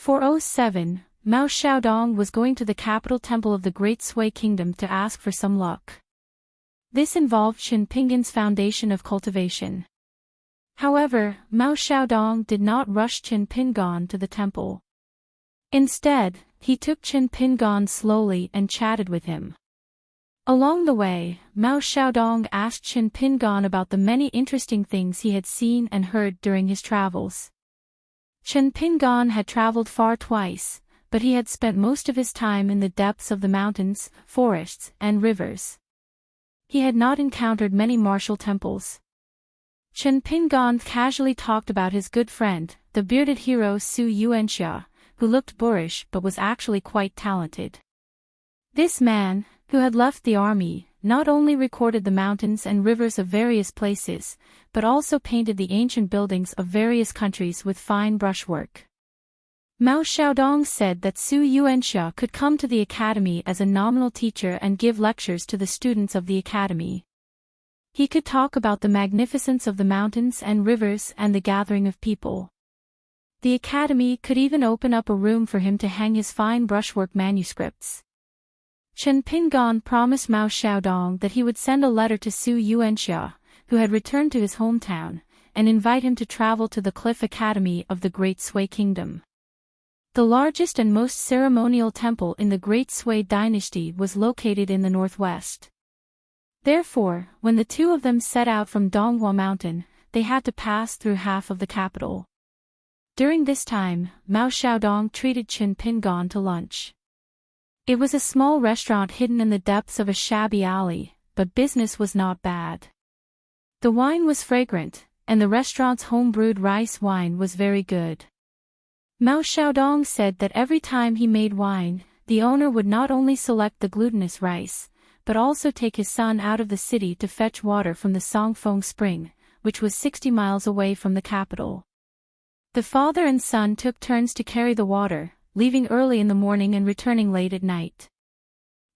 407, Mao Xiaodong was going to the capital temple of the Great Sui Kingdom to ask for some luck. This involved Qin Pingan's foundation of cultivation. However, Mao Xiaodong did not rush Qin Pingan to the temple. Instead, he took Qin Pingan slowly and chatted with him. Along the way, Mao Xiaodong asked Qin Pingan about the many interesting things he had seen and heard during his travels. Qin Pingan had traveled far twice, but he had spent most of his time in the depths of the mountains, forests, and rivers. He had not encountered many martial temples. Qin Pingan casually talked about his good friend, the bearded hero Su Yuanxia, who looked boorish but was actually quite talented. This man, who had left the army, not only recorded the mountains and rivers of various places, but also painted the ancient buildings of various countries with fine brushwork. Mao Xiaodong said that Su Yuanxia could come to the academy as a nominal teacher and give lectures to the students of the academy. He could talk about the magnificence of the mountains and rivers and the gathering of people. The academy could even open up a room for him to hang his fine brushwork manuscripts. Qin Pingan promised Mao Xiaodong that he would send a letter to Su Yuanxia, who had returned to his hometown, and invite him to travel to the Cliff Academy of the Great Sui Kingdom. The largest and most ceremonial temple in the Great Sui dynasty was located in the northwest. Therefore, when the two of them set out from Donghua Mountain, they had to pass through half of the capital. During this time, Mao Xiaodong treated Qin Pingan to lunch. It was a small restaurant hidden in the depths of a shabby alley, but business was not bad. The wine was fragrant, and the restaurant's home-brewed rice wine was very good. Mao Xiaodong said that every time he made wine, the owner would not only select the glutinous rice, but also take his son out of the city to fetch water from the Songfeng Spring, which was 60 miles away from the capital. The father and son took turns to carry the water, leaving early in the morning and returning late at night.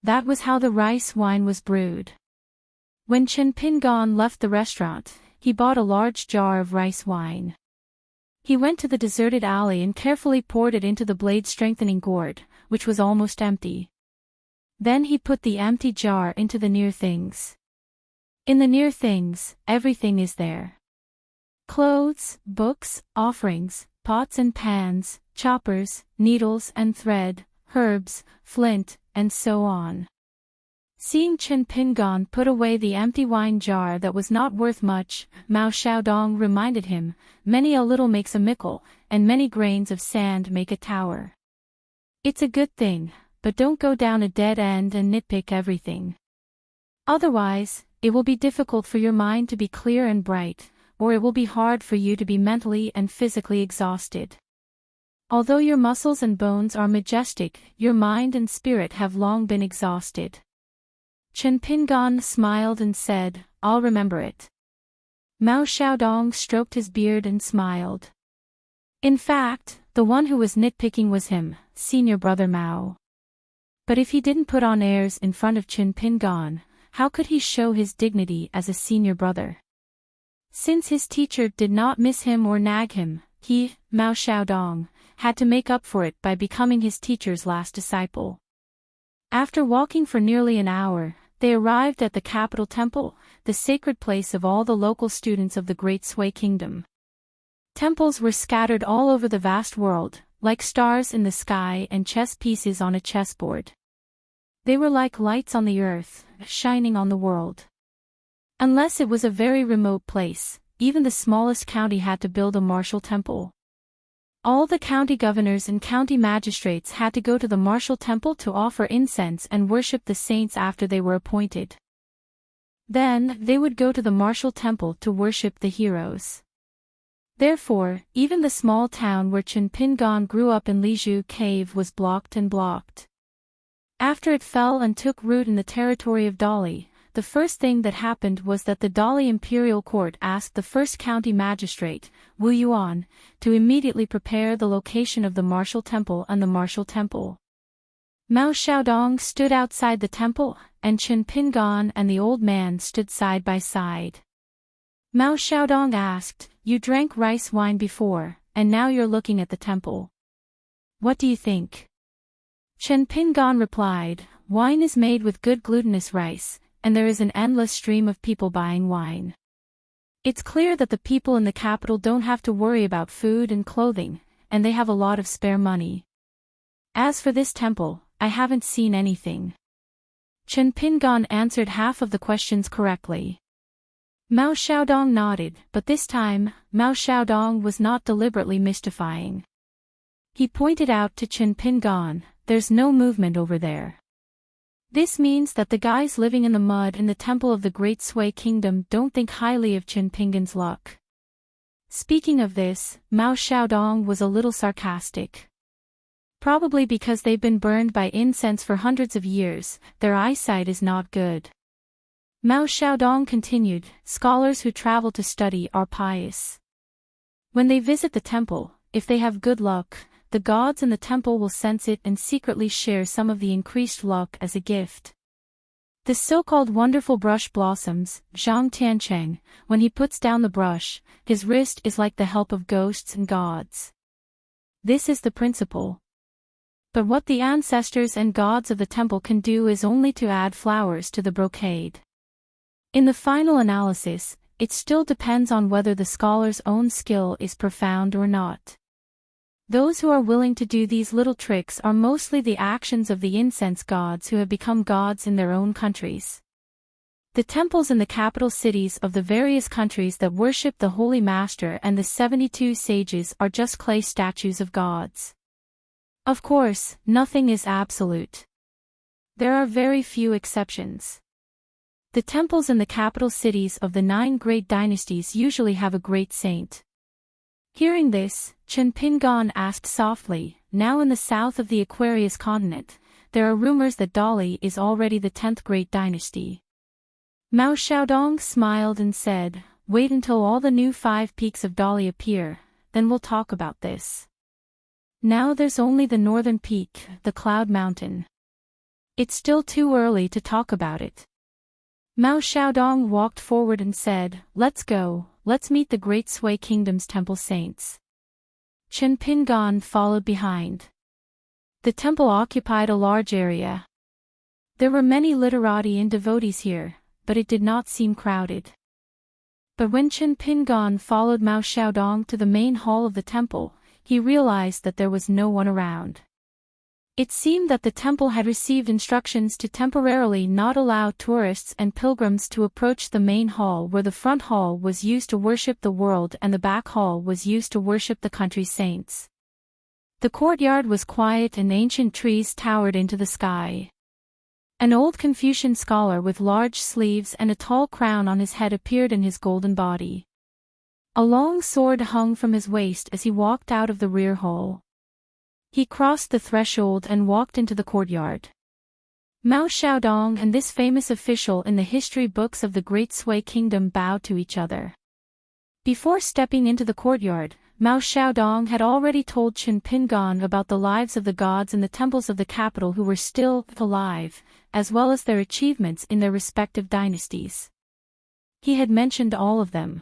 That was how the rice wine was brewed. When Qin Pingan left the restaurant, he bought a large jar of rice wine. He went to the deserted alley and carefully poured it into the blade-strengthening gourd, which was almost empty. Then he put the empty jar into the near things. In the near things, everything is there. Clothes, books, offerings, pots and pans, choppers, needles and thread, herbs, flint, and so on. Seeing Qin Pingan put away the empty wine jar that was not worth much, Mao Xiaodong reminded him, "Many a little makes a mickle, and many grains of sand make a tower." It's a good thing, but don't go down a dead end and nitpick everything. Otherwise, it will be difficult for your mind to be clear and bright, or it will be hard for you to be mentally and physically exhausted. Although your muscles and bones are majestic, your mind and spirit have long been exhausted. Qin Pingan smiled and said, "I'll remember it." Mao Xiaodong stroked his beard and smiled. In fact, the one who was nitpicking was him, senior brother Mao. But if he didn't put on airs in front of Qin Pingan, how could he show his dignity as a senior brother? Since his teacher did not miss him or nag him, he, Mao Xiaodong, had to make up for it by becoming his teacher's last disciple. After walking for nearly an hour, they arrived at the capital temple, the sacred place of all the local students of the Great Sui Kingdom. Temples were scattered all over the vast world, like stars in the sky and chess pieces on a chessboard. They were like lights on the earth, shining on the world. Unless it was a very remote place, even the smallest county had to build a martial temple. All the county governors and county magistrates had to go to the martial temple to offer incense and worship the saints after they were appointed. Then, they would go to the martial temple to worship the heroes. Therefore, even the small town where Qin Pingan grew up in Lizhu Cave was blocked and blocked. After it fell and took root in the territory of Dali, the first thing that happened was that the Dali imperial court asked the first county magistrate, Wu Yuan, to immediately prepare the location of the martial temple and the martial temple. Mao Xiaodong stood outside the temple, and Qin Pingan and the old man stood side by side. Mao Xiaodong asked, "You drank rice wine before, and now you're looking at the temple. What do you think? Chen Pingan replied, wine is made with good glutinous rice, and there is an endless stream of people buying wine. It's clear that the people in the capital don't have to worry about food and clothing, and they have a lot of spare money. As for this temple, I haven't seen anything. Chen Pingan answered half of the questions correctly. Mao Xiaodong nodded, but this time, Mao Xiaodong was not deliberately mystifying. He pointed out to Chen Pingan, there's no movement over there. This means that the guys living in the mud in the temple of the Great Sui Kingdom don't think highly of Chen Pingan's luck. Speaking of this, Mao Xiaodong was a little sarcastic. Probably because they've been burned by incense for hundreds of years, their eyesight is not good. Mao Xiaodong continued, scholars who travel to study are pious. When they visit the temple, if they have good luck, the gods in the temple will sense it and secretly share some of the increased luck as a gift. The so-called wonderful brush blossoms, Zhang Tiancheng, when he puts down the brush, his wrist is like the help of ghosts and gods. This is the principle. But what the ancestors and gods of the temple can do is only to add flowers to the brocade. In the final analysis, it still depends on whether the scholar's own skill is profound or not. Those who are willing to do these little tricks are mostly the actions of the incense gods who have become gods in their own countries. The temples in the capital cities of the various countries that worship the Holy Master and the 72 sages are just clay statues of gods. Of course, nothing is absolute. There are very few exceptions. The temples in the capital cities of the 9 great dynasties usually have a great saint. Hearing this, Chen Pingan asked softly, now in the south of the Aquarius continent, there are rumors that Dali is already the 10th great dynasty. Mao Xiaodong smiled and said, wait until all the new 5 peaks of Dali appear, then we'll talk about this. Now there's only the northern peak, the Cloud Mountain. It's still too early to talk about it. Mao Xiaodong walked forward and said, let's go, let's meet the Great Sui Kingdom's temple saints. Chen Pingan followed behind. The temple occupied a large area. There were many literati and devotees here, but it did not seem crowded. But when Chen Pingan followed Mao Xiaodong to the main hall of the temple, he realized that there was no one around. It seemed that the temple had received instructions to temporarily not allow tourists and pilgrims to approach the main hall, where the front hall was used to worship the world and the back hall was used to worship the country's saints. The courtyard was quiet and ancient trees towered into the sky. An old Confucian scholar with large sleeves and a tall crown on his head appeared in his golden body. A long sword hung from his waist as he walked out of the rear hall. He crossed the threshold and walked into the courtyard. Mao Xiaodong and this famous official in the history books of the Great Sui Kingdom bowed to each other. Before stepping into the courtyard, Mao Xiaodong had already told Chen Pingan about the lives of the gods in the temples of the capital who were still alive, as well as their achievements in their respective dynasties. He had mentioned all of them.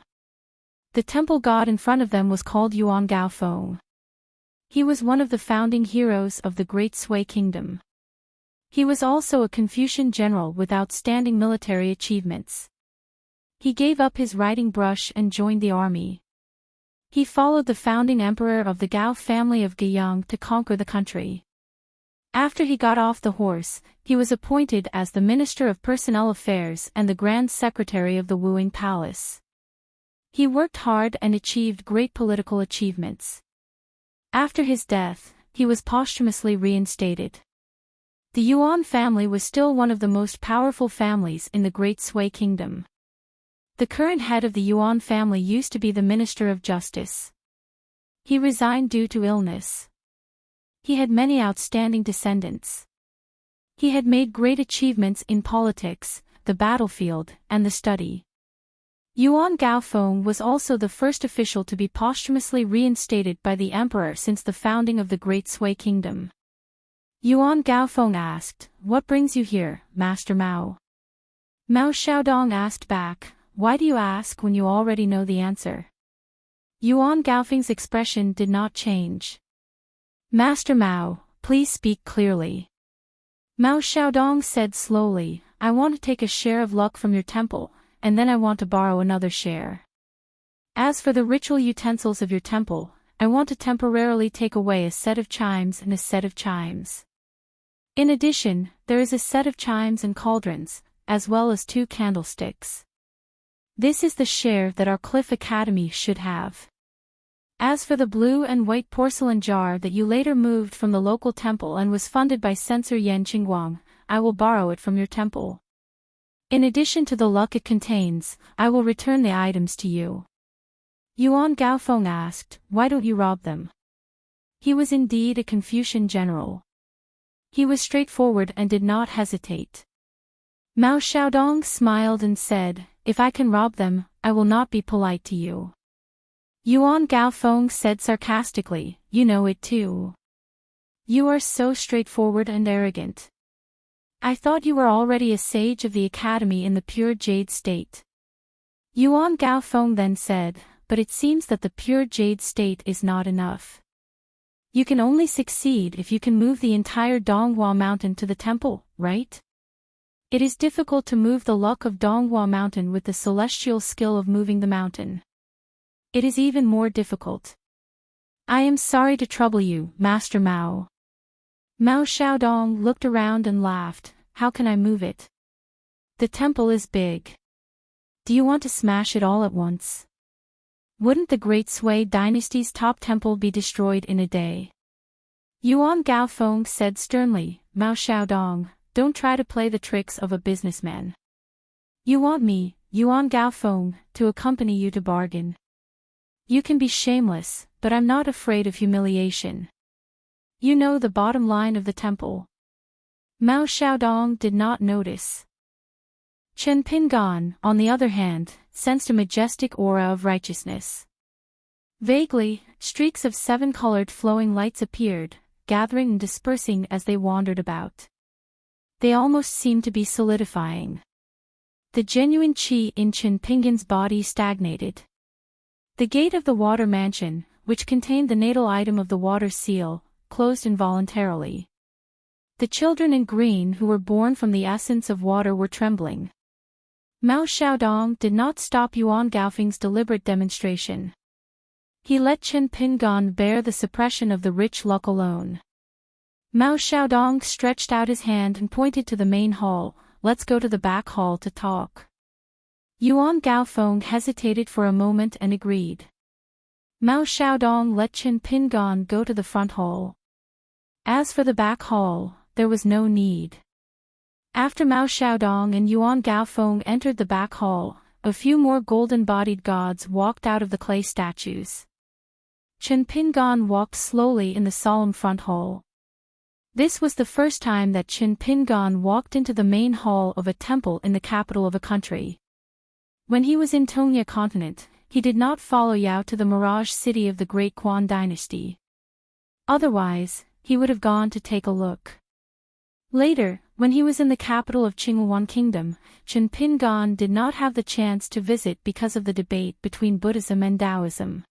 The temple god in front of them was called Yuan Gaofeng. He was one of the founding heroes of the Great Sui Kingdom. He was also a Confucian general with outstanding military achievements. He gave up his writing brush and joined the army. He followed the founding emperor of the Gao family of Guiyang to conquer the country. After he got off the horse, he was appointed as the Minister of Personnel Affairs and the Grand Secretary of the Wuing Palace. He worked hard and achieved great political achievements. After his death, he was posthumously reinstated. The Yuan family was still one of the most powerful families in the Great Sui Kingdom. The current head of the Yuan family used to be the Minister of Justice. He resigned due to illness. He had many outstanding descendants. He had made great achievements in politics, the battlefield, and the study. Yuan Gaofeng was also the first official to be posthumously reinstated by the emperor since the founding of the Great Sui Kingdom. Yuan Gaofeng asked, "What brings you here, Master Mao?" Mao Xiaodong asked back, "Why do you ask when you already know the answer?" Yuan Gaofeng's expression did not change. Master Mao, please speak clearly. Mao Xiaodong said slowly, I want to take a share of luck from your temple, and then I want to borrow another share. As for the ritual utensils of your temple, I want to temporarily take away a set of chimes and a set of chimes. In addition, there is a set of chimes and cauldrons, as well as 2 candlesticks. This is the share that our Cliff Academy should have. As for the blue and white porcelain jar that you later moved from the local temple and was funded by Censor Yan Qingguang, I will borrow it from your temple. In addition to the luck it contains, I will return the items to you. Yuan Gaofeng asked, why don't you rob them? He was indeed a Confucian general. He was straightforward and did not hesitate. Mao Xiaodong smiled and said, if I can rob them, I will not be polite to you. Yuan Gaofeng said sarcastically, you know it too. You are so straightforward and arrogant. I thought you were already a sage of the academy in the pure jade state. Yuan Gaofeng then said, but it seems that the pure jade state is not enough. You can only succeed if you can move the entire Donghua mountain to the temple, right? It is difficult to move the luck of Donghua mountain with the celestial skill of moving the mountain. It is even more difficult. I am sorry to trouble you, Master Mao. Mao Xiaodong looked around and laughed, how can I move it? The temple is big. Do you want to smash it all at once? Wouldn't the Great Sui dynasty's top temple be destroyed in a day? Yuan Gaofeng said sternly, Mao Xiaodong, don't try to play the tricks of a businessman. You want me, Yuan Gaofeng, to accompany you to bargain. You can be shameless, but I'm not afraid of humiliation. You know the bottom line of the temple. Mao Xiaodong did not notice. Chen Pingan, on the other hand, sensed a majestic aura of righteousness. Vaguely, streaks of 7-colored flowing lights appeared, gathering and dispersing as they wandered about. They almost seemed to be solidifying. The genuine qi in Chen Pingan's body stagnated. The gate of the water mansion, which contained the natal item of the water seal, closed involuntarily. The children in green who were born from the essence of water were trembling. Mao Xiaodong did not stop Yuan Gaofeng's deliberate demonstration. He let Chen Pingan bear the suppression of the rich luck alone. Mao Xiaodong stretched out his hand and pointed to the main hall, let's go to the back hall to talk. Yuan Gaofeng hesitated for a moment and agreed. Mao Xiaodong let Chen Pingan go to the front hall. As for the back hall, there was no need. After Mao Xiaodong and Yuan Gaofeng entered the back hall, a few more golden-bodied gods walked out of the clay statues. Chen Pingan walked slowly in the solemn front hall. This was the first time that Chen Pingan walked into the main hall of a temple in the capital of a country. When he was in Tongya continent, he did not follow Yao to the mirage city of the Great Quan dynasty. Otherwise, he would have gone to take a look. Later, when he was in the capital of Qingyuan Kingdom, Chen Pingan did not have the chance to visit because of the debate between Buddhism and Taoism.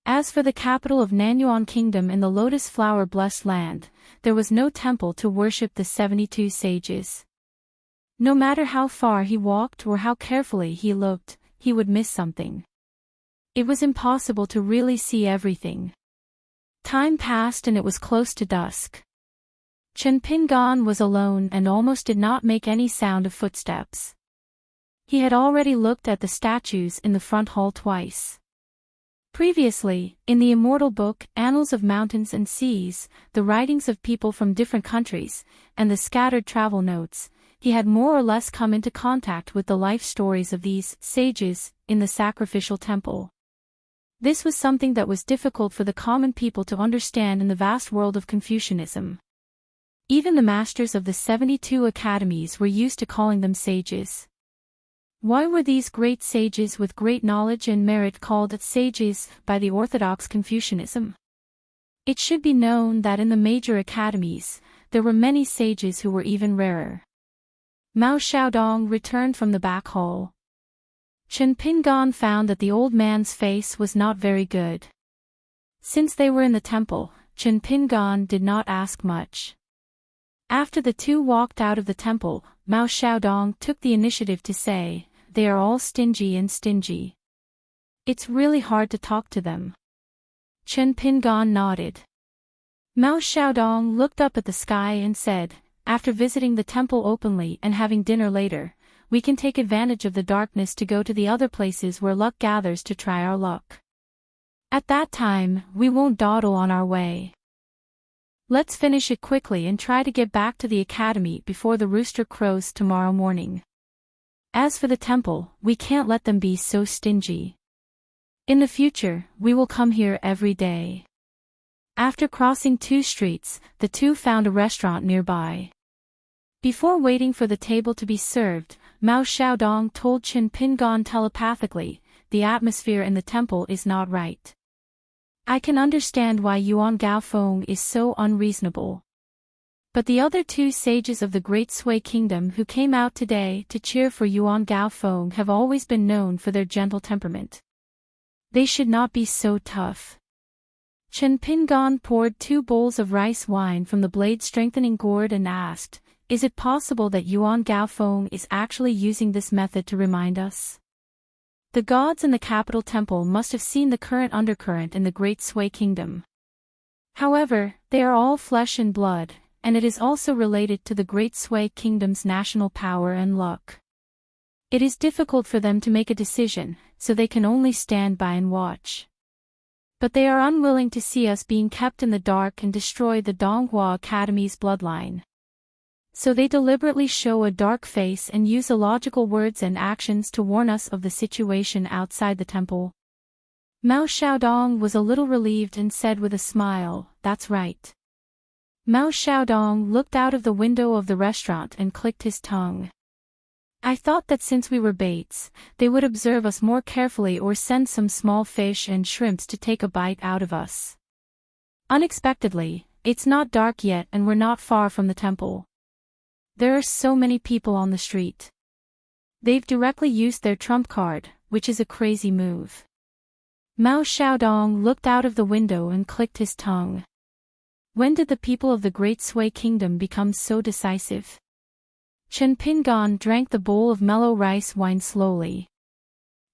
As for the capital of Nanyuan Kingdom in the Lotus Flower Blessed Land, there was no temple to worship the 72 sages. No matter how far he walked or how carefully he looked, he would miss something. It was impossible to really see everything. Time passed and it was close to dusk. Chen Pingan was alone and almost did not make any sound of footsteps. He had already looked at the statues in the front hall twice. Previously, in the immortal book, Annals of Mountains and Seas, the writings of people from different countries, and the scattered travel notes, he had more or less come into contact with the life stories of these sages in the sacrificial temple. This was something that was difficult for the common people to understand in the vast world of Confucianism. Even the masters of the 72 academies were used to calling them sages. Why were these great sages with great knowledge and merit called sages by the orthodox Confucianism? It should be known that in the major academies, there were many sages who were even rarer. Mao Xiaodong returned from the back hall. Chen Pingan found that the old man's face was not very good. Since they were in the temple, Chen Pingan did not ask much. After the two walked out of the temple, Mao Xiaodong took the initiative to say, "They are all stingy and stingy. It's really hard to talk to them." Chen Pingan nodded. Mao Xiaodong looked up at the sky and said, "After visiting the temple openly and having dinner later, we can take advantage of the darkness to go to the other places where luck gathers to try our luck. At that time, we won't dawdle on our way. Let's finish it quickly and try to get back to the academy before the rooster crows tomorrow morning. As for the temple, we can't let them be so stingy. In the future, we will come here every day." After crossing 2 streets, the two found a restaurant nearby. Before waiting for the table to be served, Mao Xiaodong told Chen Pingan telepathically, "The atmosphere in the temple is not right. I can understand why Yuan Gaofeng is so unreasonable. But the other 2 sages of the Great Sui Kingdom who came out today to cheer for Yuan Gaofeng have always been known for their gentle temperament. They should not be so tough." Chen Pingan poured 2 bowls of rice wine from the blade-strengthening gourd and asked, "Is it possible that Yuan Gaofeng is actually using this method to remind us? The gods in the capital temple must have seen the current undercurrent in the Great Sui Kingdom. However, they are all flesh and blood, and it is also related to the Great Sui Kingdom's national power and luck. It is difficult for them to make a decision, so they can only stand by and watch. But they are unwilling to see us being kept in the dark and destroy the Donghua Academy's bloodline. So they deliberately show a dark face and use illogical words and actions to warn us of the situation outside the temple." Mao Xiaodong was a little relieved and said with a smile, "That's right." Mao Xiaodong looked out of the window of the restaurant and clicked his tongue. "I thought that since we were baits, they would observe us more carefully or send some small fish and shrimps to take a bite out of us. Unexpectedly, it's not dark yet and we're not far from the temple. There are so many people on the street. They've directly used their trump card, which is a crazy move." Mao Xiaodong looked out of the window and clicked his tongue. When did the people of the Great Sui Kingdom become so decisive? Chen Pingan drank the bowl of mellow rice wine slowly.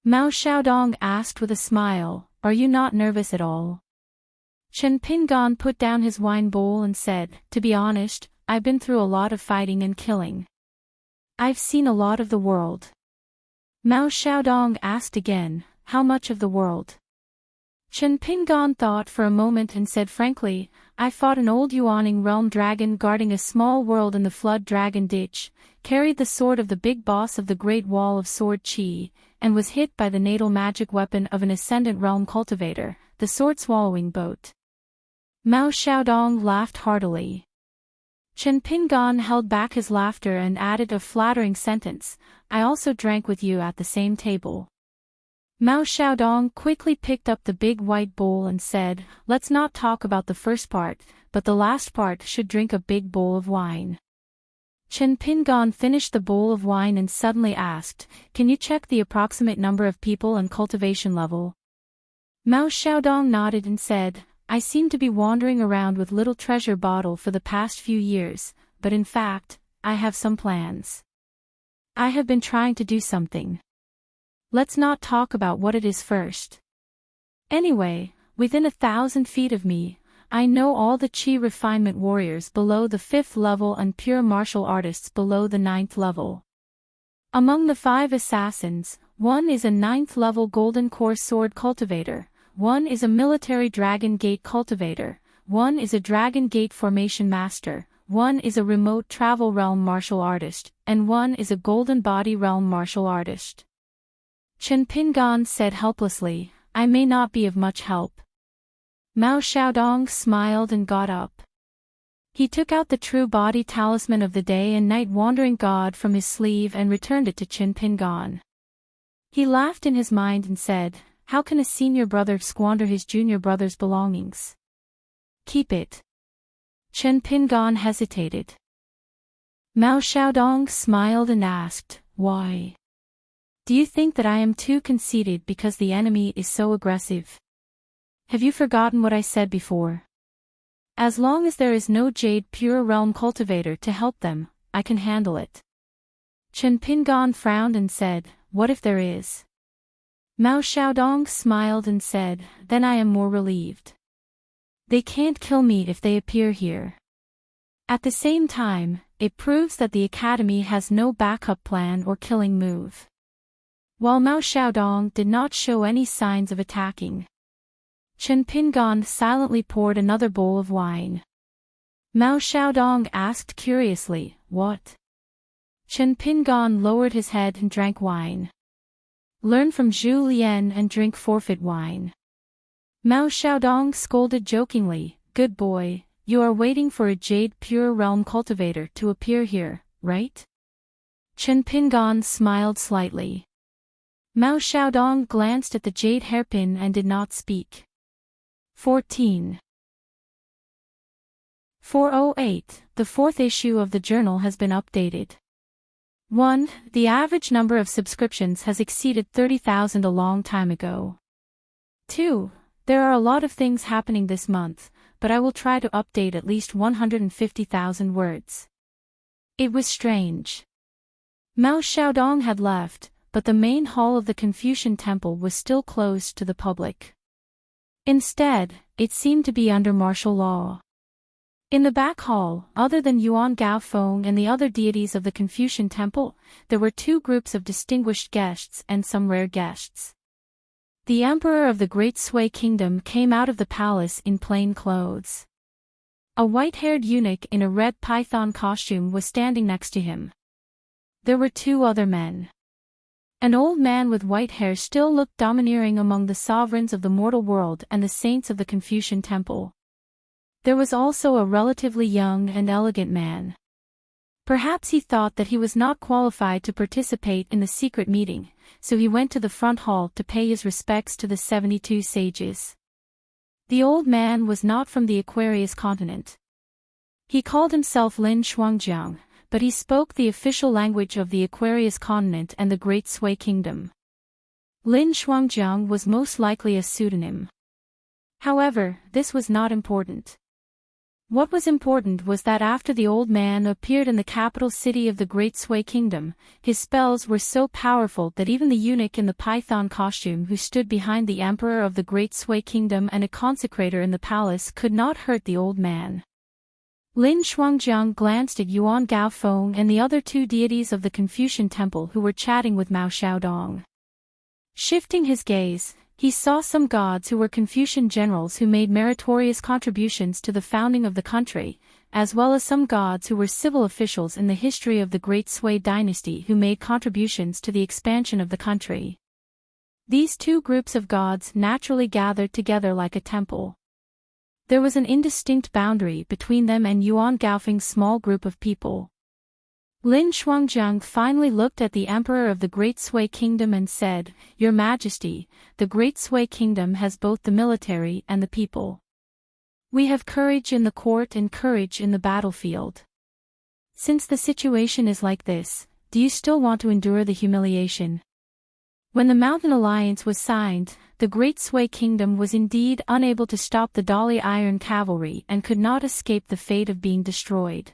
Mao Xiaodong asked with a smile, "Are you not nervous at all?" Chen Pingan put down his wine bowl and said, "To be honest, I've been through a lot of fighting and killing. I've seen a lot of the world." Mao Xiaodong asked again, "How much of the world?" Chen Pingan thought for a moment and said frankly, "I fought an old Yuaning realm dragon guarding a small world in the flood dragon ditch, carried the sword of the big boss of the Great Wall of Sword Qi, and was hit by the natal magic weapon of an ascendant realm cultivator, the sword-swallowing boat." Mao Xiaodong laughed heartily. Chen Pingan held back his laughter and added a flattering sentence, "I also drank with you at the same table." Mao Xiaodong quickly picked up the big white bowl and said, "Let's not talk about the first part, but the last part should drink a big bowl of wine." Chen Pingan finished the bowl of wine and suddenly asked, "Can you check the approximate number of people and cultivation level?" Mao Xiaodong nodded and said, "I seem to be wandering around with little treasure bottle for the past few years, but in fact, I have some plans. I have been trying to do something. Let's not talk about what it is first. Anyway, within 1,000 feet of me, I know all the Qi refinement warriors below the 5th level and pure martial artists below the 9th level. Among the 5 assassins, one is a 9th level golden core sword cultivator, one is a military dragon gate cultivator, one is a dragon gate formation master, one is a remote travel realm martial artist, and one is a golden body realm martial artist." Chen Pingan said helplessly, "I may not be of much help." Mao Xiaodong smiled and got up. He took out the true body talisman of the day and night wandering god from his sleeve and returned it to Chen Pingan. He laughed in his mind and said, "How can a senior brother squander his junior brother's belongings? Keep it." Chen Pingan hesitated. Mao Xiaodong smiled and asked, "Why? Do you think that I am too conceited because the enemy is so aggressive? Have you forgotten what I said before? As long as there is no Jade Pure Realm cultivator to help them, I can handle it. Chen Pingan frowned and said, what if there is? Mao Xiaodong smiled and said, then I am more relieved. They can't kill me if they appear here. At the same time, it proves that the academy has no backup plan or killing move. While Mao Xiaodong did not show any signs of attacking, Chen Pingan silently poured another bowl of wine. Mao Xiaodong asked curiously, what? Chen Pingan lowered his head and drank wine. Learn from Zhu Lian and drink forfeit wine. Mao Xiaodong scolded jokingly, good boy, you are waiting for a Jade Pure Realm cultivator to appear here, right? Chen Pingan smiled slightly. Mao Xiaodong glanced at the jade hairpin and did not speak. 14. 408. The fourth issue of the journal has been updated. 1. The average number of subscriptions has exceeded 30,000 a long time ago. 2. There are a lot of things happening this month, but I will try to update at least 150,000 words. It was strange. Mao Xiaodong had left, but the main hall of the Confucian Temple was still closed to the public. Instead, it seemed to be under martial law. In the back hall, other than Yuan Gaofeng and the other deities of the Confucian Temple, there were two groups of distinguished guests and some rare guests. The emperor of the Great Sui Kingdom came out of the palace in plain clothes. A white-haired eunuch in a red python costume was standing next to him. There were two other men. An old man with white hair still looked domineering among the sovereigns of the mortal world and the saints of the Confucian Temple. There was also a relatively young and elegant man. Perhaps he thought that he was not qualified to participate in the secret meeting, so he went to the front hall to pay his respects to the 72 sages. The old man was not from the Aquarius continent. He called himself Lin Shuangjiang, but he spoke the official language of the Aquarius continent and the Great Sui Kingdom. Lin Shuangjiang was most likely a pseudonym. However, this was not important. What was important was that after the old man appeared in the capital city of the Great Sui Kingdom, his spells were so powerful that even the eunuch in the python costume who stood behind the emperor of the Great Sui Kingdom and a consecrator in the palace could not hurt the old man. Lin Shuangjiang glanced at Yuan Gaofeng and the other two deities of the Confucian Temple who were chatting with Mao Xiaodong. Shifting his gaze, he saw some gods who were Confucian generals who made meritorious contributions to the founding of the country, as well as some gods who were civil officials in the history of the Great Sui dynasty who made contributions to the expansion of the country. These two groups of gods naturally gathered together like a temple. There was an indistinct boundary between them and Yuan Gaofeng's small group of people. Lin Shuangjiang finally looked at the emperor of the Great Sui Kingdom and said, Your Majesty, the Great Sui Kingdom has both the military and the people. We have courage in the court and courage in the battlefield. Since the situation is like this, do you still want to endure the humiliation? When the Mountain Alliance was signed, the Great Sui Kingdom was indeed unable to stop the Dali Iron Cavalry and could not escape the fate of being destroyed.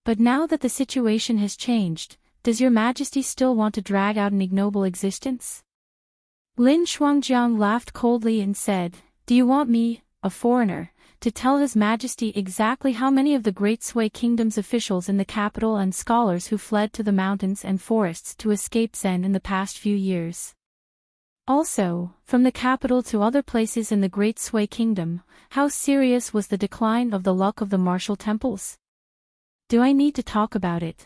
But now that the situation has changed, does Your Majesty still want to drag out an ignoble existence? Lin Shuangjiang laughed coldly and said, Do you want me, a foreigner, to tell His Majesty exactly how many of the Great Sui Kingdom's officials in the capital and scholars who fled to the mountains and forests to escape Zen in the past few years? Also, from the capital to other places in the Great Sui Kingdom, how serious was the decline of the luck of the martial temples? Do I need to talk about it?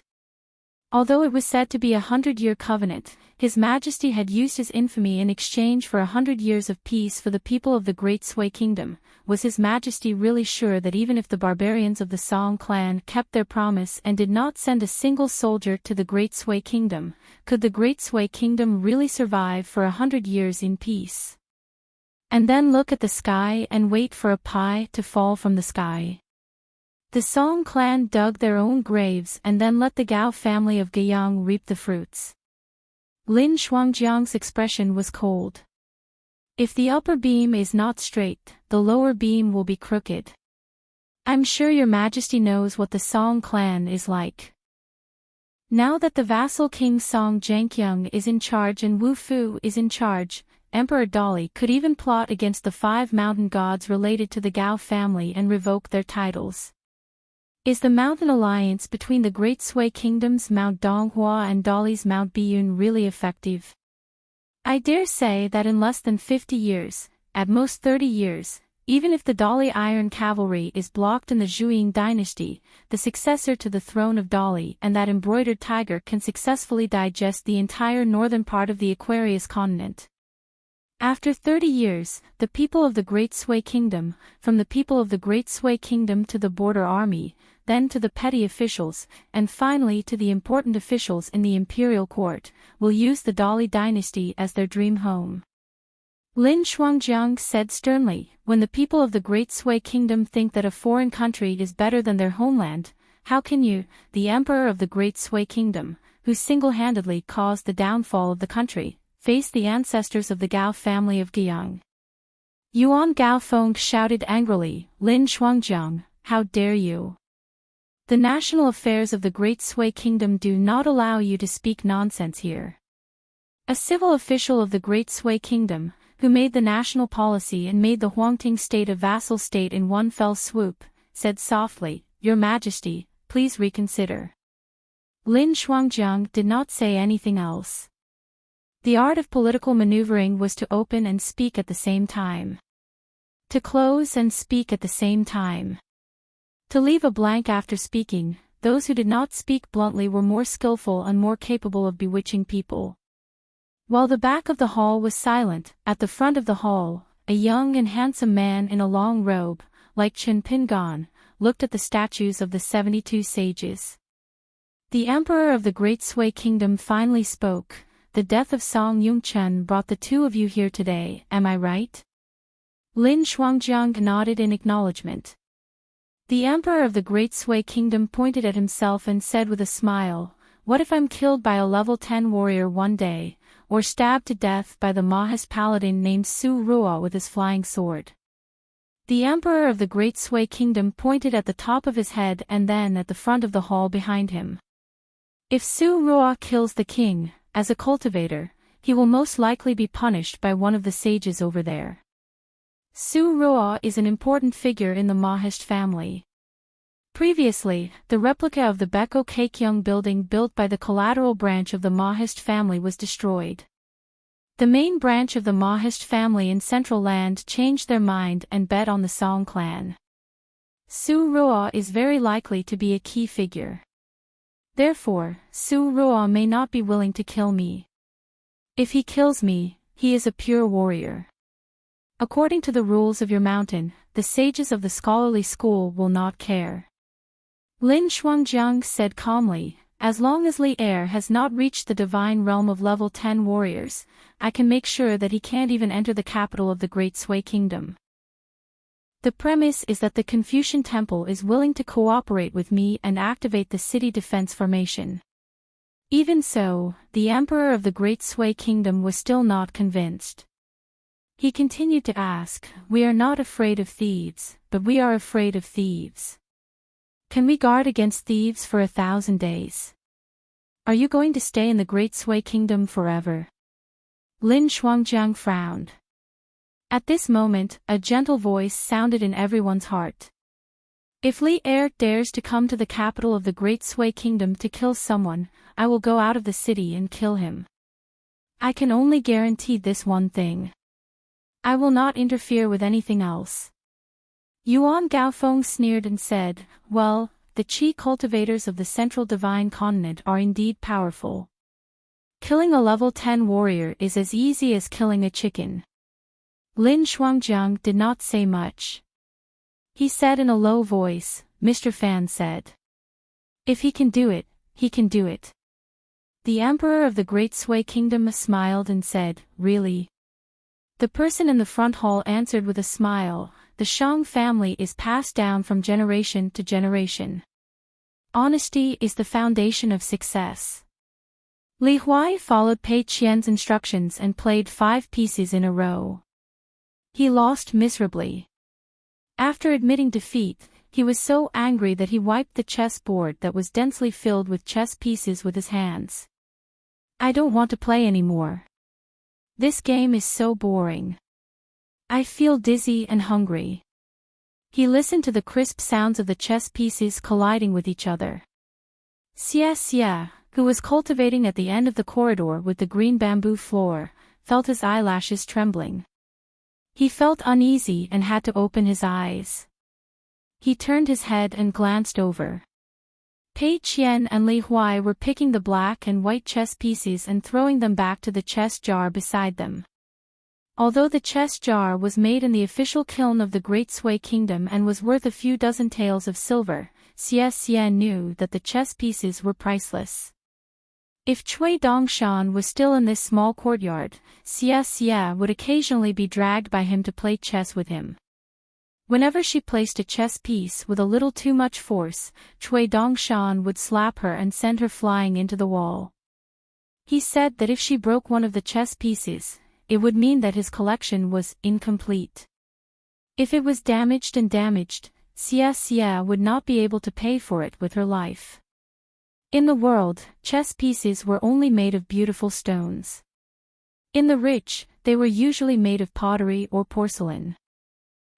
Although it was said to be 100-year covenant, His Majesty had used his infamy in exchange for 100 years of peace for the people of the Great Sui Kingdom. Was His Majesty really sure that even if the barbarians of the Song clan kept their promise and did not send a single soldier to the Great Sui Kingdom, could the Great Sui Kingdom really survive for 100 years in peace? And then look at the sky and wait for a pie to fall from the sky. The Song clan dug their own graves and then let the Gao family of Guiyang reap the fruits. Lin Shuangjiang's expression was cold. If the upper beam is not straight, the lower beam will be crooked. I'm sure your majesty knows what the Song clan is like. Now that the vassal king Song Jiankyung is in charge and Wu Fu is in charge, Emperor Dali could even plot against the 5 mountain gods related to the Gao family and revoke their titles. Is the mountain alliance between the Great Sui Kingdom's Mount Donghua and Dali's Mount Biyun really effective? I dare say that in less than 50 years, at most 30 years, even if the Dali Iron Cavalry is blocked in the Zhuiying dynasty, the successor to the throne of Dali and that embroidered tiger can successfully digest the entire northern part of the Aquarius continent. After 30 years, the people of the Great Sui Kingdom, from the people of the Great Sui Kingdom to the border army, then to the petty officials, and finally to the important officials in the imperial court, will use the Dali dynasty as their dream home. Lin Shuangjiang said sternly, when the people of the Great Sui Kingdom think that a foreign country is better than their homeland, how can you, the emperor of the Great Sui Kingdom, who single-handedly caused the downfall of the country, face the ancestors of the Gao family of Guiyang? Yuan Gaofeng shouted angrily, Lin Shuangjiang, how dare you? The national affairs of the Great Sui Kingdom do not allow you to speak nonsense here. A civil official of the Great Sui Kingdom, who made the national policy and made the Huangting state a vassal state in one fell swoop, said softly, Your Majesty, please reconsider. Lin Shuangjiang did not say anything else. The art of political maneuvering was to open and speak at the same time. To close and speak at the same time. To leave a blank after speaking, those who did not speak bluntly were more skillful and more capable of bewitching people. While the back of the hall was silent, at the front of the hall, a young and handsome man in a long robe, like Chen Pingan, looked at the statues of the 72 sages. The emperor of the Great Sui Kingdom finally spoke, The death of Song Yongchen brought the two of you here today, am I right? Lin Shuangjiang nodded in acknowledgement. The emperor of the Great Sui Kingdom pointed at himself and said with a smile, What if I'm killed by a level 10 warrior one day, or stabbed to death by the Mahist paladin named Su Ruo with his flying sword? The emperor of the Great Sui Kingdom pointed at the top of his head and then at the front of the hall behind him. If Su Ruo kills the king, as a cultivator, he will most likely be punished by one of the sages over there. Su Ruo is an important figure in the Mahist family. Previously, the replica of the Beko Keikyung building built by the collateral branch of the Mahist family was destroyed. The main branch of the Mahist family in Central Land changed their mind and bet on the Song clan. Su Ruo is very likely to be a key figure. Therefore, Su Ruo may not be willing to kill me. If he kills me, he is a pure warrior. According to the rules of your mountain, the sages of the scholarly school will not care. Lin Shuangjiang said calmly, As long as Li Er has not reached the divine realm of level 10 warriors, I can make sure that he can't even enter the capital of the Great Sui Kingdom. The premise is that the Confucian Temple is willing to cooperate with me and activate the city defense formation. Even so, the emperor of the Great Sui Kingdom was still not convinced. He continued to ask, We are not afraid of thieves, but we are afraid of thieves. Can we guard against thieves for 1,000 days? Are you going to stay in the Great Sui Kingdom forever? Lin Shuangjiang frowned. At this moment, a gentle voice sounded in everyone's heart. If Li Er dares to come to the capital of the Great Sui Kingdom to kill someone, I will go out of the city and kill him. I can only guarantee this one thing. I will not interfere with anything else. Yuan Gaofeng sneered and said, Well, the Qi cultivators of the Central Divine Continent are indeed powerful. Killing a level 10 warrior is as easy as killing a chicken. Lin Shuangjiang did not say much. He said in a low voice, Mr. Fan said. If he can do it, he can do it. The emperor of the Great Sui Kingdom smiled and said, Really? The person in the front hall answered with a smile, The Shang family is passed down from generation to generation. Honesty is the foundation of success. Li Huai followed Pei Qian's instructions and played 5 pieces in a row. He lost miserably. After admitting defeat, He was so angry that he wiped the chessboard that was densely filled with chess pieces with his hands. I don't want to play anymore. This game is so boring. I feel dizzy and hungry. He listened to the crisp sounds of the chess pieces colliding with each other. Xia, who was cultivating at the end of the corridor with the green bamboo floor, felt his eyelashes trembling. He felt uneasy and had to open his eyes. He turned his head and glanced over. Pei Qian and Li Huai were picking the black and white chess pieces and throwing them back to the chess jar beside them. Although the chess jar was made in the official kiln of the Great Sui Kingdom and was worth a few dozen taels of silver, Xia knew that the chess pieces were priceless. If Cui Dongshan was still in this small courtyard, Xia would occasionally be dragged by him to play chess with him. Whenever she placed a chess piece with a little too much force, Cui Dongshan would slap her and send her flying into the wall. He said that if she broke one of the chess pieces, it would mean that his collection was incomplete. If it was damaged, Xia would not be able to pay for it with her life. In the world, chess pieces were only made of beautiful stones. In the rich, they were usually made of pottery or porcelain.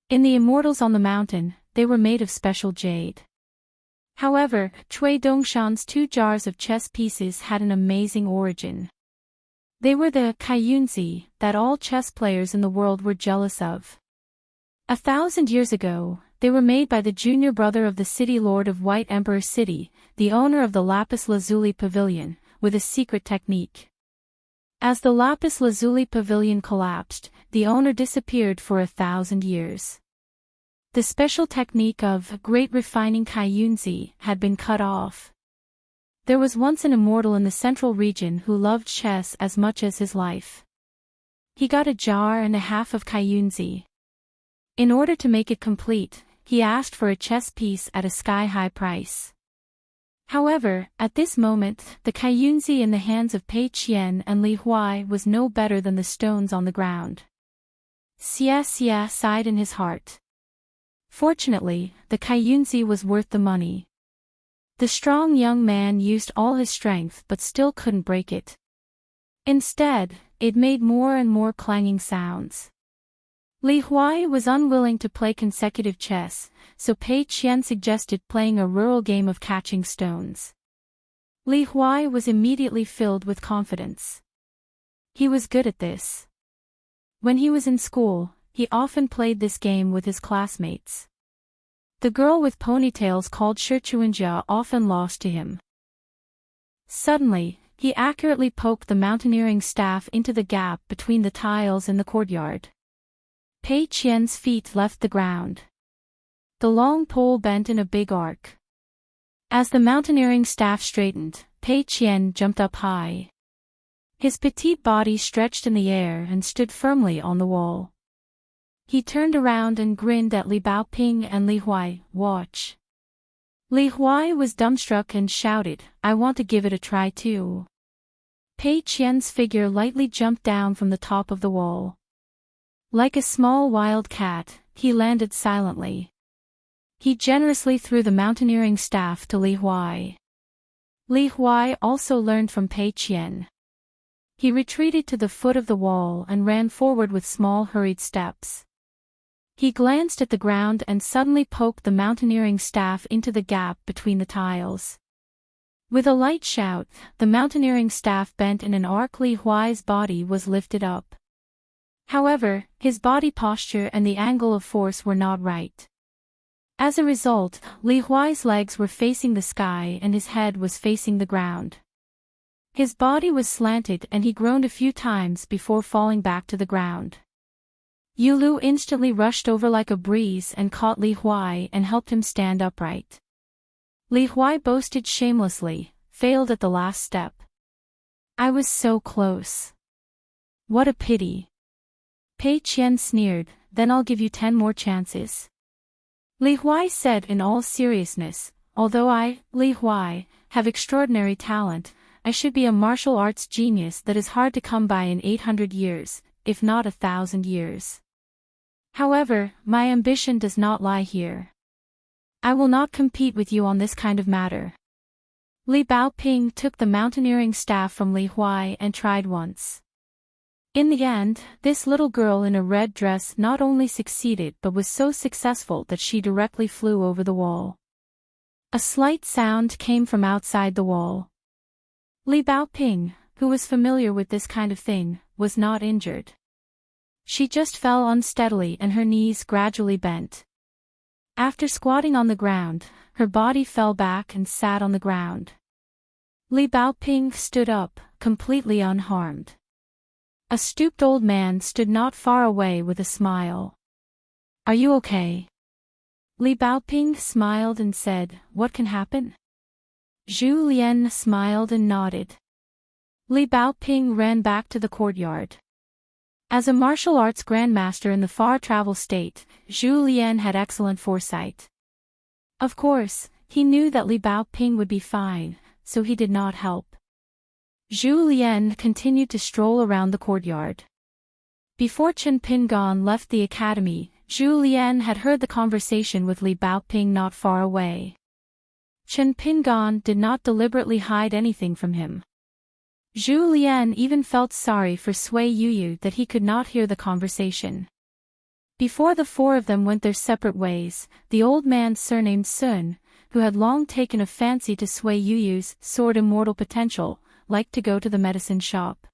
In the immortals on the mountain, they were made of special jade. However, Cui Dongshan's 2 jars of chess pieces had an amazing origin. They were the Kaiyunzi that all chess players in the world were jealous of. 1,000 years ago, they were made by the junior brother of the city lord of White Emperor City, the owner of the lapis lazuli pavilion, with a secret technique. As the lapis lazuli pavilion collapsed, the owner disappeared for 1,000 years. The special technique of great refining Kaiyunzi had been cut off. There was once an immortal in the central region who loved chess as much as his life. He got 1.5 jars of Kaiyunzi. In order to make it complete, he asked for a chess piece at a sky-high price. However, at this moment, the Kaiyunzi in the hands of Pei Qian and Li Huai was no better than the stones on the ground. Xia sighed in his heart. Fortunately, the Kaiyunzi was worth the money. The strong young man used all his strength but still couldn't break it. Instead, it made more and more clanging sounds. Li Huai was unwilling to play consecutive chess, so Pei Qian suggested playing a rural game of catching stones. Li Huai was immediately filled with confidence. He was good at this. When he was in school, he often played this game with his classmates. The girl with ponytails called Shichuanjia often lost to him. Suddenly, he accurately poked the mountaineering staff into the gap between the tiles in the courtyard. Pei Qian's feet left the ground. The long pole bent in a big arc. As the mountaineering staff straightened, Pei Qian jumped up high. His petite body stretched in the air and stood firmly on the wall. He turned around and grinned at Li Baoping and Li Huai, "Watch." Li Huai was dumbstruck and shouted, "I want to give it a try too." Pei Qian's figure lightly jumped down from the top of the wall. Like a small wild cat, he landed silently. He generously threw the mountaineering staff to Li Huai. Li Huai also learned from Pei Qian. He retreated to the foot of the wall and ran forward with small hurried steps. He glanced at the ground and suddenly poked the mountaineering staff into the gap between the tiles. With a light shout, the mountaineering staff bent in an arc. Li Huai's body was lifted up. However, his body posture and the angle of force were not right. As a result, Li Huai's legs were facing the sky and his head was facing the ground. His body was slanted and he groaned a few times before falling back to the ground. Yulu instantly rushed over like a breeze and caught Li Huai and helped him stand upright. Li Huai boasted shamelessly, failed at the last step. "I was so close. What a pity." Pei Qian sneered, "Then I'll give you 10 more chances." Li Huai said in all seriousness, "Although I, Li Huai, have extraordinary talent, I should be a martial arts genius that is hard to come by in 800 years, if not 1,000 years. However, my ambition does not lie here. I will not compete with you on this kind of matter. Li Baoping took the mountaineering staff from Li Huai and tried once. In the end, this little girl in a red dress not only succeeded but was so successful that she directly flew over the wall. A slight sound came from outside the wall. Li Baoping, who was familiar with this kind of thing, was not injured. She just fell unsteadily and her knees gradually bent. After squatting on the ground, her body fell back and sat on the ground. Li Baoping stood up, completely unharmed. A stooped old man stood not far away with a smile. Are you okay? Li Baoping smiled and said, What can happen? Zhu Lian smiled and nodded. Li Baoping ran back to the courtyard. As a martial arts grandmaster in the far travel state, Zhu Lian had excellent foresight. Of course, he knew that Li Baoping would be fine, so he did not help. Zhu Lian continued to stroll around the courtyard. Before Chen Pingan left the academy, Zhu Lian had heard the conversation with Li Baoping not far away. Chen Pingan did not deliberately hide anything from him. Zhu Lian even felt sorry for Sui Yuyu that he could not hear the conversation. Before the four of them went their separate ways, the old man surnamed Sun, who had long taken a fancy to Sui Yuyu's sword immortal potential, liked to go to the medicine shop.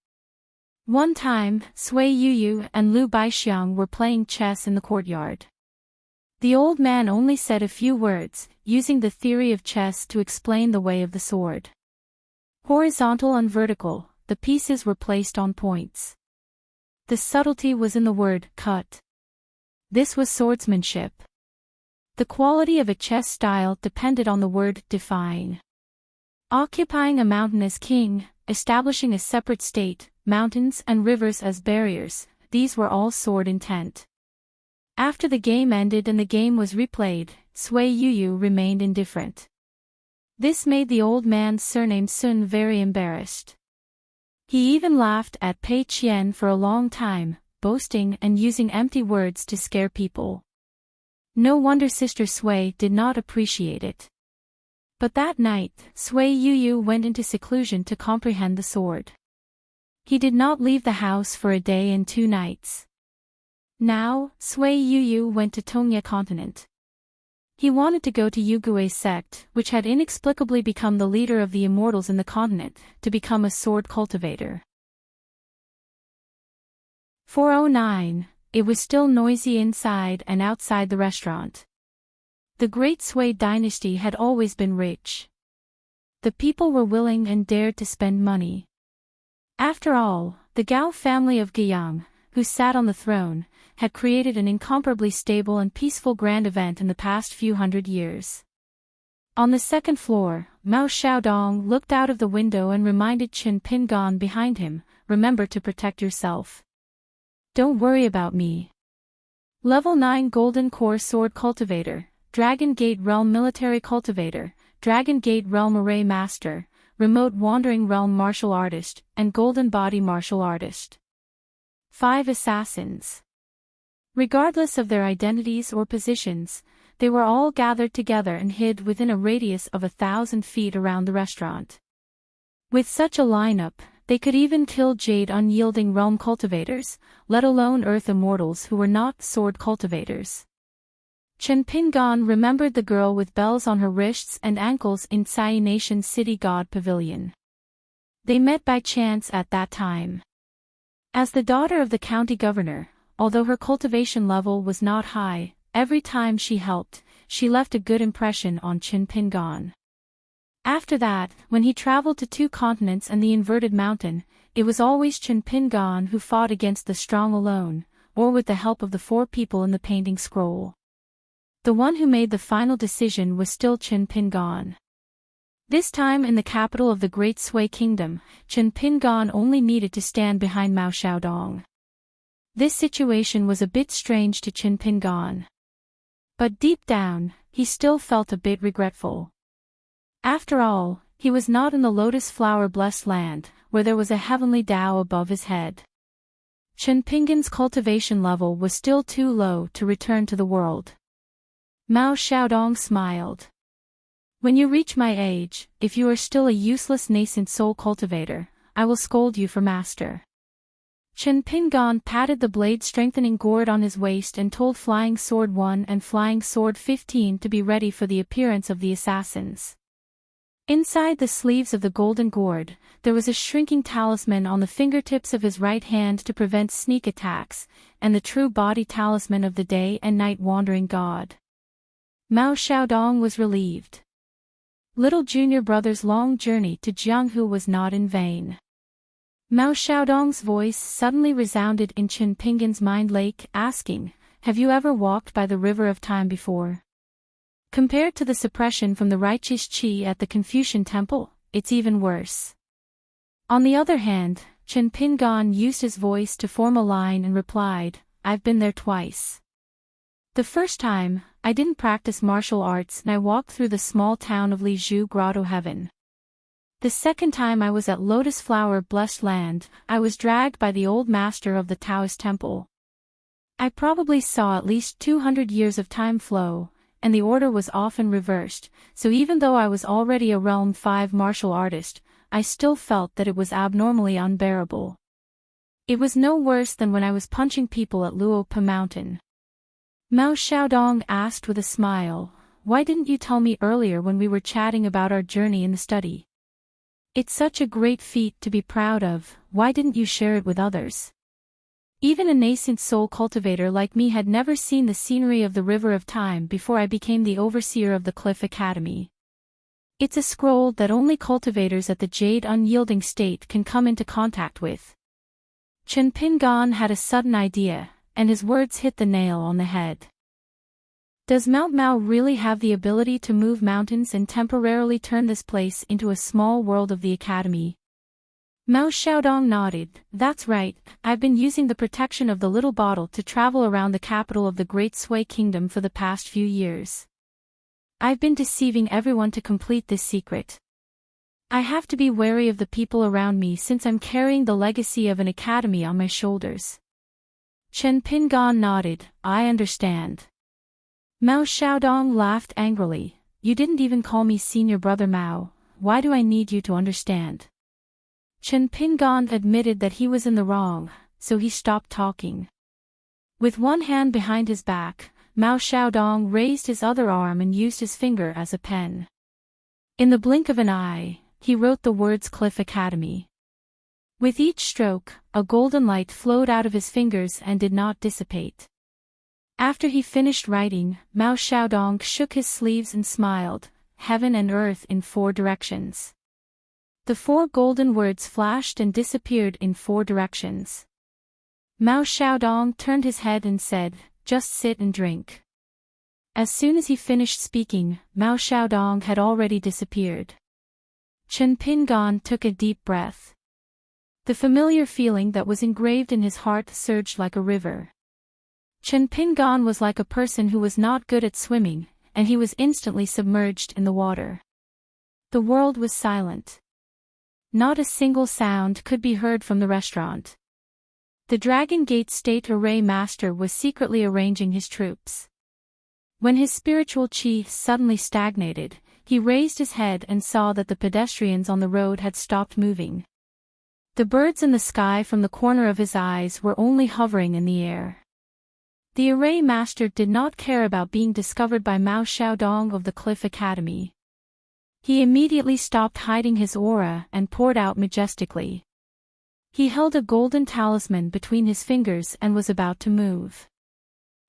One time, Sui Yuyu and Lu Baixiang were playing chess in the courtyard. The old man only said a few words, using the theory of chess to explain the way of the sword. Horizontal and vertical, the pieces were placed on points. The subtlety was in the word cut. This was swordsmanship. The quality of a chess style depended on the word define. Occupying a mountain as king, establishing a separate state, mountains and rivers as barriers, these were all sword intent. After the game ended and the game was replayed, Sui Yuyu remained indifferent. This made the old man surnamed Sun very embarrassed. He even laughed at Pei Qian for a long time, boasting and using empty words to scare people. No wonder Sister Sui did not appreciate it. But that night, Sui Yuyu went into seclusion to comprehend the sword. He did not leave the house for a day and 2 nights. Now, Sui Yuyu went to Tongye continent. He wanted to go to Yugue's sect, which had inexplicably become the leader of the immortals in the continent, to become a sword cultivator. 409. It was still noisy inside and outside the restaurant. The Great Sui dynasty had always been rich. The people were willing and dared to spend money. After all, the Gao family of Guiyang, who sat on the throne, had created an incomparably stable and peaceful grand event in the past few hundred years. On the second floor, Mao Xiaodong looked out of the window and reminded Chen Pingan behind him, Remember to protect yourself. Don't worry about me. Level 9 Golden Core Sword Cultivator, Dragon Gate Realm Military Cultivator, Dragon Gate Realm Array Master, Remote Wandering Realm Martial Artist, and Golden Body Martial Artist. 5 Assassins. Regardless of their identities or positions, they were all gathered together and hid within a radius of 1,000 feet around the restaurant. With such a lineup, they could even kill Jade unyielding realm cultivators, let alone earth immortals who were not sword cultivators. Chen Pingan remembered the girl with bells on her wrists and ankles in Sai Nation City God Pavilion. They met by chance at that time. As the daughter of the county governor, although her cultivation level was not high, every time she helped, she left a good impression on Chen Pingan. After that, when he traveled to 2 continents and the inverted mountain, it was always Chen Pingan who fought against the strong alone, or with the help of the 4 people in the painting scroll. The one who made the final decision was still Chen Pingan. This time in the capital of the Great Sui Kingdom, Chen Pingan only needed to stand behind Mao Xiaodong. This situation was a bit strange to Chen Pingan. But deep down, he still felt a bit regretful. After all, he was not in the lotus flower-blessed land, where there was a heavenly Tao above his head. Chen Pingan's cultivation level was still too low to return to the world. Mao Xiaodong smiled. When you reach my age, if you are still a useless nascent soul cultivator, I will scold you for master. Chen Pingon patted the blade-strengthening gourd on his waist and told Flying Sword 1 and Flying Sword 15 to be ready for the appearance of the assassins. Inside the sleeves of the golden gourd, there was a shrinking talisman on the fingertips of his right hand to prevent sneak attacks, and the true body talisman of the day and night wandering god. Mao Xiaodong was relieved. Little junior brother's long journey to Jianghu was not in vain. Mao Xiaodong's voice suddenly resounded in Chen Pingon's mind lake, asking, "Have you ever walked by the river of time before?" Compared to the suppression from the righteous qi at the Confucian temple, it's even worse. On the other hand, Chen Pingon used his voice to form a line and replied, "I've been there twice. The first time, I didn't practice martial arts and I walked through the small town of Lizhu Grotto Heaven. The second time I was at Lotus Flower Blessed Land, I was dragged by the old master of the Taoist temple. I probably saw at least 200 years of time flow, and the order was often reversed, so even though I was already a Realm 5 martial artist, I still felt that it was abnormally unbearable. It was no worse than when I was punching people at Luopa Mountain." Mao Xiaodong asked with a smile, "Why didn't you tell me earlier when we were chatting about our journey in the study? It's such a great feat to be proud of, why didn't you share it with others?" Even a nascent soul cultivator like me had never seen the scenery of the River of Time before I became the overseer of the Cliff Academy. It's a scroll that only cultivators at the Jade Unyielding state can come into contact with. Chen Pingon had a sudden idea, and his words hit the nail on the head. Does Mount Mao really have the ability to move mountains and temporarily turn this place into a small world of the Academy? Mao Xiaodong nodded. "That's right, I've been using the protection of the little bottle to travel around the capital of the Great Sui Kingdom for the past few years. I've been deceiving everyone to complete this secret. I have to be wary of the people around me since I'm carrying the legacy of an academy on my shoulders." Chen Pingon nodded. "I understand." Mao Xiaodong laughed angrily. "You didn't even call me senior brother Mao, why do I need you to understand?" Chen Pingon admitted that he was in the wrong, so he stopped talking. With one hand behind his back, Mao Xiaodong raised his other arm and used his finger as a pen. In the blink of an eye, he wrote the words Cliff Academy. With each stroke, a golden light flowed out of his fingers and did not dissipate. After he finished writing, Mao Xiaodong shook his sleeves and smiled, "Heaven and earth in 4 directions." The 4 golden words flashed and disappeared in 4 directions. Mao Xiaodong turned his head and said, "Just sit and drink." As soon as he finished speaking, Mao Xiaodong had already disappeared. Chen Pingon took a deep breath. The familiar feeling that was engraved in his heart surged like a river. Chen Pingon was like a person who was not good at swimming, and he was instantly submerged in the water. The world was silent. Not a single sound could be heard from the restaurant. The Dragon Gate State Array Master was secretly arranging his troops. When his spiritual chi suddenly stagnated, he raised his head and saw that the pedestrians on the road had stopped moving. The birds in the sky from the corner of his eyes were only hovering in the air. The Array Master did not care about being discovered by Mao Xiaodong of the Cliff Academy. He immediately stopped hiding his aura and poured out majestically. He held a golden talisman between his fingers and was about to move.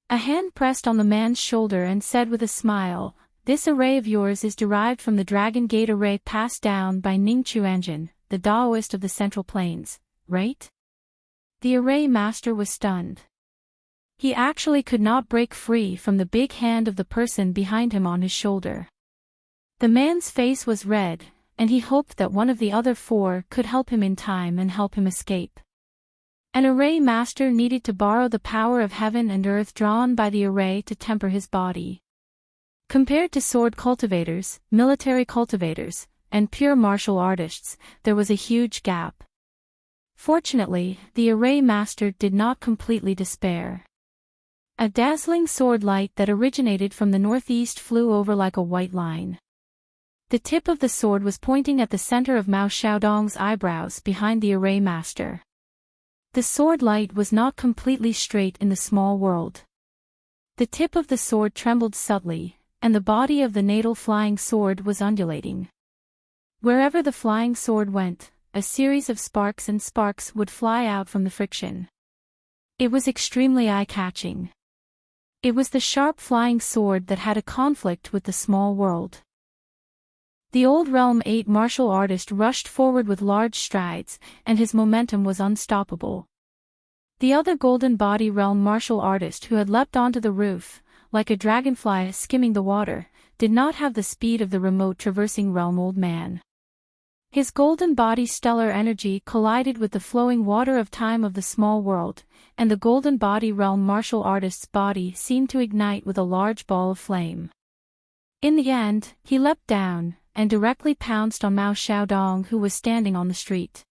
A hand pressed on the man's shoulder and said with a smile, "This array of yours is derived from the Dragon Gate array passed down by Ning Chuanjin, the Taoist of the Central Plains, right?" The Array Master was stunned. He actually could not break free from the big hand of the person behind him on his shoulder. The man's face was red, and he hoped that one of the other 4 could help him in time and help him escape. An Array Master needed to borrow the power of heaven and earth drawn by the array to temper his body. Compared to sword cultivators, military cultivators, and pure martial artists, there was a huge gap. Fortunately, the Array Master did not completely despair. A dazzling sword light that originated from the northeast flew over like a white line. The tip of the sword was pointing at the center of Mao Xiaodong's eyebrows behind the array master. The sword light was not completely straight in the small world. The tip of the sword trembled subtly, and the body of the natal flying sword was undulating. Wherever the flying sword went, a series of sparks and sparks would fly out from the friction. It was extremely eye-catching. It was the sharp flying sword that had a conflict with the small world. The old Realm 8 martial artist rushed forward with large strides, and his momentum was unstoppable. The other Golden Body Realm martial artist who had leapt onto the roof, like a dragonfly skimming the water, did not have the speed of the remote traversing realm old man. His golden body stellar energy collided with the flowing water of time of the small world, and the Golden Body Realm martial artist's body seemed to ignite with a large ball of flame. In the end, he leapt down, and directly pounced on Mao Xiaodong, who was standing on the street.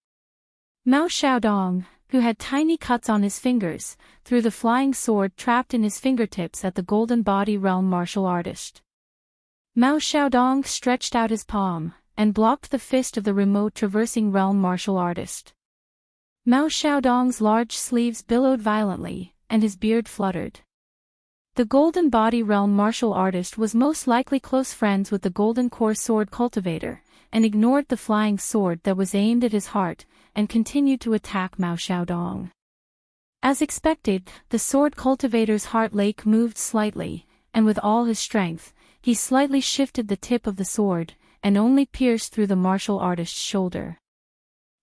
Mao Xiaodong, who had tiny cuts on his fingers, threw the flying sword trapped in his fingertips at the Golden Body Realm martial artist. Mao Xiaodong stretched out his palm, and blocked the fist of the remote traversing realm martial artist. Mao Xiaodong's large sleeves billowed violently, and his beard fluttered. The Golden Body Realm martial artist was most likely close friends with the Golden Core Sword cultivator, and ignored the flying sword that was aimed at his heart, and continued to attack Mao Xiaodong. As expected, the sword cultivator's heart lake moved slightly, and with all his strength, he slightly shifted the tip of the sword, and only pierced through the martial artist's shoulder.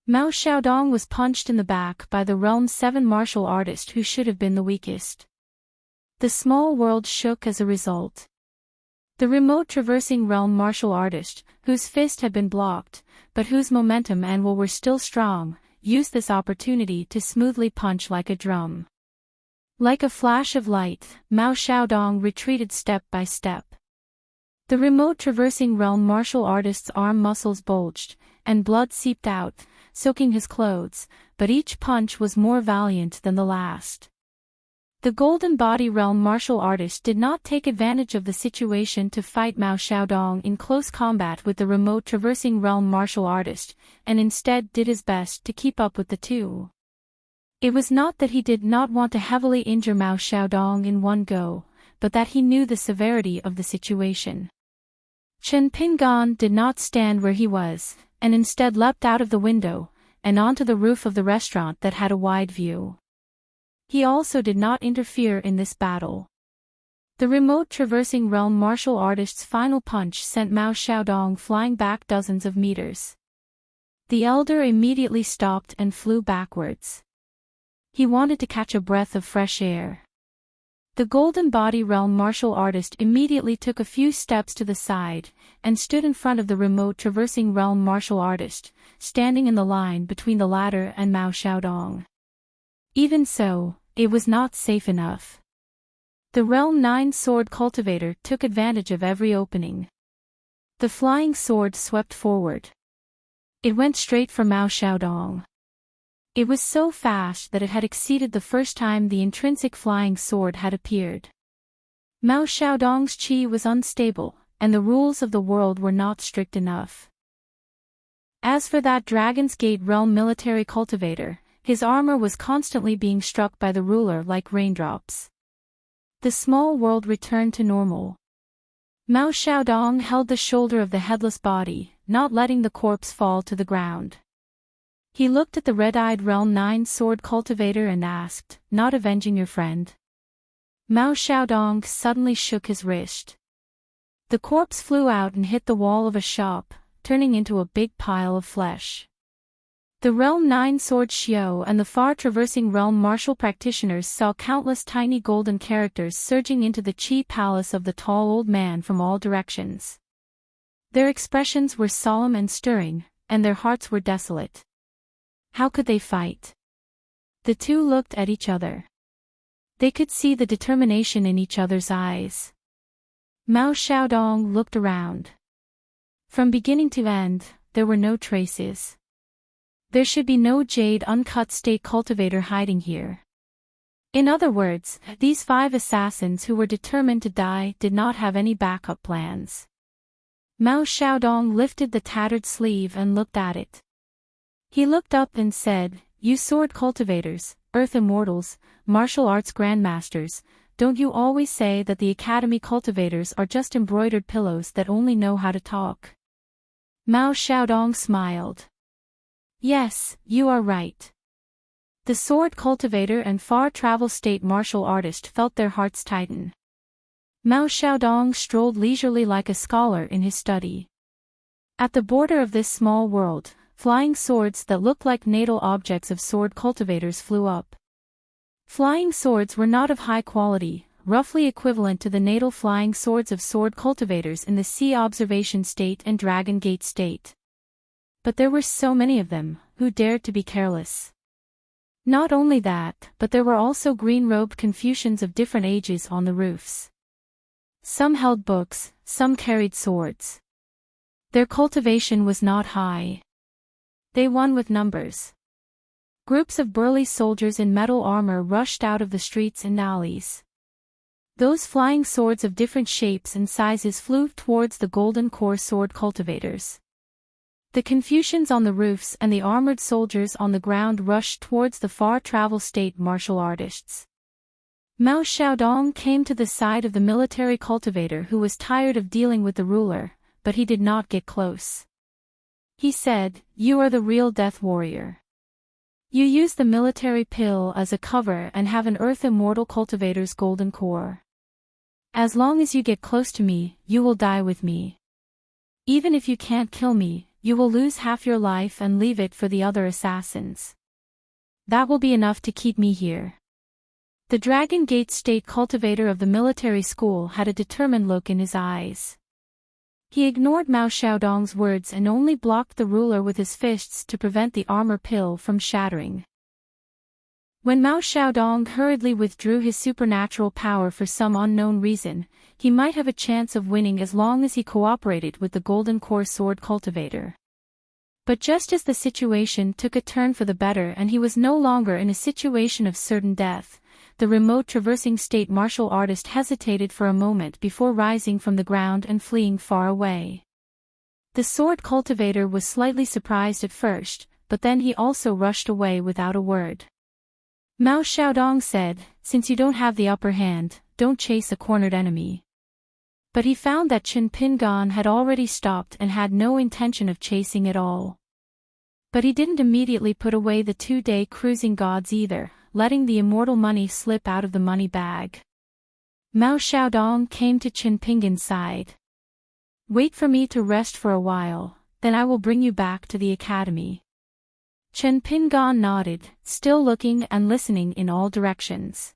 Mao Xiaodong was punched in the back by the Realm 7 martial artist who should have been the weakest. The small world shook as a result. The remote traversing realm martial artist, whose fist had been blocked, but whose momentum and will were still strong, used this opportunity to smoothly punch like a drum. Like a flash of light, Mao Xiaodong retreated step by step. The remote traversing realm martial artist's arm muscles bulged, and blood seeped out, soaking his clothes, but each punch was more valiant than the last. The Golden Body Realm martial artist did not take advantage of the situation to fight Mao Xiaodong in close combat with the remote traversing realm martial artist, and instead did his best to keep up with the two. It was not that he did not want to heavily injure Mao Xiaodong in one go, but that he knew the severity of the situation. Chen Pingan did not stand where he was, and instead leapt out of the window, and onto the roof of the restaurant that had a wide view. He also did not interfere in this battle. The remote traversing realm martial artist's final punch sent Mao Xiaodong flying back dozens of meters. The elder immediately stopped and flew backwards. He wanted to catch a breath of fresh air. The Golden Body Realm martial artist immediately took a few steps to the side, and stood in front of the remote traversing realm martial artist, standing in the line between the latter and Mao Xiaodong. Even so, it was not safe enough. The Realm 9 sword cultivator took advantage of every opening. The flying sword swept forward. It went straight for Mao Xiaodong. It was so fast that it had exceeded the first time the intrinsic flying sword had appeared. Mao Xiaodong's qi was unstable, and the rules of the world were not strict enough. As for that Dragon's Gate Realm military cultivator, his armor was constantly being struck by the ruler like raindrops. The small world returned to normal. Mao Xiaodong held the shoulder of the headless body, not letting the corpse fall to the ground. He looked at the red-eyed Realm 9 sword cultivator and asked, "Not avenging your friend?" Mao Xiaodong suddenly shook his wrist. The corpse flew out and hit the wall of a shop, turning into a big pile of flesh. The Realm 9 sword Xiao and the far-traversing realm martial practitioners saw countless tiny golden characters surging into the Qi palace of the tall old man from all directions. Their expressions were solemn and stirring, and their hearts were desolate. How could they fight? The two looked at each other. They could see the determination in each other's eyes. Mao Xiaodong looked around. From beginning to end, there were no traces. There should be no jade uncut state cultivator hiding here. In other words, these 5 assassins who were determined to die did not have any backup plans. Mao Xiaodong lifted the tattered sleeve and looked at it. He looked up and said, "You sword cultivators, earth immortals, martial arts grandmasters, don't you always say that the academy cultivators are just embroidered pillows that only know how to talk?" Mao Xiaodong smiled. "Yes, you are right." The sword cultivator and far-travel state martial artist felt their hearts tighten. Mao Xiaodong strolled leisurely like a scholar in his study. At the border of this small world, flying swords that looked like natal objects of sword cultivators flew up. Flying swords were not of high quality, roughly equivalent to the natal flying swords of sword cultivators in the Sea Observation State and Dragon Gate State. But there were so many of them, who dared to be careless? Not only that, but there were also green-robed Confucians of different ages on the roofs. Some held books, some carried swords. Their cultivation was not high. They won with numbers. Groups of burly soldiers in metal armor rushed out of the streets and alleys. Those flying swords of different shapes and sizes flew towards the golden core sword cultivators. The Confucians on the roofs and the armored soldiers on the ground rushed towards the far-travel state martial artists. Mao Xiaodong came to the side of the military cultivator who was tired of dealing with the ruler, but he did not get close. He said, "You are the real death warrior. You use the military pill as a cover and have an earth immortal cultivator's golden core. As long as you get close to me, you will die with me. Even if you can't kill me, you will lose half your life and leave it for the other assassins. That will be enough to keep me here." The Dragon Gate State cultivator of the military school had a determined look in his eyes. He ignored Mao Xiaodong's words and only blocked the ruler with his fists to prevent the armor pill from shattering. When Mao Xiaodong hurriedly withdrew his supernatural power for some unknown reason, he might have a chance of winning as long as he cooperated with the golden core sword cultivator. But just as the situation took a turn for the better and he was no longer in a situation of certain death, the remote traversing state martial artist hesitated for a moment before rising from the ground and fleeing far away. The sword cultivator was slightly surprised at first, but then he also rushed away without a word. Mao Xiaodong said, "Since you don't have the upper hand, don't chase a cornered enemy." But he found that Chen Pingan had already stopped and had no intention of chasing at all. But he didn't immediately put away the 2-day cruising gods either, letting the immortal money slip out of the money bag. Mao Xiaodong came to Chen Pingan's side. "Wait for me to rest for a while, then I will bring you back to the academy." Chen Pingan nodded, still looking and listening in all directions.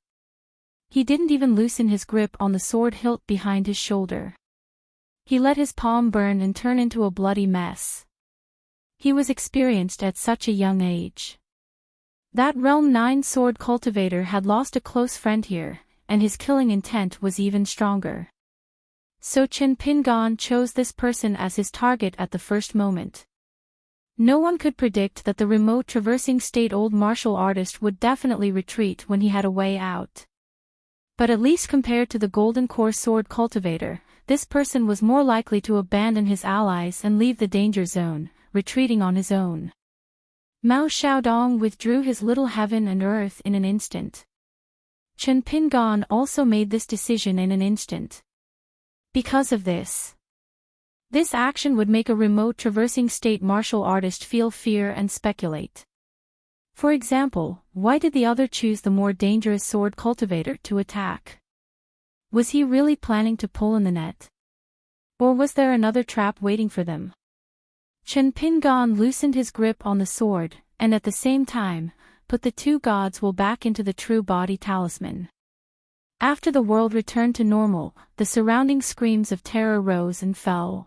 He didn't even loosen his grip on the sword hilt behind his shoulder. He let his palm burn and turn into a bloody mess. He was experienced at such a young age. That Realm 9 sword cultivator had lost a close friend here, and his killing intent was even stronger. So Chen Pingan chose this person as his target at the first moment. No one could predict that the remote traversing state old martial artist would definitely retreat when he had a way out. But at least compared to the golden core sword cultivator, this person was more likely to abandon his allies and leave the danger zone, retreating on his own. Mao Xiaodong withdrew his little heaven and earth in an instant. Chen Pingan also made this decision in an instant. Because of this action would make a remote traversing state martial artist feel fear and speculate. For example, why did the other choose the more dangerous sword cultivator to attack? Was he really planning to pull in the net? Or was there another trap waiting for them? Chen Pingan loosened his grip on the sword, and at the same time, put the 2 gods' will back into the true body talisman. After the world returned to normal, the surrounding screams of terror rose and fell.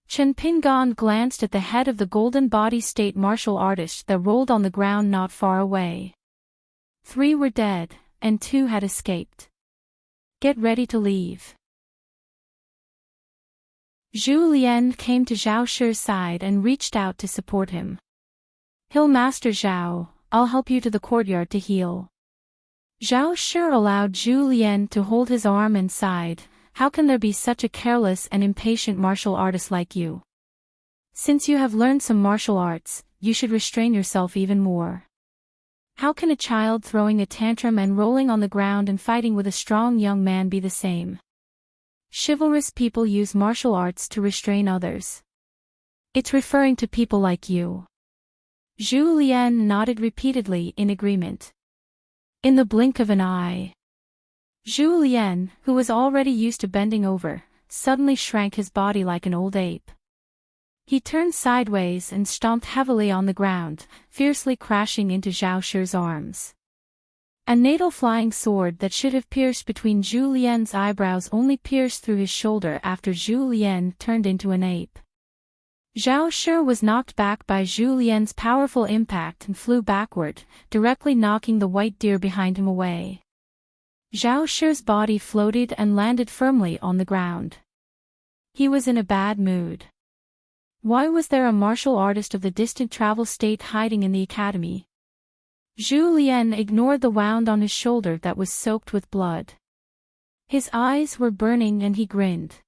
Chen Pingan glanced at the head of the golden body state martial artist that rolled on the ground not far away. 3 were dead, and 2 had escaped. Get ready to leave. Zhu Lian came to Zhao Shi's side and reached out to support him. Hill Master Zhao, I'll help you to the courtyard to heal. Zhao Shi allowed Zhu Lian to hold his arm and sighed, "How can there be such a careless and impatient martial artist like you? Since you have learned some martial arts, you should restrain yourself even more. How can a child throwing a tantrum and rolling on the ground and fighting with a strong young man be the same? Chivalrous people use martial arts to restrain others. It's referring to people like you." Zhu Lian nodded repeatedly in agreement. In the blink of an eye, Zhu Lian, who was already used to bending over, suddenly shrank his body like an old ape. He turned sideways and stomped heavily on the ground, fiercely crashing into Zhao Shi's arms. A natal flying sword that should have pierced between Zhu Lian's eyebrows only pierced through his shoulder after Zhu Lian turned into an ape. Zhao Shi was knocked back by Zhu Lian's powerful impact and flew backward, directly knocking the white deer behind him away. Zhao Shi's body floated and landed firmly on the ground. He was in a bad mood. Why was there a martial artist of the distant travel state hiding in the academy? Zhu Lian ignored the wound on his shoulder that was soaked with blood. His eyes were burning and he grinned.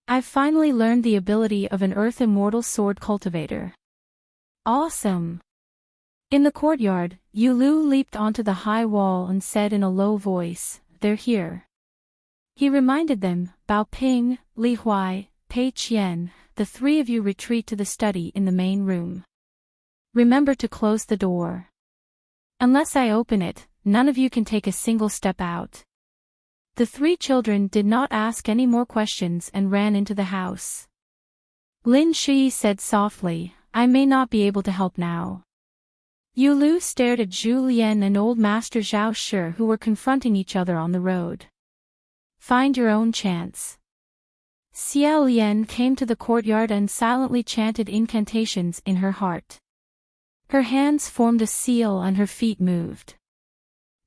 "I've finally learned the ability of an Earth Immortal sword cultivator. Awesome!" In the courtyard, Yu Lu leaped onto the high wall and said in a low voice, "They're here." He reminded them, "Bao Ping, Li Huai, Pei Qian, the three of you retreat to the study in the main room. Remember to close the door. Unless I open it, none of you can take a single step out." The three children did not ask any more questions and ran into the house. Lin Shi said softly, "I may not be able to help now." Yu Lu stared at Zhu Lian and old Master Zhao Shi who were confronting each other on the road. "Find your own chance." Xia Lian came to the courtyard and silently chanted incantations in her heart. Her hands formed a seal and her feet moved.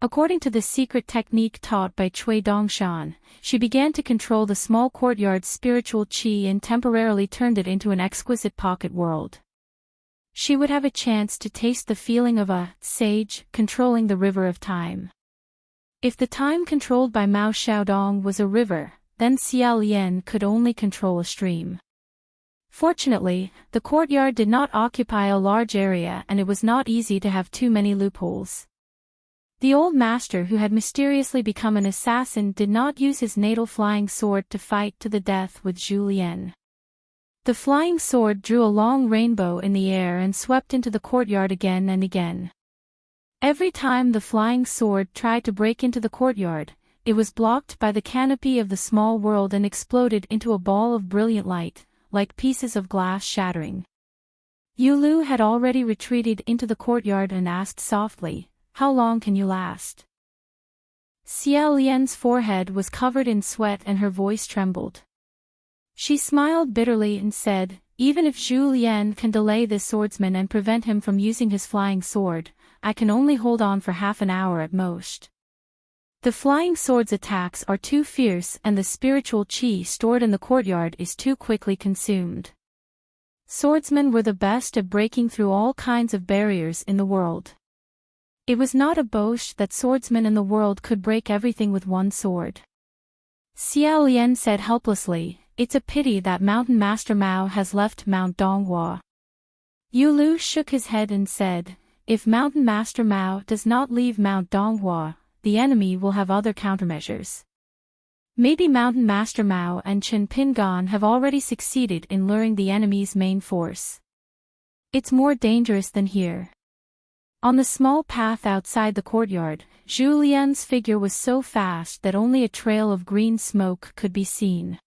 According to the secret technique taught by Cui Dongshan, she began to control the small courtyard's spiritual qi and temporarily turned it into an exquisite pocket world. She would have a chance to taste the feeling of a sage controlling the river of time. If the time controlled by Mao Xiaodong was a river, then Xia Lian could only control a stream. Fortunately, the courtyard did not occupy a large area and it was not easy to have too many loopholes. The old master who had mysteriously become an assassin did not use his natal flying sword to fight to the death with Zhu Lian. The flying sword drew a long rainbow in the air and swept into the courtyard again and again. Every time the flying sword tried to break into the courtyard, it was blocked by the canopy of the small world and exploded into a ball of brilliant light, like pieces of glass shattering. Yu Lu had already retreated into the courtyard and asked softly, "How long can you last?" Xia Lian's forehead was covered in sweat and her voice trembled. She smiled bitterly and said, "Even if Zhu Lian can delay this swordsman and prevent him from using his flying sword, I can only hold on for half an hour at most. The flying sword's attacks are too fierce and the spiritual qi stored in the courtyard is too quickly consumed." Swordsmen were the best at breaking through all kinds of barriers in the world. It was not a boast that swordsmen in the world could break everything with one sword. Xia Lian said helplessly, "It's a pity that Mountain Master Mao has left Mount Donghua." Yu Lu shook his head and said, "If Mountain Master Mao does not leave Mount Donghua, the enemy will have other countermeasures. Maybe Mountain Master Mao and Chen Pingan have already succeeded in luring the enemy's main force. It's more dangerous than here." On the small path outside the courtyard, Zhu Lian's figure was so fast that only a trail of green smoke could be seen.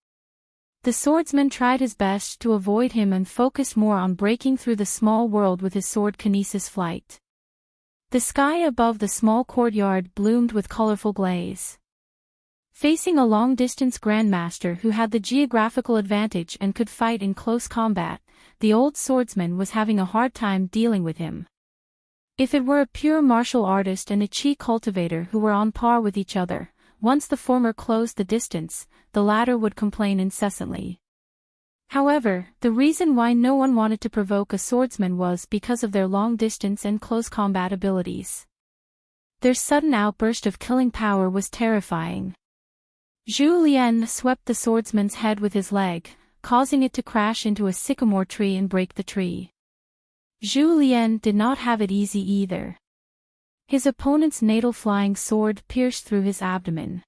The swordsman tried his best to avoid him and focused more on breaking through the small world with his sword kinesis flight. The sky above the small courtyard bloomed with colorful glaze. Facing a long-distance grandmaster who had the geographical advantage and could fight in close combat, the old swordsman was having a hard time dealing with him. If it were a pure martial artist and a qi cultivator who were on par with each other, once the former closed the distance, the latter would complain incessantly. However, the reason why no one wanted to provoke a swordsman was because of their long distance and close combat abilities. Their sudden outburst of killing power was terrifying. Zhu Lian swept the swordsman's head with his leg, causing it to crash into a sycamore tree and break the tree. Zhu Lian did not have it easy either. His opponent's natal flying sword pierced through his abdomen.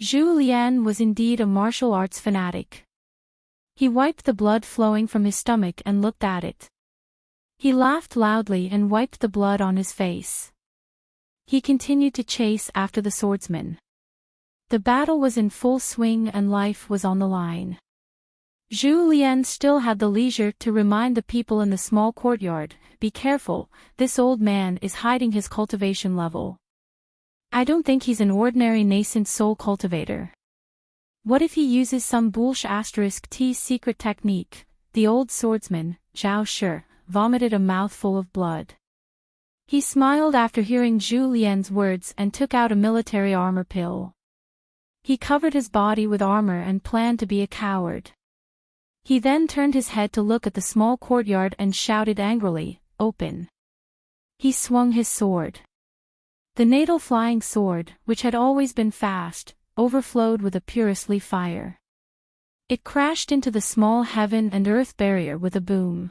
Zhu Lian was indeed a martial arts fanatic. He wiped the blood flowing from his stomach and looked at it. He laughed loudly and wiped the blood on his face. He continued to chase after the swordsman. The battle was in full swing and life was on the line. Zhu Lian still had the leisure to remind the people in the small courtyard, "Be careful, this old man is hiding his cultivation level. I don't think he's an ordinary nascent soul cultivator. What if he uses some *T secret technique?" The old swordsman, Zhao Shi, vomited a mouthful of blood. He smiled after hearing Zhu Lian's words and took out a military armor pill. He covered his body with armor and planned to be a coward. He then turned his head to look at the small courtyard and shouted angrily, "Open!" He swung his sword. The natal flying sword, which had always been fast, overflowed with a purest fire. It crashed into the small heaven and earth barrier with a boom.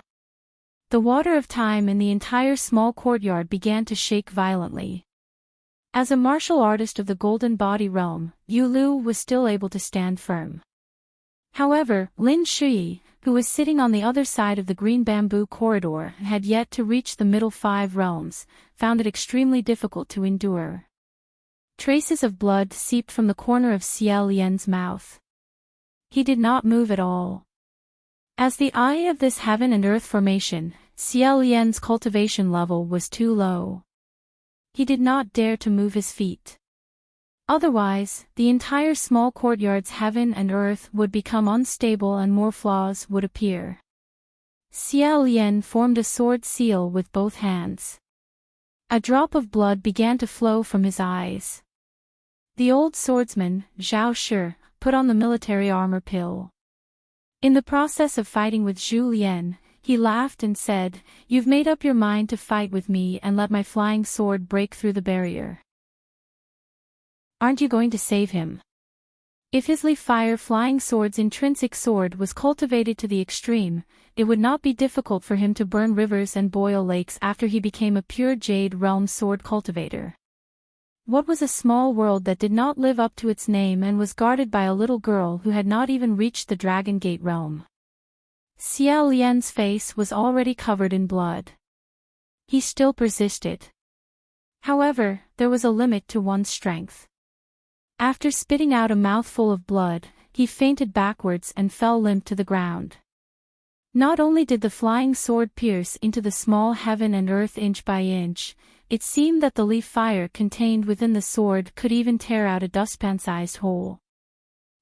The water of time in the entire small courtyard began to shake violently. As a martial artist of the Golden Body realm, Yu Lu was still able to stand firm. However, Lin Shui, who was sitting on the other side of the green bamboo corridor and had yet to reach the middle 5 realms, found it extremely difficult to endure. Traces of blood seeped from the corner of Xie Lian's mouth. He did not move at all. As the eye of this heaven and earth formation, Xie Lian's cultivation level was too low. He did not dare to move his feet. Otherwise, the entire small courtyard's heaven and earth would become unstable and more flaws would appear. Xie Lian formed a sword seal with both hands. A drop of blood began to flow from his eyes. The old swordsman, Zhao Shi, put on the military armor pill. In the process of fighting with Zhu Lian, he laughed and said, "You've made up your mind to fight with me and let my flying sword break through the barrier. Aren't you going to save him?" If his fire flying sword's intrinsic sword was cultivated to the extreme, it would not be difficult for him to burn rivers and boil lakes after he became a pure Jade Realm sword cultivator. What was a small world that did not live up to its name and was guarded by a little girl who had not even reached the Dragon Gate realm? Xie Lian's face was already covered in blood. He still persisted. However, there was a limit to one's strength. After spitting out a mouthful of blood, he fainted backwards and fell limp to the ground. Not only did the flying sword pierce into the small heaven and earth inch by inch, it seemed that the leaf fire contained within the sword could even tear out a dustpan-sized hole.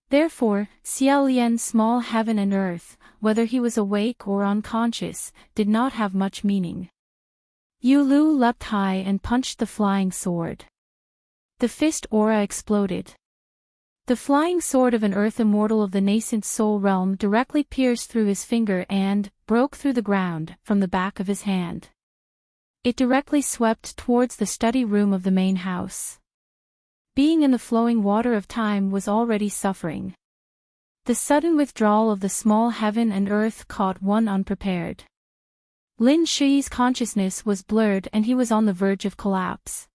Therefore, Xie Lian's small heaven and earth, whether he was awake or unconscious, did not have much meaning. Yu Lu leapt high and punched the flying sword. The fist aura exploded. The flying sword of an earth immortal of the nascent soul realm directly pierced through his finger and broke through the ground from the back of his hand. It directly swept towards the study room of the main house. Being in the flowing water of time was already suffering. The sudden withdrawal of the small heaven and earth caught one unprepared. Lin Shui's consciousness was blurred and he was on the verge of collapse.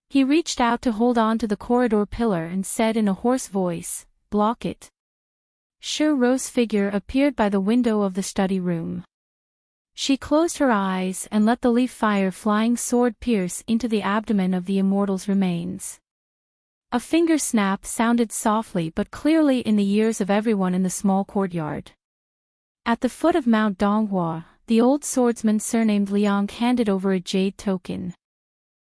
He reached out to hold on to the corridor pillar and said in a hoarse voice, "Block it." Shi Ro's figure appeared by the window of the study room. She closed her eyes and let the leaf fire flying sword pierce into the abdomen of the immortal's remains. A finger snap sounded softly but clearly in the ears of everyone in the small courtyard. At the foot of Mount Donghua, the old swordsman surnamed Liang handed over a jade token.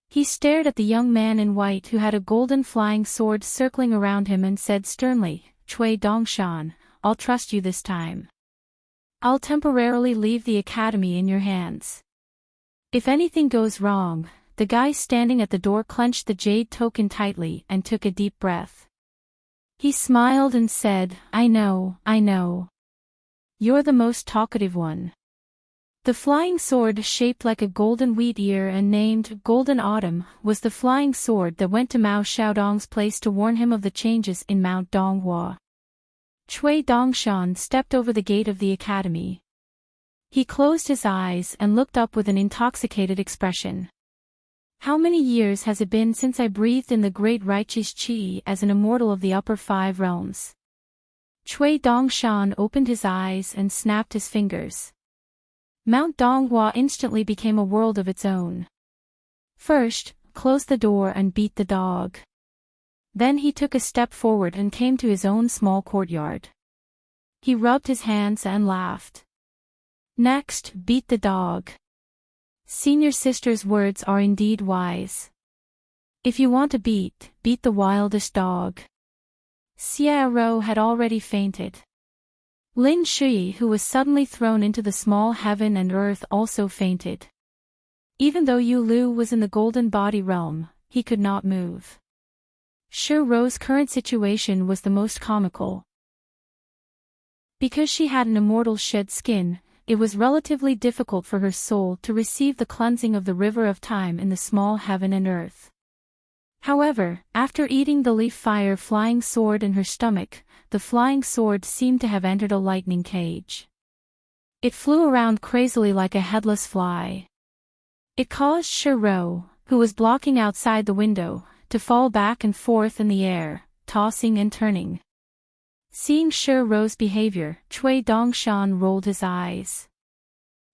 He stared at the young man in white who had a golden flying sword circling around him and said sternly, "Cui Dongshan, I'll trust you this time. I'll temporarily leave the academy in your hands. If anything goes wrong." The guy standing at the door clenched the jade token tightly and took a deep breath. He smiled and said, I know. You're the most talkative one. The flying sword, shaped like a golden wheat ear and named Golden Autumn, was the flying sword that went to Mao Xiaodong's place to warn him of the changes in Mount Donghua. Cui Dongshan stepped over the gate of the academy. He closed his eyes and looked up with an intoxicated expression. How many years has it been since I breathed in the great righteous qi as an immortal of the upper 5 realms? Cui Dongshan opened his eyes and snapped his fingers. Mount Donghua instantly became a world of its own. First, close the door and beat the dog. Then he took a step forward and came to his own small courtyard. He rubbed his hands and laughed. Next, beat the dog. Senior sister's words are indeed wise. If you want to beat the wildest dog. Xia Rou had already fainted. Lin Shui, who was suddenly thrown into the small heaven and earth, also fainted. Even though Yu Lu was in the golden body realm, he could not move. Shi Rou's current situation was the most comical. Because she had an immortal shed skin, it was relatively difficult for her soul to receive the cleansing of the river of time in the small heaven and earth. However, after eating the leaf fire flying sword in her stomach, the flying sword seemed to have entered a lightning cage. It flew around crazily like a headless fly. It caused Shi Rou, who was blocking outside the window, to fall back and forth in the air, tossing and turning. Seeing Shi Rou's behavior, Cui Dongshan rolled his eyes.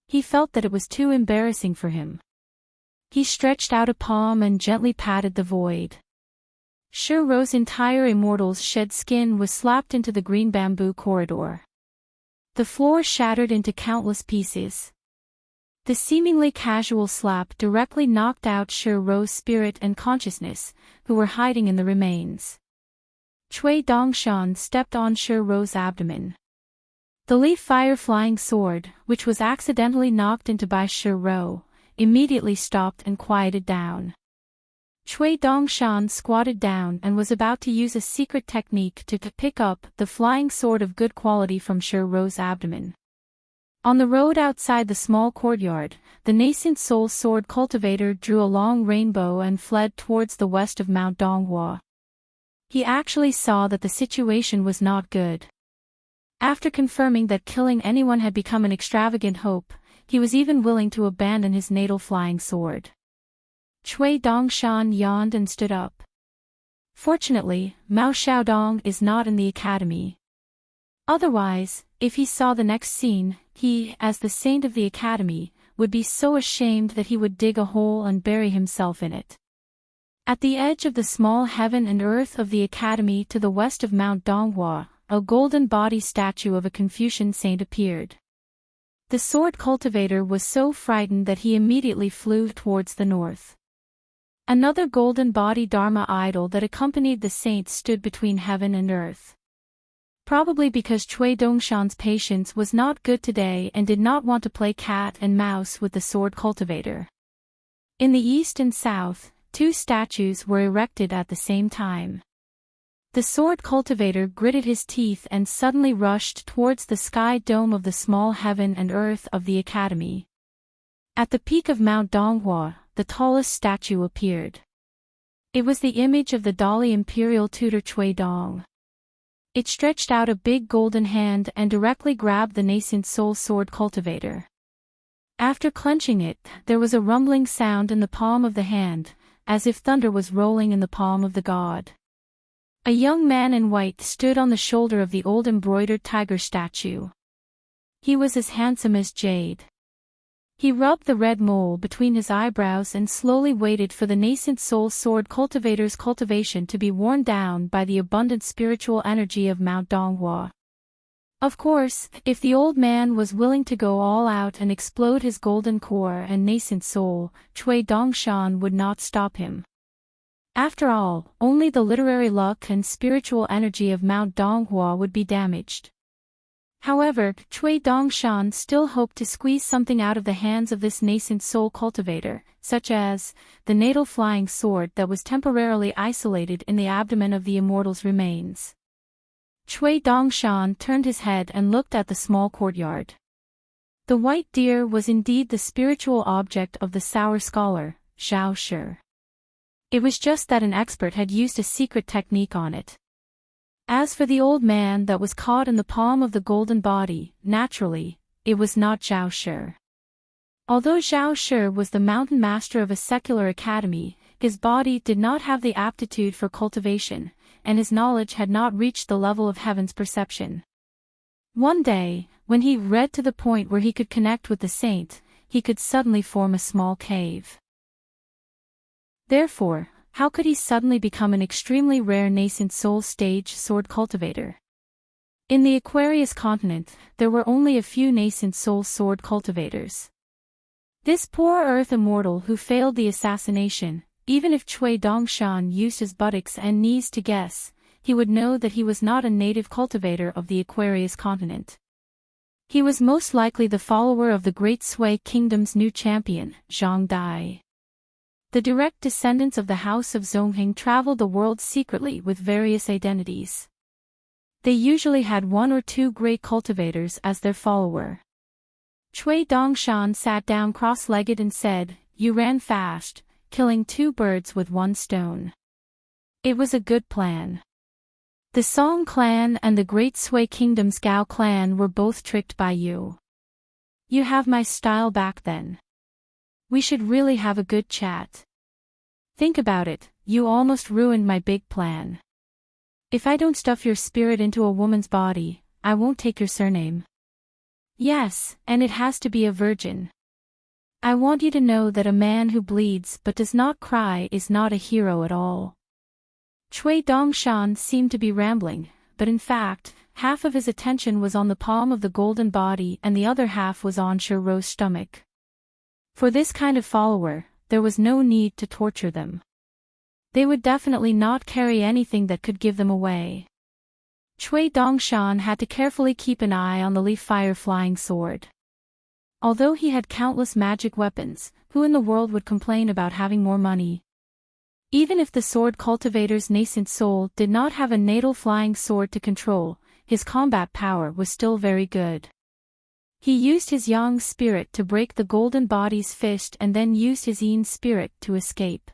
He felt that it was too embarrassing for him. He stretched out a palm and gently patted the void. Shi Rou's entire immortal's shed skin was slapped into the green bamboo corridor. The floor shattered into countless pieces. The seemingly casual slap directly knocked out Shi Rou's spirit and consciousness, who were hiding in the remains. Cui Dongshan stepped on Shi Rou's abdomen. The leaf fire flying sword, which was accidentally knocked into by Shi Rou, immediately stopped and quieted down. Cui Dongshan squatted down and was about to use a secret technique to pick up the flying sword of good quality from Shi Rou's abdomen. On the road outside the small courtyard, the nascent soul sword cultivator drew a long rainbow and fled towards the west of Mount Donghua. He actually saw that the situation was not good. After confirming that killing anyone had become an extravagant hope, he was even willing to abandon his natal flying sword. Cui Dongshan yawned and stood up. Fortunately, Mao Xiaodong is not in the academy. Otherwise, if he saw the next scene, he, as the saint of the academy, would be so ashamed that he would dig a hole and bury himself in it. At the edge of the small heaven and earth of the academy to the west of Mount Donghua, a golden body statue of a Confucian saint appeared. The sword cultivator was so frightened that he immediately flew towards the north. Another golden body Dharma idol that accompanied the saint stood between heaven and earth. Probably because Cui Dongshan's patience was not good today and did not want to play cat and mouse with the sword cultivator. In the east and south, 2 statues were erected at the same time. The sword cultivator gritted his teeth and suddenly rushed towards the sky dome of the small heaven and earth of the academy. At the peak of Mount Donghua, the tallest statue appeared. It was the image of the Dali imperial tutor Cui Dong. It stretched out a big golden hand and directly grabbed the nascent soul sword cultivator. After clenching it, there was a rumbling sound in the palm of the hand, as if thunder was rolling in the palm of the god. A young man in white stood on the shoulder of the old embroidered tiger statue. He was as handsome as jade. He rubbed the red mole between his eyebrows and slowly waited for the nascent soul sword cultivator's cultivation to be worn down by the abundant spiritual energy of Mount Donghua. Of course, if the old man was willing to go all out and explode his golden core and nascent soul, Cui Dongshan would not stop him. After all, only the literary luck and spiritual energy of Mount Donghua would be damaged. However, Cui Dongshan still hoped to squeeze something out of the hands of this nascent soul cultivator, such as the natal flying sword that was temporarily isolated in the abdomen of the immortal's remains. Cui Dongshan turned his head and looked at the small courtyard. The white deer was indeed the spiritual object of the sour scholar, Zhao Shi. It was just that an expert had used a secret technique on it. As for the old man that was caught in the palm of the golden body, naturally, it was not Zhao Shi. Although Zhao Shi was the mountain master of a secular academy, his body did not have the aptitude for cultivation, and his knowledge had not reached the level of heaven's perception. One day, when he read to the point where he could connect with the saint, he could suddenly form a small cave. Therefore, how could he suddenly become an extremely rare nascent soul stage sword cultivator? In the Aquarius continent, there were only a few nascent soul sword cultivators. This poor earth immortal who failed the assassination, even if Cui Dongshan used his buttocks and knees to guess, he would know that he was not a native cultivator of the Aquarius continent. He was most likely the follower of the Great Sui Kingdom's new champion, Zhang Dai. The direct descendants of the House of Zongheng traveled the world secretly with various identities. They usually had one or two great cultivators as their follower. Cui Dongshan sat down cross-legged and said, "You ran fast, killing two birds with one stone." It was a good plan. The Song clan and the Great Sui Kingdom's Gao clan were both tricked by you. You have my style back then. We should really have a good chat. Think about it, you almost ruined my big plan. If I don't stuff your spirit into a woman's body, I won't take your surname. Yes, and it has to be a virgin. I want you to know that a man who bleeds but does not cry is not a hero at all. Cui Dongshan seemed to be rambling, but in fact, half of his attention was on the palm of the golden body and the other half was on Shi Ro's stomach. For this kind of follower, there was no need to torture them. They would definitely not carry anything that could give them away. Cui Dongshan had to carefully keep an eye on the leaf-fire flying sword. Although he had countless magic weapons, who in the world would complain about having more money? Even if the sword cultivator's nascent soul did not have a natal flying sword to control, his combat power was still very good. He used his yang spirit to break the golden body's fist and then used his yin spirit to escape.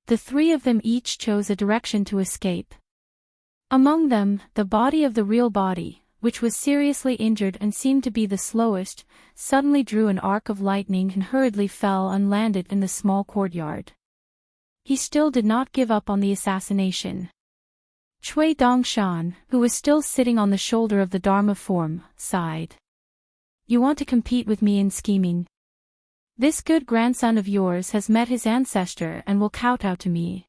The three of them each chose a direction to escape. Among them, the body of the real body, which was seriously injured and seemed to be the slowest, suddenly drew an arc of lightning and hurriedly fell and landed in the small courtyard. He still did not give up on the assassination. Cui Dongshan, who was still sitting on the shoulder of the Dharma form, sighed. You want to compete with me in scheming? This good grandson of yours has met his ancestor and will kowtow to me.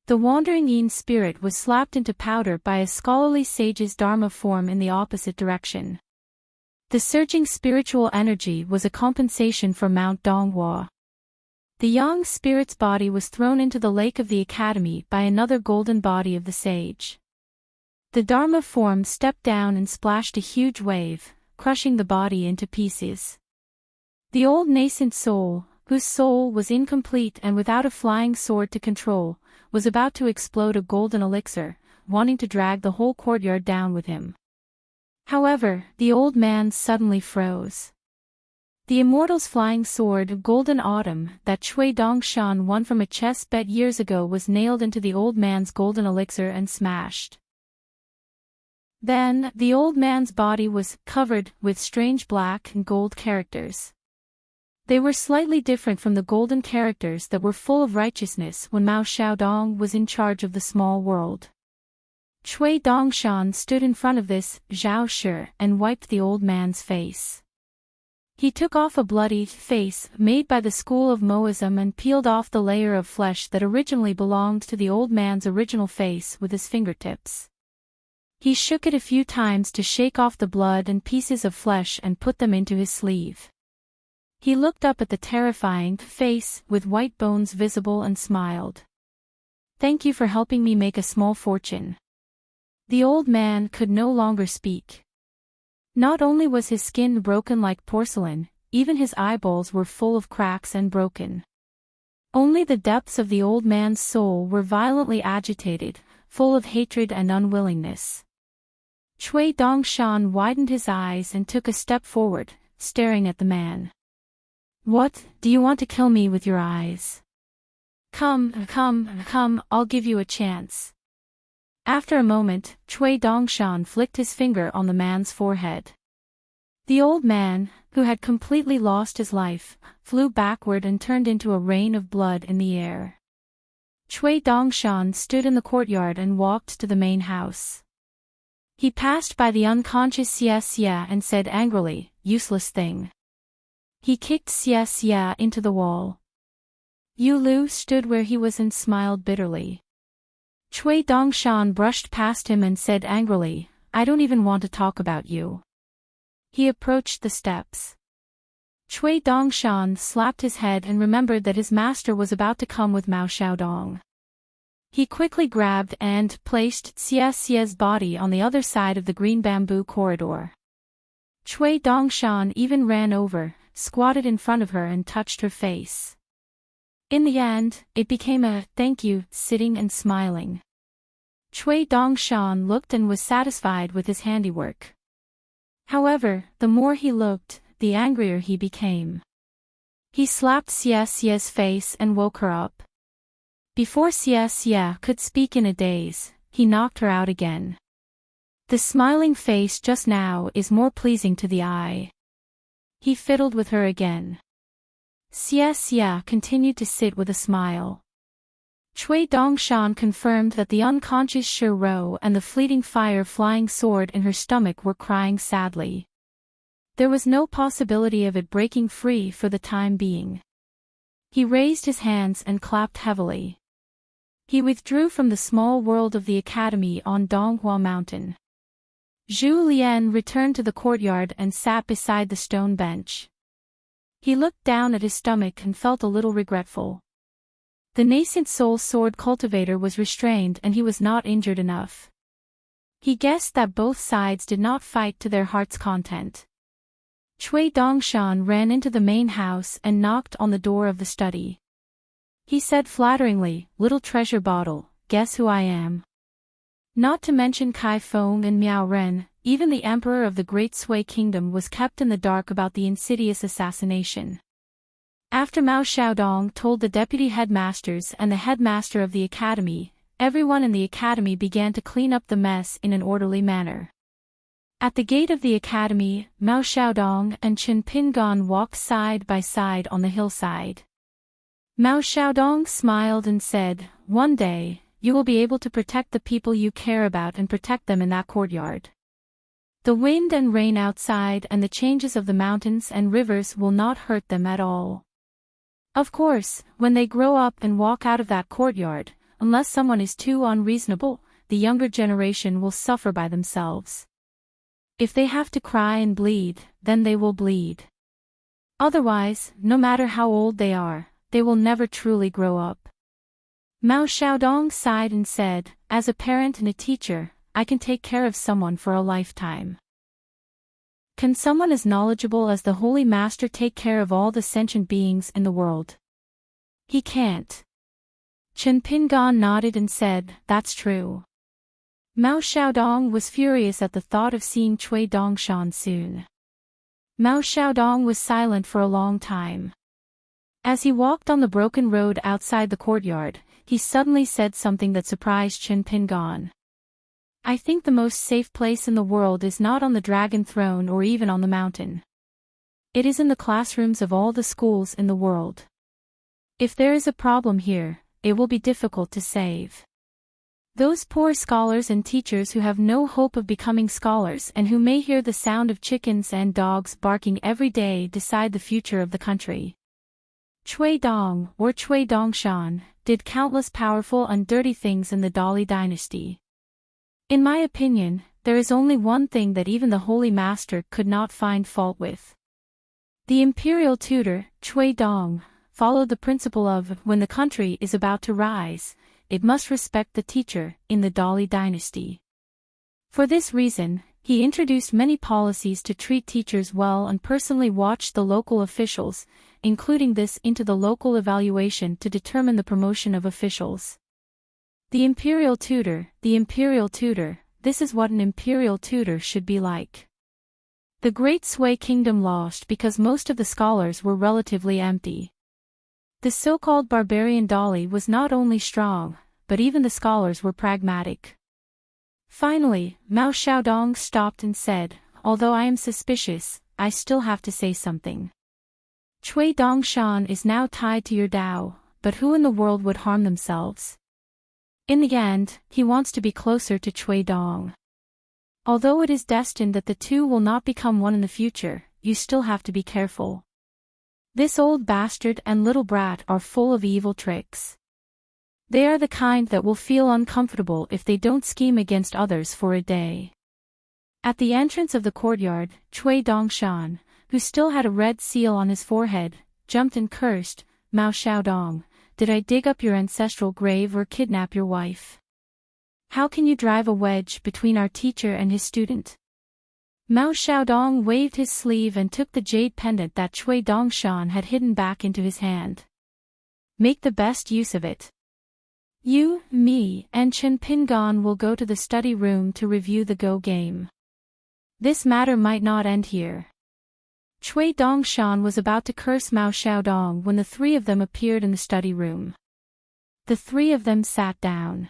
The wandering yin spirit was slapped into powder by a scholarly sage's Dharma form in the opposite direction. The surging spiritual energy was a compensation for Mount Donghua. The yang spirit's body was thrown into the lake of the academy by another golden body of the sage. The Dharma form stepped down and splashed a huge wave, crushing the body into pieces. The old nascent soul, whose soul was incomplete and without a flying sword to control, was about to explode a golden elixir, wanting to drag the whole courtyard down with him. However, the old man suddenly froze. The immortal's flying sword, Golden Autumn, that Cui Dongshan won from a chess bet years ago was nailed into the old man's golden elixir and smashed. Then, the old man's body was covered with strange black and gold characters. They were slightly different from the golden characters that were full of righteousness when Mao Xiaodong was in charge of the small world. Cui Dongshan stood in front of this Zhao Shi and wiped the old man's face. He took off a bloody face made by the school of Moism and peeled off the layer of flesh that originally belonged to the old man's original face with his fingertips. He shook it a few times to shake off the blood and pieces of flesh and put them into his sleeve. He looked up at the terrifying face with white bones visible and smiled. Thank you for helping me make a small fortune. The old man could no longer speak. Not only was his skin broken like porcelain, even his eyeballs were full of cracks and broken. Only the depths of the old man's soul were violently agitated, full of hatred and unwillingness. Cui Dongshan widened his eyes and took a step forward, staring at the man. "What, do you want to kill me with your eyes? Come, I'll give you a chance." After a moment, Cui Dongshan flicked his finger on the man's forehead. The old man, who had completely lost his life, flew backward and turned into a rain of blood in the air. Cui Dongshan stood in the courtyard and walked to the main house. He passed by the unconscious Xie and said angrily, "Useless thing." He kicked Xie into the wall. Yu Lu stood where he was and smiled bitterly. Cui Dongshan brushed past him and said angrily, "I don't even want to talk about you." He approached the steps. Cui Dongshan slapped his head and remembered that his master was about to come with Mao Xiaodong. He quickly grabbed and placed Xie's body on the other side of the green bamboo corridor. Cui Dongshan even ran over, squatted in front of her and touched her face. In the end, it became a "thank you," sitting and smiling. Cui Dongshan looked and was satisfied with his handiwork. However, the more he looked, the angrier he became. He slapped Xie's face and woke her up. Before Xie could speak in a daze, he knocked her out again. The smiling face just now is more pleasing to the eye. He fiddled with her again. Xie continued to sit with a smile. Cui Dongshan confirmed that the unconscious Shi Ro and the fleeting fire-flying sword in her stomach were crying sadly. There was no possibility of it breaking free for the time being. He raised his hands and clapped heavily. He withdrew from the small world of the academy on Donghua Mountain. Zhu Lian returned to the courtyard and sat beside the stone bench. He looked down at his stomach and felt a little regretful. The nascent soul sword cultivator was restrained and he was not injured enough. He guessed that both sides did not fight to their heart's content. Cui Dongshan ran into the main house and knocked on the door of the study. He said flatteringly, "Little treasure bottle, guess who I am?" Not to mention Kai Feng and Miao Ren, even the emperor of the Great Sui Kingdom was kept in the dark about the insidious assassination. After Mao Xiaodong told the deputy headmasters and the headmaster of the academy, everyone in the academy began to clean up the mess in an orderly manner. At the gate of the academy, Mao Xiaodong and Chen Pingan walked side by side on the hillside. Mao Xiaodong smiled and said, "One day, you will be able to protect the people you care about and protect them in that courtyard. The wind and rain outside and the changes of the mountains and rivers will not hurt them at all. Of course, when they grow up and walk out of that courtyard, unless someone is too unreasonable, the younger generation will suffer by themselves. If they have to cry and bleed, then they will bleed. Otherwise, no matter how old they are, they will never truly grow up." Mao Xiaodong sighed and said, "As a parent and a teacher, I can take care of someone for a lifetime. Can someone as knowledgeable as the Holy Master take care of all the sentient beings in the world?" "He can't." Chen Pingan nodded and said, "That's true." Mao Xiaodong was furious at the thought of seeing Cui Dongshan soon. Mao Xiaodong was silent for a long time. As he walked on the broken road outside the courtyard, he suddenly said something that surprised Chen Pingan. "I think the most safe place in the world is not on the dragon throne or even on the mountain. It is in the classrooms of all the schools in the world. If there is a problem here, it will be difficult to save. Those poor scholars and teachers who have no hope of becoming scholars and who may hear the sound of chickens and dogs barking every day decide the future of the country." Cui Dong, or Cui Dongshan, did countless powerful and dirty things in the Dali dynasty. In my opinion, there is only one thing that even the Holy Master could not find fault with. The imperial tutor, Cui Dong, followed the principle of, when the country is about to rise, it must respect the teacher, in the Dali dynasty. For this reason, he introduced many policies to treat teachers well and personally watched the local officials, including this into the local evaluation to determine the promotion of officials. The imperial tutor, this is what an imperial tutor should be like. The Great Sui Kingdom lost because most of the scholars were relatively empty. The so-called barbarian Dali was not only strong, but even the scholars were pragmatic. Finally, Mao Xiaodong stopped and said, "Although I am suspicious, I still have to say something. Cui Dongshan is now tied to your Dao, but who in the world would harm themselves? In the end, he wants to be closer to Cui Dong. Although it is destined that the two will not become one in the future, you still have to be careful. This old bastard and little brat are full of evil tricks. They are the kind that will feel uncomfortable if they don't scheme against others for a day." At the entrance of the courtyard, Cui Dongshan, who still had a red seal on his forehead, jumped and cursed, "Mao Xiaodong, did I dig up your ancestral grave or kidnap your wife? How can you drive a wedge between our teacher and his student?" Mao Xiaodong waved his sleeve and took the jade pendant that Cui Dongshan had hidden back into his hand. "Make the best use of it. You, me, and Chen Pingan will go to the study room to review the Go game. This matter might not end here." Cui Dongshan was about to curse Mao Xiaodong when the three of them appeared in the study room. The three of them sat down.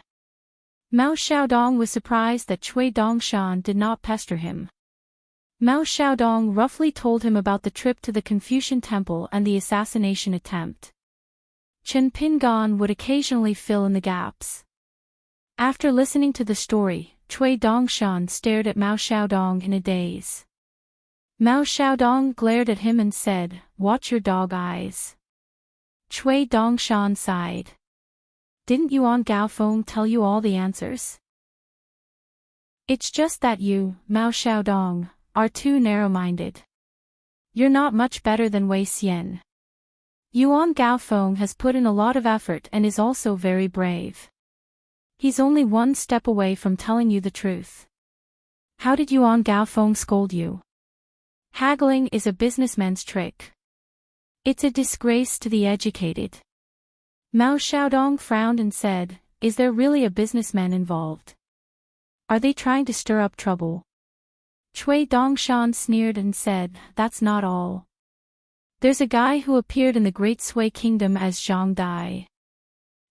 Mao Xiaodong was surprised that Cui Dongshan did not pester him. Mao Xiaodong roughly told him about the trip to the Confucian temple and the assassination attempt. Chen Pingan would occasionally fill in the gaps. After listening to the story, Cui Dongshan stared at Mao Xiaodong in a daze. Mao Xiaodong glared at him and said, "Watch your dog eyes." Cui Dongshan sighed. "Didn't Yuan Gaofeng tell you all the answers? It's just that you, Mao Xiaodong, are too narrow-minded. You're not much better than Wei Xian. Yuan Gaofeng has put in a lot of effort and is also very brave. He's only one step away from telling you the truth. How did Yuan Gaofeng scold you? Haggling is a businessman's trick. It's a disgrace to the educated." Mao Xiaodong frowned and said, "Is there really a businessman involved? Are they trying to stir up trouble?" Cui Dongshan sneered and said, "That's not all. There's a guy who appeared in the Great Sui Kingdom as Zhang Dai.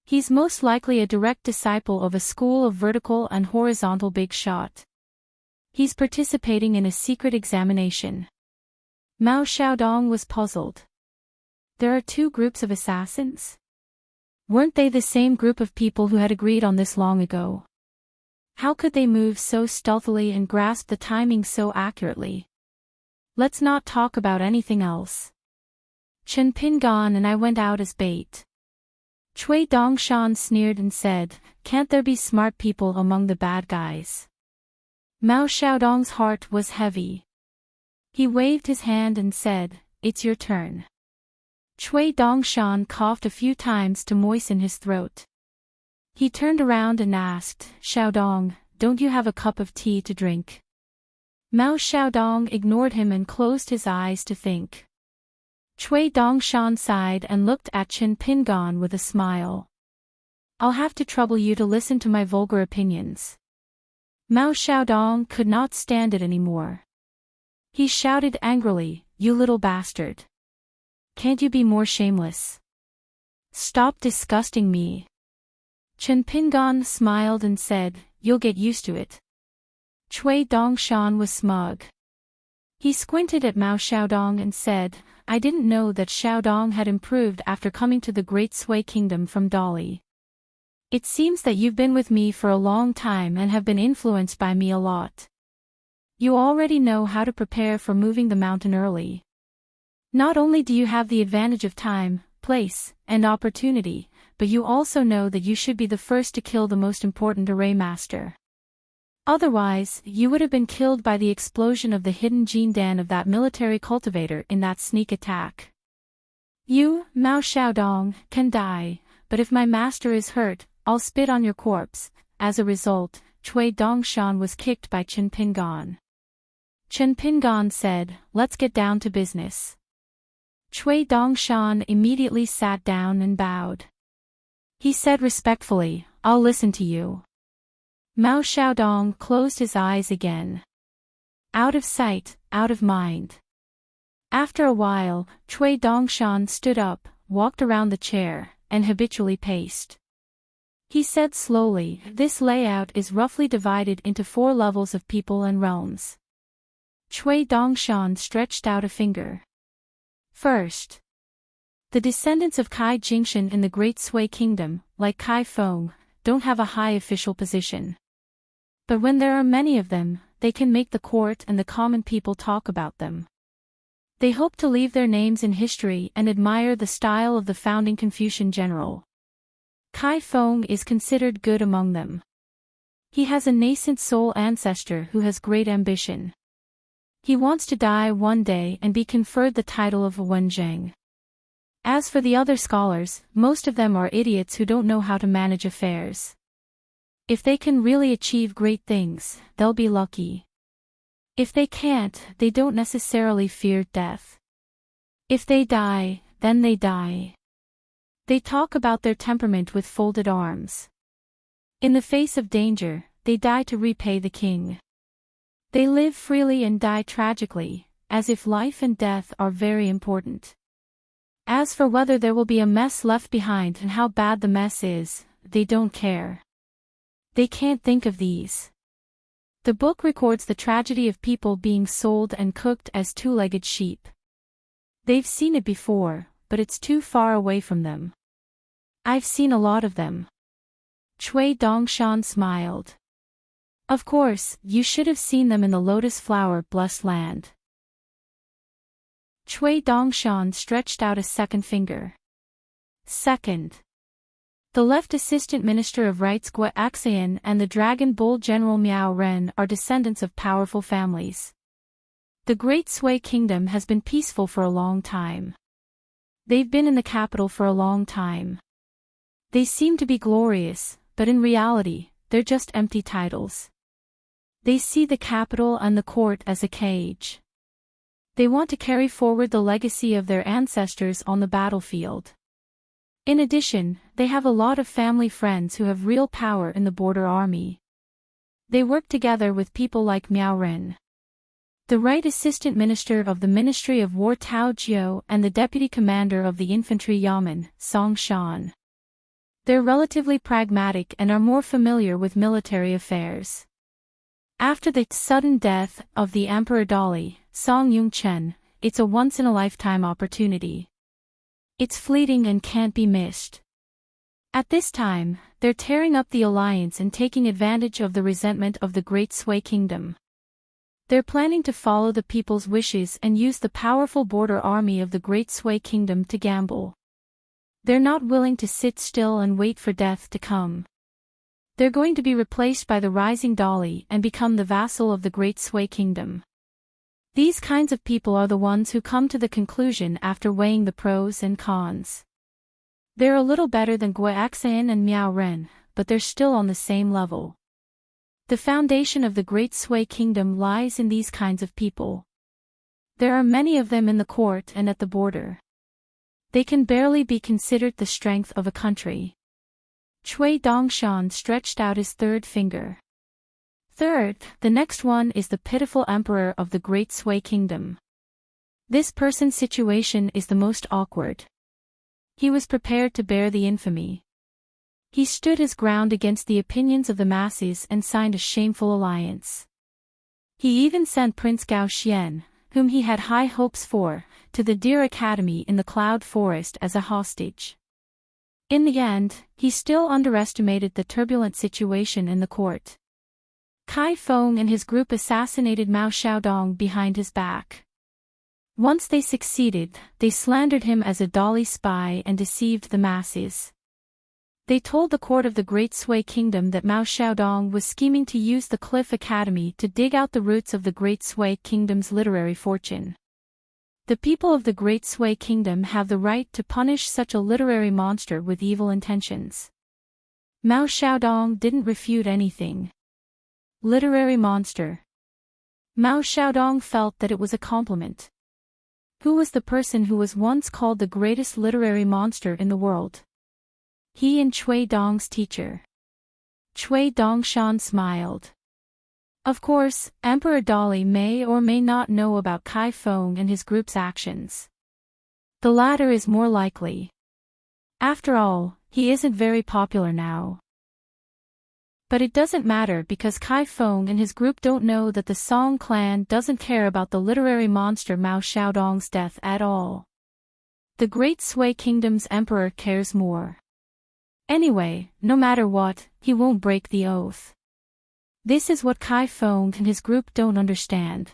He's most likely a direct disciple of a school of vertical and horizontal big shot. He's participating in a secret examination." Mao Xiaodong was puzzled. There are two groups of assassins? Weren't they the same group of people who had agreed on this long ago? How could they move so stealthily and grasp the timing so accurately? Let's not talk about anything else. Chen Pingan and I went out as bait. Cui Dongshan sneered and said, "Can't there be smart people among the bad guys?" Mao Xiaodong's heart was heavy. He waved his hand and said, "It's your turn." Cui Dongshan coughed a few times to moisten his throat. He turned around and asked, "Xiaodong, don't you have a cup of tea to drink?" Mao Xiaodong ignored him and closed his eyes to think. Cui Dongshan sighed and looked at Chen Pingan with a smile. "I'll have to trouble you to listen to my vulgar opinions." Mao Xiaodong could not stand it anymore. He shouted angrily, "You little bastard! Can't you be more shameless? Stop disgusting me." Chen Pingan smiled and said, "You'll get used to it." Cui Dongshan was smug. He squinted at Mao Xiaodong and said, "I didn't know that Xiaodong had improved after coming to the Great Sui Kingdom from Dali. It seems that you've been with me for a long time and have been influenced by me a lot. You already know how to prepare for moving the mountain early. Not only do you have the advantage of time, place, and opportunity, but you also know that you should be the first to kill the most important array master. Otherwise, you would have been killed by the explosion of the hidden gene den of that military cultivator in that sneak attack. You, Mao Xiaodong, can die, but if my master is hurt, I'll spit on your corpse." As a result, Cui Dongshan was kicked by Chen Pingan. Chen Pingan said, "Let's get down to business." Cui Dongshan immediately sat down and bowed. He said respectfully, "I'll listen to you." Mao Xiaodong closed his eyes again. Out of sight, out of mind. After a while, Cui Dongshan stood up, walked around the chair, and habitually paced. He said slowly, "This layout is roughly divided into 4 levels of people and realms." Cui Dongshan stretched out a finger. First, the descendants of Kai Jingshan in the Great Sui Kingdom, like Kai Feng, don't have a high official position. But when there are many of them, they can make the court and the common people talk about them. They hope to leave their names in history and admire the style of the founding Confucian general. Kai Feng is considered good among them. He has a nascent soul ancestor who has great ambition. He wants to die one day and be conferred the title of Wenzheng. As for the other scholars, most of them are idiots who don't know how to manage affairs. If they can really achieve great things, they'll be lucky. If they can't, they don't necessarily fear death. If they die, then they die. They talk about their temperament with folded arms. In the face of danger, they die to repay the king. They live freely and die tragically, as if life and death are very important. As for whether there will be a mess left behind and how bad the mess is, they don't care. They can't think of these. The book records the tragedy of people being sold and cooked as 2-legged sheep. They've seen it before, but it's too far away from them. I've seen a lot of them. Cui Dongshan smiled. Of course, you should have seen them in the lotus flower blessed land. Cui Dongshan stretched out a second finger. Second. The left assistant minister of rights Gua Axian and the dragon bull general Miao Ren are descendants of powerful families. The Great Sui Kingdom has been peaceful for a long time. They've been in the capital for a long time. They seem to be glorious, but in reality, they're just empty titles. They see the capital and the court as a cage. They want to carry forward the legacy of their ancestors on the battlefield. In addition, they have a lot of family friends who have real power in the border army. They work together with people like Miao Ren, the right assistant minister of the Ministry of War Tao Jiu and the deputy commander of the infantry Yamen, Song Shan. They're relatively pragmatic and are more familiar with military affairs. After the sudden death of the Emperor Dali, Song Yongchen, it's a once-in-a-lifetime opportunity. It's fleeting and can't be missed. At this time, they're tearing up the alliance and taking advantage of the resentment of the Great Sui Kingdom. They're planning to follow the people's wishes and use the powerful border army of the Great Sui Kingdom to gamble. They're not willing to sit still and wait for death to come. They're going to be replaced by the rising Dali and become the vassal of the Great Sui Kingdom. These kinds of people are the ones who come to the conclusion after weighing the pros and cons. They're a little better than Gua Axian and Miao Ren, but they're still on the same level. The foundation of the Great Sui Kingdom lies in these kinds of people. There are many of them in the court and at the border. They can barely be considered the strength of a country. Cui Dongshan stretched out his third finger. Third, the next one is the pitiful emperor of the Great Sui Kingdom. This person's situation is the most awkward. He was prepared to bear the infamy. He stood his ground against the opinions of the masses and signed a shameful alliance. He even sent Prince Gao Xian, whom he had high hopes for, to the Deer Academy in the Cloud Forest as a hostage. In the end, he still underestimated the turbulent situation in the court. Kai Feng and his group assassinated Mao Xiaodong behind his back. Once they succeeded, they slandered him as a Dali spy and deceived the masses. They told the court of the Great Sui Kingdom that Mao Xiaodong was scheming to use the Cliff Academy to dig out the roots of the Great Sui Kingdom's literary fortune. The people of the Great Sui Kingdom have the right to punish such a literary monster with evil intentions. Mao Xiaodong didn't refute anything. Literary monster. Mao Xiaodong felt that it was a compliment. Who was the person who was once called the greatest literary monster in the world? He and Cui Dong's teacher. Cui Dongshan smiled. Of course, Emperor Dali may or may not know about Kai Feng and his group's actions. The latter is more likely. After all, he isn't very popular now. But it doesn't matter because Kai Feng and his group don't know that the Song clan doesn't care about the literary monster Mao Xiaodong's death at all. The Great Sui Kingdom's emperor cares more. Anyway, no matter what, he won't break the oath. This is what Kai Feng and his group don't understand.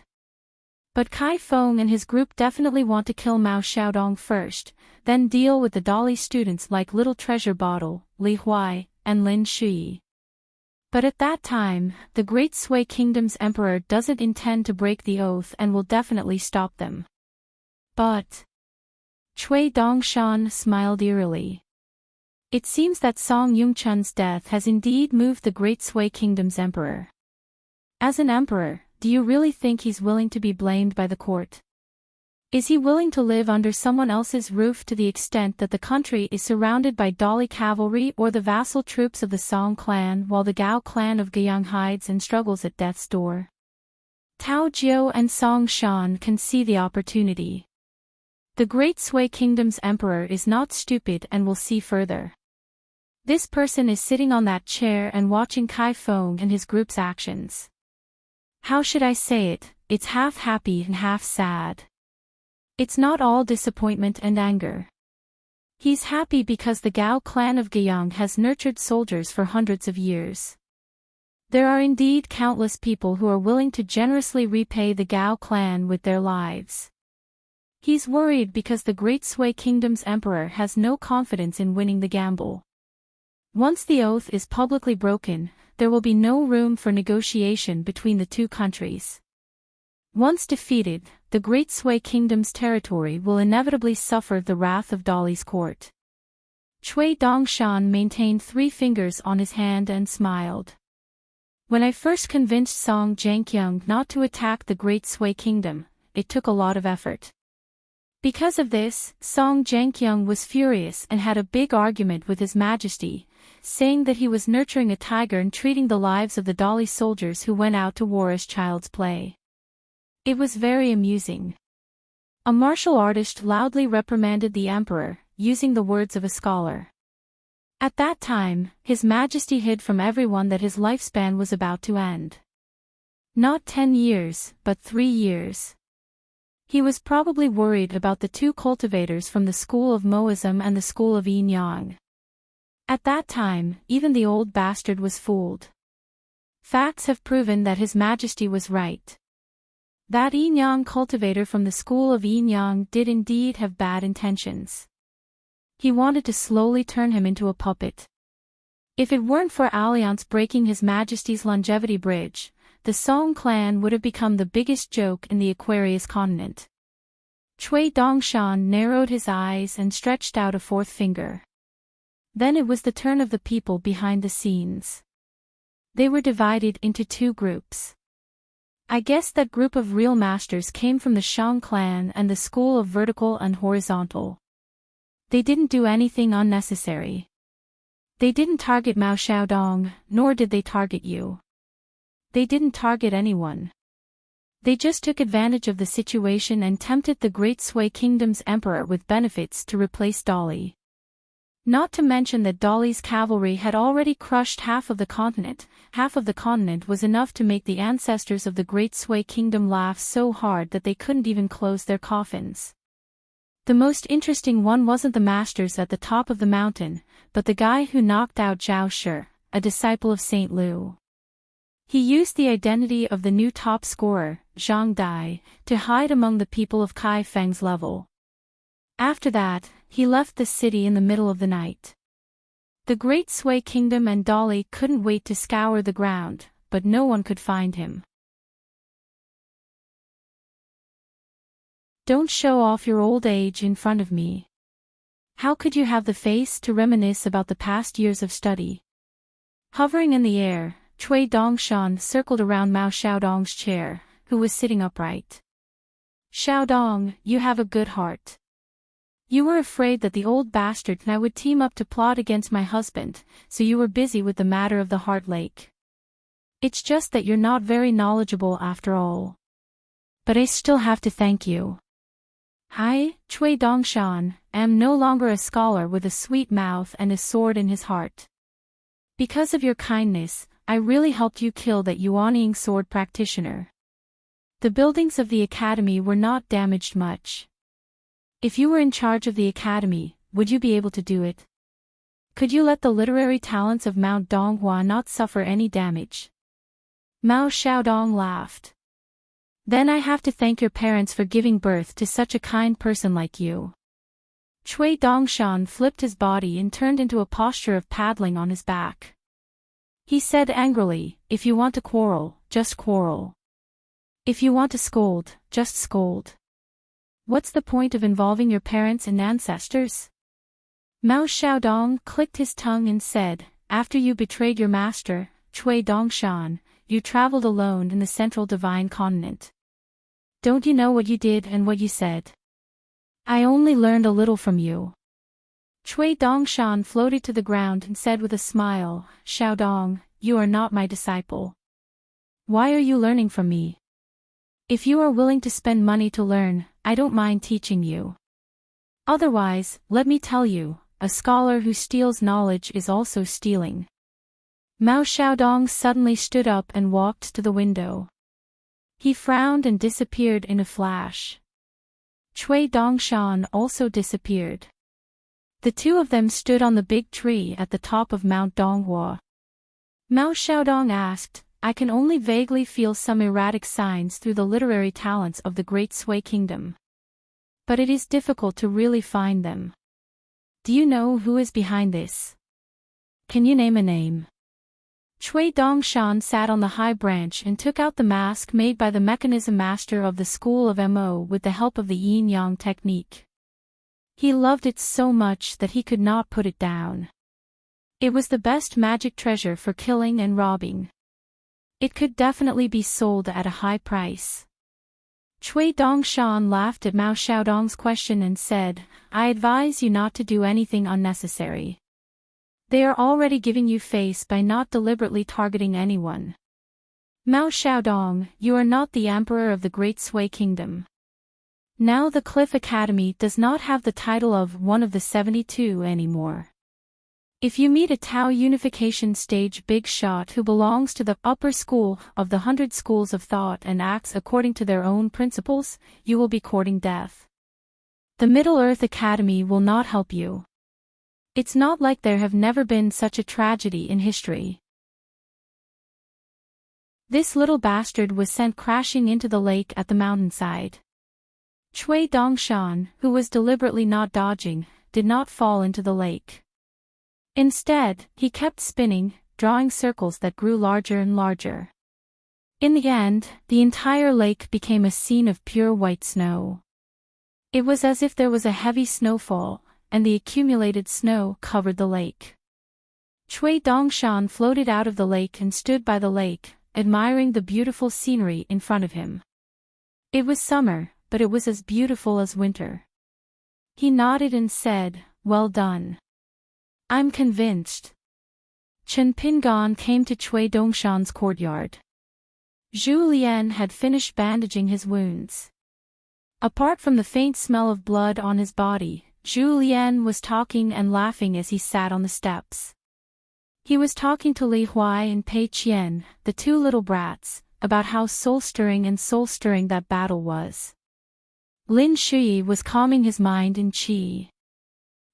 But Kai Feng and his group definitely want to kill Mao Xiaodong first, then deal with the Dali students like Little Treasure Bottle, Li Huai, and Lin Shui. But at that time, the Great Sui Kingdom's emperor doesn't intend to break the oath and will definitely stop them. But Cui Dongshan smiled eerily. It seems that Song Yongchun's death has indeed moved the Great Sui Kingdom's emperor. As an emperor, do you really think he's willing to be blamed by the court? Is he willing to live under someone else's roof to the extent that the country is surrounded by Dali cavalry or the vassal troops of the Song clan while the Gao clan of Guiyang hides and struggles at death's door? Tao Jiu and Song Shan can see the opportunity. The Great Sui Kingdom's emperor is not stupid and will see further. This person is sitting on that chair and watching Kai Feng and his group's actions. How should I say it? It's half happy and half sad. It's not all disappointment and anger. He's happy because the Gao clan of Guiyang has nurtured soldiers for hundreds of years. There are indeed countless people who are willing to generously repay the Gao clan with their lives. He's worried because the Great Sui Kingdom's emperor has no confidence in winning the gamble. Once the oath is publicly broken, there will be no room for negotiation between the two countries. Once defeated, the Great Sui Kingdom's territory will inevitably suffer the wrath of Dali's court. Cui Dongshan maintained 3 fingers on his hand and smiled. When I first convinced Song Jianqiang not to attack the Great Sui Kingdom, it took a lot of effort. Because of this, Song Jianqiang was furious and had a big argument with His Majesty, saying that he was nurturing a tiger and treating the lives of the Dali soldiers who went out to war as child's play. It was very amusing. A martial artist loudly reprimanded the emperor, using the words of a scholar. At that time, His Majesty hid from everyone that his lifespan was about to end. Not 10 years, but 3 years. He was probably worried about the 2 cultivators from the school of Moism and the school of Yin Yang. At that time, even the old bastard was fooled. Facts have proven that His Majesty was right. That Yin Yang cultivator from the school of Yin Yang did indeed have bad intentions. He wanted to slowly turn him into a puppet. If it weren't for Alliance breaking His Majesty's longevity bridge, the Song clan would have become the biggest joke in the Aquarius continent. Cui Dongshan narrowed his eyes and stretched out a 4th finger. Then it was the turn of the people behind the scenes. They were divided into 2 groups. I guess that group of real masters came from the Shang clan and the school of vertical and horizontal. They didn't do anything unnecessary. They didn't target Mao Xiaodong, nor did they target you. They didn't target anyone. They just took advantage of the situation and tempted the Great Sui Kingdom's emperor with benefits to replace Dali. Not to mention that Dali's cavalry had already crushed half of the continent. Half of the continent was enough to make the ancestors of the Great Sui Kingdom laugh so hard that they couldn't even close their coffins. The most interesting one wasn't the masters at the top of the mountain, but the guy who knocked out Zhao Shi, a disciple of Saint Lu. He used the identity of the new top scorer, Zhang Dai, to hide among the people of Kai Feng's level. After that, he left the city in the middle of the night. The Great Sui Kingdom and Dali couldn't wait to scour the ground, but no one could find him. Don't show off your old age in front of me. How could you have the face to reminisce about the past years of study? Hovering in the air, Cui Dongshan circled around Mao Xiaodong's chair, who was sitting upright. Xiaodong, you have a good heart. You were afraid that the old bastard and I would team up to plot against my husband, so you were busy with the matter of the Heart Lake. It's just that you're not very knowledgeable after all. But I still have to thank you. I, Cui Dongshan, am no longer a scholar with a sweet mouth and a sword in his heart. Because of your kindness, I really helped you kill that Yuanying sword practitioner. The buildings of the academy were not damaged much. If you were in charge of the academy, would you be able to do it? Could you let the literary talents of Mount Donghua not suffer any damage? Mao Xiaodong laughed. Then I have to thank your parents for giving birth to such a kind person like you. Cui Dongshan flipped his body and turned into a posture of paddling on his back. He said angrily, if you want to quarrel, just quarrel. If you want to scold, just scold. What's the point of involving your parents and ancestors? Mao Xiaodong clicked his tongue and said, after you betrayed your master, Cui Dongshan, you traveled alone in the central divine continent. Don't you know what you did and what you said? I only learned a little from you. Cui Dongshan floated to the ground and said with a smile, Xiaodong, you are not my disciple. Why are you learning from me? If you are willing to spend money to learn, I don't mind teaching you. Otherwise, let me tell you, a scholar who steals knowledge is also stealing. Mao Xiaodong suddenly stood up and walked to the window. He frowned and disappeared in a flash. Cui Dongshan also disappeared. The two of them stood on the big tree at the top of Mount Donghua. Mao Xiaodong asked, I can only vaguely feel some erratic signs through the literary talents of the Great Sui Kingdom. But it is difficult to really find them. Do you know who is behind this? Can you name a name? Cui Dongshan sat on the high branch and took out the mask made by the mechanism master of the school of Mo with the help of the yin-yang technique. He loved it so much that he could not put it down. It was the best magic treasure for killing and robbing. It could definitely be sold at a high price. Cui Dongshan laughed at Mao Xiaodong's question and said, I advise you not to do anything unnecessary. They are already giving you face by not deliberately targeting anyone. Mao Xiaodong, you are not the emperor of the Great Sui Kingdom. Now the Cliff Academy does not have the title of one of the 72 anymore. If you meet a Tao Unification Stage big shot who belongs to the upper school of the 100 schools of thought and acts according to their own principles, you will be courting death. The Middle-earth Academy will not help you. It's not like there have never been such a tragedy in history. This little bastard was sent crashing into the lake at the mountainside. Cui Dongshan, who was deliberately not dodging, did not fall into the lake. Instead, he kept spinning, drawing circles that grew larger and larger. In the end, the entire lake became a scene of pure white snow. It was as if there was a heavy snowfall, and the accumulated snow covered the lake. Cui Dongshan floated out of the lake and stood by the lake, admiring the beautiful scenery in front of him. It was summer, but it was as beautiful as winter. He nodded and said, well done. I'm convinced. Chen Pingan came to Cui Dongshan's courtyard. Zhu Lian had finished bandaging his wounds. Apart from the faint smell of blood on his body, Zhu Lian was talking and laughing as he sat on the steps. He was talking to Li Huai and Pei Qian, the two little brats, about how soul-stirring that battle was. Lin Shui was calming his mind in qi.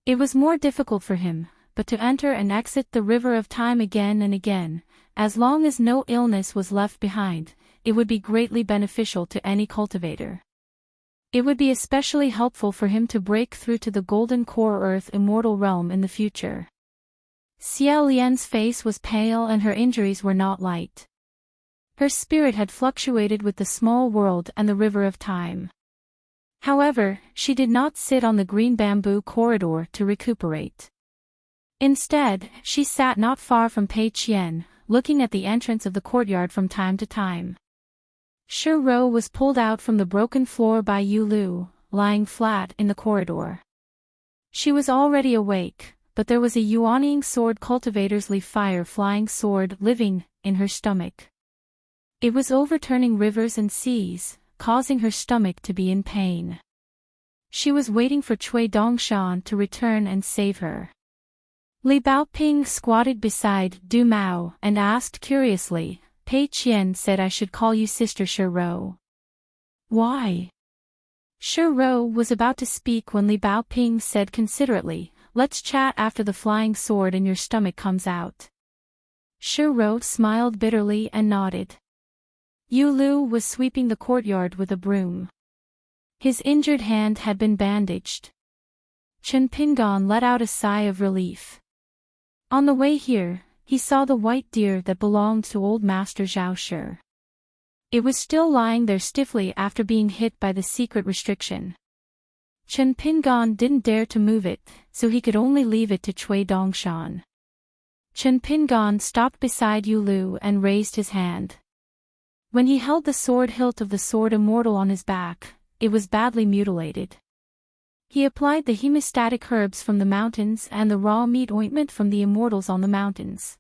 It was more difficult for him, but to enter and exit the river of time again and again, as long as no illness was left behind, it would be greatly beneficial to any cultivator. It would be especially helpful for him to break through to the Golden Core Earth immortal realm in the future. Xia Lian's face was pale and her injuries were not light. Her spirit had fluctuated with the small world and the river of time. However, she did not sit on the green bamboo corridor to recuperate. Instead, she sat not far from Pei Qian, looking at the entrance of the courtyard from time to time. Shi Ro was pulled out from the broken floor by Yu Lu, lying flat in the corridor. She was already awake, but there was a Yuanying sword cultivator's leaf fire flying sword living in her stomach. It was overturning rivers and seas, causing her stomach to be in pain. She was waiting for Cui Dongshan to return and save her. Li Baoping squatted beside Du Mao and asked curiously, Pei Qian said I should call you Sister Shiro. Why? Shiro was about to speak when Li Baoping said considerately, let's chat after the flying sword in your stomach comes out. Shiro smiled bitterly and nodded. Yu Lu was sweeping the courtyard with a broom. His injured hand had been bandaged. Chen Pingon let out a sigh of relief. On the way here, he saw the white deer that belonged to old Master Zhao Shi. It was still lying there stiffly after being hit by the secret restriction. Chen Pingon didn't dare to move it, so he could only leave it to Cui Dongshan. Chen Pingon stopped beside Yu Lu and raised his hand. When he held the sword hilt of the sword immortal on his back, it was badly mutilated. He applied the hemostatic herbs from the mountains and the raw meat ointment from the immortals on the mountains.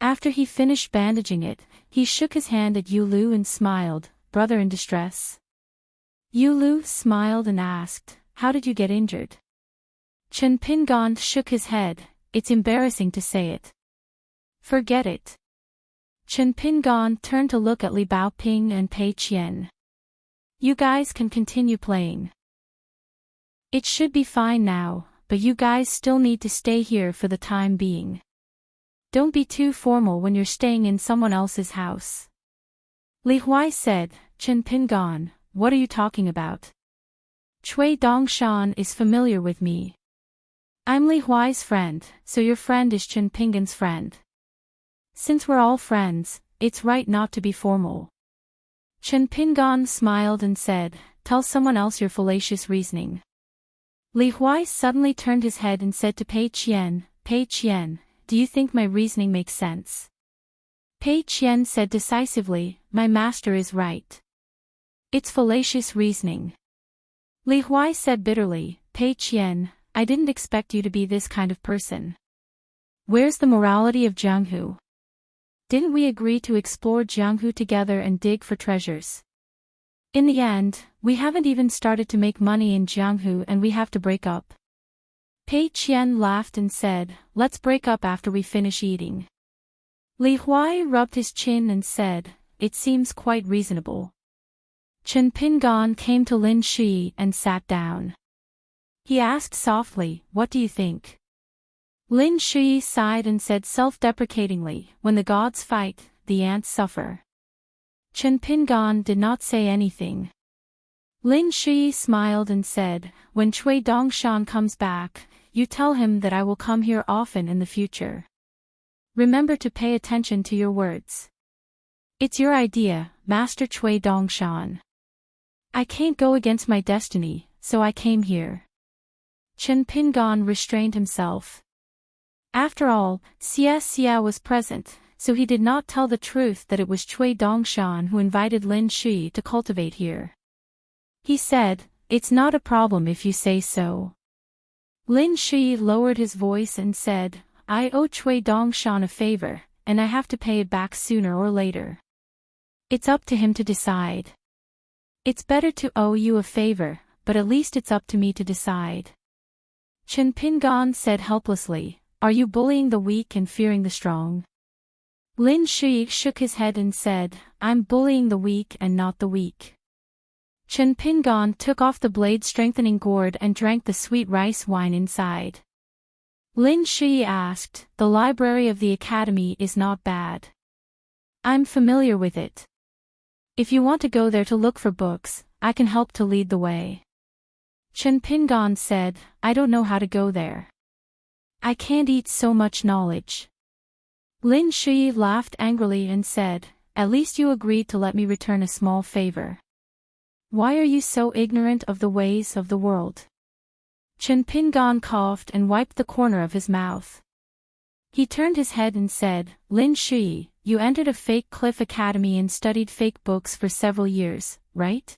After he finished bandaging it, he shook his hand at Yu Lu and smiled, brother in distress. Yu Lu smiled and asked, how did you get injured? Chen Pingon shook his head, it's embarrassing to say it. Forget it. Chen Pingon turned to look at Li Baoping and Pei Qian. You guys can continue playing. It should be fine now, but you guys still need to stay here for the time being. Don't be too formal when you're staying in someone else's house. Li Huai said, Chen Pingon, what are you talking about? Cui Dongshan is familiar with me. I'm Li Huai's friend, so your friend is Chen Pingon's friend. Since we're all friends, it's right not to be formal. Chen Pingon smiled and said, tell someone else your fallacious reasoning. Li Huai suddenly turned his head and said to Pei Qian, do you think my reasoning makes sense? Pei Qian said decisively, my master is right. It's fallacious reasoning. Li Huai said bitterly, Pei Qian, I didn't expect you to be this kind of person. Where's the morality of Jianghu? Didn't we agree to explore Jianghu together and dig for treasures? In the end, we haven't even started to make money in Jianghu and we have to break up. Pei Qian laughed and said, let's break up after we finish eating. Li Huai rubbed his chin and said, it seems quite reasonable. Chen Pingon came to Lin Shi and sat down. He asked softly, what do you think? Lin Shi sighed and said self-deprecatingly, when the gods fight, the ants suffer. Chen Pingon did not say anything. Lin Shi smiled and said, when Cui Dongshan comes back, you tell him that I will come here often in the future. Remember to pay attention to your words. It's your idea, Master Cui Dongshan. I can't go against my destiny, so I came here. Chen Pingon restrained himself. After all, Xia was present, so he did not tell the truth that it was Cui Dongshan who invited Lin Shi to cultivate here. He said, it's not a problem if you say so. Lin Shi lowered his voice and said, I owe Cui Dongshan a favor, and I have to pay it back sooner or later. It's up to him to decide. It's better to owe you a favor, but at least it's up to me to decide. Chen Pingon said helplessly, are you bullying the weak and fearing the strong? Lin Shi shook his head and said, I'm bullying the weak and not the weak. Chen Pingon took off the blade-strengthening gourd and drank the sweet rice wine inside. Lin Shi asked, the library of the academy is not bad. I'm familiar with it. If you want to go there to look for books, I can help to lead the way. Chen Pingon said, I don't know how to go there. I can't eat so much knowledge. Lin Shi laughed angrily and said, at least you agreed to let me return a small favor. Why are you so ignorant of the ways of the world? Chen Pingon coughed and wiped the corner of his mouth. He turned his head and said, Lin Shi, you entered a fake cliff academy and studied fake books for several years, right?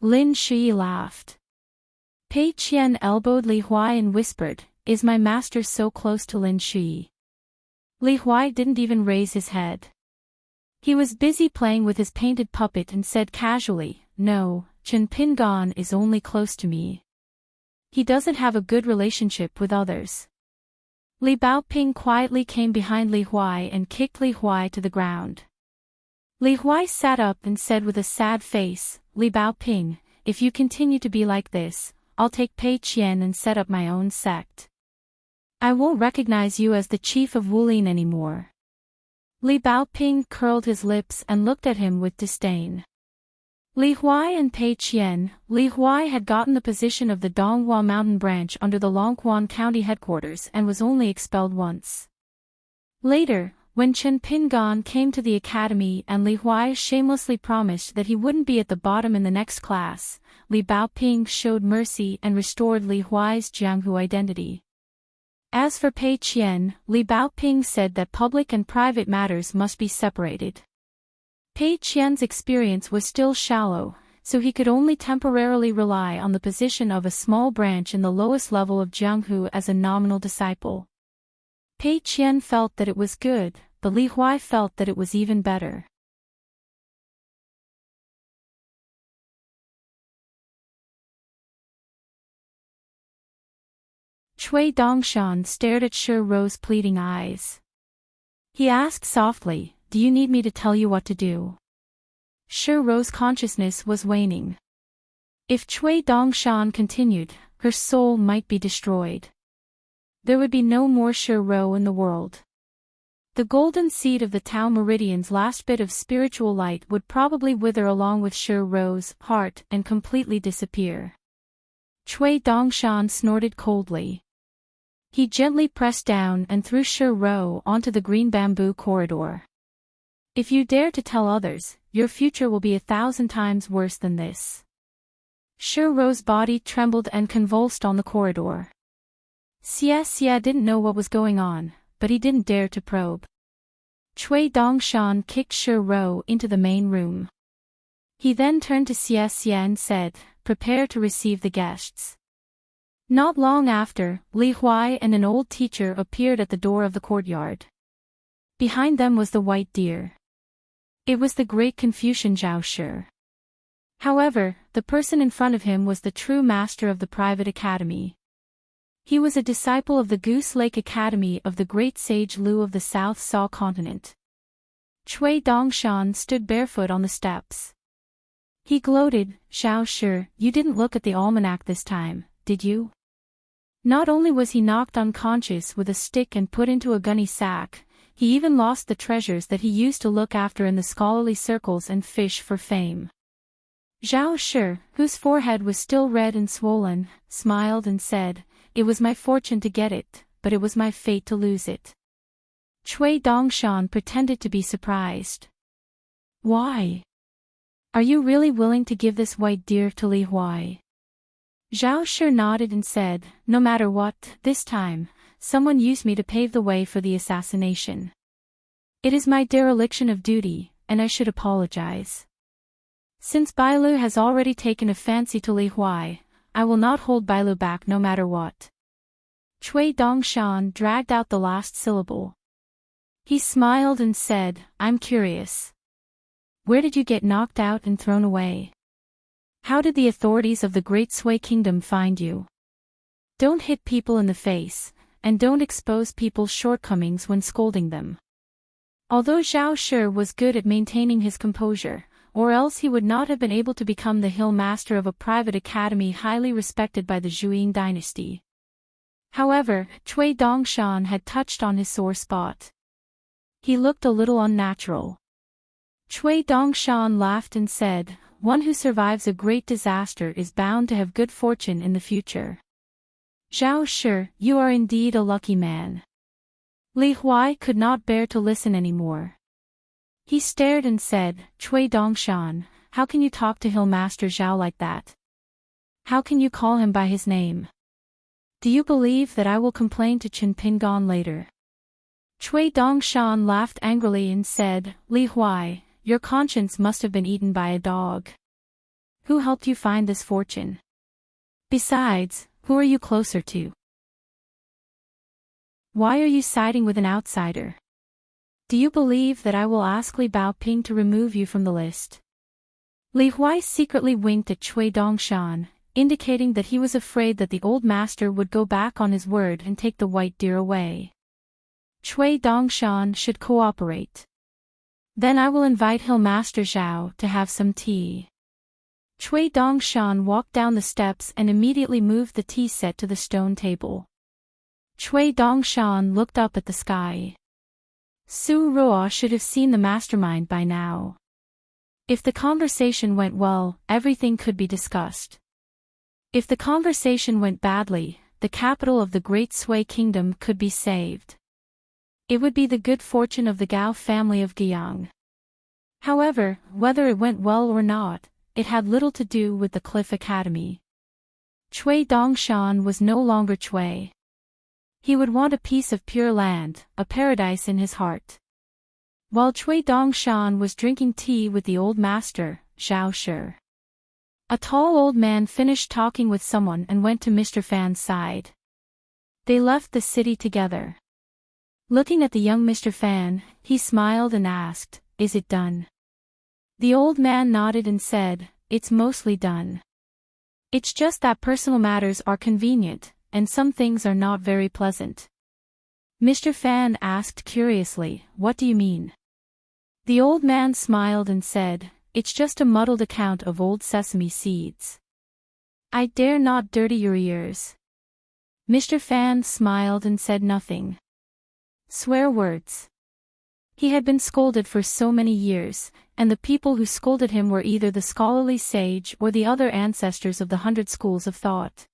Lin Shi laughed. Pei Qian elbowed Li Huai and whispered, is my master so close to Lin Shi? Li Huai didn't even raise his head. He was busy playing with his painted puppet and said casually, "No, Chen Pingan is only close to me. He doesn't have a good relationship with others." Li Baoping quietly came behind Li Huai and kicked Li Huai to the ground. Li Huai sat up and said with a sad face, "Li Baoping, if you continue to be like this, I'll take Pei Qian and set up my own sect. I won't recognize you as the chief of Wulin anymore." Li Baoping curled his lips and looked at him with disdain. Li Huai and Pei Qian. Li Huai had gotten the position of the Donghua Mountain branch under the Longquan County headquarters and was only expelled once. Later, when Chen Pingan came to the academy and Li Huai shamelessly promised that he wouldn't be at the bottom in the next class, Li Baoping showed mercy and restored Li Huai's Jianghu identity. As for Pei Qian, Li Baoping said that public and private matters must be separated. Pei Qian's experience was still shallow, so he could only temporarily rely on the position of a small branch in the lowest level of Jianghu as a nominal disciple. Pei Qian felt that it was good, but Li Huai felt that it was even better. Cui Dongshan stared at Shi Rou's pleading eyes. He asked softly, "Do you need me to tell you what to do?" Shi Rou's consciousness was waning. If Cui Dongshan continued, her soul might be destroyed. There would be no more Shi Rou in the world. The golden seed of the Tao Meridian's last bit of spiritual light would probably wither along with Shi Rou's heart and completely disappear. Cui Dongshan snorted coldly. He gently pressed down and threw Shi Rou onto the green bamboo corridor. "If you dare to tell others, your future will be 1,000 times worse than this." Shi Rou's body trembled and convulsed on the corridor. Xie didn't know what was going on, but he didn't dare to probe. Cui Dongshan kicked Shi Rou into the main room. He then turned to Xie and said, "Prepare to receive the guests." Not long after, Li Huai and an old teacher appeared at the door of the courtyard. Behind them was the white deer. It was the great Confucian Zhao Shi. However, the person in front of him was the true master of the private academy. He was a disciple of the Goose Lake Academy of the great sage Lu of the South Saw continent. Cui Dongshan stood barefoot on the steps. He gloated, "Zhao Shi, you didn't look at the almanac this time, did you?" Not only was he knocked unconscious with a stick and put into a gunny sack, he even lost the treasures that he used to look after in the scholarly circles and fish for fame. Zhao Shi, whose forehead was still red and swollen, smiled and said, "It was my fortune to get it, but it was my fate to lose it." Cui Dongshan pretended to be surprised. "Why? Are you really willing to give this white deer to Li Huai?" Zhao Shi nodded and said, "No matter what, this time, someone used me to pave the way for the assassination. It is my dereliction of duty, and I should apologize. Since Bailu has already taken a fancy to Li Huai, I will not hold Bailu back no matter what." Cui Dongshan dragged out the last syllable. He smiled and said, "I'm curious. Where did you get knocked out and thrown away? How did the authorities of the Great Sui Kingdom find you? Don't hit people in the face, and don't expose people's shortcomings when scolding them." Although Zhao Shi was good at maintaining his composure, or else he would not have been able to become the hill master of a private academy highly respected by the Zhuang dynasty. However, Cui Dongshan had touched on his sore spot. He looked a little unnatural. Cui Dongshan laughed and said, "One who survives a great disaster is bound to have good fortune in the future. Zhao Shi, you are indeed a lucky man." Li Huai could not bear to listen anymore. He stared and said, "Cui Dongshan, how can you talk to Hill Master Zhao like that? How can you call him by his name? Do you believe that I will complain to Chen Pingan later?" Cui Dongshan laughed angrily and said, "Li Huai, your conscience must have been eaten by a dog. Who helped you find this fortune? Besides, who are you closer to? Why are you siding with an outsider? Do you believe that I will ask Li Baoping to remove you from the list? Li Huai secretly winked at Cui Dongshan, indicating that he was afraid that the old master would go back on his word and take the white deer away. Cui Dongshan should cooperate. Then I will invite Hill Master Zhao to have some tea. Cui Dongshan walked down the steps and immediately moved the tea set to the stone table. Cui Dongshan looked up at the sky. Su Ruo should have seen the mastermind by now. If the conversation went well, everything could be discussed. If the conversation went badly, the capital of the Great Sui Kingdom could be saved. It would be the good fortune of the Gao family of Guiyang. However, whether it went well or not, it had little to do with the Cliff Academy. Cui Dongshan was no longer Cui. He would want a piece of pure land, a paradise in his heart. While Cui Dongshan was drinking tea with the old master, Zhao Shi, a tall old man finished talking with someone and went to Mr. Fan's side. They left the city together. Looking at the young Mr. Fan, he smiled and asked, "Is it done?" The old man nodded and said, "It's mostly done. It's just that personal matters are convenient, and some things are not very pleasant." Mr. Fan asked curiously, "What do you mean?" The old man smiled and said, "It's just a muddled account of old sesame seeds. I dare not dirty your ears." Mr. Fan smiled and said nothing. Swear words. He had been scolded for so many years, and the people who scolded him were either the scholarly sage or the other ancestors of the 100 schools of thought.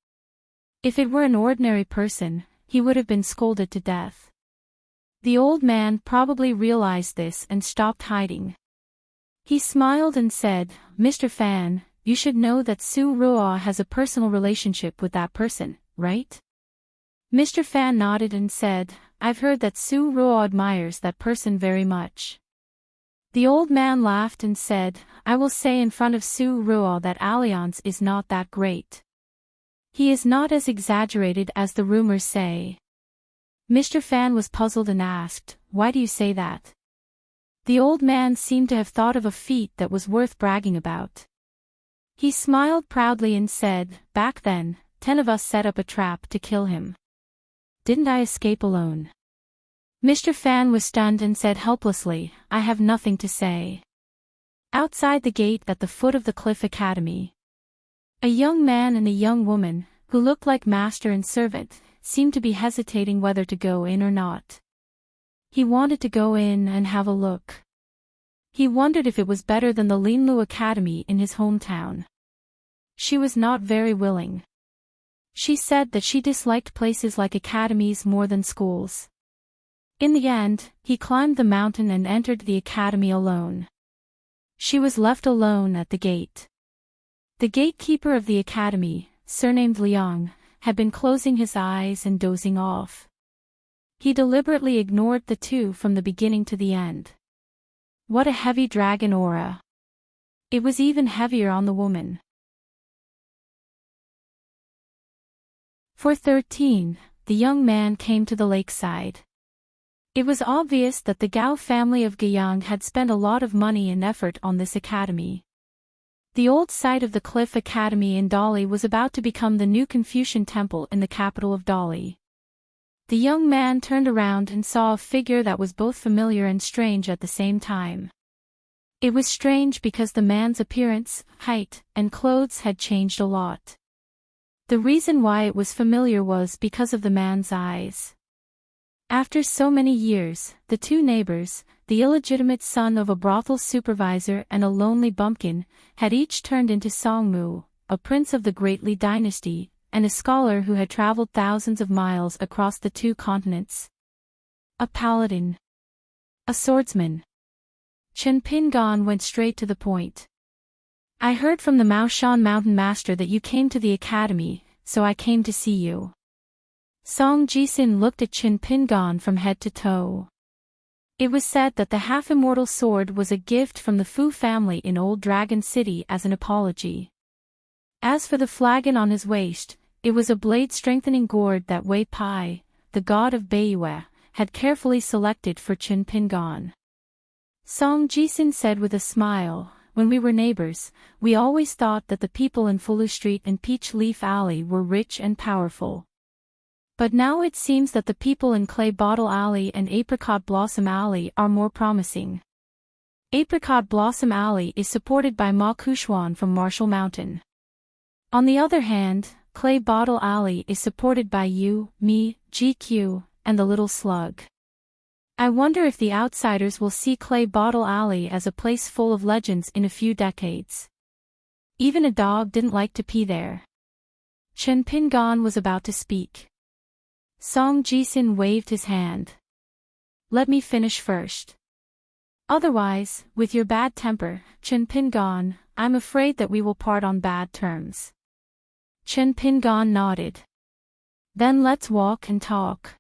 If it were an ordinary person, he would have been scolded to death. The old man probably realized this and stopped hiding. He smiled and said, "Mr. Fan, you should know that Su Ruo has a personal relationship with that person, right?" Mr. Fan nodded and said, "I've heard that Su Ruo admires that person very much." The old man laughed and said, "I will say in front of Su Ruo that Alliance is not that great. He is not as exaggerated as the rumors say." Mr. Fan was puzzled and asked, "Why do you say that?" The old man seemed to have thought of a feat that was worth bragging about. He smiled proudly and said, "Back then, 10 of us set up a trap to kill him. Didn't I escape alone?" Mr. Fan was stunned and said helplessly, "I have nothing to say." Outside the gate at the foot of the Cliff Academy, a young man and a young woman, who looked like master and servant, seemed to be hesitating whether to go in or not. He wanted to go in and have a look. He wondered if it was better than the Linlu Academy in his hometown. She was not very willing. She said that she disliked places like academies more than schools. In the end, he climbed the mountain and entered the academy alone. She was left alone at the gate. The gatekeeper of the academy, surnamed Liang, had been closing his eyes and dozing off. He deliberately ignored the two from the beginning to the end. What a heavy dragon aura! It was even heavier on the woman. For 13, the young man came to the lakeside. It was obvious that the Gao family of Guiyang had spent a lot of money and effort on this academy. The old site of the Cliff Academy in Dali was about to become the new Confucian temple in the capital of Dali. The young man turned around and saw a figure that was both familiar and strange at the same time. It was strange because the man's appearance, height, and clothes had changed a lot. The reason why it was familiar was because of the man's eyes. After so many years, the two neighbors, the illegitimate son of a brothel supervisor and a lonely bumpkin, had each turned into Songmu, a prince of the Great Li dynasty, and a scholar who had traveled thousands of miles across the 2 continents. A paladin. A swordsman. Chen Pingan went straight to the point. "I heard from the Maoshan mountain master that you came to the academy, so I came to see you." Song Jisin looked at Chen Pingan from head to toe. It was said that the half-immortal sword was a gift from the Fu family in Old Dragon City as an apology. As for the flagon on his waist, it was a blade-strengthening gourd that Wei Pai, the god of Beiyue, had carefully selected for Chin Pingan. Song Jisin said with a smile, "When we were neighbors, we always thought that the people in Fulu Street and Peach Leaf Alley were rich and powerful. But now it seems that the people in Clay Bottle Alley and Apricot Blossom Alley are more promising." Apricot Blossom Alley is supported by Ma Kuchuan from Marshall Mountain. On the other hand, Clay Bottle Alley is supported by you, me, GQ, and the Little Slug. I wonder if the outsiders will see Clay Bottle Alley as a place full of legends in a few decades. Even a dog didn't like to pee there. Chen Pingan was about to speak. Song Jisin waved his hand. "Let me finish first. Otherwise, with your bad temper, Chen Pingan, I'm afraid that we will part on bad terms." Chen Pingan nodded. "Then let's walk and talk."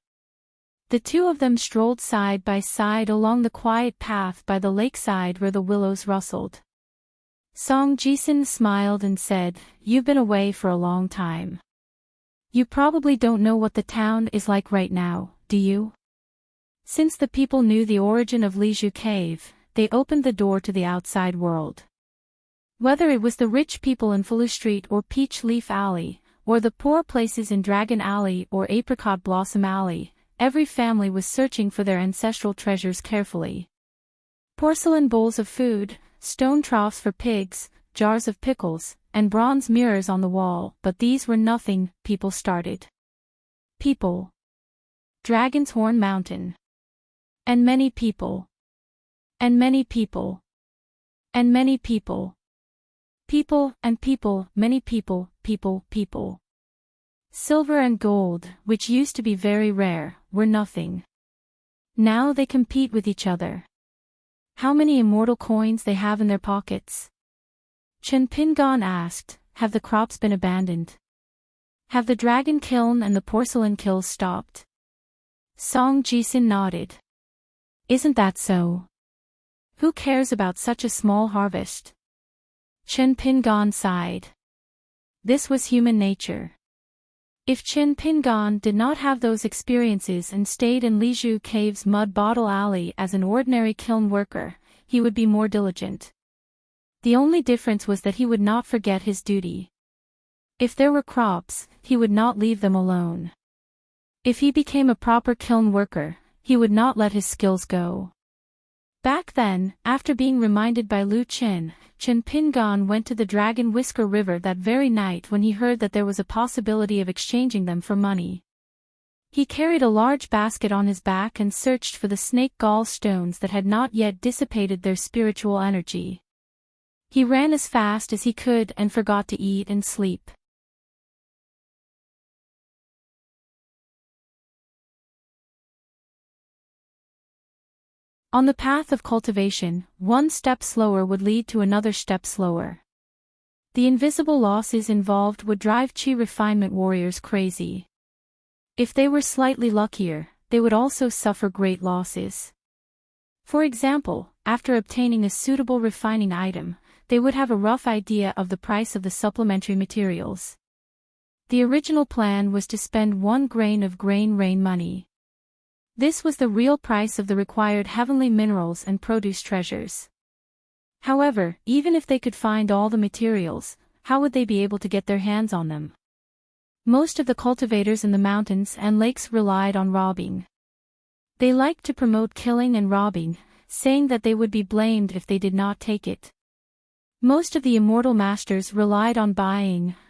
The two of them strolled side by side along the quiet path by the lakeside where the willows rustled. Song Jisin smiled and said, "You've been away for a long time. You probably don't know what the town is like right now, do you? Since the people knew the origin of Liju Cave, they opened the door to the outside world. Whether it was the rich people in Fulu Street or Peach Leaf Alley, or the poor places in Dragon Alley or Apricot Blossom Alley, every family was searching for their ancestral treasures carefully. Porcelain bowls of food, stone troughs for pigs, jars of pickles, and bronze mirrors on the wall, but these were nothing. People started. People. Dragon's Horn Mountain. And many people. And many people. And many people. People and people, many people, people. Silver and gold, which used to be very rare, were nothing. Now they compete with each other. How many immortal coins they have in their pockets? Chen Pingan asked, "Have the crops been abandoned? Have the dragon kiln and the porcelain kilns stopped?" Song Jisin nodded. "Isn't that so? Who cares about such a small harvest?" Chen Pingan sighed. This was human nature. If Chen Pingan did not have those experiences and stayed in Liju Cave's Mud Bottle Alley as an ordinary kiln worker, he would be more diligent. The only difference was that he would not forget his duty. If there were crops, he would not leave them alone. If he became a proper kiln worker, he would not let his skills go. Back then, after being reminded by Lu Chen, Chen Pingan went to the Dragon Whisker River that very night when he heard that there was a possibility of exchanging them for money. He carried a large basket on his back and searched for the snake gall stones that had not yet dissipated their spiritual energy. He ran as fast as he could and forgot to eat and sleep. On the path of cultivation, one step slower would lead to another step slower. The invisible losses involved would drive chi refinement warriors crazy. If they were slightly luckier, they would also suffer great losses. For example, after obtaining a suitable refining item, they would have a rough idea of the price of the supplementary materials. The original plan was to spend 1 grain of grain rain money. This was the real price of the required heavenly minerals and produce treasures. However, even if they could find all the materials, how would they be able to get their hands on them? Most of the cultivators in the mountains and lakes relied on robbing. They liked to promote killing and robbing, saying that they would be blamed if they did not take it. Most of the immortal masters relied on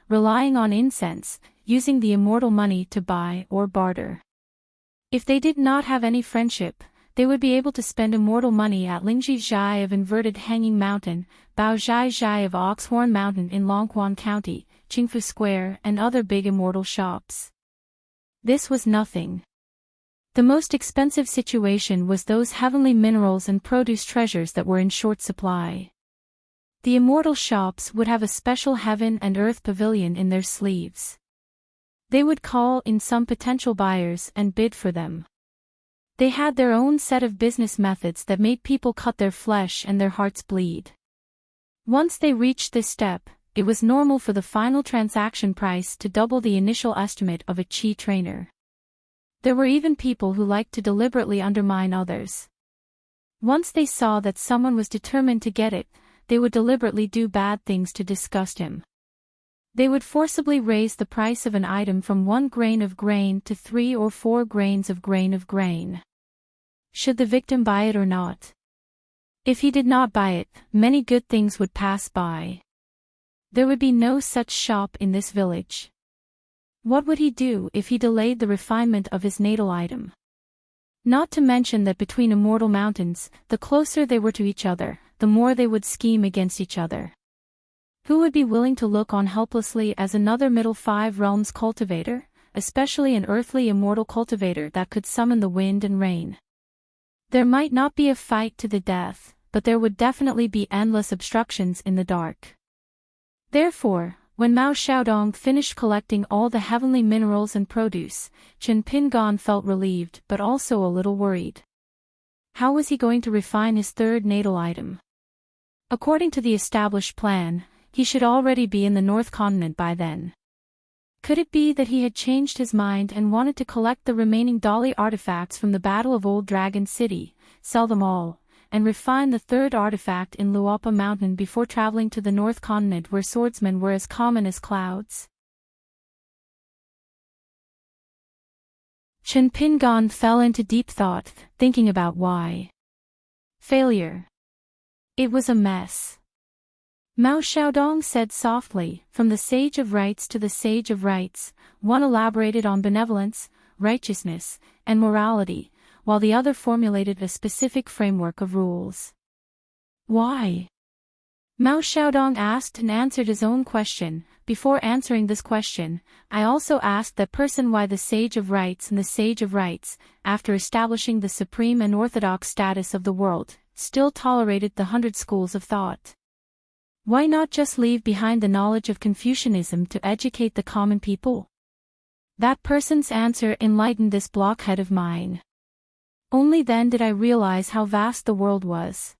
relying on incense, using the immortal money to buy or barter. If they did not have any friendship, they would be able to spend immortal money at Lingji Zhai of Inverted Hanging Mountain, Bao Zhai Zhai of Oxhorn Mountain in Longquan County, Qingfu Square and other big immortal shops. This was nothing. The most expensive situation was those heavenly minerals and produce treasures that were in short supply. The immortal shops would have a special heaven and earth pavilion in their sleeves. They would call in some potential buyers and bid for them. They had their own set of business methods that made people cut their flesh and their hearts bleed. Once they reached this step, it was normal for the final transaction price to double the initial estimate of a chi trainer. There were even people who liked to deliberately undermine others. Once they saw that someone was determined to get it, they would deliberately do bad things to disgust him. They would forcibly raise the price of an item from 1 grain of grain to 3 or 4 grains of grain. Should the victim buy it or not? If he did not buy it, many good things would pass by. There would be no such shop in this village. What would he do if he delayed the refinement of his natal item? Not to mention that between immortal mountains, the closer they were to each other, the more they would scheme against each other. Who would be willing to look on helplessly as another Middle Five Realms cultivator, especially an earthly immortal cultivator that could summon the wind and rain? There might not be a fight to the death, but there would definitely be endless obstructions in the dark. Therefore, when Mao Xiaodong finished collecting all the heavenly minerals and produce, Chen Pingan felt relieved but also a little worried. How was he going to refine his third natal item? According to the established plan, he should already be in the North Continent by then. Could it be that he had changed his mind and wanted to collect the remaining Dali artifacts from the Battle of Old Dragon City, sell them all, and refine the third artifact in Luopa Mountain before traveling to the North Continent where swordsmen were as common as clouds? Chen Pingan fell into deep thought, thinking about why. Failure. It was a mess. Mao Xiaodong said softly, from the Sage of Rights to the Sage of Rights, one elaborated on benevolence, righteousness, and morality, while the other formulated a specific framework of rules. Why? Mao Xiaodong asked and answered his own question. Before answering this question, I also asked that person why the Sage of Rights and the Sage of Rights, after establishing the supreme and orthodox status of the world, still tolerated the 100 schools of thought. Why not just leave behind the knowledge of Confucianism to educate the common people? That person's answer enlightened this blockhead of mine. Only then did I realize how vast the world was.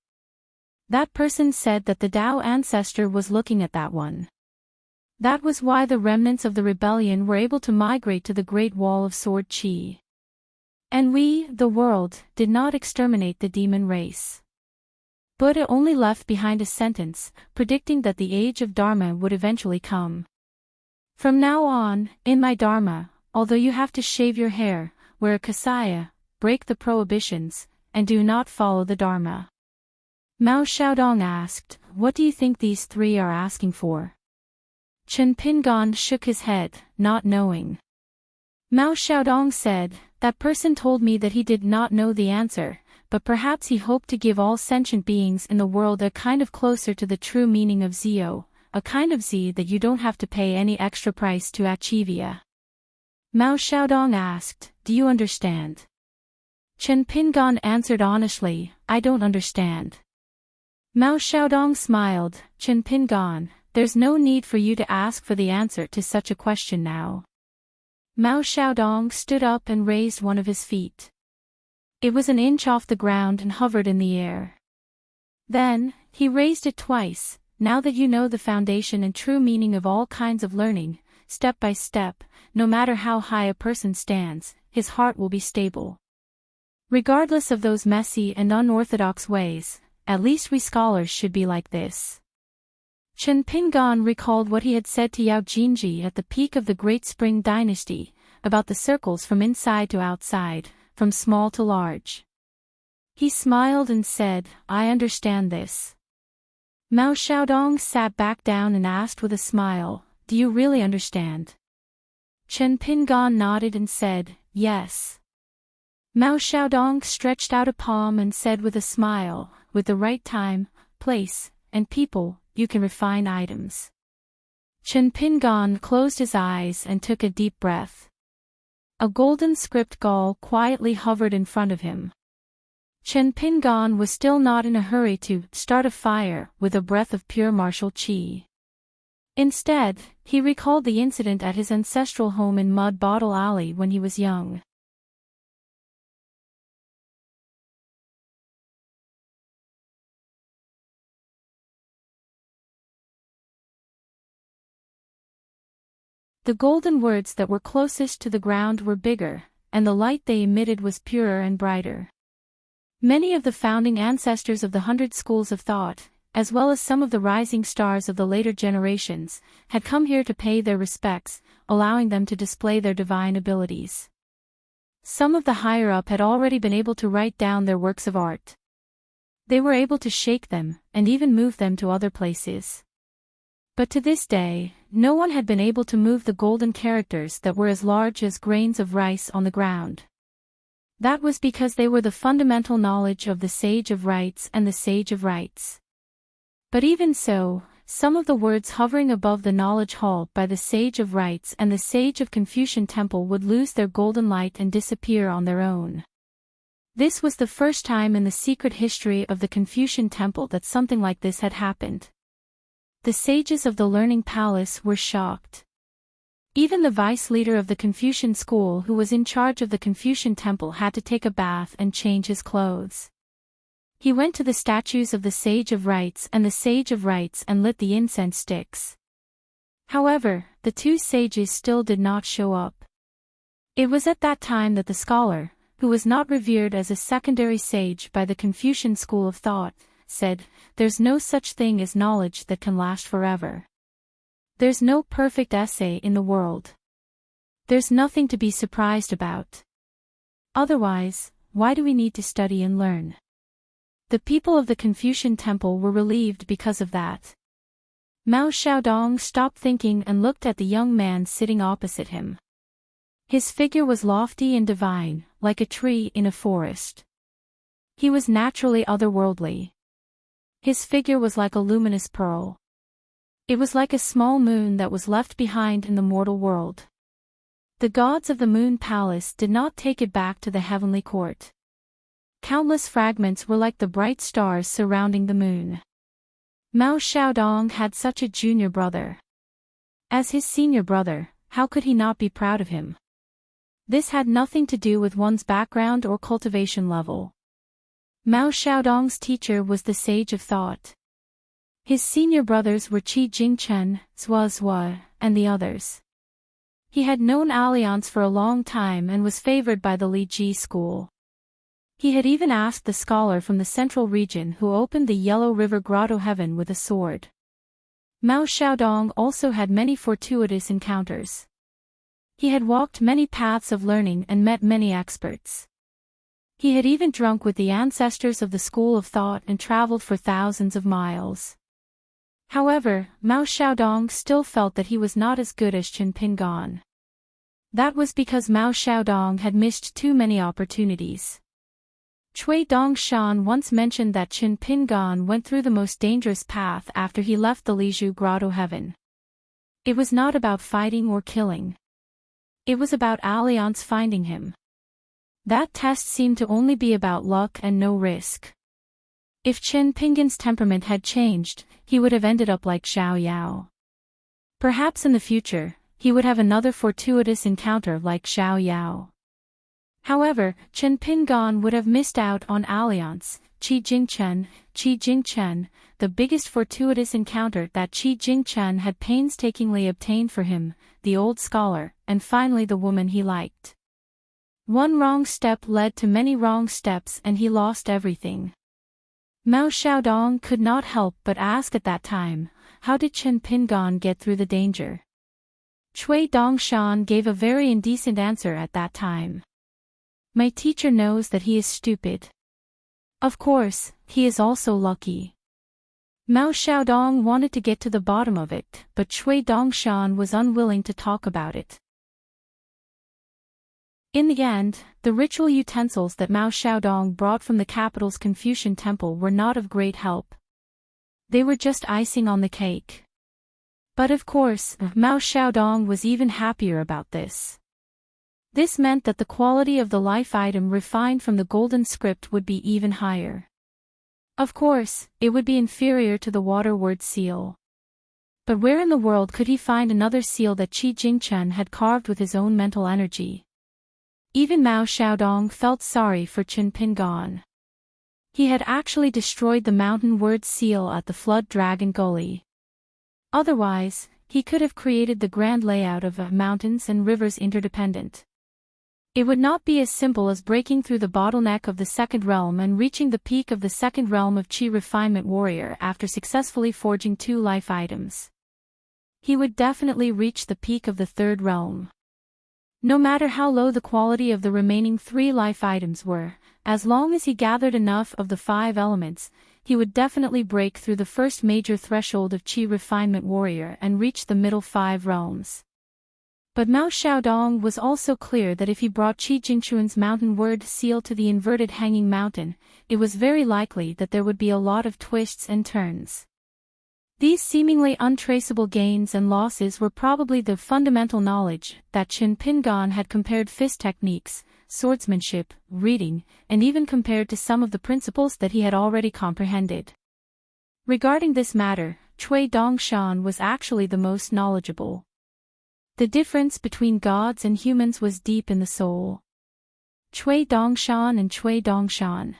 That person said that the Tao ancestor was looking at that one. That was why the remnants of the rebellion were able to migrate to the Great Wall of Sword Qi. And we, the world, did not exterminate the demon race. Buddha only left behind a sentence, predicting that the age of Dharma would eventually come. From now on, in my Dharma, although you have to shave your hair, wear a kasaya, break the prohibitions, and do not follow the Dharma. Mao Xiaodong asked, what do you think these three are asking for? Chen Pingan shook his head, not knowing. Mao Xiaodong said, that person told me that he did not know the answer, but perhaps he hoped to give all sentient beings in the world a kind of closer to the true meaning of Zio, a kind of Z that you don't have to pay any extra price to achieve. Mao Xiaodong asked, do you understand? Chen Pingan answered honestly, I don't understand. Mao Xiaodong smiled, Chen Pingan, there's no need for you to ask for the answer to such a question now. Mao Xiaodong stood up and raised one of his feet. It was an inch off the ground and hovered in the air. Then, he raised it twice. Now that you know the foundation and true meaning of all kinds of learning, step by step, no matter how high a person stands, his heart will be stable. Regardless of those messy and unorthodox ways, at least we scholars should be like this. Chen Pingan recalled what he had said to Yao Jinji at the peak of the Great Spring Dynasty, about the circles from inside to outside, from small to large. He smiled and said, I understand this. Mao Xiaodong sat back down and asked with a smile, do you really understand? Chen Pingan nodded and said, yes. Mao Xiaodong stretched out a palm and said with a smile, with the right time, place, and people, you can refine items. Chen Pingan closed his eyes and took a deep breath. A golden script gall quietly hovered in front of him. Chen Pingan was still not in a hurry to start a fire with a breath of pure martial qi. Instead, he recalled the incident at his ancestral home in Mud Bottle Alley when he was young. The golden words that were closest to the ground were bigger, and the light they emitted was purer and brighter. Many of the founding ancestors of the 100 schools of thought, as well as some of the rising stars of the later generations, had come here to pay their respects, allowing them to display their divine abilities. Some of the higher-up had already been able to write down their works of art. They were able to shake them, and even move them to other places. But to this day, no one had been able to move the golden characters that were as large as grains of rice on the ground. That was because they were the fundamental knowledge of the Sage of Rites and the Sage of Rites. But even so, some of the words hovering above the knowledge hall by the Sage of Rites and the Sage of Confucian Temple would lose their golden light and disappear on their own. This was the first time in the secret history of the Confucian Temple that something like this had happened. The sages of the Learning Palace were shocked. Even the vice leader of the Confucian school who was in charge of the Confucian Temple had to take a bath and change his clothes. He went to the statues of the Sage of Rites and the Sage of Rites and lit the incense sticks. However, the two sages still did not show up. It was at that time that the scholar, who was not revered as a secondary sage by the Confucian school of thought, said, "There's no such thing as knowledge that can last forever. There's no perfect essay in the world. There's nothing to be surprised about. Otherwise, why do we need to study and learn?" The people of the Confucian Temple were relieved because of that. Mao Xiaodong stopped thinking and looked at the young man sitting opposite him. His figure was lofty and divine, like a tree in a forest. He was naturally otherworldly. His figure was like a luminous pearl. It was like a small moon that was left behind in the mortal world. The gods of the Moon Palace did not take it back to the heavenly court. Countless fragments were like the bright stars surrounding the moon. Mao Xiaodong had such a junior brother. As his senior brother, how could he not be proud of him? This had nothing to do with one's background or cultivation level. Mao Xiaodong's teacher was the Sage of Thought. His senior brothers were Qi Jingchen, Zhua Zhua, and the others. He had known Alliance for a long time and was favored by the Li Ji school. He had even asked the scholar from the central region who opened the Yellow River Grotto heaven with a sword. Mao Xiaodong also had many fortuitous encounters. He had walked many paths of learning and met many experts. He had even drunk with the ancestors of the school of thought and traveled for thousands of miles. However, Mao Xiaodong still felt that he was not as good as Chen Pingan. That was because Mao Xiaodong had missed too many opportunities. Cui Dongshan once mentioned that Chen Pingan went through the most dangerous path after he left the Lizhu Grotto heaven. It was not about fighting or killing. It was about Alliance finding him. That test seemed to only be about luck and no risk. If Chen Pingan's temperament had changed, he would have ended up like Xiao Yao. Perhaps in the future, he would have another fortuitous encounter like Xiao Yao. However, Chen Pingan would have missed out on Alliance, Qi Jingchen, the biggest fortuitous encounter that Qi Jingchen had painstakingly obtained for him, the old scholar, and finally the woman he liked. One wrong step led to many wrong steps and he lost everything. Mao Xiaodong could not help but ask at that time, how did Chen Pingan get through the danger? Cui Dongshan gave a very indecent answer at that time. My teacher knows that he is stupid. Of course, he is also lucky. Mao Xiaodong wanted to get to the bottom of it, but Cui Dongshan was unwilling to talk about it. In the end, the ritual utensils that Mao Xiaodong brought from the capital's Confucian temple were not of great help. They were just icing on the cake. But of course, Mao Xiaodong was even happier about this. This meant that the quality of the life item refined from the golden script would be even higher. Of course, it would be inferior to the water word seal. But where in the world could he find another seal that Qi Jingchen had carved with his own mental energy? Even Mao Xiaodong felt sorry for Chen Pingan. He had actually destroyed the mountain word seal at the Flood Dragon Gully. Otherwise, he could have created the grand layout of mountains and rivers interdependent. It would not be as simple as breaking through the bottleneck of the second realm and reaching the peak of the second realm of Chi Refinement Warrior after successfully forging 2 life items. He would definitely reach the peak of the third realm. No matter how low the quality of the remaining 3 life items were, as long as he gathered enough of the 5 elements, he would definitely break through the first major threshold of Chi Refinement Warrior and reach the middle 5 realms. But Mao Xiaodong was also clear that if he brought Qi Jingxuan's mountain word seal to the inverted hanging mountain, it was very likely that there would be a lot of twists and turns. These seemingly untraceable gains and losses were probably the fundamental knowledge that Qin Pingan had compared fist techniques, swordsmanship, reading, and even compared to some of the principles that he had already comprehended. Regarding this matter, Cui Dongshan was actually the most knowledgeable. The difference between gods and humans was deep in the soul. Cui Dongshan and Cui Dongshan.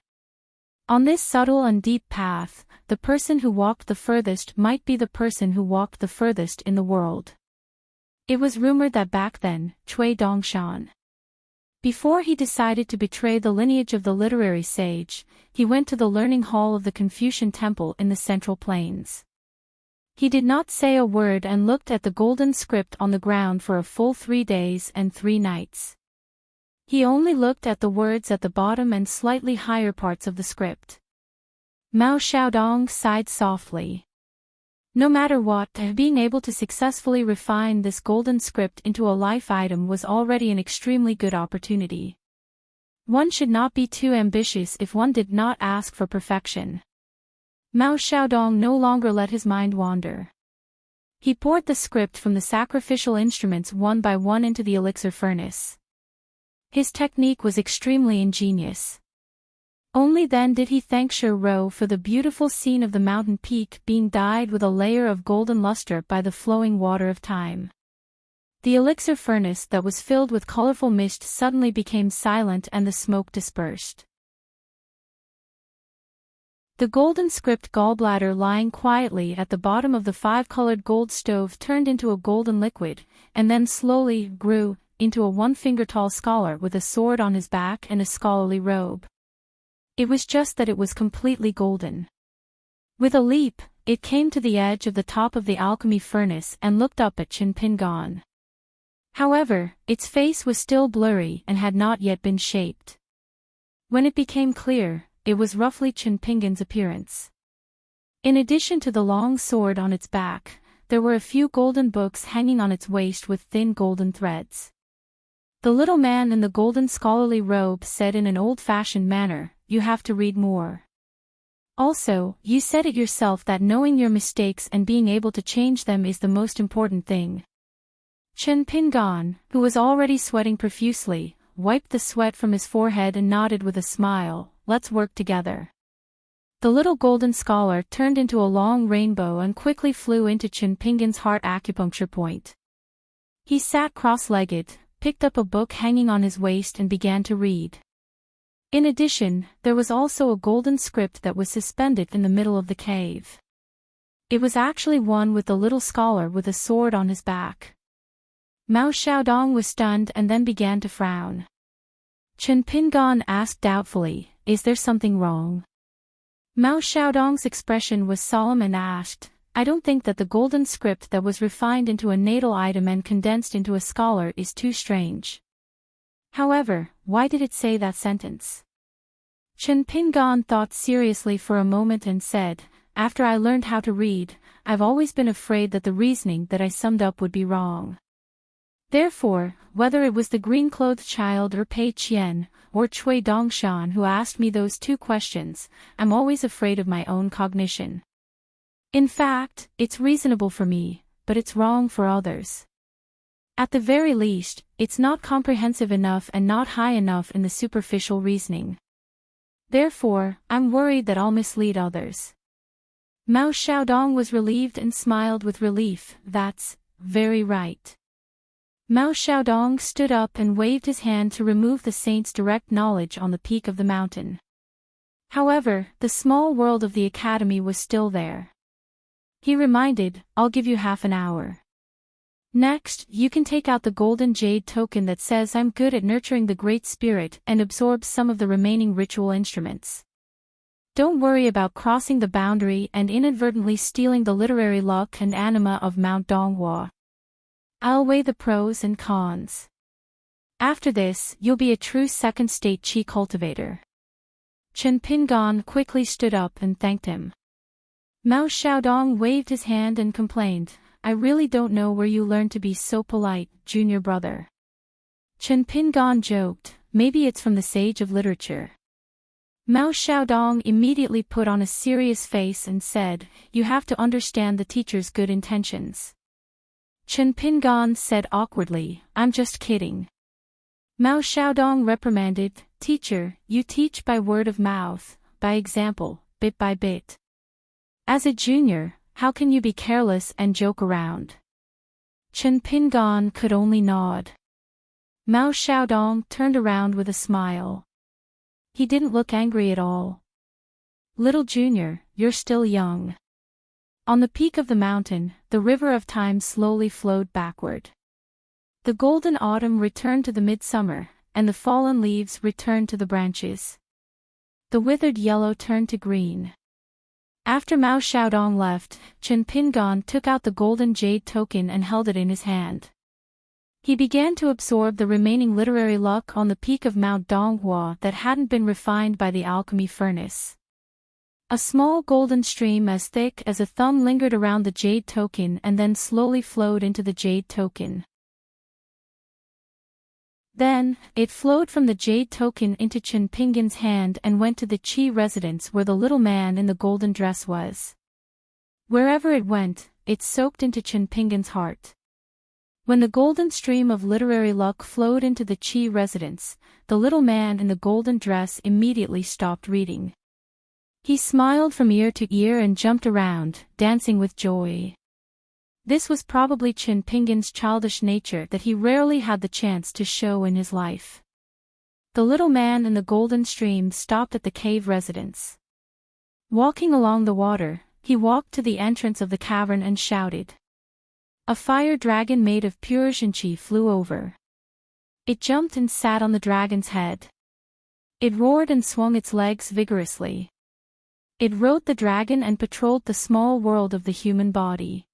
On this subtle and deep path, the person who walked the furthest might be the person who walked the furthest in the world. It was rumored that back then, Cui Dongshan, before he decided to betray the lineage of the literary sage, he went to the learning hall of the Confucian Temple in the Central Plains. He did not say a word and looked at the golden script on the ground for a full 3 days and 3 nights. He only looked at the words at the bottom and slightly higher parts of the script. Mao Xiaodong sighed softly. No matter what, being able to successfully refine this golden script into a life item was already an extremely good opportunity. One should not be too ambitious if one did not ask for perfection. Mao Xiaodong no longer let his mind wander. He poured the script from the sacrificial instruments one by one into the elixir furnace. His technique was extremely ingenious. Only then did he thank Shi Ro for the beautiful scene of the mountain peak being dyed with a layer of golden luster by the flowing water of time. The elixir furnace that was filled with colorful mist suddenly became silent and the smoke dispersed. The golden script gallbladder lying quietly at the bottom of the 5-colored gold stove turned into a golden liquid, and then slowly grew into a 1-finger-tall scholar with a sword on his back and a scholarly robe. It was just that it was completely golden. With a leap, it came to the edge of the top of the alchemy furnace and looked up at Qin Pingan. However, its face was still blurry and had not yet been shaped. When it became clear, it was roughly Qin Pingan's appearance. In addition to the long sword on its back, there were a few golden books hanging on its waist with thin golden threads. The little man in the golden scholarly robe said in an old-fashioned manner, "You have to read more. Also, you said it yourself that knowing your mistakes and being able to change them is the most important thing." Qin Pingan, who was already sweating profusely, wiped the sweat from his forehead and nodded with a smile, "Let's work together." The little golden scholar turned into a long rainbow and quickly flew into Qin Pingan's heart acupuncture point. He sat cross-legged, picked up a book hanging on his waist and began to read. In addition, there was also a golden script that was suspended in the middle of the cave. It was actually one with the little scholar with a sword on his back. Mao Xiaodong was stunned and then began to frown. Qin Pingan asked doubtfully, "Is there something wrong?" Mao Xiaodong's expression was solemn and asked, "I don't think that the golden script that was refined into a natal item and condensed into a scholar is too strange. However, why did it say that sentence?" Qin Pingan thought seriously for a moment and said, "After I learned how to read, I've always been afraid that the reasoning that I summed up would be wrong. Therefore, whether it was the green-clothed child or Pei Qian, or Cui Dongshan who asked me those 2 questions, I'm always afraid of my own cognition. In fact, it's reasonable for me, but it's wrong for others. At the very least, it's not comprehensive enough and not high enough in the superficial reasoning. Therefore, I'm worried that I'll mislead others." Mao Xiaodong was relieved and smiled with relief. "That's very right." Mao Xiaodong stood up and waved his hand to remove the saint's direct knowledge on the peak of the mountain. However, the small world of the academy was still there. He reminded, "I'll give you half an hour. Next, you can take out the golden jade token that says I'm good at nurturing the Great Spirit and absorb some of the remaining ritual instruments. Don't worry about crossing the boundary and inadvertently stealing the literary luck and anima of Mount Donghua. I'll weigh the pros and cons. After this, you'll be a true second-state qi cultivator. Chen Pingan quickly stood up and thanked him. Mao Xiaodong waved his hand and complained, I really don't know where you learned to be so polite, junior brother. Chen Pingan joked, maybe it's from the sage of literature. Mao Xiaodong immediately put on a serious face and said, you have to understand the teacher's good intentions. Chen Pingan said awkwardly, I'm just kidding. Mao Xiaodong reprimanded, teacher, you teach by word of mouth, by example, bit by bit. As a junior, how can you be careless and joke around? Chen Pingan could only nod. Mao Xiaodong turned around with a smile. He didn't look angry at all. Little junior, you're still young. On the peak of the mountain, the river of time slowly flowed backward. The golden autumn returned to the midsummer, and the fallen leaves returned to the branches. The withered yellow turned to green. After Mao Xiaodong left, Chen Pingan took out the golden jade token and held it in his hand. He began to absorb the remaining literary luck on the peak of Mount Donghua that hadn't been refined by the alchemy furnace. A small golden stream as thick as a thumb lingered around the jade token and then slowly flowed into the jade token. Then, it flowed from the jade token into Chen Pingan's hand and went to the Qi residence where the little man in the golden dress was. Wherever it went, it soaked into Chen Pingan's heart. When the golden stream of literary luck flowed into the Qi residence, the little man in the golden dress immediately stopped reading. He smiled from ear to ear and jumped around, dancing with joy. This was probably Chen Pingan's childish nature that he rarely had the chance to show in his life. The little man in the golden stream stopped at the cave residence. Walking along the water, he walked to the entrance of the cavern and shouted. A fire dragon made of pure Zhenqi flew over. It jumped and sat on the dragon's head. It roared and swung its legs vigorously. It rode the dragon and patrolled the small world of the human body.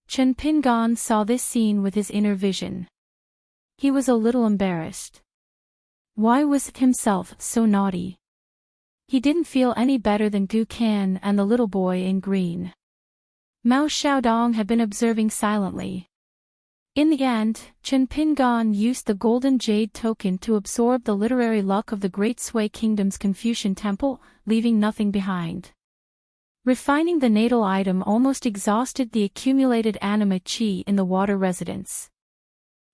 Chen Pingan saw this scene with his inner vision. He was a little embarrassed. Why was himself so naughty? He didn't feel any better than Gu Kan and the little boy in green. Mao Xiaodong had been observing silently. In the end, Chen Pingan used the golden jade token to absorb the literary luck of the Great Sui Kingdom's Confucian Temple, leaving nothing behind. Refining the natal item almost exhausted the accumulated anima qi in the water residence.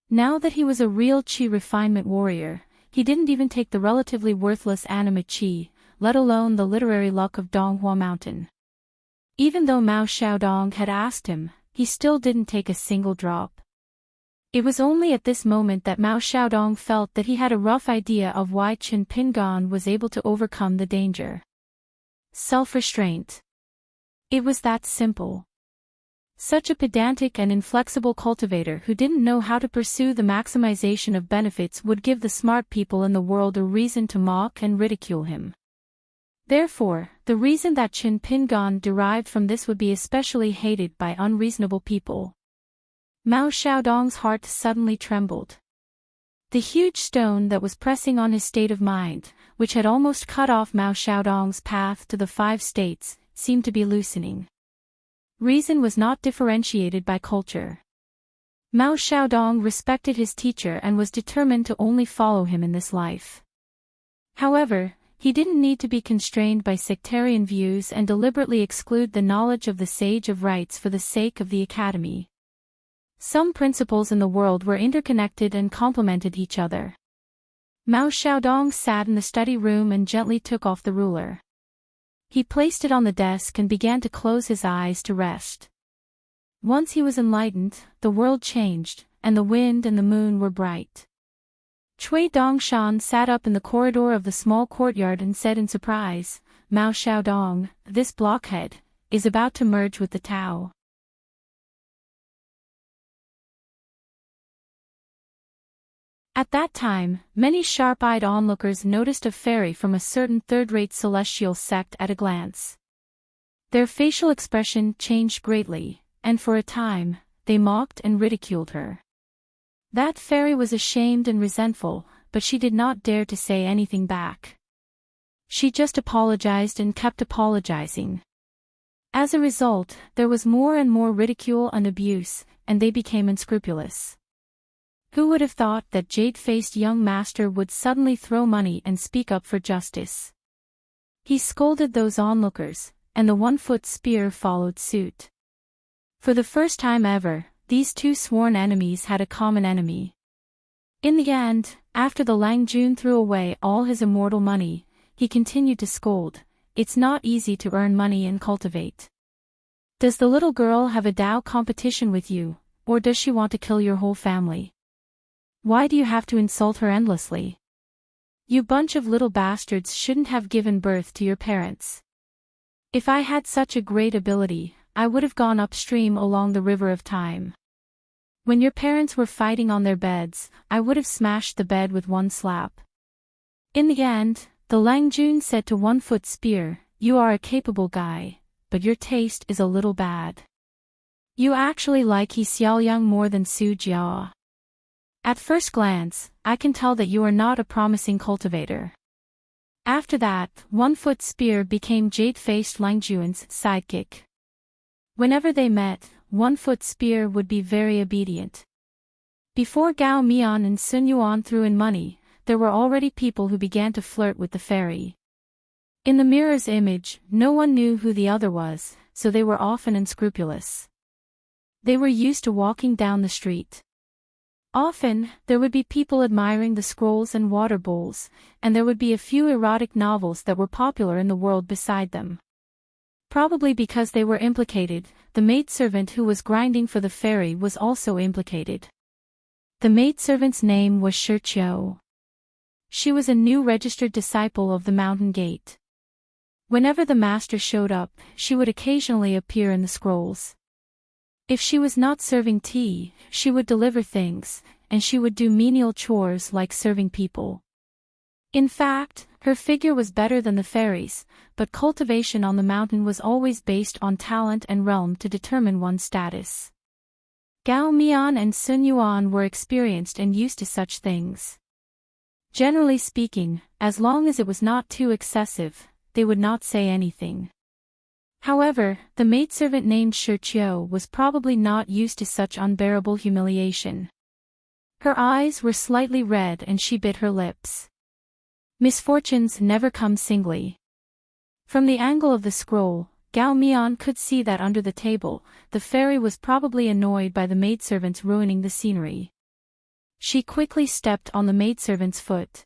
Now that he was a real qi refinement warrior, he didn't even take the relatively worthless anima qi, let alone the literary luck of Donghua Mountain. Even though Mao Xiaodong had asked him, he still didn't take a single drop. It was only at this moment that Mao Xiaodong felt that he had a rough idea of why Chen Pingan was able to overcome the danger. Self-restraint. It was that simple. Such a pedantic and inflexible cultivator who didn't know how to pursue the maximization of benefits would give the smart people in the world a reason to mock and ridicule him. Therefore, the reason that Chen Pingan derived from this would be especially hated by unreasonable people. Mao Xiaodong's heart suddenly trembled. The huge stone that was pressing on his state of mind, which had almost cut off Mao Xiaodong's path to the 5 states, seemed to be loosening. Reason was not differentiated by culture. Mao Xiaodong respected his teacher and was determined to only follow him in this life. However, he didn't need to be constrained by sectarian views and deliberately exclude the knowledge of the sage of rites for the sake of the academy. Some principles in the world were interconnected and complemented each other. Mao Xiaodong sat in the study room and gently took off the ruler. He placed it on the desk and began to close his eyes to rest. Once he was enlightened, the world changed, and the wind and the moon were bright. Cui Dongshan sat up in the corridor of the small courtyard and said in surprise, Mao Xiaodong, this blockhead, is about to merge with the Tao. At that time, many sharp-eyed onlookers noticed a fairy from a certain third-rate celestial sect at a glance. Their facial expression changed greatly, and for a time, they mocked and ridiculed her. That fairy was ashamed and resentful, but she did not dare to say anything back. She just apologized and kept apologizing. As a result, there was more and more ridicule and abuse, and they became unscrupulous. Who would have thought that jade-faced young master would suddenly throw money and speak up for justice? He scolded those onlookers, and the 1-foot spear followed suit. For the first time ever, these two sworn enemies had a common enemy. In the end, after the Lang Jun threw away all his immortal money, he continued to scold, "It's not easy to earn money and cultivate. Does the little girl have a Tao competition with you, or does she want to kill your whole family? Why do you have to insult her endlessly? You bunch of little bastards shouldn't have given birth to your parents. If I had such a great ability, I would have gone upstream along the river of time. When your parents were fighting on their beds, I would have smashed the bed with one slap." In the end, the Lang Jun said to 1-foot spear, "You are a capable guy, but your taste is a little bad. You actually like He Xiaoyang more than Su Jia. At first glance, I can tell that you are not a promising cultivator." After that, 1-foot spear became jade-faced Lang Jun's sidekick. Whenever they met, 1-foot spear would be very obedient. Before Gao Mian and Sun Yuan threw in money, there were already people who began to flirt with the fairy. In the mirror's image, no one knew who the other was, so they were often unscrupulous. They were used to walking down the street. Often, there would be people admiring the scrolls and water bowls, and there would be a few erotic novels that were popular in the world beside them. Probably because they were implicated, the maidservant who was grinding for the fairy was also implicated. The maidservant's name was Shi Qiu. She was a new registered disciple of the Mountain Gate. Whenever the master showed up, she would occasionally appear in the scrolls. If she was not serving tea, she would deliver things, and she would do menial chores like serving people. In fact, her figure was better than the fairies, but cultivation on the mountain was always based on talent and realm to determine one's status. Gao Mian and Sun Yuan were experienced and used to such things. Generally speaking, as long as it was not too excessive, they would not say anything. However, the maidservant named Shi Qiu was probably not used to such unbearable humiliation. Her eyes were slightly red and she bit her lips. Misfortunes never come singly. From the angle of the scroll, Gao Mian could see that under the table, the fairy was probably annoyed by the maidservants ruining the scenery. She quickly stepped on the maidservant's foot.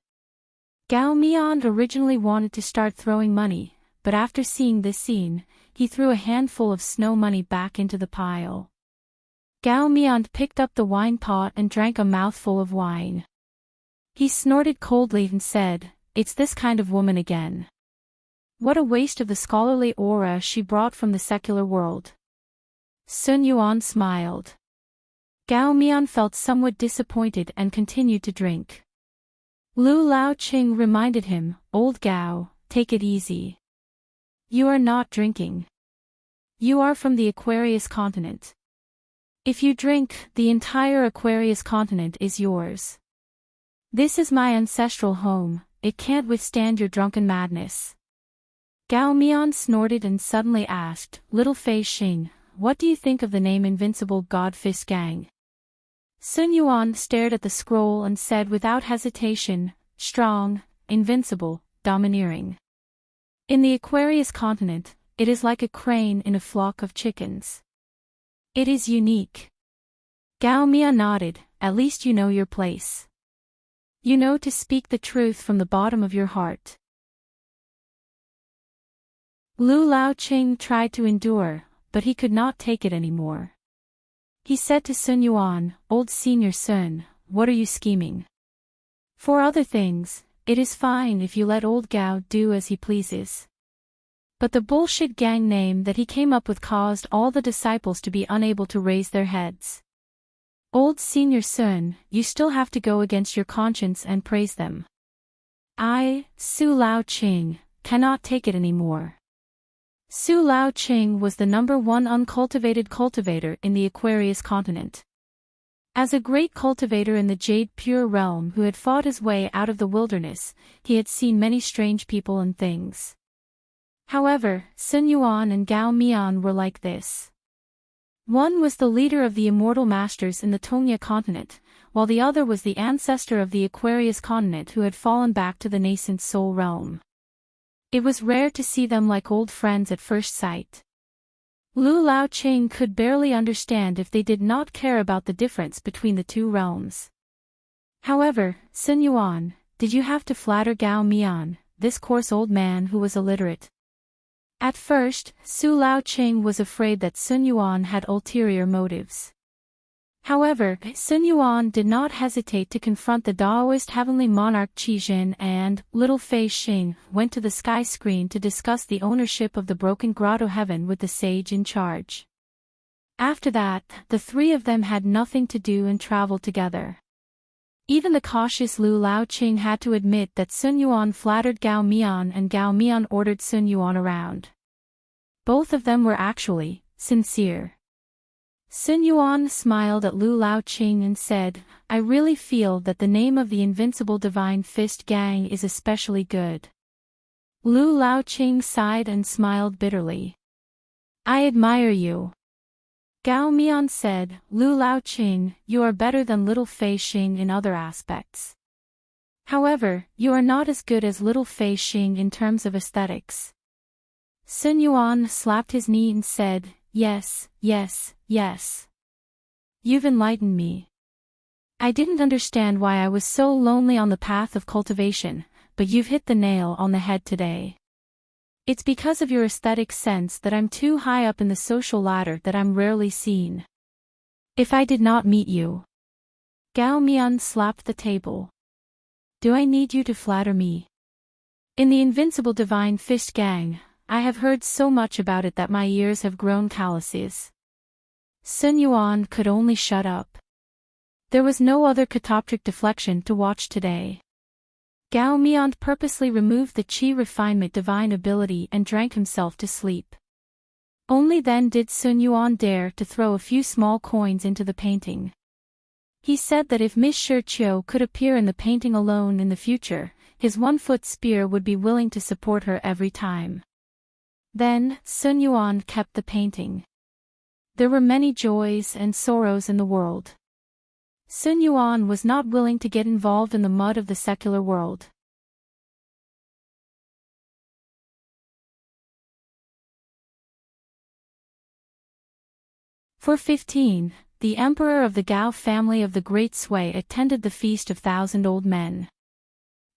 Gao Mian originally wanted to start throwing money, but after seeing this scene, he threw a handful of snow money back into the pile. Gao Mian picked up the wine pot and drank a mouthful of wine. He snorted coldly and said, "It's this kind of woman again. What a waste of the scholarly aura she brought from the secular world." Sun Yuan smiled. Gao Mian felt somewhat disappointed and continued to drink. Lu Lao Qing reminded him, "Old Gao, take it easy. You are not drinking. You are from the Aquarius continent. If you drink, the entire Aquarius continent is yours. This is my ancestral home, it can't withstand your drunken madness." Gao Mian snorted and suddenly asked, "Little Fei Xing, what do you think of the name Invincible God Fist Gang?" Sun Yuan stared at the scroll and said without hesitation, "Strong, invincible, domineering. In the Aquarius continent, it is like a crane in a flock of chickens. It is unique." Gao Mian nodded, "At least you know your place. You know to speak the truth from the bottom of your heart." Lu Lao Qing tried to endure, but he could not take it anymore. He said to Sun Yuan, "Old Senior Sun, what are you scheming? For other things, it is fine if you let old Gao do as he pleases. But the bullshit gang name that he came up with caused all the disciples to be unable to raise their heads. Old Senior Sun, you still have to go against your conscience and praise them. I, Su Lao Ching, cannot take it anymore. Su Lao Ching was the #1 uncultivated cultivator in the Aquarius continent. As a great cultivator in the Jade Pure realm who had fought his way out of the wilderness, he had seen many strange people and things. However, Sun Yuan and Gao Mian were like this. One was the leader of the immortal masters in the Tongya continent, while the other was the ancestor of the Aquarius continent who had fallen back to the nascent soul realm. It was rare to see them like old friends at first sight. Lu Lao Ching could barely understand if they did not care about the difference between the two realms. However, Sun Yuan, did you have to flatter Gao Mian, this coarse old man who was illiterate? At first, Su Lao Ching was afraid that Sun Yuan had ulterior motives. However, Sun Yuan did not hesitate to confront the Daoist heavenly monarch Qi Jin, and little Fei Xing went to the sky screen to discuss the ownership of the broken grotto heaven with the sage in charge. After that, the three of them had nothing to do and traveled together. Even the cautious Lu Lao Ching had to admit that Sun Yuan flattered Gao Mian and Gao Mian ordered Sun Yuan around. Both of them were actually sincere. Sun Yuan smiled at Lu Lao Ching and said, I really feel that the name of the invincible Divine Fist Gang is especially good. Lu Lao Ching sighed and smiled bitterly. I admire you. Gao Mian said, Lu Lao Ching, you are better than little Fei Xing in other aspects. However, you are not as good as little Fei Xing in terms of aesthetics. Sun Yuan slapped his knee and said, Yes, yes, yes. You've enlightened me. I didn't understand why I was so lonely on the path of cultivation, but you've hit the nail on the head today. It's because of your aesthetic sense that I'm too high up in the social ladder that I'm rarely seen. If I did not meet you. Gao Mian slapped the table. Do I need you to flatter me? In the invincible Divine Fist Gang, I have heard so much about it that my ears have grown calluses. Sun Yuan could only shut up. There was no other catoptric deflection to watch today. Gao Mian purposely removed the Qi refinement divine ability and drank himself to sleep. Only then did Sun Yuan dare to throw a few small coins into the painting. He said that if Miss Shi Qiu could appear in the painting alone in the future, his 1-foot spear would be willing to support her every time. Then, Sun Yuan kept the painting. There were many joys and sorrows in the world. Sun Yuan was not willing to get involved in the mud of the secular world. For 15, the emperor of the Gao family of the Great Sui attended the Feast of Thousand Old Men.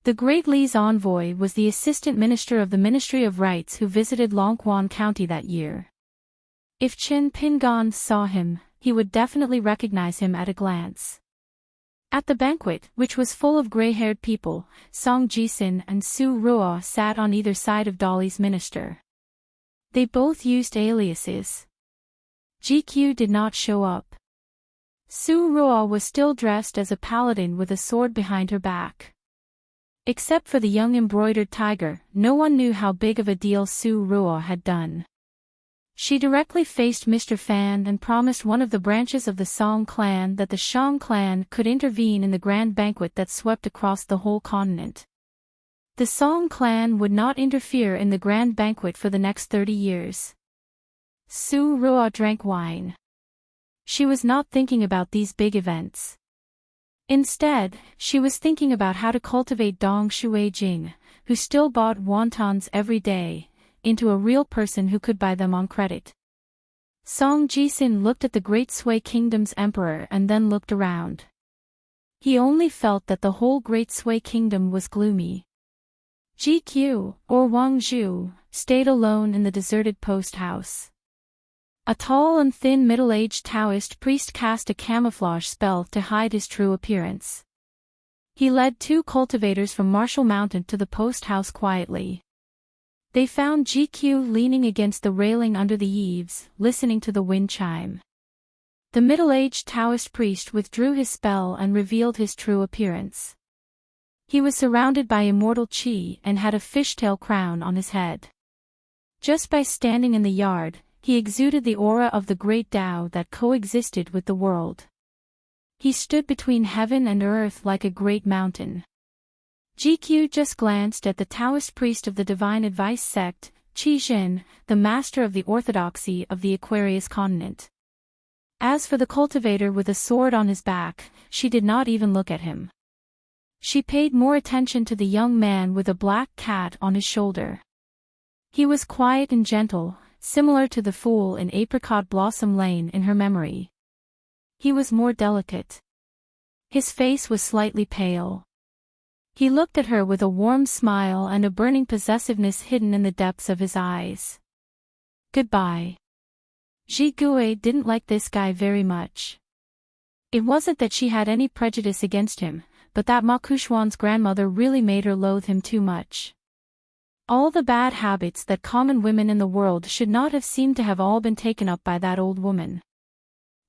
The Great Li's envoy was the assistant minister of the Ministry of Rites who visited Longquan County that year. If Qin Pingan saw him, he would definitely recognize him at a glance. At the banquet, which was full of gray-haired people, Song Jisin and Su Ruo sat on either side of Dolly's minister. They both used aliases. GQ did not show up. Su Ruo was still dressed as a paladin with a sword behind her back. Except for the young embroidered tiger, no one knew how big of a deal Su Ruo had done. She directly faced Mr. Fan and promised one of the branches of the Song clan that the Shang clan could intervene in the grand banquet that swept across the whole continent. The Song clan would not interfere in the grand banquet for the next 30 years. Su Ruo drank wine. She was not thinking about these big events. Instead, she was thinking about how to cultivate Dong Shui Jing, who still bought wontons every day, into a real person who could buy them on credit. Song Jisin looked at the Great Sui Kingdom's emperor and then looked around. He only felt that the whole Great Sui Kingdom was gloomy. GQ, or Wang Zhu, stayed alone in the deserted post house. A tall and thin middle-aged Taoist priest cast a camouflage spell to hide his true appearance. He led 2 cultivators from Marshall Mountain to the post house quietly. They found GQ leaning against the railing under the eaves, listening to the wind chime. The middle-aged Taoist priest withdrew his spell and revealed his true appearance. He was surrounded by immortal qi and had a fishtail crown on his head. Just by standing in the yard, he exuded the aura of the great Tao that coexisted with the world. He stood between heaven and earth like a great mountain. GQ just glanced at the Taoist priest of the Divine Advice sect, Qi Xin, the master of the orthodoxy of the Aquarius continent. As for the cultivator with a sword on his back, she did not even look at him. She paid more attention to the young man with a black cat on his shoulder. He was quiet and gentle, similar to the fool in Apricot Blossom Lane in her memory. He was more delicate. His face was slightly pale. He looked at her with a warm smile and a burning possessiveness hidden in the depths of his eyes. Goodbye. Ji Gui didn't like this guy very much. It wasn't that she had any prejudice against him, but that Ma Kuxuan's grandmother really made her loathe him too much. All the bad habits that common women in the world should not have seemed to have all been taken up by that old woman.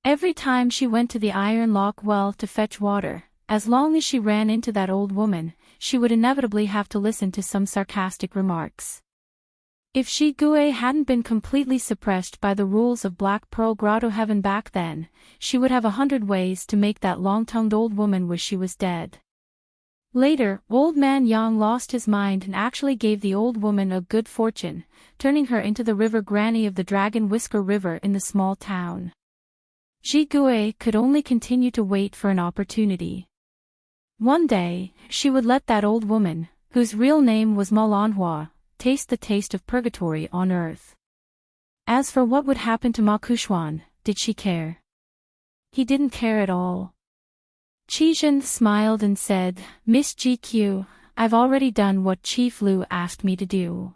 Every time she went to the Iron Lock well to fetch water, as long as she ran into that old woman, she would inevitably have to listen to some sarcastic remarks. If Shi Gui hadn't been completely suppressed by the rules of Black Pearl Grotto Heaven back then, she would have 100 ways to make that long-tongued old woman wish she was dead. Later, Old Man Yang lost his mind and actually gave the old woman a good fortune, turning her into the river granny of the Dragon Whisker River in the small town. Ji Gui could only continue to wait for an opportunity. One day, she would let that old woman, whose real name was Malanhua, taste the taste of purgatory on earth. As for what would happen to Ma Kuxuan, did she care? He didn't care at all. Qi Xin smiled and said, Miss GQ, I've already done what Chief Lu asked me to do.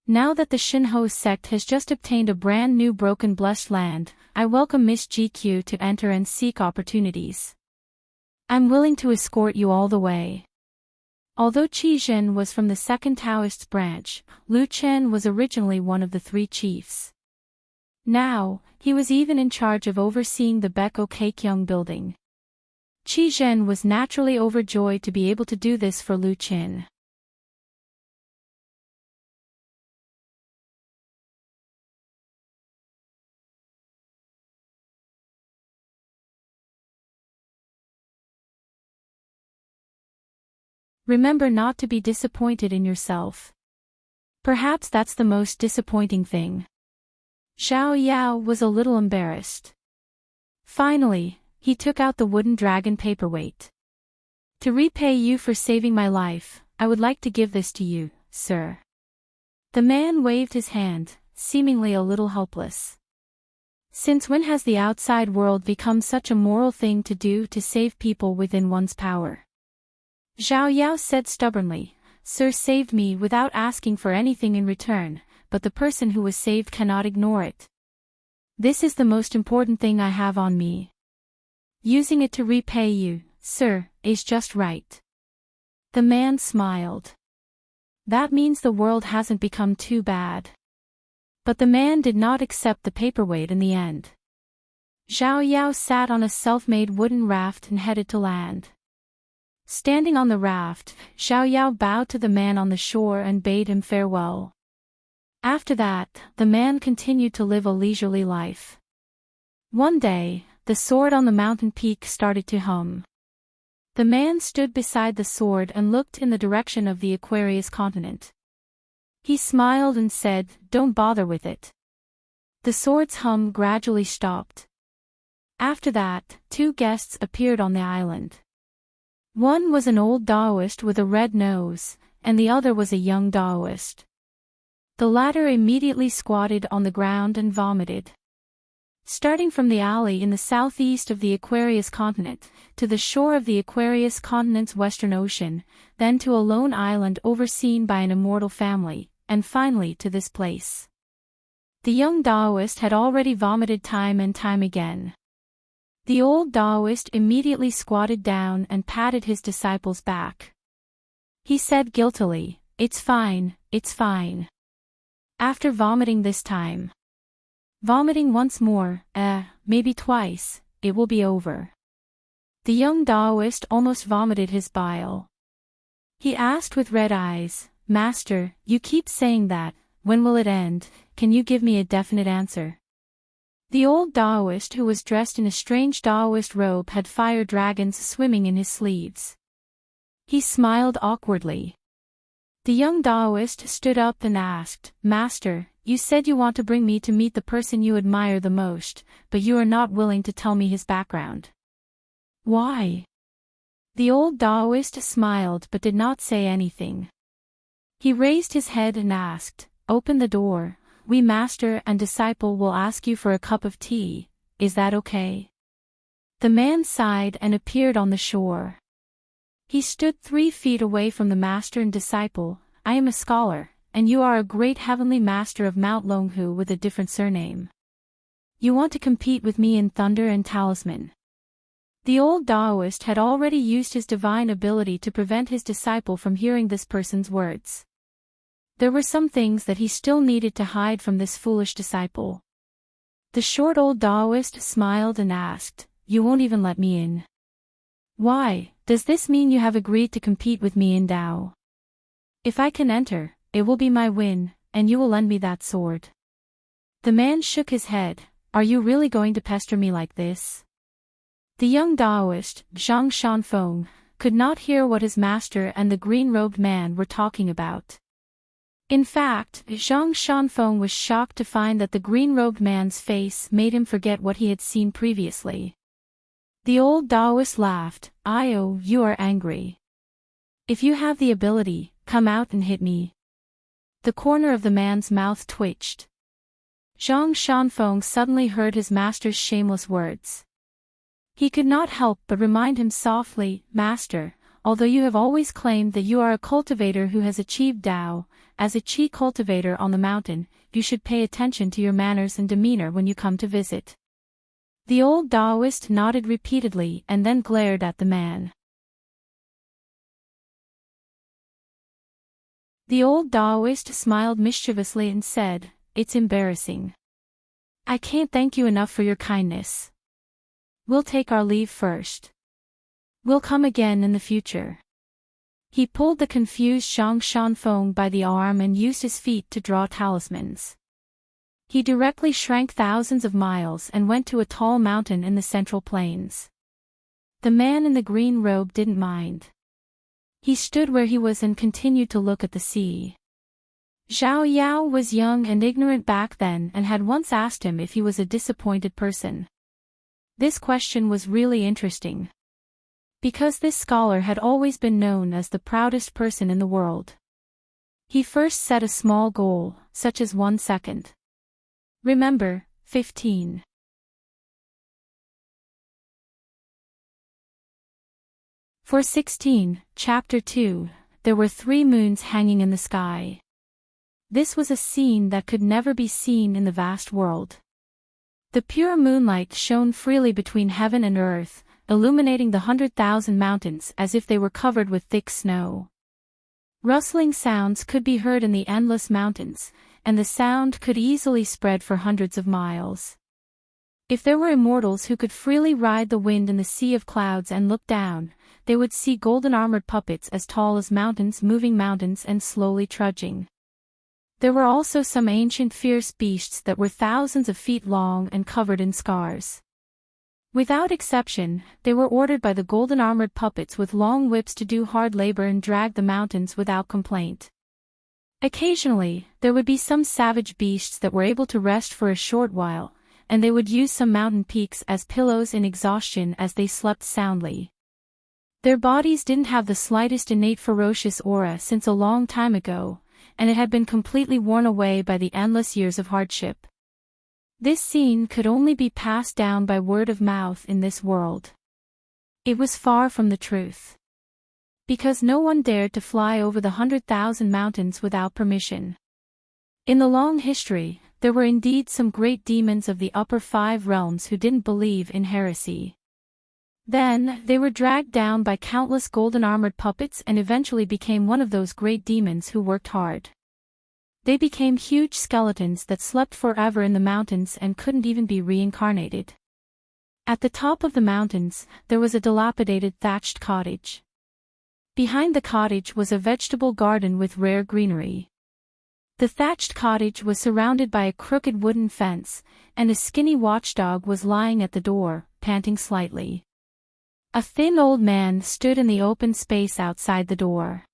Now that the Shinho sect has just obtained a brand new broken blessed land, I welcome Miss GQ to enter and seek opportunities. I'm willing to escort you all the way. Although Qi Xin was from the second Taoist branch, Lu Chen was originally one of the 3 chiefs. Now, he was even in charge of overseeing the Beko Keikyung building. Qi Zhen was naturally overjoyed to be able to do this for Lu Qin. Remember not to be disappointed in yourself. Perhaps that's the most disappointing thing. Xiao Yao was a little embarrassed. Finally, he took out the wooden dragon paperweight. To repay you for saving my life, I would like to give this to you, sir. The man waved his hand, seemingly a little helpless. Since when has the outside world become such a moral thing to do to save people within one's power? Zhao Yao said stubbornly, Sir saved me without asking for anything in return, but the person who was saved cannot ignore it. This is the most important thing I have on me. Using it to repay you, sir, is just right. The man smiled. That means the world hasn't become too bad. But the man did not accept the paperweight in the end. Zhao Yao sat on a self-made wooden raft and headed to land. Standing on the raft, Xiao Yao bowed to the man on the shore and bade him farewell. After that, the man continued to live a leisurely life. One day, the sword on the mountain peak started to hum. The man stood beside the sword and looked in the direction of the Aquarius continent. He smiled and said, Don't bother with it. The sword's hum gradually stopped. After that, 2 guests appeared on the island. One was an old Taoist with a red nose, and the other was a young Taoist. The latter immediately squatted on the ground and vomited. Starting from the alley in the southeast of the Aquarius continent, to the shore of the Aquarius continent's western ocean, then to a lone island overseen by an immortal family, and finally to this place. The young Taoist had already vomited time and time again. The old Taoist immediately squatted down and patted his disciple's back. He said guiltily, It's fine, it's fine. After vomiting this time. Vomiting once more, maybe twice, it will be over. The young Taoist almost vomited his bile. He asked with red eyes, Master, you keep saying that, when will it end? Can you give me a definite answer? The old Taoist, who was dressed in a strange Taoist robe, had fire dragons swimming in his sleeves. He smiled awkwardly. The young Taoist stood up and asked, Master, you said you want to bring me to meet the person you admire the most, but you are not willing to tell me his background. Why? The old Taoist smiled but did not say anything. He raised his head and asked, Open the door. We master and disciple will ask you for a cup of tea, is that okay? The man sighed and appeared on the shore. He stood 3 feet away from the master and disciple. I am a scholar, and you are a great heavenly master of Mount Longhu with a different surname. You want to compete with me in thunder and talisman. The old Taoist had already used his divine ability to prevent his disciple from hearing this person's words. There were some things that he still needed to hide from this foolish disciple. The short old Taoist smiled and asked, You won't even let me in. Why, does this mean you have agreed to compete with me in Tao? If I can enter, it will be my win, and you will lend me that sword. The man shook his head. Are you really going to pester me like this? The young Taoist, Zhang Shanfeng, could not hear what his master and the green-robed man were talking about. In fact, Zhang Shanfeng was shocked to find that the green-robed man's face made him forget what he had seen previously. The old Taoist laughed. Oh, you are angry. If you have the ability, come out and hit me. The corner of the man's mouth twitched. Zhang Shanfeng suddenly heard his master's shameless words. He could not help but remind him softly, Master, although you have always claimed that you are a cultivator who has achieved Tao, as a Qi cultivator on the mountain, you should pay attention to your manners and demeanor when you come to visit. The old Taoist nodded repeatedly and then glared at the man. The old Taoist smiled mischievously and said, It's embarrassing. I can't thank you enough for your kindness. We'll take our leave first. We'll come again in the future. He pulled the confused Zhang Shanfeng by the arm and used his feet to draw talismans. He directly shrank thousands of miles and went to a tall mountain in the central plains. The man in the green robe didn't mind. He stood where he was and continued to look at the sea. Zhao Yao was young and ignorant back then and had once asked him if he was a disappointed person. This question was really interesting. Because this scholar had always been known as the proudest person in the world. He first set a small goal, such as 1 second. Remember, 15. For 16, Chapter 2, there were 3 moons hanging in the sky. This was a scene that could never be seen in the vast world. The pure moonlight shone freely between heaven and earth, illuminating the 100,000 mountains as if they were covered with thick snow. Rustling sounds could be heard in the endless mountains, and the sound could easily spread for hundreds of miles. If there were immortals who could freely ride the wind in the sea of clouds and look down, they would see golden-armored puppets as tall as mountains moving mountains and slowly trudging. There were also some ancient fierce beasts that were thousands of feet long and covered in scars. Without exception, they were ordered by the golden-armored puppets with long whips to do hard labor and drag the mountains without complaint. Occasionally, there would be some savage beasts that were able to rest for a short while, and they would use some mountain peaks as pillows in exhaustion as they slept soundly. Their bodies didn't have the slightest innate ferocious aura since a long time ago, and it had been completely worn away by the endless years of hardship. This scene could only be passed down by word of mouth in this world. It was far from the truth. Because no one dared to fly over the 100,000 mountains without permission. In the long history, there were indeed some great demons of the upper 5 realms who didn't believe in heresy. Then, they were dragged down by countless golden-armored puppets and eventually became one of those great demons who worked hard. They became huge skeletons that slept forever in the mountains and couldn't even be reincarnated. At the top of the mountains, there was a dilapidated thatched cottage. Behind the cottage was a vegetable garden with rare greenery. The thatched cottage was surrounded by a crooked wooden fence, and a skinny watchdog was lying at the door, panting slightly. A thin old man stood in the open space outside the door.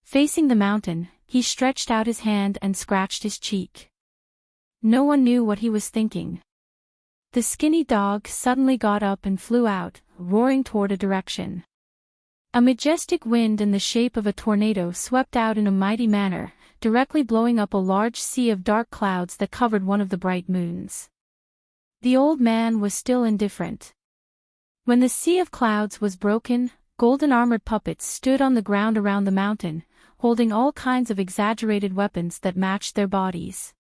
Facing the mountain, he stretched out his hand and scratched his cheek. No one knew what he was thinking. The skinny dog suddenly got up and flew out, roaring toward a direction. A majestic wind in the shape of a tornado swept out in a mighty manner, directly blowing up a large sea of dark clouds that covered one of the bright moons. The old man was still indifferent. When the sea of clouds was broken, golden armored puppets stood on the ground around the mountain, holding all kinds of exaggerated weapons that matched their bodies.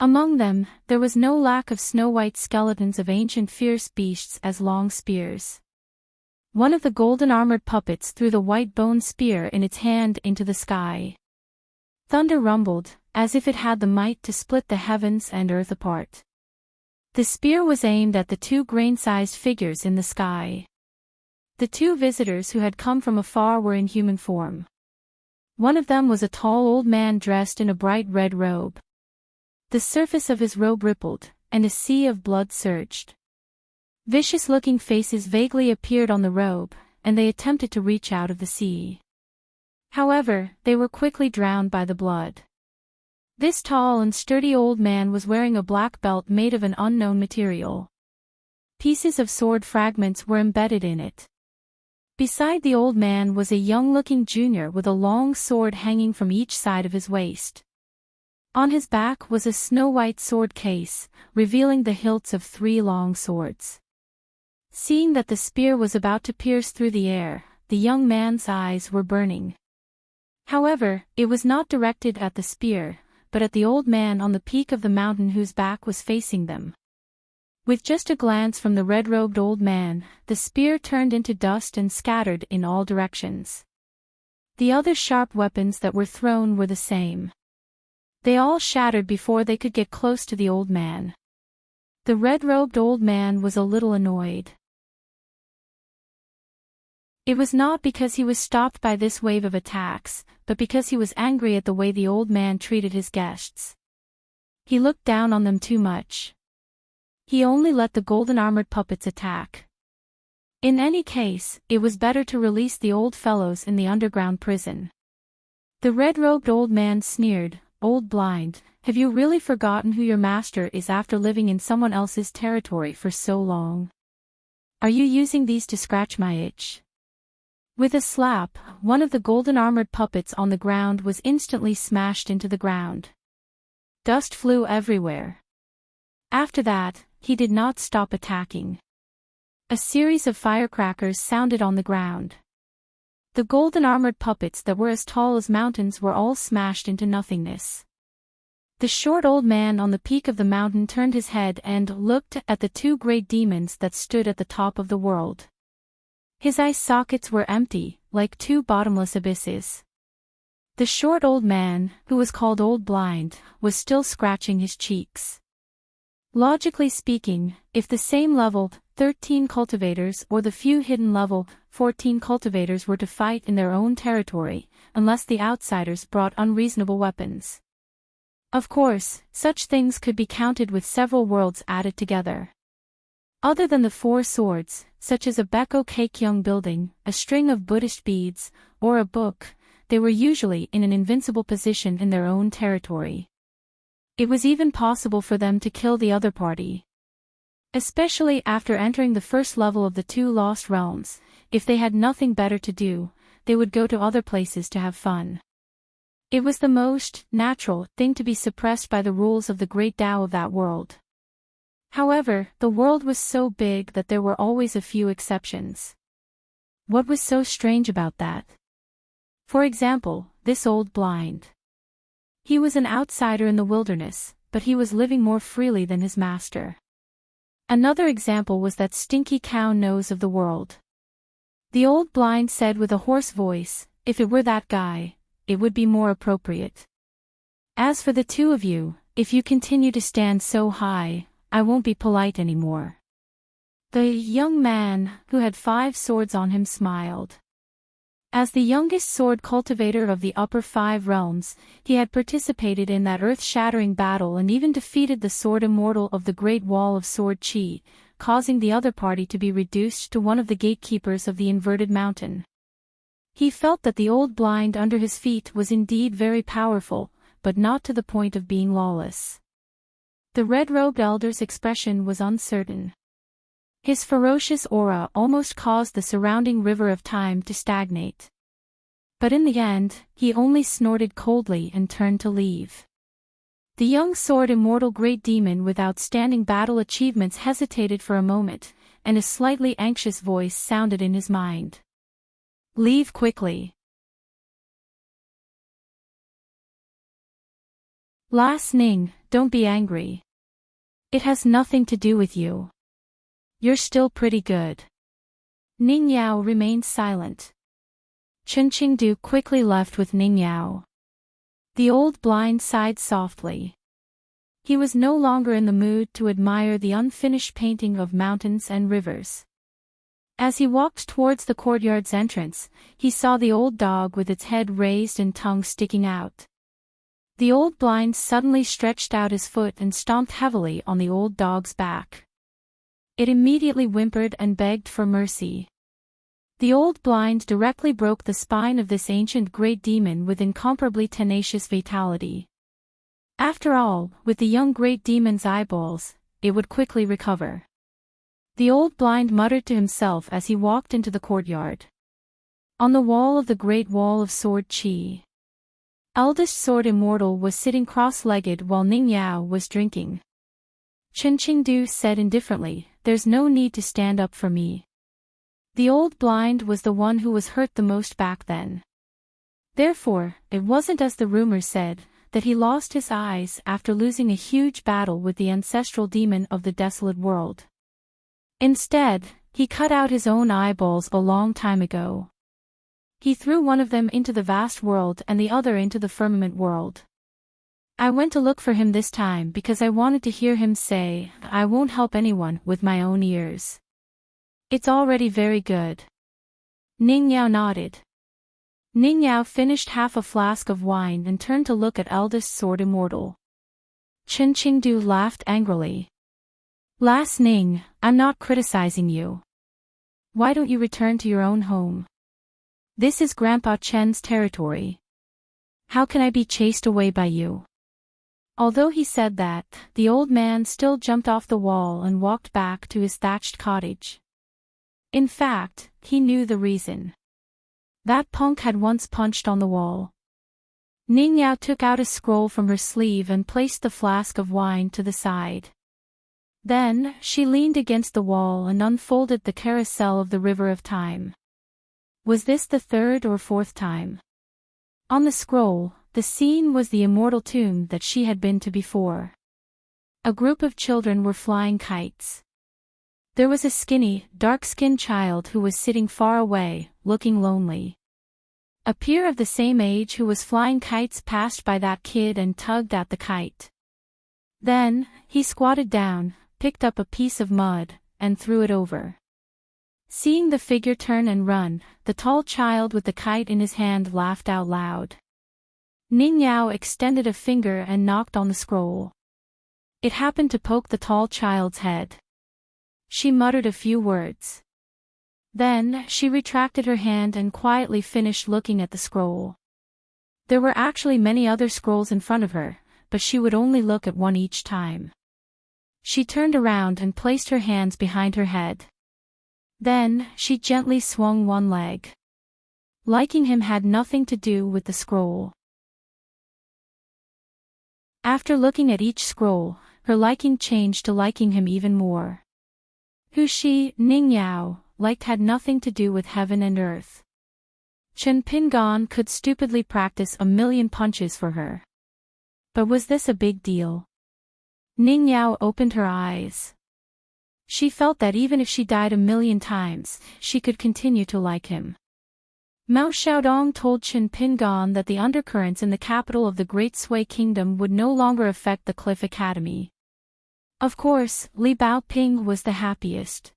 Among them, there was no lack of snow-white skeletons of ancient fierce beasts as long spears. One of the golden-armored puppets threw the white bone spear in its hand into the sky. Thunder rumbled, as if it had the might to split the heavens and earth apart. The spear was aimed at the two grain-sized figures in the sky. The two visitors who had come from afar were in human form. One of them was a tall old man dressed in a bright red robe. The surface of his robe rippled, and a sea of blood surged. Vicious-looking faces vaguely appeared on the robe, and they attempted to reach out of the sea. However, they were quickly drowned by the blood. This tall and sturdy old man was wearing a black belt made of an unknown material. Pieces of sword fragments were embedded in it. Beside the old man was a young-looking junior with a long sword hanging from each side of his waist. On his back was a snow-white sword case, revealing the hilts of 3 long swords. Seeing that the spear was about to pierce through the air, the young man's eyes were burning. However, it was not directed at the spear, but at the old man on the peak of the mountain whose back was facing them. With just a glance from the red-robed old man, the spear turned into dust and scattered in all directions. The other sharp weapons that were thrown were the same. They all shattered before they could get close to the old man. The red-robed old man was a little annoyed. It was not because he was stopped by this wave of attacks, but because he was angry at the way the old man treated his guests. He looked down on them too much. He only let the golden-armored puppets attack. In any case, it was better to release the old fellows in the underground prison. The red-robed old man sneered, "Old blind, have you really forgotten who your master is after living in someone else's territory for so long? Are you using these to scratch my itch?" With a slap, one of the golden-armored puppets on the ground was instantly smashed into the ground. Dust flew everywhere. After that, he did not stop attacking. A series of firecrackers sounded on the ground. The golden-armored puppets that were as tall as mountains were all smashed into nothingness. The short old man on the peak of the mountain turned his head and looked at the 2 great demons that stood at the top of the world. His eye sockets were empty, like 2 bottomless abysses. The short old man, who was called Old Blind, was still scratching his cheeks. Logically speaking, if the same level 13 cultivators or the few hidden level 14 cultivators were to fight in their own territory, unless the outsiders brought unreasonable weapons. Of course, such things could be counted with several worlds added together. Other than the 4 swords, such as a Beko Kakyung building, a string of Buddhist beads, or a book, they were usually in an invincible position in their own territory. It was even possible for them to kill the other party. Especially after entering the first level of the 2 lost realms, if they had nothing better to do, they would go to other places to have fun. It was the most natural thing to be suppressed by the rules of the great Tao of that world. However, the world was so big that there were always a few exceptions. What was so strange about that? For example, this old blind. He was an outsider in the wilderness, but he was living more freely than his master. Another example was that stinky cow nose of the world. The old blind said with a hoarse voice, "If it were that guy, it would be more appropriate." As for the two of you, if you continue to stand so high, I won't be polite anymore." The young man, who had 5 swords on him, smiled. As the youngest sword cultivator of the upper 5 realms, he had participated in that earth-shattering battle and even defeated the sword immortal of the Great Wall of Sword Chi, causing the other party to be reduced to one of the gatekeepers of the inverted mountain. He felt that the old blind under his feet was indeed very powerful, but not to the point of being lawless. The red-robed elder's expression was uncertain. His ferocious aura almost caused the surrounding river of time to stagnate. But in the end, he only snorted coldly and turned to leave. The young sword immortal great demon with outstanding battle achievements hesitated for a moment, and a slightly anxious voice sounded in his mind. "Leave quickly." "Lass Ning, don't be angry. It has nothing to do with you. You're still pretty good." Ning Yao remained silent. Chen Qingdu quickly left with Ning Yao. The old blind sighed softly. He was no longer in the mood to admire the unfinished painting of mountains and rivers. As he walked towards the courtyard's entrance, he saw the old dog with its head raised and tongue sticking out. The old blind suddenly stretched out his foot and stomped heavily on the old dog's back. It immediately whimpered and begged for mercy. The old blind directly broke the spine of this ancient great demon with incomparably tenacious vitality. After all, with the young great demon's eyeballs, it would quickly recover. The old blind muttered to himself as he walked into the courtyard. On the wall of the Great Wall of Sword Chi, eldest sword immortal was sitting cross-legged while Ning Yao was drinking. Chen Qingdu said indifferently, "There's no need to stand up for me." The old blind was the one who was hurt the most back then. Therefore, it wasn't as the rumors said, that he lost his eyes after losing a huge battle with the ancestral demon of the desolate world. Instead, he cut out his own eyeballs a long time ago. He threw one of them into the vast world and the other into the firmament world. I went to look for him this time because I wanted to hear him say, "I won't help anyone," with my own ears. It's already very good. Ning Yao nodded. Ning Yao finished half a flask of wine and turned to look at eldest sword immortal. Chen Qingdu laughed angrily. "Lass Ning, I'm not criticizing you. Why don't you return to your own home? This is Grandpa Chen's territory. How can I be chased away by you?" Although he said that, the old man still jumped off the wall and walked back to his thatched cottage. In fact, he knew the reason. That punk had once punched on the wall. Ning Yao took out a scroll from her sleeve and placed the flask of wine to the side. Then, she leaned against the wall and unfolded the carousel of the river of time. Was this the 3rd or 4th time? On the scroll, the scene was the immortal tomb that she had been to before. A group of children were flying kites. There was a skinny, dark-skinned child who was sitting far away, looking lonely. A peer of the same age who was flying kites passed by that kid and tugged at the kite. Then, he squatted down, picked up a piece of mud, and threw it over. Seeing the figure turn and run, the tall child with the kite in his hand laughed out loud. Ning Yao extended a finger and knocked on the scroll. It happened to poke the tall child's head. She muttered a few words. Then, she retracted her hand and quietly finished looking at the scroll. There were actually many other scrolls in front of her, but she would only look at one each time. She turned around and placed her hands behind her head. Then, she gently swung one leg. Liking him had nothing to do with the scroll. After looking at each scroll, her liking changed to liking him even more. Who she, Ning Yao, liked had nothing to do with heaven and earth. Chen Pingon could stupidly practice 1,000,000 punches for her. But was this a big deal? Ning Yao opened her eyes. She felt that even if she died 1,000,000 times, she could continue to like him. Mao Xiaodong told Qin Pingan that the undercurrents in the capital of the Great Sui Kingdom would no longer affect the Cliff Academy. Of course, Li Baoping was the happiest.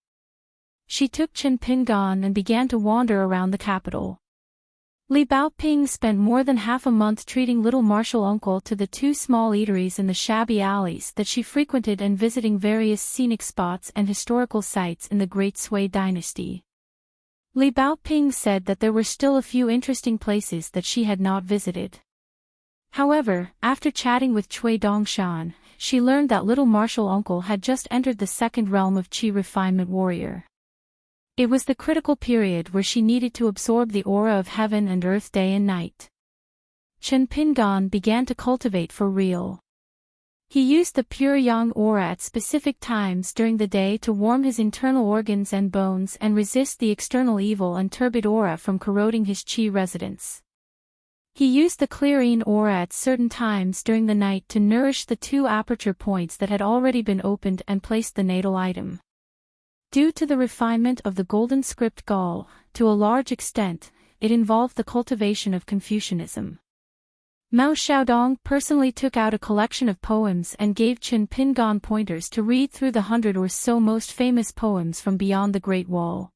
She took Qin Pingan and began to wander around the capital. Li Baoping spent more than half a month treating little martial uncle to the two small eateries in the shabby alleys that she frequented and visiting various scenic spots and historical sites in the Great Sui dynasty. Li Baoping said that there were still a few interesting places that she had not visited. However, after chatting with Cui Dongshan, she learned that little martial uncle had just entered the second realm of Qi refinement warrior. It was the critical period where she needed to absorb the aura of heaven and earth day and night. Qin Pingan began to cultivate for real. He used the pure yang aura at specific times during the day to warm his internal organs and bones and resist the external evil and turbid aura from corroding his qi residence. He used the clear yin aura at certain times during the night to nourish the two aperture points that had already been opened and placed the natal item. Due to the refinement of the golden script Gaul, to a large extent, it involved the cultivation of Confucianism. Mao Xiaodong personally took out a collection of poems and gave Qin Pingan pointers to read through the 100 or so most famous poems from beyond the Great Wall.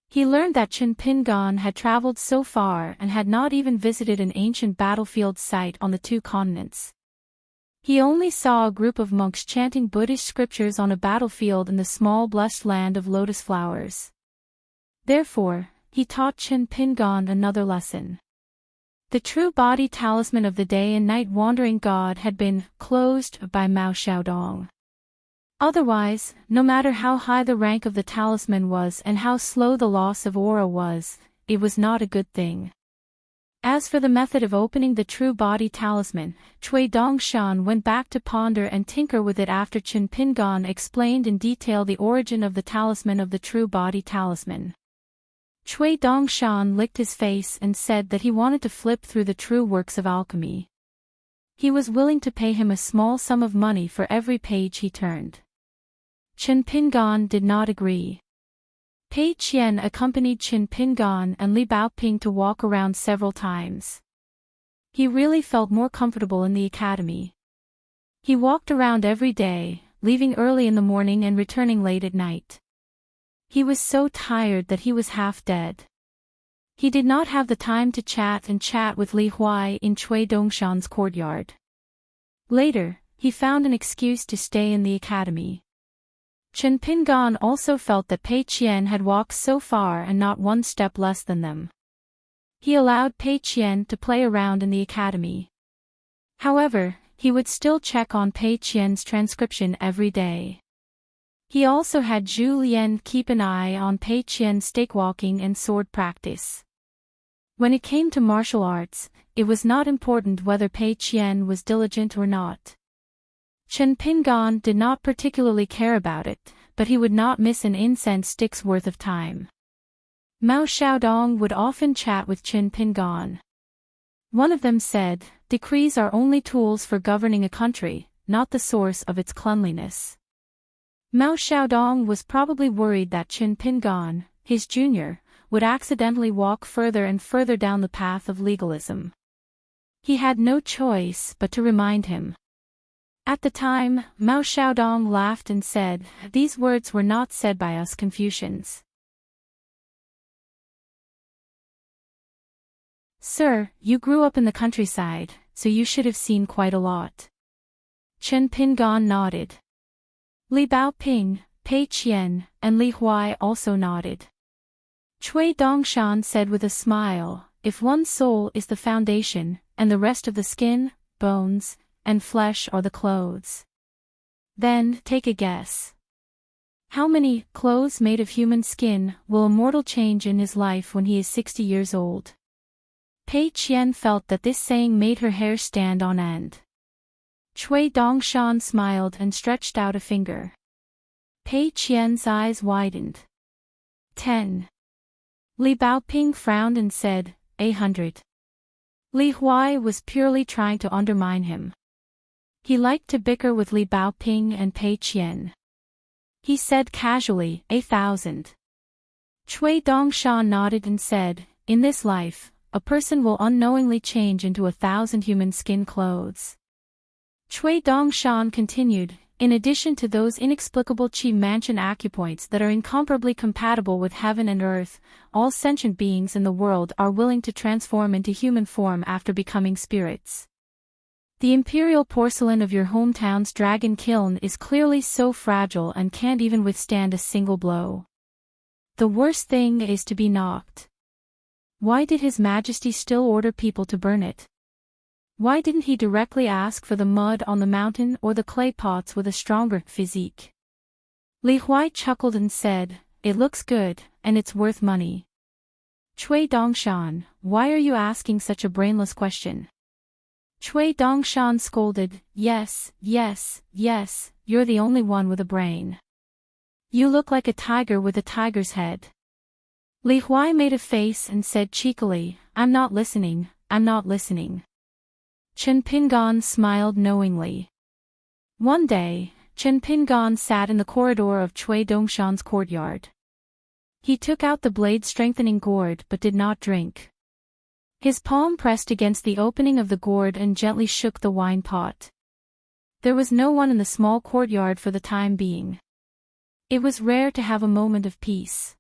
He learned that Qin Pingan had traveled so far and had not even visited an ancient battlefield site on the two continents. He only saw a group of monks chanting Buddhist scriptures on a battlefield in the small blessed land of lotus flowers. Therefore, he taught Qin Pingan another lesson. The true body talisman of the day and night wandering god had been closed by Mao Xiaodong. Otherwise, no matter how high the rank of the talisman was and how slow the loss of aura was, it was not a good thing. As for the method of opening the true body talisman, Cui Dongshan went back to ponder and tinker with it after Qin Pingan explained in detail the origin of the talisman of the true body talisman. Cui Dongshan licked his face and said that he wanted to flip through the true works of alchemy. He was willing to pay him a small sum of money for every page he turned. Qin Pingan did not agree. Pei Qian accompanied Qin Pingan and Li Baoping to walk around several times. He really felt more comfortable in the academy. He walked around every day, leaving early in the morning and returning late at night. He was so tired that he was half dead. He did not have the time to chat with Li Huai in Cui Dongshan's courtyard. Later, he found an excuse to stay in the academy. Qin Pingan also felt that Pei Qian had walked so far and not one step less than them. He allowed Pei Qian to play around in the academy. However, he would still check on Pei Qian's transcription every day. He also had Zhu Lian keep an eye on Pei Qian's stakewalking and sword practice. When it came to martial arts, it was not important whether Pei Qian was diligent or not. Qin Pingan did not particularly care about it, but he would not miss an incense stick's worth of time. Mao Xiaodong would often chat with Qin Pingan. One of them said, "Decrees are only tools for governing a country, not the source of its cleanliness." Mao Xiaodong was probably worried that Qin Pingan, his junior, would accidentally walk further and further down the path of legalism. He had no choice but to remind him. At the time, Mao Xiaodong laughed and said, "These words were not said by us Confucians. Sir, you grew up in the countryside, so you should have seen quite a lot." Qin Pingan nodded. Li Baoping, Pei Qian, and Li Huai also nodded. Cui Dongshan said with a smile, "If one's soul is the foundation, and the rest of the skin, bones, and flesh are the clothes, then take a guess. How many clothes made of human skin will a mortal change in his life when he is 60 years old?" Pei Qian felt that this saying made her hair stand on end. Cui Dongshan smiled and stretched out a finger. Pei Qian's eyes widened. 10. Li Baoping frowned and said, 100. Li Huai was purely trying to undermine him. He liked to bicker with Li Baoping and Pei Qian. He said casually, 1,000. Cui Dongshan nodded and said, in this life, a person will unknowingly change into 1,000 human skin clothes. Cui Dongshan continued, in addition to those inexplicable Qi mansion acupoints that are incomparably compatible with heaven and earth, all sentient beings in the world are willing to transform into human form after becoming spirits. The imperial porcelain of your hometown's dragon kiln is clearly so fragile and can't even withstand a single blow. The worst thing is to be knocked. Why did His Majesty still order people to burn it? Why didn't he directly ask for the mud on the mountain or the clay pots with a stronger physique? Li Huai chuckled and said, "It looks good, and it's worth money." Cui Dongshan, why are you asking such a brainless question? Cui Dongshan scolded, yes, you're the only one with a brain. You look like a tiger with a tiger's head. Li Huai made a face and said cheekily, I'm not listening. Chen Pingan smiled knowingly. One day, Chen Pingan sat in the corridor of Cui Dongshan's courtyard. He took out the blade-strengthening gourd but did not drink. His palm pressed against the opening of the gourd and gently shook the wine pot. There was no one in the small courtyard for the time being. It was rare to have a moment of peace.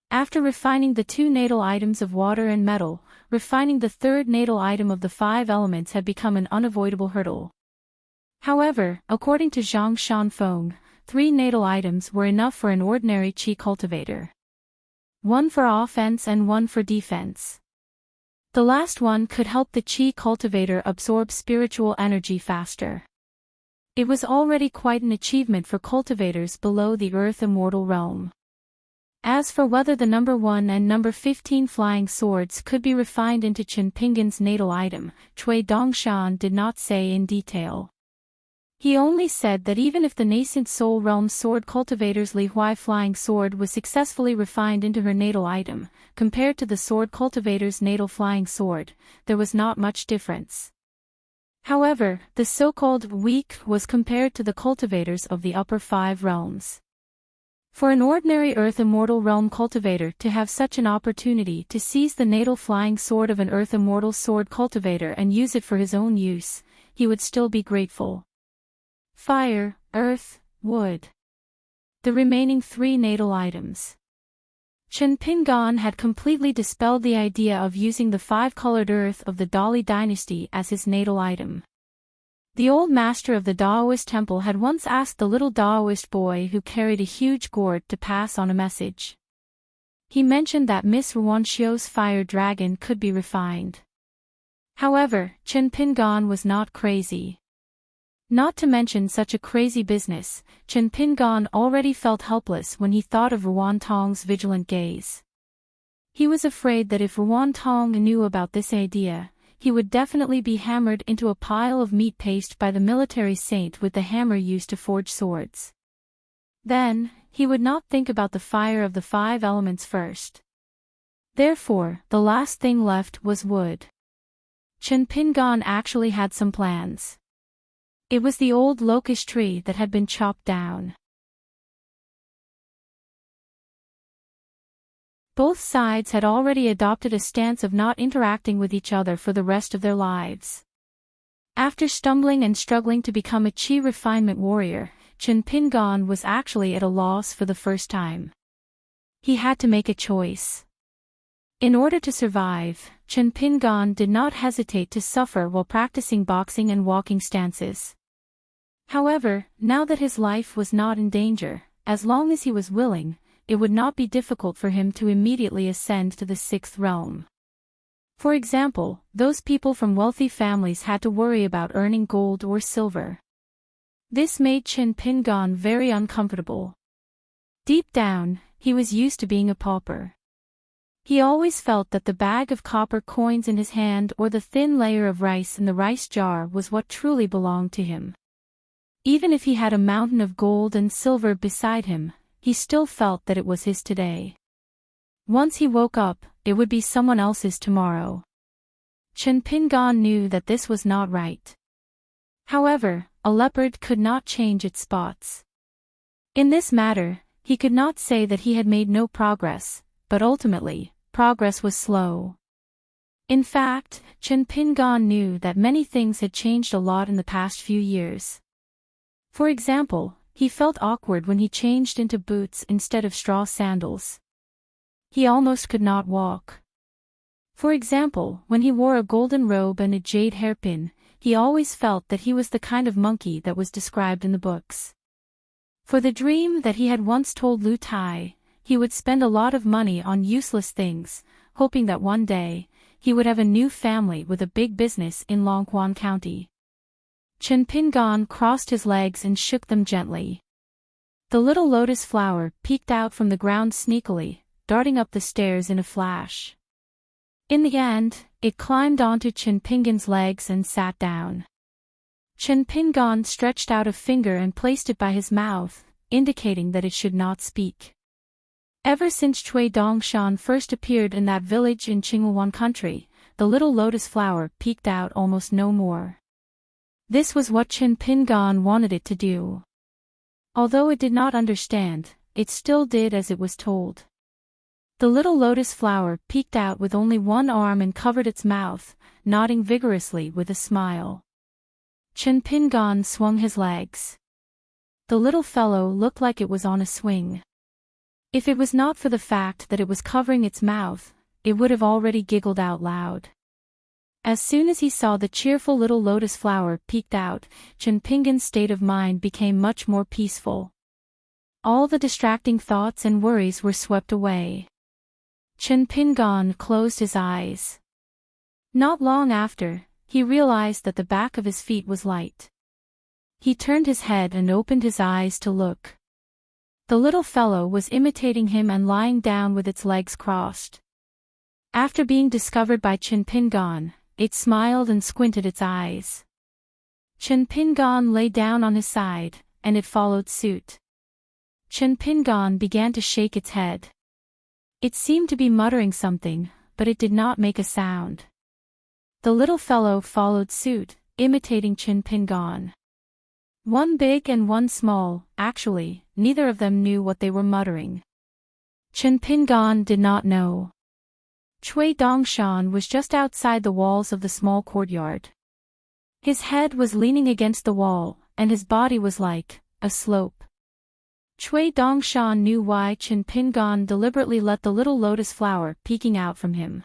After refining the 2 natal items of water and metal, refining the 3rd natal item of the 5 elements had become an unavoidable hurdle. However, according to Zhang Shanfeng, 3 natal items were enough for an ordinary qi cultivator. 1 for offense and 1 for defense. The last one could help the qi cultivator absorb spiritual energy faster. It was already quite an achievement for cultivators below the earth immortal realm. As for whether the number 1 and number 15 flying swords could be refined into Chen Pingan's natal item, Cui Dongshan did not say in detail. He only said that even if the nascent soul realm sword cultivator's Li Huai flying sword was successfully refined into her natal item, compared to the sword cultivator's natal flying sword, there was not much difference. However, the so-called weak was compared to the cultivators of the upper 5 realms. For an ordinary Earth Immortal Realm cultivator to have such an opportunity to seize the natal flying sword of an Earth Immortal sword cultivator and use it for his own use, he would still be grateful. Fire, earth, wood. The remaining 3 natal items. Chen Pingan had completely dispelled the idea of using the 5-colored earth of the Dali dynasty as his natal item. The old master of the Daoist temple had once asked the little Daoist boy who carried a huge gourd to pass on a message. He mentioned that Miss Ruanxiu's fire dragon could be refined. However, Chen Pingan was not crazy. Not to mention such a crazy business, Chen Pingan already felt helpless when he thought of Ruan Tong's vigilant gaze. He was afraid that if Ruan Tong knew about this idea, he would definitely be hammered into a pile of meat paste by the military saint with the hammer used to forge swords. Then, he would not think about the fire of the 5 elements first. Therefore, the last thing left was wood. Chen Pingan actually had some plans. It was the old locust tree that had been chopped down. Both sides had already adopted a stance of not interacting with each other for the rest of their lives. After stumbling and struggling to become a qi refinement warrior, Chen Pingan was actually at a loss for the first time. He had to make a choice. In order to survive, Chen Pingan did not hesitate to suffer while practicing boxing and walking stances. However, now that his life was not in danger, as long as he was willing, it would not be difficult for him to immediately ascend to the 6th realm. For example, those people from wealthy families had to worry about earning gold or silver. This made Chen Pingan very uncomfortable. Deep down, he was used to being a pauper. He always felt that the bag of copper coins in his hand or the thin layer of rice in the rice jar was what truly belonged to him. Even if he had a mountain of gold and silver beside him, he still felt that it was his today. Once he woke up, it would be someone else's tomorrow. Chen Pingan knew that this was not right. However, a leopard could not change its spots. In this matter, he could not say that he had made no progress, but ultimately, progress was slow. In fact, Chen Pingan knew that many things had changed a lot in the past few years. For example, he felt awkward when he changed into boots instead of straw sandals. He almost could not walk. For example, when he wore a golden robe and a jade hairpin, he always felt that he was the kind of monkey that was described in the books. For the dream that he had once told Lu Tai, he would spend a lot of money on useless things, hoping that one day, he would have a new family with a big business in Longquan County. Chen Pingan crossed his legs and shook them gently. The little lotus flower peeked out from the ground sneakily, darting up the stairs in a flash. In the end, it climbed onto Chen Pingan's legs and sat down. Chen Pingan stretched out a finger and placed it by his mouth, indicating that it should not speak. Ever since Cui Dongshan first appeared in that village in Qinghuan country, the little lotus flower peeked out almost no more. This was what Chen Pingan wanted it to do. Although it did not understand, it still did as it was told. The little lotus flower peeked out with only one arm and covered its mouth, nodding vigorously with a smile. Chen Pingan swung his legs. The little fellow looked like it was on a swing. If it was not for the fact that it was covering its mouth, it would have already giggled out loud. As soon as he saw the cheerful little lotus flower peeked out, Chen Pingan's state of mind became much more peaceful. All the distracting thoughts and worries were swept away. Chen Pingan closed his eyes. Not long after, he realized that the back of his feet was light. He turned his head and opened his eyes to look. The little fellow was imitating him and lying down with its legs crossed. After being discovered by Chen Pingan, it smiled and squinted its eyes. Chen Pingan lay down on his side, and it followed suit. Chen Pingan began to shake its head. It seemed to be muttering something, but it did not make a sound. The little fellow followed suit, imitating Chen Pingan. One big and one small, actually, neither of them knew what they were muttering. Chen Pingan did not know. Cui Dongshan was just outside the walls of the small courtyard. His head was leaning against the wall, and his body was like a slope. Cui Dongshan knew why Chen Pingan deliberately let the little lotus flower peeking out from him.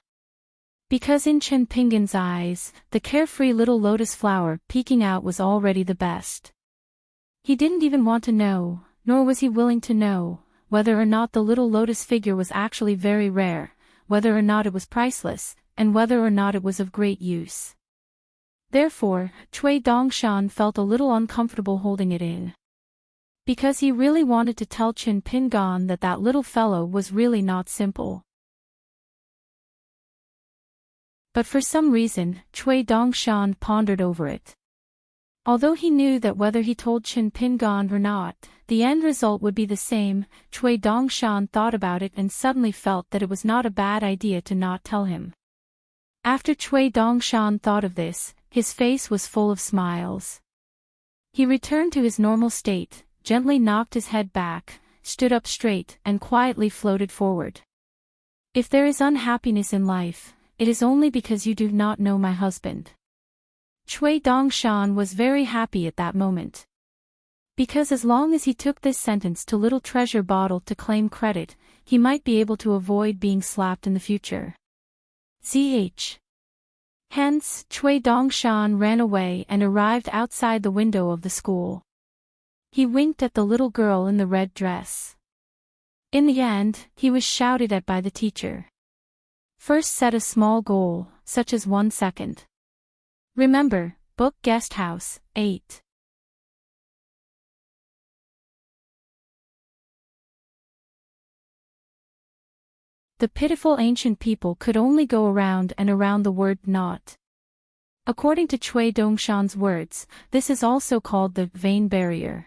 Because in Chen Pingan's eyes, the carefree little lotus flower peeking out was already the best. He didn't even want to know, nor was he willing to know, whether or not the little lotus figure was actually very rare, whether or not it was priceless, and whether or not it was of great use. Therefore, Cui Dongshan felt a little uncomfortable holding it in. Because he really wanted to tell Chen Pingan that that little fellow was really not simple. But for some reason, Cui Dongshan pondered over it. Although he knew that whether he told Chen Pingan or not, the end result would be the same, Cui Dongshan thought about it and suddenly felt that it was not a bad idea to not tell him. After Cui Dongshan thought of this, his face was full of smiles. He returned to his normal state, gently knocked his head back, stood up straight, and quietly floated forward. If there is unhappiness in life, it is only because you do not know my husband. Cui Dongshan was very happy at that moment. Because as long as he took this sentence to Little Treasure Bottle to claim credit, he might be able to avoid being slapped in the future. Hence, Cui Dongshan ran away and arrived outside the window of the school. He winked at the little girl in the red dress. In the end, he was shouted at by the teacher. First set a small goal, such as 1 second. Remember, book guest house, 8. The pitiful ancient people could only go around and around the word not. According to Cui Dongshan's words, this is also called the vain barrier.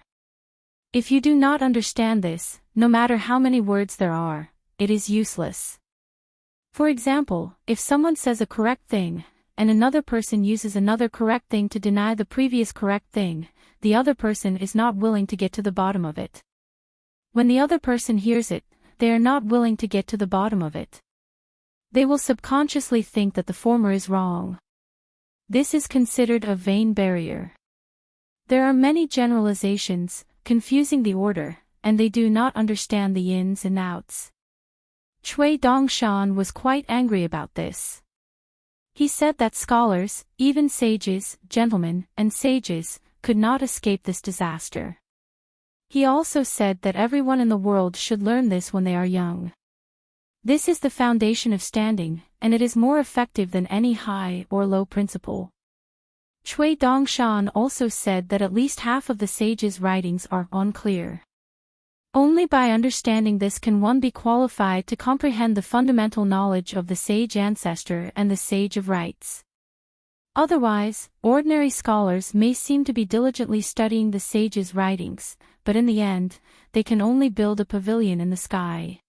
If you do not understand this, no matter how many words there are, it is useless. For example, if someone says a correct thing, and another person uses another correct thing to deny the previous correct thing, the other person is not willing to get to the bottom of it. When the other person hears it, they are not willing to get to the bottom of it. They will subconsciously think that the former is wrong. This is considered a vain barrier. There are many generalizations, confusing the order, and they do not understand the ins and outs. Cui Dongshan was quite angry about this. He said that scholars, even sages, gentlemen, and sages, could not escape this disaster. He also said that everyone in the world should learn this when they are young. This is the foundation of standing, and it is more effective than any high or low principle. Cui Dongshan also said that at least half of the sage's writings are unclear. Only by understanding this can one be qualified to comprehend the fundamental knowledge of the sage ancestor and the sage of rites. Otherwise, ordinary scholars may seem to be diligently studying the sage's writings, but in the end, they can only build a pavilion in the sky.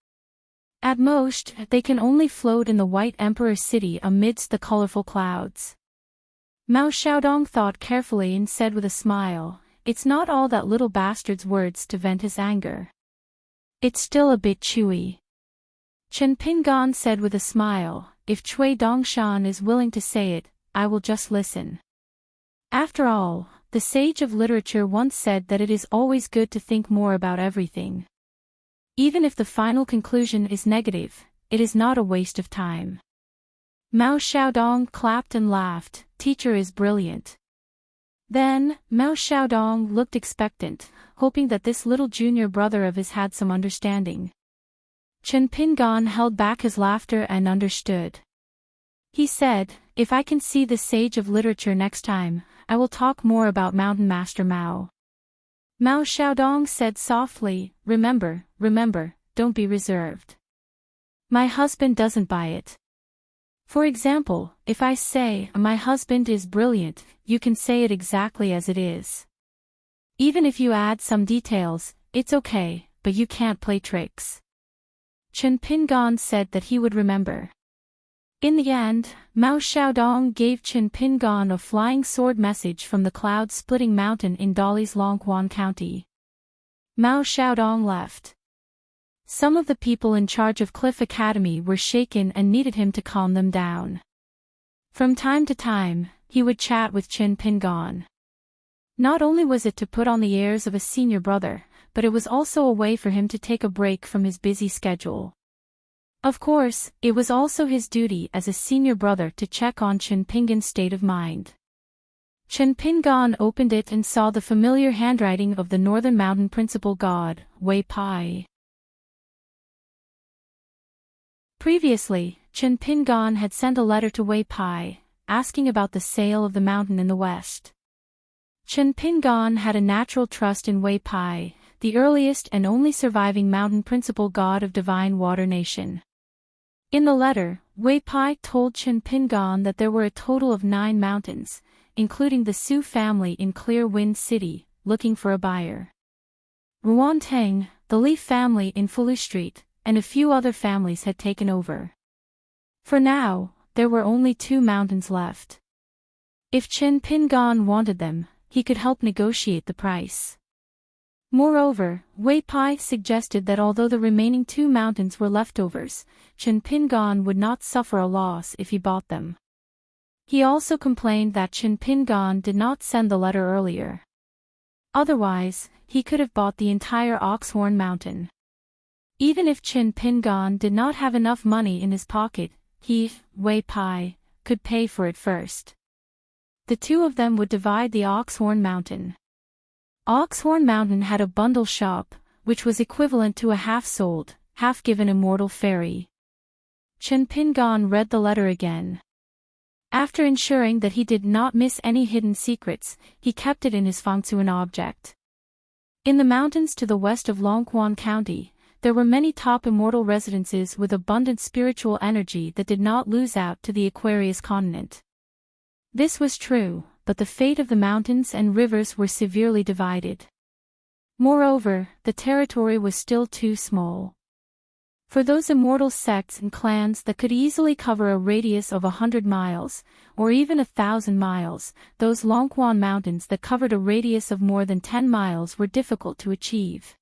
At most, they can only float in the white emperor city amidst the colorful clouds. Mao Xiaodong thought carefully and said with a smile, "It's not all that little bastard's words to vent his anger. It's still a bit chewy." Chen Pingan said with a smile, "If Cui Dongshan is willing to say it, I will just listen." After all, the sage of literature once said that it is always good to think more about everything. Even if the final conclusion is negative, it is not a waste of time. Mao Xiaodong clapped and laughed, "Teacher is brilliant." Then, Mao Xiaodong looked expectant, hoping that this little junior brother of his had some understanding. Chen Pingan held back his laughter and understood. He said, "If I can see the sage of literature next time, I will talk more about Mountain Master Mao." Mao Xiaodong said softly, remember, don't be reserved. My husband doesn't buy it. For example, if I say, my husband is brilliant, you can say it exactly as it is. Even if you add some details, it's okay, but you can't play tricks. Chen Pingan said that he would remember. In the end, Mao Xiaodong gave Chen Pingan a flying sword message from the cloud-splitting mountain in Dali's Longquan County. Mao Xiaodong left. Some of the people in charge of Cliff Academy were shaken and needed him to calm them down. From time to time, he would chat with Chen Pingan. Not only was it to put on the airs of a senior brother, but it was also a way for him to take a break from his busy schedule. Of course, it was also his duty as a senior brother to check on Chen Pingan's state of mind. Chen Pingan opened it and saw the familiar handwriting of the Northern Mountain principal god, Wei Pai. Previously, Chen Pingan had sent a letter to Wei Pai, asking about the sale of the mountain in the west. Chen Pingan had a natural trust in Wei Pai, the earliest and only surviving mountain principal god of divine water nation. In the letter, Wei Pai told Chen Pingan that there were a total of 9 mountains, including the Su family in Clear Wind City, looking for a buyer. Ruanteng, the Li family in Fulu Street, and a few other families had taken over. For now, there were only 2 mountains left. If Chen Pingan wanted them, he could help negotiate the price. Moreover, Wei Pai suggested that although the remaining 2 mountains were leftovers, Chen Pingan would not suffer a loss if he bought them. He also complained that Chen Pingan did not send the letter earlier. Otherwise, he could have bought the entire Oxhorn Mountain. Even if Chen Pingan did not have enough money in his pocket, he, Wei Pai, could pay for it first. The 2 of them would divide the Oxhorn Mountain. Oxhorn Mountain had a bundle shop, which was equivalent to a half-sold, half-given immortal fairy. Chen Pingan read the letter again. After ensuring that he did not miss any hidden secrets, he kept it in his fangsuan object. In the mountains to the west of Longquan County, there were many top immortal residences with abundant spiritual energy that did not lose out to the Aquarius continent. This was true, but the fate of the mountains and rivers were severely divided. Moreover, the territory was still too small. For those immortal sects and clans that could easily cover a radius of 100 miles, or even 1,000 miles, those Longquan mountains that covered a radius of more than 10 miles were difficult to achieve.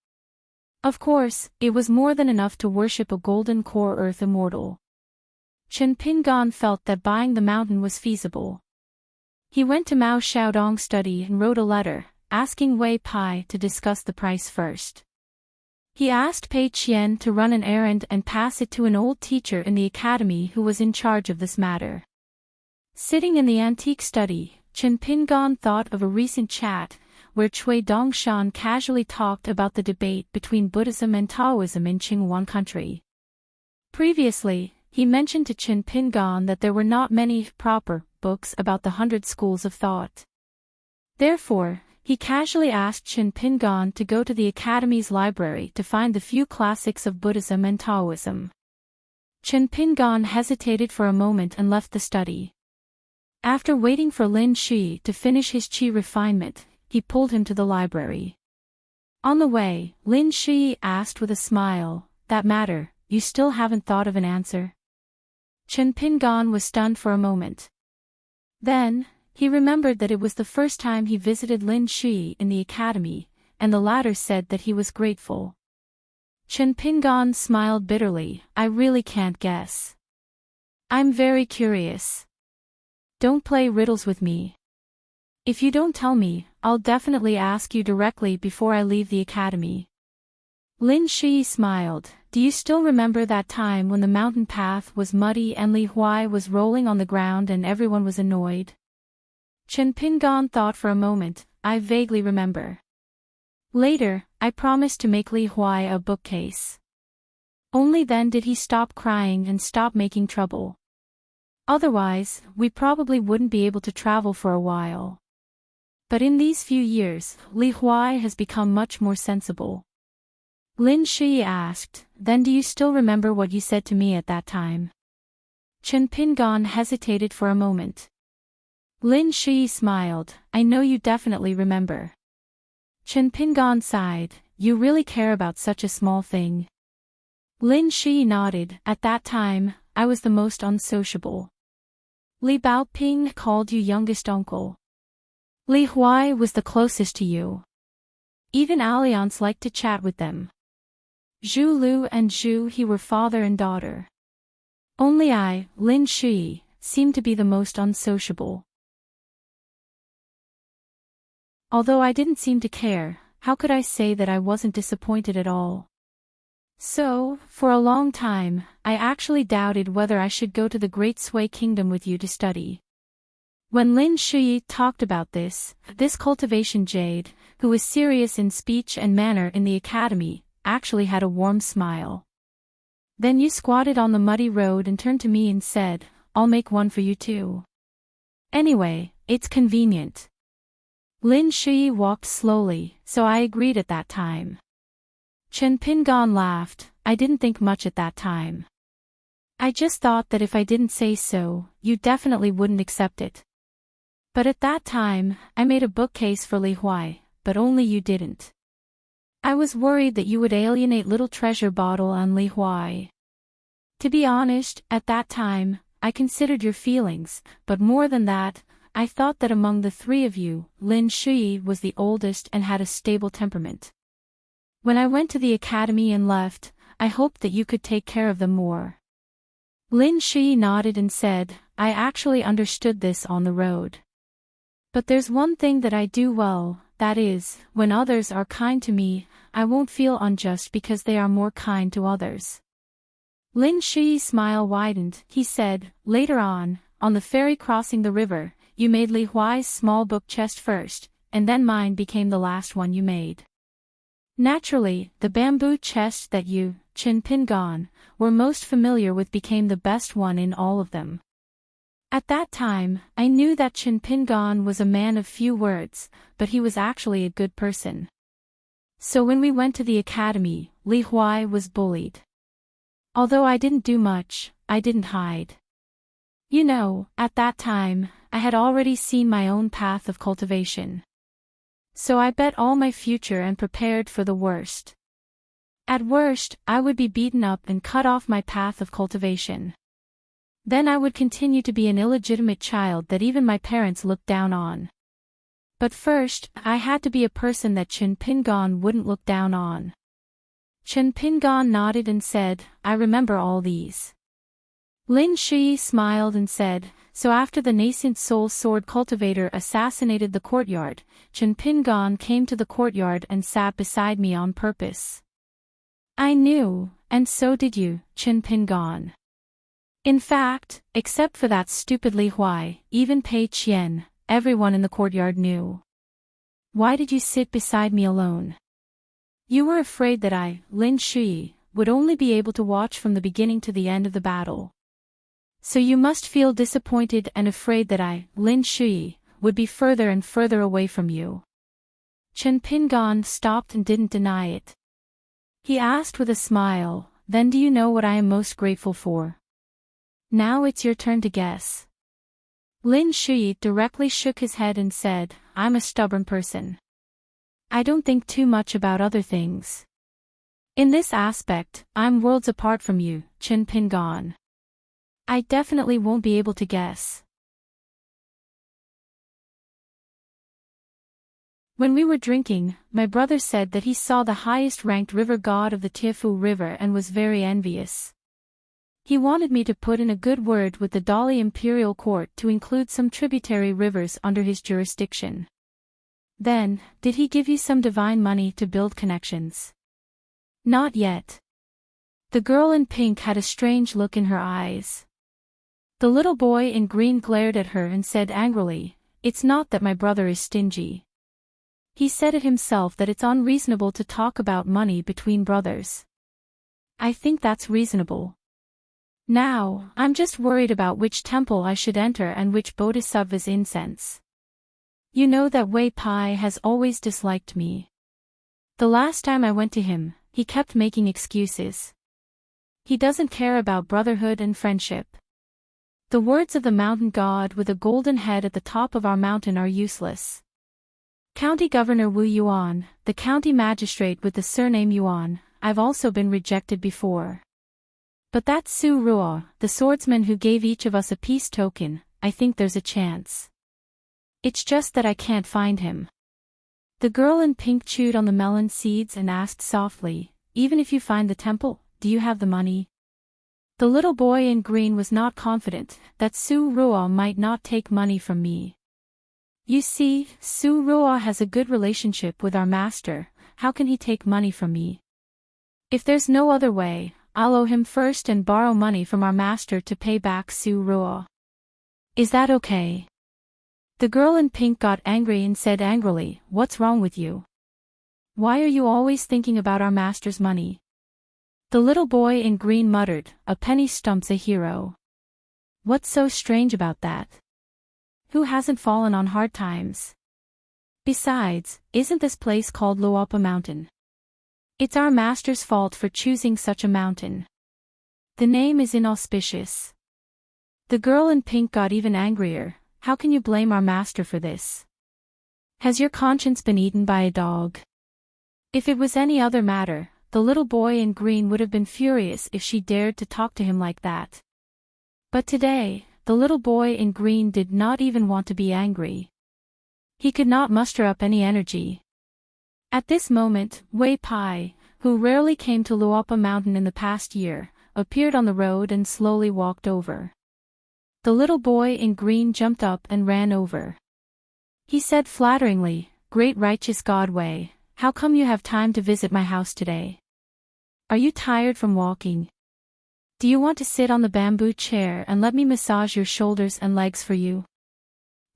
Of course, it was more than enough to worship a golden core earth immortal. Chen Pingan felt that buying the mountain was feasible. He went to Mao Xiaodong's study and wrote a letter, asking Wei Pai to discuss the price first. He asked Pei Qian to run an errand and pass it to an old teacher in the academy who was in charge of this matter. Sitting in the antique study, Chen Pingan thought of a recent chat, where Cui Dongshan casually talked about the debate between Buddhism and Taoism in Qinghuan country. Previously, he mentioned to Chen Pingan that there were not many proper books about the 100 schools of thought. Therefore, he casually asked Chen Pingan to go to the academy's library to find the few classics of Buddhism and Taoism. Chen Pingan hesitated for a moment and left the study. After waiting for Lin Shi to finish his qi refinement, he pulled him to the library. On the way, Lin Shi asked with a smile, "That matter, you still haven't thought of an answer?" Chen Pingan was stunned for a moment. Then, he remembered that it was the first time he visited Lin Shi in the academy, and the latter said that he was grateful. Chen Pingan smiled bitterly. "I really can't guess. I'm very curious. Don't play riddles with me. If you don't tell me, I'll definitely ask you directly before I leave the academy." Lin Shi smiled. "Do you still remember that time when the mountain path was muddy and Li Huai was rolling on the ground and everyone was annoyed?" Chen Pingan thought for a moment. "I vaguely remember. Later, I promised to make Li Huai a bookcase. Only then did he stop crying and stop making trouble. Otherwise, we probably wouldn't be able to travel for a while. But in these few years, Li Huai has become much more sensible." Lin Shi asked, "Then do you still remember what you said to me at that time?" Chen Pingan hesitated for a moment. Lin Shi smiled. "I know you definitely remember." Chen Pingan sighed. "You really care about such a small thing?" Lin Shi nodded. "At that time, I was the most unsociable. Li Baoping called you youngest uncle. Li Huai was the closest to you. Even Alliance liked to chat with them. Zhu Lu and Zhu He were father and daughter. Only I, Lin Shi, seemed to be the most unsociable. Although I didn't seem to care, how could I say that I wasn't disappointed at all? So, for a long time, I actually doubted whether I should go to the Great Sui Kingdom with you to study." When Lin Shi talked about this cultivation jade, who was serious in speech and manner in the academy, actually had a warm smile. "Then you squatted on the muddy road and turned to me and said, 'I'll make one for you too. Anyway, it's convenient.'" Lin Shi walked slowly, "So I agreed at that time." Chen Pingan laughed. "I didn't think much at that time. I just thought that if I didn't say so, you definitely wouldn't accept it. But at that time, I made a bookcase for Li Huai, but only you didn't. I was worried that you would alienate little treasure bottle on Li Huai. To be honest, at that time, I considered your feelings, but more than that, I thought that among the three of you, Lin Shi was the oldest and had a stable temperament. When I went to the academy and left, I hoped that you could take care of them more." Lin Shi nodded and said, "I actually understood this on the road. But there's one thing that I do well, that is, when others are kind to me, I won't feel unjust because they are more kind to others." Lin Shi's smile widened. He said, "Later on the ferry crossing the river, you made Li Huai's small book chest first, and then mine became the last one you made. Naturally, the bamboo chest that you, Chen Pingan, were most familiar with became the best one in all of them. At that time, I knew that Chen Pingan was a man of few words, but he was actually a good person. So when we went to the academy, Li Huai was bullied. Although I didn't do much, I didn't hide. You know, at that time, I had already seen my own path of cultivation. So I bet all my future and prepared for the worst. At worst, I would be beaten up and cut off my path of cultivation. Then I would continue to be an illegitimate child that even my parents looked down on. But first, I had to be a person that Chen Pingan wouldn't look down on." Chen Pingan nodded and said, "I remember all these." Lin Shui smiled and said, so after the nascent soul sword cultivator assassinated the courtyard, Chen Pingon came to the courtyard and sat beside me on purpose. I knew, and so did you, Chen Pingon. In fact, except for that stupid Li Huai, even Pei Qian, everyone in the courtyard knew. Why did you sit beside me alone? You were afraid that I, Lin Shui, would only be able to watch from the beginning to the end of the battle. So you must feel disappointed and afraid that I, Lin Shui, would be further and further away from you. Chen Pingon stopped and didn't deny it. He asked with a smile, then do you know what I am most grateful for? Now it's your turn to guess. Lin Shui directly shook his head and said, I'm a stubborn person. I don't think too much about other things. In this aspect, I'm worlds apart from you, Chen Pingon. I definitely won't be able to guess. When we were drinking, my brother said that he saw the highest-ranked river god of the Tiefu River and was very envious. He wanted me to put in a good word with the Dali Imperial Court to include some tributary rivers under his jurisdiction. Then, did he give you some divine money to build connections? Not yet. The girl in pink had a strange look in her eyes. The little boy in green glared at her and said angrily, it's not that my brother is stingy. He said it himself that it's unreasonable to talk about money between brothers. I think that's reasonable. Now, I'm just worried about which temple I should enter and which bodhisattva's incense. You know that Wei Pai has always disliked me. The last time I went to him, he kept making excuses. He doesn't care about brotherhood and friendship. The words of the mountain god with a golden head at the top of our mountain are useless. County Governor Wu Yuan, the county magistrate with the surname Yuan, I've also been rejected before. But that Su Ruo, the swordsman who gave each of us a peace token, I think there's a chance. It's just that I can't find him. The girl in pink chewed on the melon seeds and asked softly, even if you find the temple, do you have the money? The little boy in green was not confident that Su Ruo might not take money from me. You see, Su Ruo has a good relationship with our master, how can he take money from me? If there's no other way, I'll owe him first and borrow money from our master to pay back Su Ruo. Is that okay? The girl in pink got angry and said angrily, what's wrong with you? Why are you always thinking about our master's money? The little boy in green muttered, a penny stumps a hero. What's so strange about that? Who hasn't fallen on hard times? Besides, isn't this place called Luopa Mountain? It's our master's fault for choosing such a mountain. The name is inauspicious. The girl in pink got even angrier, how can you blame our master for this? Has your conscience been eaten by a dog? If it was any other matter, the little boy in green would have been furious if she dared to talk to him like that. But today, the little boy in green did not even want to be angry. He could not muster up any energy. At this moment, Wei Pai, who rarely came to Luopa Mountain in the past year, appeared on the road and slowly walked over. The little boy in green jumped up and ran over. He said flatteringly, Great righteous God Wei, how come you have time to visit my house today? Are you tired from walking? Do you want to sit on the bamboo chair and let me massage your shoulders and legs for you?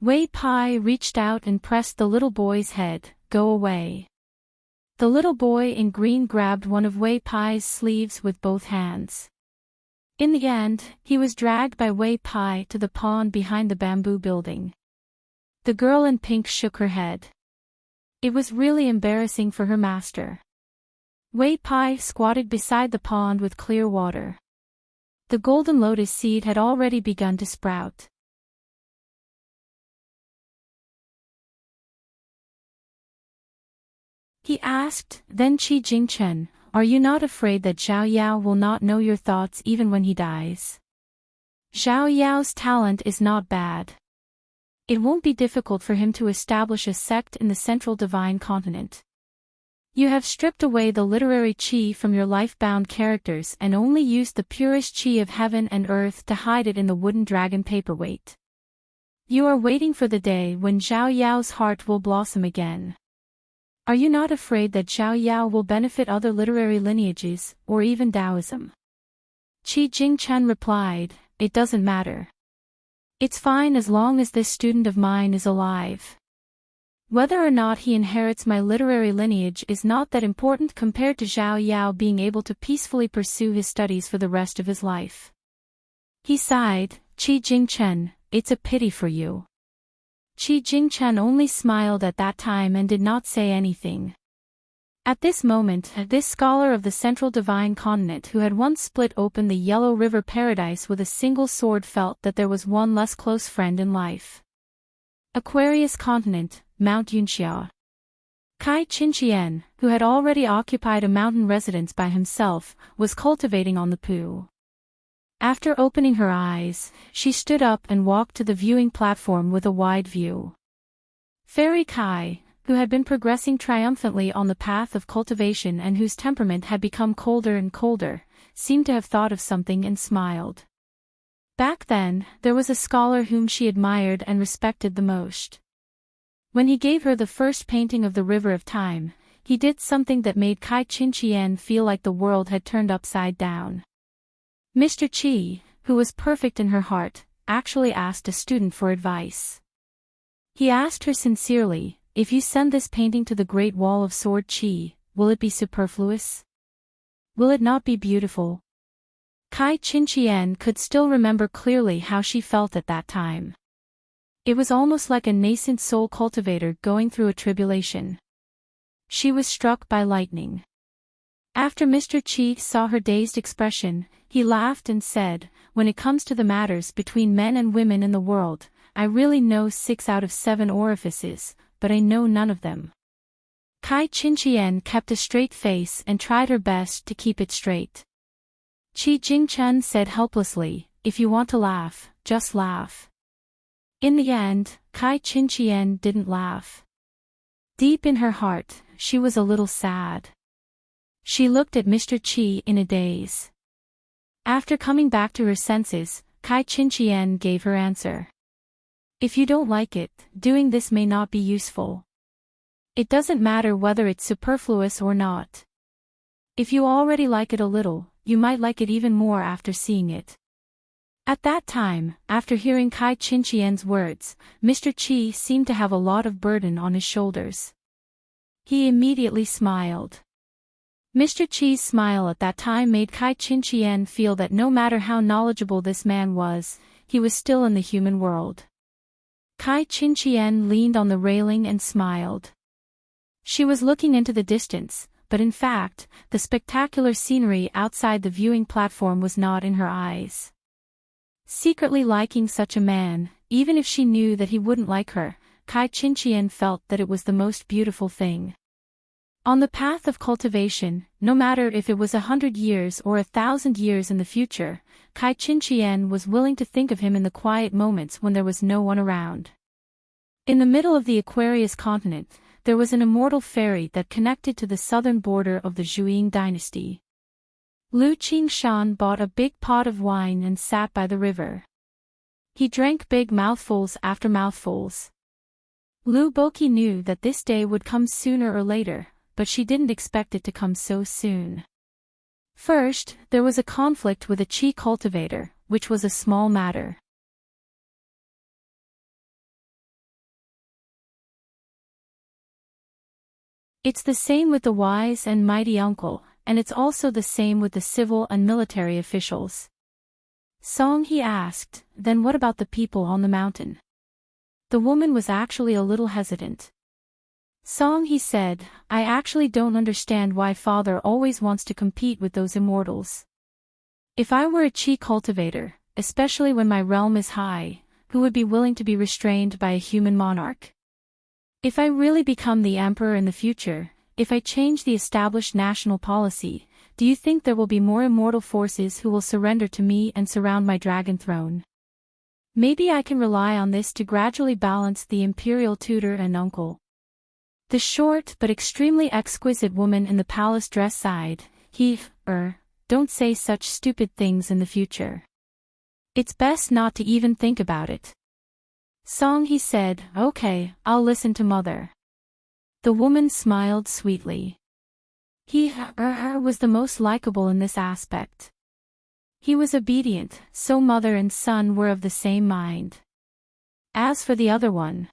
Wei Pai reached out and pressed the little boy's head, go away. The little boy in green grabbed one of Wei Pai's sleeves with both hands. In the end, he was dragged by Wei Pai to the pond behind the bamboo building. The girl in pink shook her head. It was really embarrassing for her master. Wei Pai squatted beside the pond with clear water. The golden lotus seed had already begun to sprout. He asked, then Qi Jingchen, are you not afraid that Zhao Yao will not know your thoughts even when he dies? Zhao Yao's talent is not bad. It won't be difficult for him to establish a sect in the central divine continent. You have stripped away the literary chi from your life-bound characters and only used the purest chi of heaven and earth to hide it in the wooden dragon paperweight. You are waiting for the day when Zhao Yao's heart will blossom again. Are you not afraid that Zhao Yao will benefit other literary lineages, or even Taoism? Qi Jingchen replied, "It doesn't matter. It's fine as long as this student of mine is alive. Whether or not he inherits my literary lineage is not that important compared to Zhao Yao being able to peacefully pursue his studies for the rest of his life." He sighed, "Qi Jingchen, it's a pity for you." Qi Jingchen only smiled at that time and did not say anything. At this moment, this scholar of the central divine continent who had once split open the Yellow River paradise with a single sword felt that there was one less close friend in life. Aquarius continent, Mount Yunxia. Kai Qinqian, who had already occupied a mountain residence by himself, was cultivating on the Pu. After opening her eyes, she stood up and walked to the viewing platform with a wide view. Fairy Kai, who had been progressing triumphantly on the path of cultivation and whose temperament had become colder and colder, seemed to have thought of something and smiled. Back then, there was a scholar whom she admired and respected the most. When he gave her the first painting of the River of Time, he did something that made Kai Qinqian feel like the world had turned upside down. Mr. Qi, who was perfect in her heart, actually asked a student for advice. He asked her sincerely, "If you send this painting to the Great Wall of Sword Qi, will it be superfluous? Will it not be beautiful?" Kai Qinqian could still remember clearly how she felt at that time. It was almost like a nascent soul cultivator going through a tribulation. She was struck by lightning. After Mr. Qi saw her dazed expression, he laughed and said, "When it comes to the matters between men and women in the world, I really know 6 out of 7 orifices, but I know none of them." Kai Qinqian kept a straight face and tried her best to keep it straight. Qi Jingchen said helplessly, "If you want to laugh, just laugh." In the end, Kai Qinqian didn't laugh. Deep in her heart, she was a little sad. She looked at Mr. Qi in a daze. After coming back to her senses, Kai Qinqian gave her answer. "If you don't like it, doing this may not be useful. It doesn't matter whether it's superfluous or not. If you already like it a little, you might like it even more after seeing it." At that time, after hearing Kai Qinqian's words, Mr. Qi seemed to have a lot of burden on his shoulders. He immediately smiled. Mr. Qi's smile at that time made Kai Qinqian feel that no matter how knowledgeable this man was, he was still in the human world. Kai Qinqian leaned on the railing and smiled. She was looking into the distance, but in fact, the spectacular scenery outside the viewing platform was not in her eyes. Secretly liking such a man, even if she knew that he wouldn't like her, Kai Qinqian felt that it was the most beautiful thing. On the path of cultivation, no matter if it was 100 years or 1,000 years in the future, Kai Qinqian was willing to think of him in the quiet moments when there was no one around. In the middle of the Aquarius continent, there was an immortal fairy that connected to the southern border of the Zhuiying dynasty. Lu Qingshan bought a big pot of wine and sat by the river. He drank big mouthfuls after mouthfuls. Lu Boqi knew that this day would come sooner or later, but she didn't expect it to come so soon. First, there was a conflict with a Qi cultivator, which was a small matter. It's the same with the wise and mighty uncle, and it's also the same with the civil and military officials. Song he asked, "Then what about the people on the mountain?" The woman was actually a little hesitant. Song he said, "I actually don't understand why father always wants to compete with those immortals. If I were a Qi cultivator, especially when my realm is high, who would be willing to be restrained by a human monarch? If I really become the emperor in the future, if I change the established national policy, do you think there will be more immortal forces who will surrender to me and surround my dragon throne? Maybe I can rely on this to gradually balance the imperial tutor and uncle." The short but extremely exquisite woman in the palace dress sighed. Don't say such stupid things in the future. It's best not to even think about it. Song, he said. Okay, I'll listen to mother. The woman smiled sweetly. He was the most likable in this aspect. He was obedient, so mother and son were of the same mind. As for the other one,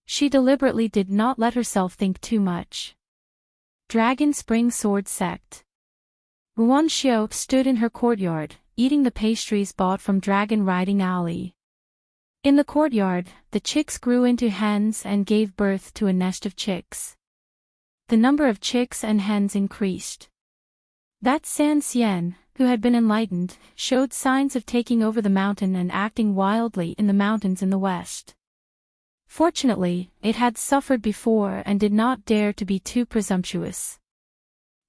she deliberately did not let herself think too much. Dragon Spring Sword Sect. Ruan Xiao stood in her courtyard, eating the pastries bought from Dragon Riding Alley. In the courtyard, the chicks grew into hens and gave birth to a nest of chicks. The number of chicks and hens increased. That San Xian, who had been enlightened, showed signs of taking over the mountain and acting wildly in the mountains in the west. Fortunately, it had suffered before and did not dare to be too presumptuous.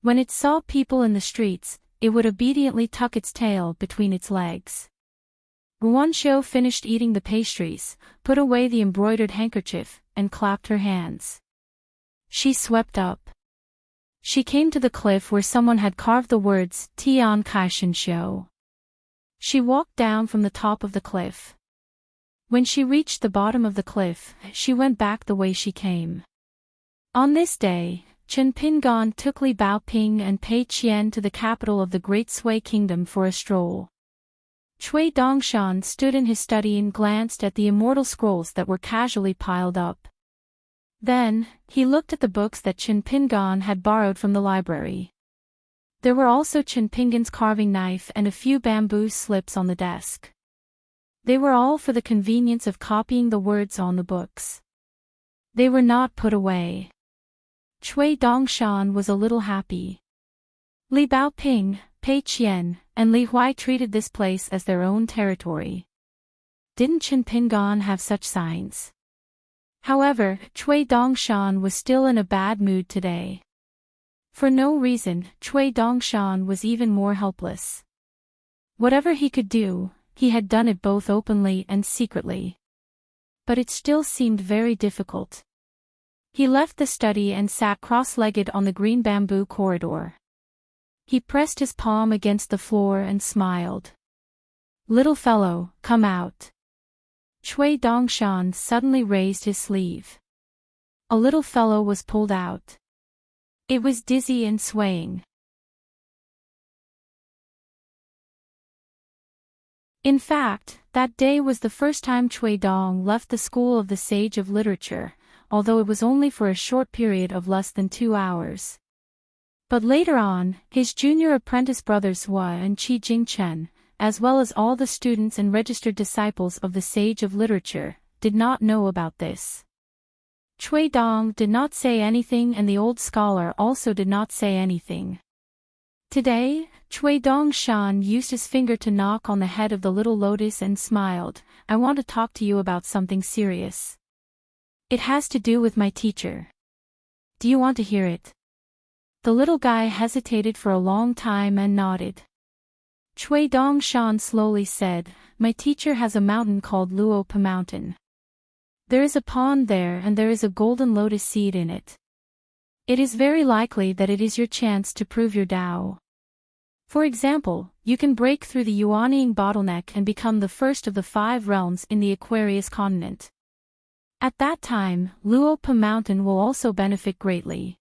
When it saw people in the streets, it would obediently tuck its tail between its legs. Ruanxiu finished eating the pastries, put away the embroidered handkerchief, and clapped her hands. She swept up. She came to the cliff where someone had carved the words Tian Kaishin Xiu. She walked down from the top of the cliff. When she reached the bottom of the cliff, she went back the way she came. On this day, Chen Pingan took Li Baoping and Pei Qian to the capital of the Great Sui Kingdom for a stroll. Cui Dongshan stood in his study and glanced at the immortal scrolls that were casually piled up. Then, he looked at the books that Chen Pingan had borrowed from the library. There were also Chen Pingan's carving knife and a few bamboo slips on the desk. They were all for the convenience of copying the words on the books. They were not put away. Cui Dongshan was a little happy. Li Baoping, Pei Qian, and Li Huai treated this place as their own territory. Didn't Chen Pingan have such signs? However, Cui Dongshan was still in a bad mood today. For no reason, Cui Dongshan was even more helpless. Whatever he could do, he had done it both openly and secretly. But it still seemed very difficult. He left the study and sat cross-legged on the green bamboo corridor. He pressed his palm against the floor and smiled. Little fellow, come out. Cui Dongshan suddenly raised his sleeve. A little fellow was pulled out. It was dizzy and swaying. In fact, that day was the first time Cui Dong left the school of the Sage of Literature, although it was only for a short period of less than 2 hours. But later on, his junior apprentice brothers Hua and Qi Jingchen, as well as all the students and registered disciples of the Sage of Literature, did not know about this. Cui Dong did not say anything and the old scholar also did not say anything. Today, Cui Dongshan used his finger to knock on the head of the little lotus and smiled. I want to talk to you about something serious. It has to do with my teacher. Do you want to hear it? The little guy hesitated for a long time and nodded. Cui Dongshan slowly said, my teacher has a mountain called Luopa Mountain. There is a pond there and there is a golden lotus seed in it. It is very likely that it is your chance to prove your Tao. For example, you can break through the Yuanying bottleneck and become the first of the 5 realms in the Aquarius continent. At that time, Luopa Mountain will also benefit greatly.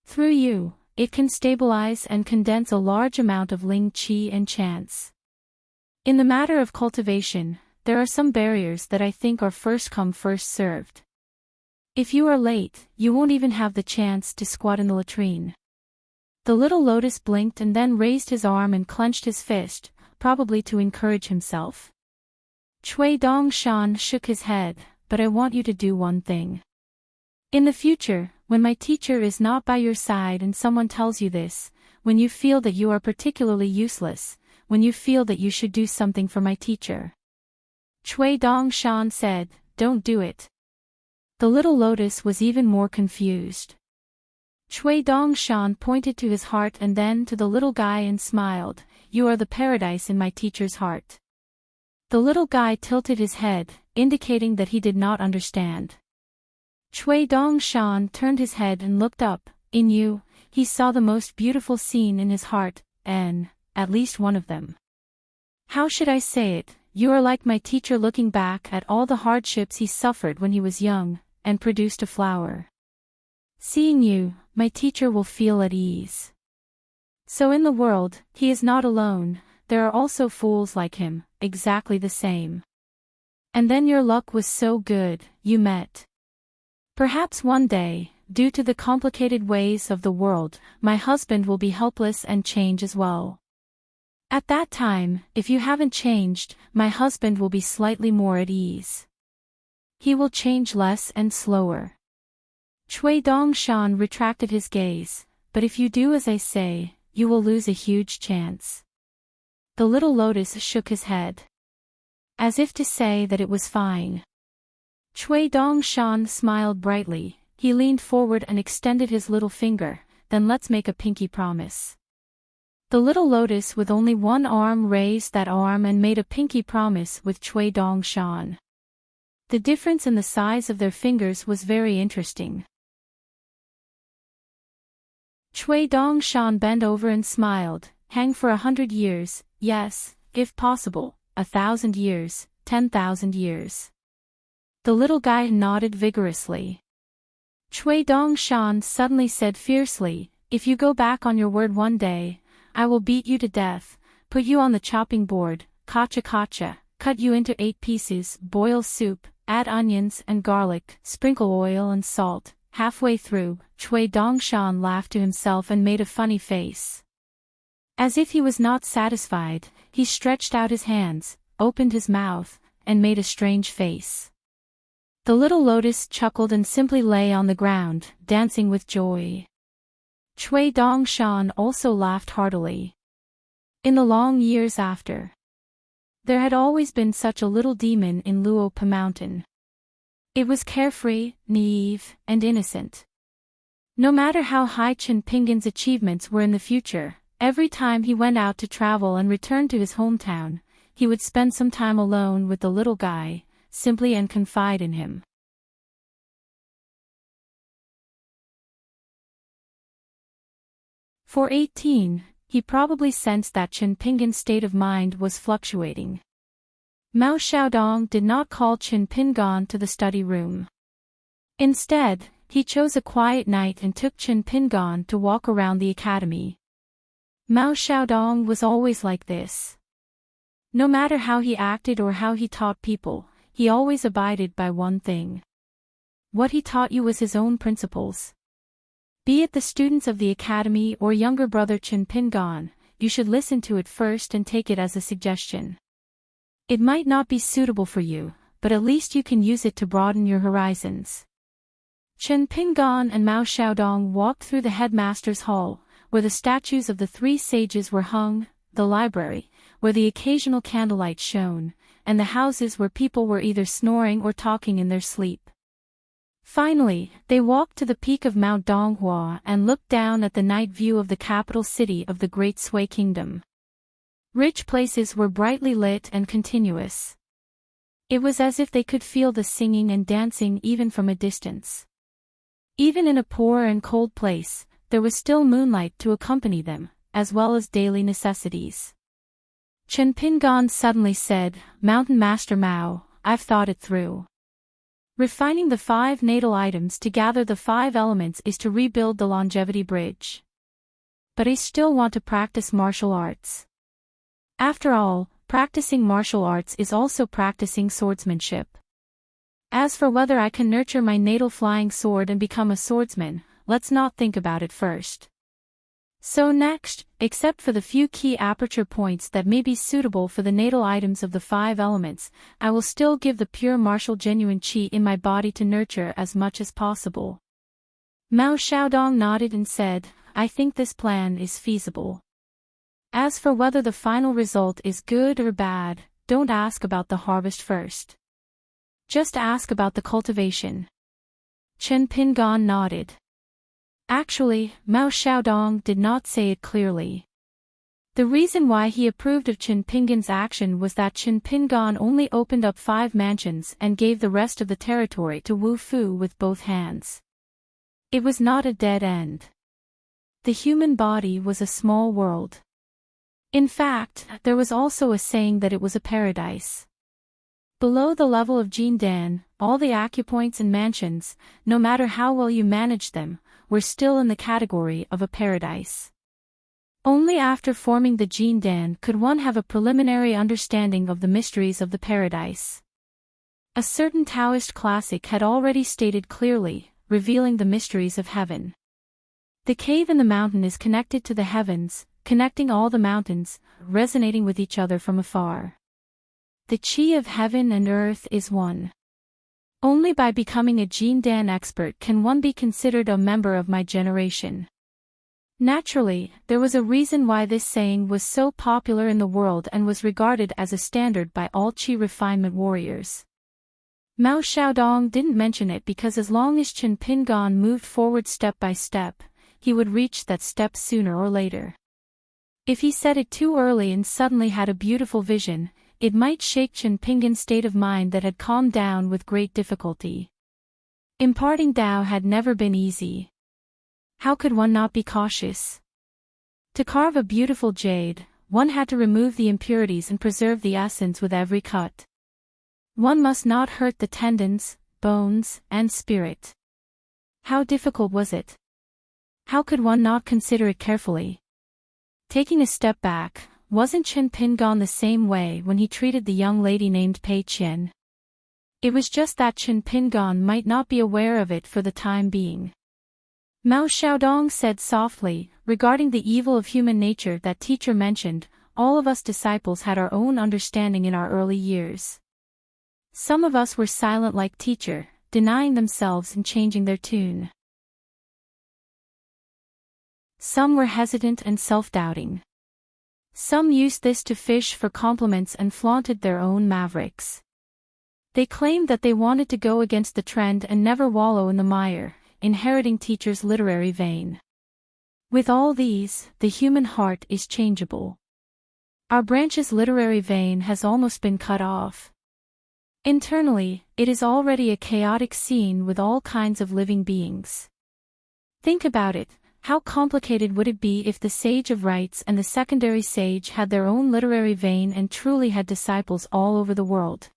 Through you, it can stabilize and condense a large amount of Ling Qi and chance. In the matter of cultivation, there are some barriers that I think are first come first served. If you are late, you won't even have the chance to squat in the latrine. The little lotus blinked and then raised his arm and clenched his fist, probably to encourage himself. Cui Dongshan shook his head, but I want you to do one thing. In the future, when my teacher is not by your side and someone tells you this, when you feel that you are particularly useless, when you feel that you should do something for my teacher. Cui Dongshan said, don't do it. The little lotus was even more confused. Cui Dongshan pointed to his heart and then to the little guy and smiled, you are the paradise in my teacher's heart. The little guy tilted his head, indicating that he did not understand. Cui Dongshan turned his head and looked up. In you, he saw the most beautiful scene in his heart, and, at least one of them. How should I say it? You are like my teacher looking back at all the hardships he suffered when he was young, and produced a flower. Seeing you, my teacher will feel at ease. So in the world, he is not alone, there are also fools like him, exactly the same. And then your luck was so good, you met. Perhaps one day, due to the complicated ways of the world, my husband will be helpless and change as well. At that time, if you haven't changed, my husband will be slightly more at ease. He will change less and slower. Cui Dongshan retracted his gaze, but if you do as I say, you will lose a huge chance. The little lotus shook his head, as if to say that it was fine. Cui Dongshan smiled brightly, he leaned forward and extended his little finger, then let's make a pinky promise. The little lotus with only one arm raised that arm and made a pinky promise with Cui Dongshan. The difference in the size of their fingers was very interesting. Cui Dongshan bent over and smiled, hang for 100 years, yes, if possible, 1,000 years, 10,000 years. The little guy nodded vigorously. Cui Dongshan suddenly said fiercely, if you go back on your word one day, I will beat you to death, put you on the chopping board, kacha, cut you into 8 pieces, boil soup, add onions and garlic, sprinkle oil and salt. Halfway through, Cui Dongshan laughed to himself and made a funny face. As if he was not satisfied, he stretched out his hands, opened his mouth, and made a strange face. The little lotus chuckled and simply lay on the ground, dancing with joy. Cui Dongshan also laughed heartily. In the long years after, there had always been such a little demon in Luopa Mountain. It was carefree, naive, and innocent. No matter how high Chen Pingin's achievements were in the future, every time he went out to travel and returned to his hometown, he would spend some time alone with the little guy, simply and confide in him. For 18, he probably sensed that Chen Pingin's state of mind was fluctuating. Mao Xiaodong did not call Chen Pingan to the study room. Instead, he chose a quiet night and took Chen Pingan to walk around the academy. Mao Xiaodong was always like this. No matter how he acted or how he taught people, he always abided by one thing. What he taught you was his own principles. Be it the students of the academy or younger brother Chen Pingan, you should listen to it first and take it as a suggestion. It might not be suitable for you, but at least you can use it to broaden your horizons. Chen Pingan and Mao Xiaodong walked through the headmaster's hall, where the statues of the 3 sages were hung, the library, where the occasional candlelight shone, and the houses where people were either snoring or talking in their sleep. Finally, they walked to the peak of Mount Donghua and looked down at the night view of the capital city of the Great Sui Kingdom. Rich places were brightly lit and continuous. It was as if they could feel the singing and dancing even from a distance. Even in a poor and cold place, there was still moonlight to accompany them, as well as daily necessities. Chen Pingan suddenly said, Mountain Master Mao, I've thought it through. Refining the 5 natal items to gather the 5 elements is to rebuild the longevity bridge. But I still want to practice martial arts. After all, practicing martial arts is also practicing swordsmanship. As for whether I can nurture my natal flying sword and become a swordsman, let's not think about it first. So next, except for the few key aperture points that may be suitable for the natal items of the 5 elements, I will still give the pure martial genuine qi in my body to nurture as much as possible. Mao Xiaodong nodded and said, I think this plan is feasible. As for whether the final result is good or bad, don't ask about the harvest first. Just ask about the cultivation. Chen Pingan nodded. Actually, Mao Xiaodong did not say it clearly. The reason why he approved of Qin Pinggan's action was that Qin Pinggan only opened up 5 mansions and gave the rest of the territory to Wu Fu with both hands. It was not a dead end. The human body was a small world. In fact, there was also a saying that it was a paradise. Below the level of Jindan, all the acupoints and mansions, no matter how well you managed them, were still in the category of a paradise. Only after forming the Jindan could one have a preliminary understanding of the mysteries of the paradise. A certain Taoist classic had already stated clearly, revealing the mysteries of heaven. The cave in the mountain is connected to the heavens, connecting all the mountains, resonating with each other from afar. The qi of heaven and earth is one. Only by becoming a Jindan expert can one be considered a member of my generation. Naturally, there was a reason why this saying was so popular in the world and was regarded as a standard by all qi refinement warriors. Mao Xiaodong didn't mention it because as long as Qin Pinggan moved forward step by step, he would reach that step sooner or later. If he said it too early and suddenly had a beautiful vision, it might shake Qin Pinggan's state of mind that had calmed down with great difficulty. Imparting Tao had never been easy. How could one not be cautious? To carve a beautiful jade, one had to remove the impurities and preserve the essence with every cut. One must not hurt the tendons, bones, and spirit. How difficult was it? How could one not consider it carefully? Taking a step back, wasn't Qin Pinggan the same way when he treated the young lady named Pei Qian? It was just that Qin Pinggan might not be aware of it for the time being. Mao Xiaodong said softly, regarding the evil of human nature that teacher mentioned, all of us disciples had our own understanding in our early years. Some of us were silent like teacher, denying themselves and changing their tune. Some were hesitant and self-doubting. Some used this to fish for compliments and flaunted their own mavericks. They claimed that they wanted to go against the trend and never wallow in the mire, inheriting teacher's literary vein. With all these, the human heart is changeable. Our branch's literary vein has almost been cut off. Internally, it is already a chaotic scene with all kinds of living beings. Think about it, how complicated would it be if the sage of rites and the secondary sage had their own literary vein and truly had disciples all over the world?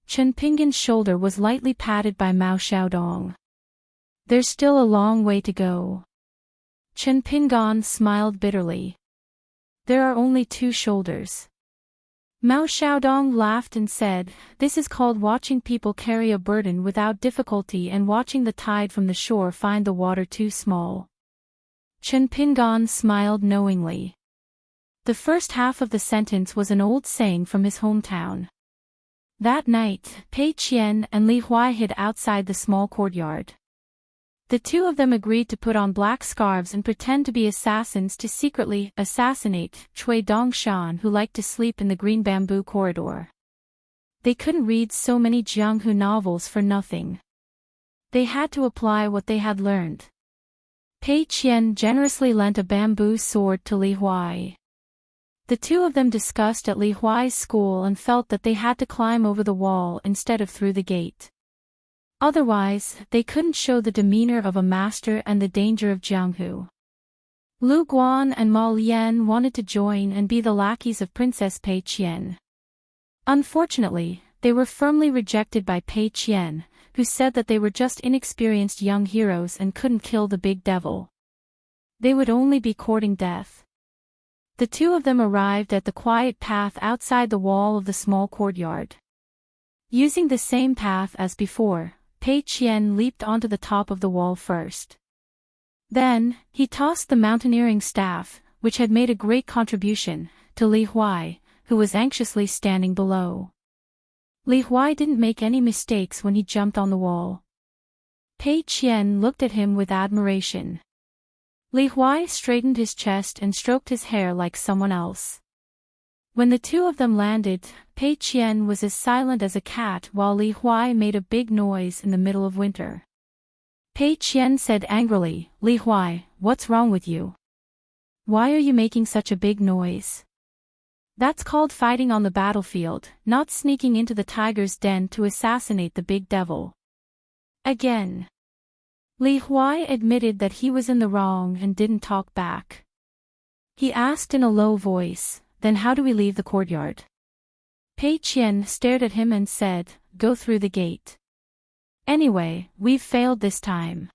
Qin Pinggan's shoulder was lightly patted by Mao Xiaodong. There's still a long way to go. Qin Pinggan smiled bitterly. There are only 2 shoulders. Mao Xiaodong laughed and said, this is called watching people carry a burden without difficulty and watching the tide from the shore find the water too small. Qin Pinggan smiled knowingly. The first half of the sentence was an old saying from his hometown. That night, Pei Qian and Li Huai hid outside the small courtyard. The 2 of them agreed to put on black scarves and pretend to be assassins to secretly assassinate Cui Dongshan, who liked to sleep in the green bamboo corridor. They couldn't read so many Jianghu novels for nothing. They had to apply what they had learned. Pei Qian generously lent a bamboo sword to Li Huai. The 2 of them discussed at Li Huai's school and felt that they had to climb over the wall instead of through the gate. Otherwise, they couldn't show the demeanor of a master and the danger of Jianghu. Lu Guan and Ma Lian wanted to join and be the lackeys of Princess Pei Qian. Unfortunately, they were firmly rejected by Pei Qian, who said that they were just inexperienced young heroes and couldn't kill the big devil. They would only be courting death. The 2 of them arrived at the quiet path outside the wall of the small courtyard. Using the same path as before, Pei Qian leaped onto the top of the wall first. Then, he tossed the mountaineering staff, which had made a great contribution, to Li Huai, who was anxiously standing below. Li Huai didn't make any mistakes when he jumped on the wall. Pei Qian looked at him with admiration. Li Huai straightened his chest and stroked his hair like someone else. When the 2 of them landed, Pei Qian was as silent as a cat while Li Huai made a big noise in the middle of winter. Pei Qian said angrily, Li Huai, what's wrong with you? Why are you making such a big noise? That's called fighting on the battlefield, not sneaking into the tiger's den to assassinate the big devil. Again. Li Huai admitted that he was in the wrong and didn't talk back. He asked in a low voice, "Then how do we leave the courtyard?" Pei Qian stared at him and said, "Go through the gate." "Anyway, we've failed this time."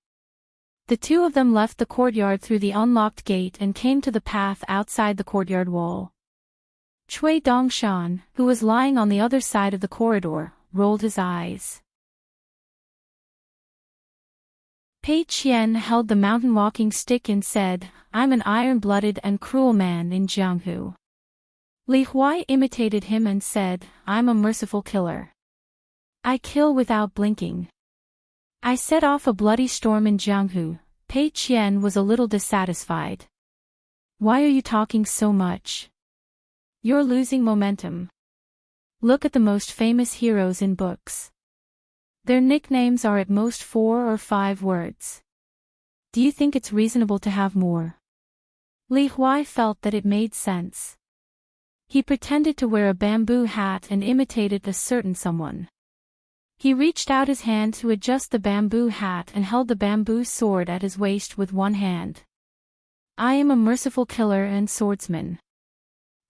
The two of them left the courtyard through the unlocked gate and came to the path outside the courtyard wall. Cui Dongshan, who was lying on the other side of the corridor, rolled his eyes. Pei Qian held the mountain walking stick and said, "I'm an iron-blooded and cruel man in Jianghu." Li Huai imitated him and said, "I'm a merciful killer. I kill without blinking. I set off a bloody storm in Jianghu." Pei Qian was a little dissatisfied. "Why are you talking so much? You're losing momentum. Look at the most famous heroes in books. Their nicknames are at most 4 or 5 words. Do you think it's reasonable to have more?" Li Huai felt that it made sense. He pretended to wear a bamboo hat and imitated a certain someone. He reached out his hand to adjust the bamboo hat and held the bamboo sword at his waist with one hand. "I am a merciful killer and swordsman."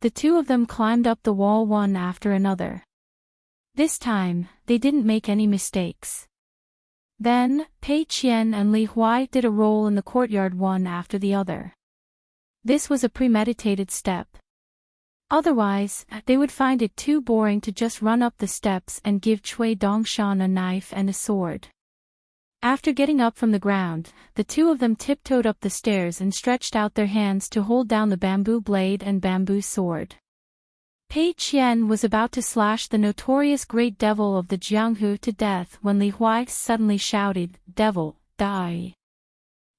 The two of them climbed up the wall one after another. This time, they didn't make any mistakes. Then, Pei Qian and Li Huai did a roll in the courtyard one after the other. This was a premeditated step. Otherwise, they would find it too boring to just run up the steps and give Cui Dongshan a knife and a sword. After getting up from the ground, the two of them tiptoed up the stairs and stretched out their hands to hold down the bamboo blade and bamboo sword. Pei Qian was about to slash the notorious great devil of the Jianghu to death when Li Huai suddenly shouted, "Devil, die!"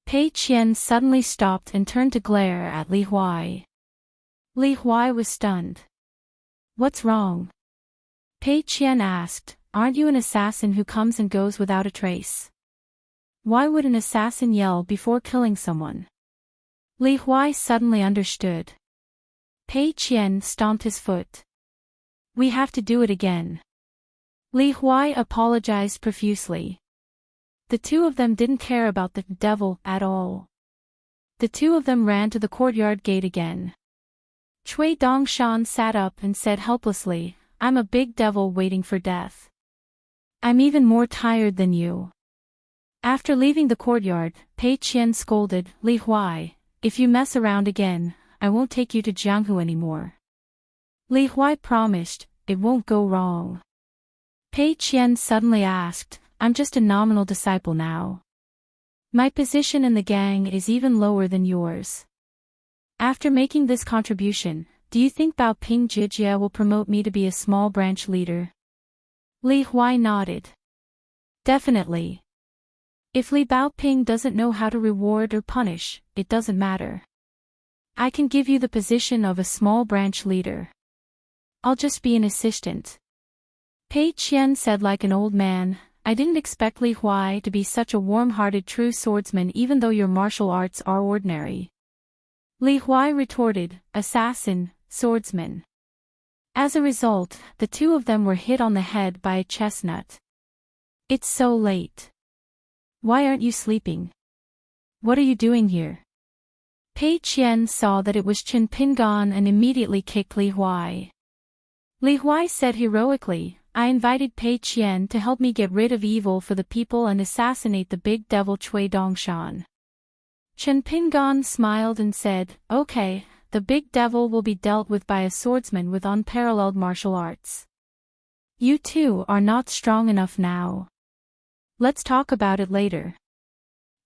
Pei Qian suddenly stopped and turned to glare at Li Huai. Li Huai was stunned. "What's wrong?" Pei Qian asked, "Aren't you an assassin who comes and goes without a trace? Why would an assassin yell before killing someone?" Li Huai suddenly understood. Pei Qian stomped his foot. "We have to do it again." Li Huai apologized profusely. The two of them didn't care about the devil at all. The two of them ran to the courtyard gate again. Cui Dongshan sat up and said helplessly, "I'm a big devil waiting for death. I'm even more tired than you." After leaving the courtyard, Pei Qian scolded, "Li Huai, if you mess around again, I won't take you to Jianghu anymore." Li Huai promised, "It won't go wrong." Pei Qian suddenly asked, "I'm just a nominal disciple now. My position in the gang is even lower than yours. After making this contribution, do you think Bao Ping Jijie will promote me to be a small branch leader?" Li Huai nodded. "Definitely. If Li Baoping doesn't know how to reward or punish, it doesn't matter. I can give you the position of a small branch leader. I'll just be an assistant." Pei Qian said like an old man, "I didn't expect Li Huai to be such a warm-hearted true swordsman even though your martial arts are ordinary." Li Huai retorted, "Assassin, swordsman." As a result, the two of them were hit on the head by a chestnut. "It's so late. Why aren't you sleeping? What are you doing here?" Pei Qian saw that it was Chen Pingan and immediately kicked Li Huai. Li Huai said heroically, "I invited Pei Qian to help me get rid of evil for the people and assassinate the big devil Cui Dongshan." Chen Pingan smiled and said, "Okay, the big devil will be dealt with by a swordsman with unparalleled martial arts. You two are not strong enough now. Let's talk about it later."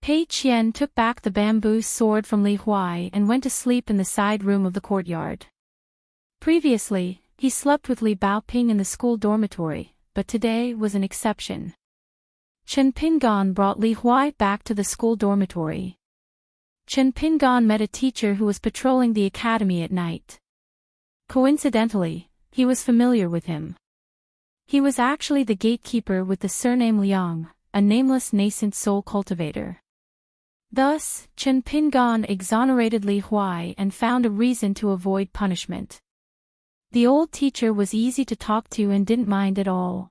Pei Qian took back the bamboo sword from Li Huai and went to sleep in the side room of the courtyard. Previously, he slept with Li Baoping in the school dormitory, but today was an exception. Chen Pingan brought Li Huai back to the school dormitory. Chen Pingan met a teacher who was patrolling the academy at night. Coincidentally, he was familiar with him. He was actually the gatekeeper with the surname Liang, a nameless nascent soul cultivator. Thus, Chen Pingan exonerated Li Huai and found a reason to avoid punishment. The old teacher was easy to talk to and didn't mind at all.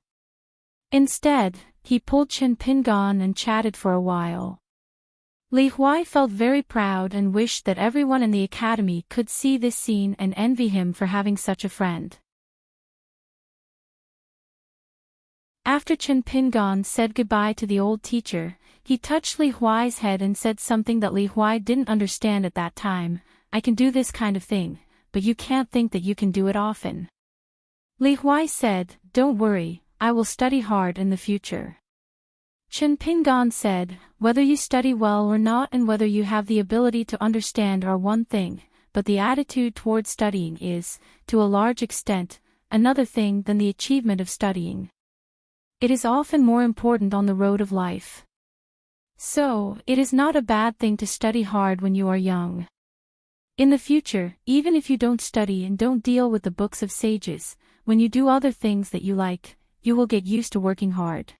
Instead, he pulled Chen Pingan and chatted for a while. Li Huai felt very proud and wished that everyone in the academy could see this scene and envy him for having such a friend. After Chen Pingan said goodbye to the old teacher, he touched Li Huai's head and said something that Li Huai didn't understand at that time. I can do this kind of thing, but you can't think that you can do it often. Li Huai said, don't worry, I will study hard in the future. Chen Pingan said, whether you study well or not and whether you have the ability to understand are one thing, but the attitude toward studying is, to a large extent, another thing than the achievement of studying. It is often more important on the road of life. So, it is not a bad thing to study hard when you are young. In the future, even if you don't study and don't deal with the books of sages, when you do other things that you like, you will get used to working hard.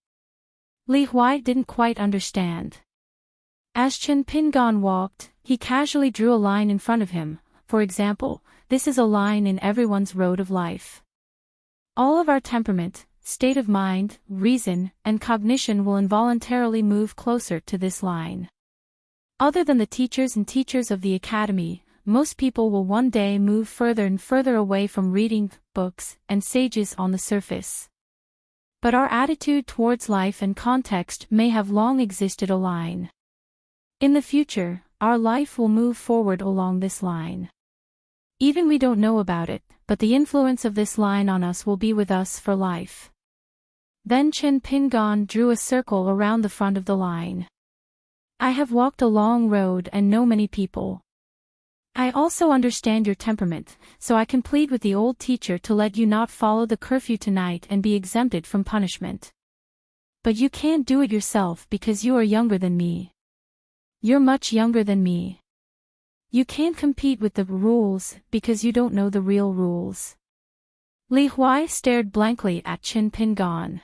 Li Huai didn't quite understand. As Chen Pingan walked, he casually drew a line in front of him. For example, this is a line in everyone's road of life. All of our temperament, state of mind, reason, and cognition will involuntarily move closer to this line. Other than the teachers and teachers of the academy, most people will one day move further and further away from reading books and sages on the surface. But our attitude towards life and context may have long existed a line. In the future, our life will move forward along this line. Even we don't know about it, but the influence of this line on us will be with us for life. Then Chen Pingan drew a circle around the front of the line. I have walked a long road and know many people. I also understand your temperament, so I can plead with the old teacher to let you not follow the curfew tonight and be exempted from punishment. But you can't do it yourself because you are younger than me. You're much younger than me. You can't compete with the rules because you don't know the real rules. Li Huai stared blankly at Chen Pingan.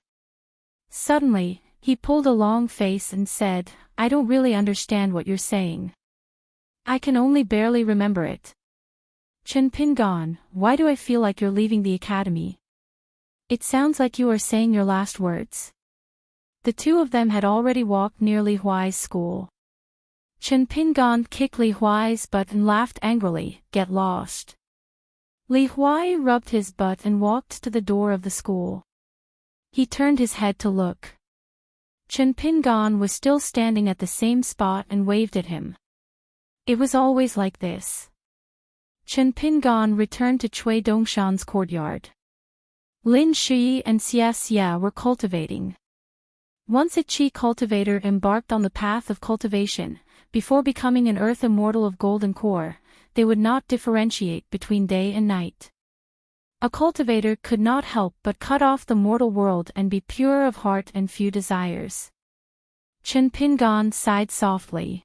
Suddenly, he pulled a long face and said, I don't really understand what you're saying. I can only barely remember it. Chen Pingan, why do I feel like you're leaving the academy? It sounds like you are saying your last words. The two of them had already walked near Li Huai's school. Chen Pingan kicked Li Huai's butt and laughed angrily, get lost. Li Huai rubbed his butt and walked to the door of the school. He turned his head to look. Chen Pingan was still standing at the same spot and waved at him. It was always like this. Chen Pingan returned to Cui Dongshan's courtyard. Lin Shi and Xia Xia were cultivating. Once a qi cultivator embarked on the path of cultivation, before becoming an earth immortal of golden core, they would not differentiate between day and night. A cultivator could not help but cut off the mortal world and be pure of heart and few desires. Chen Pingan sighed softly.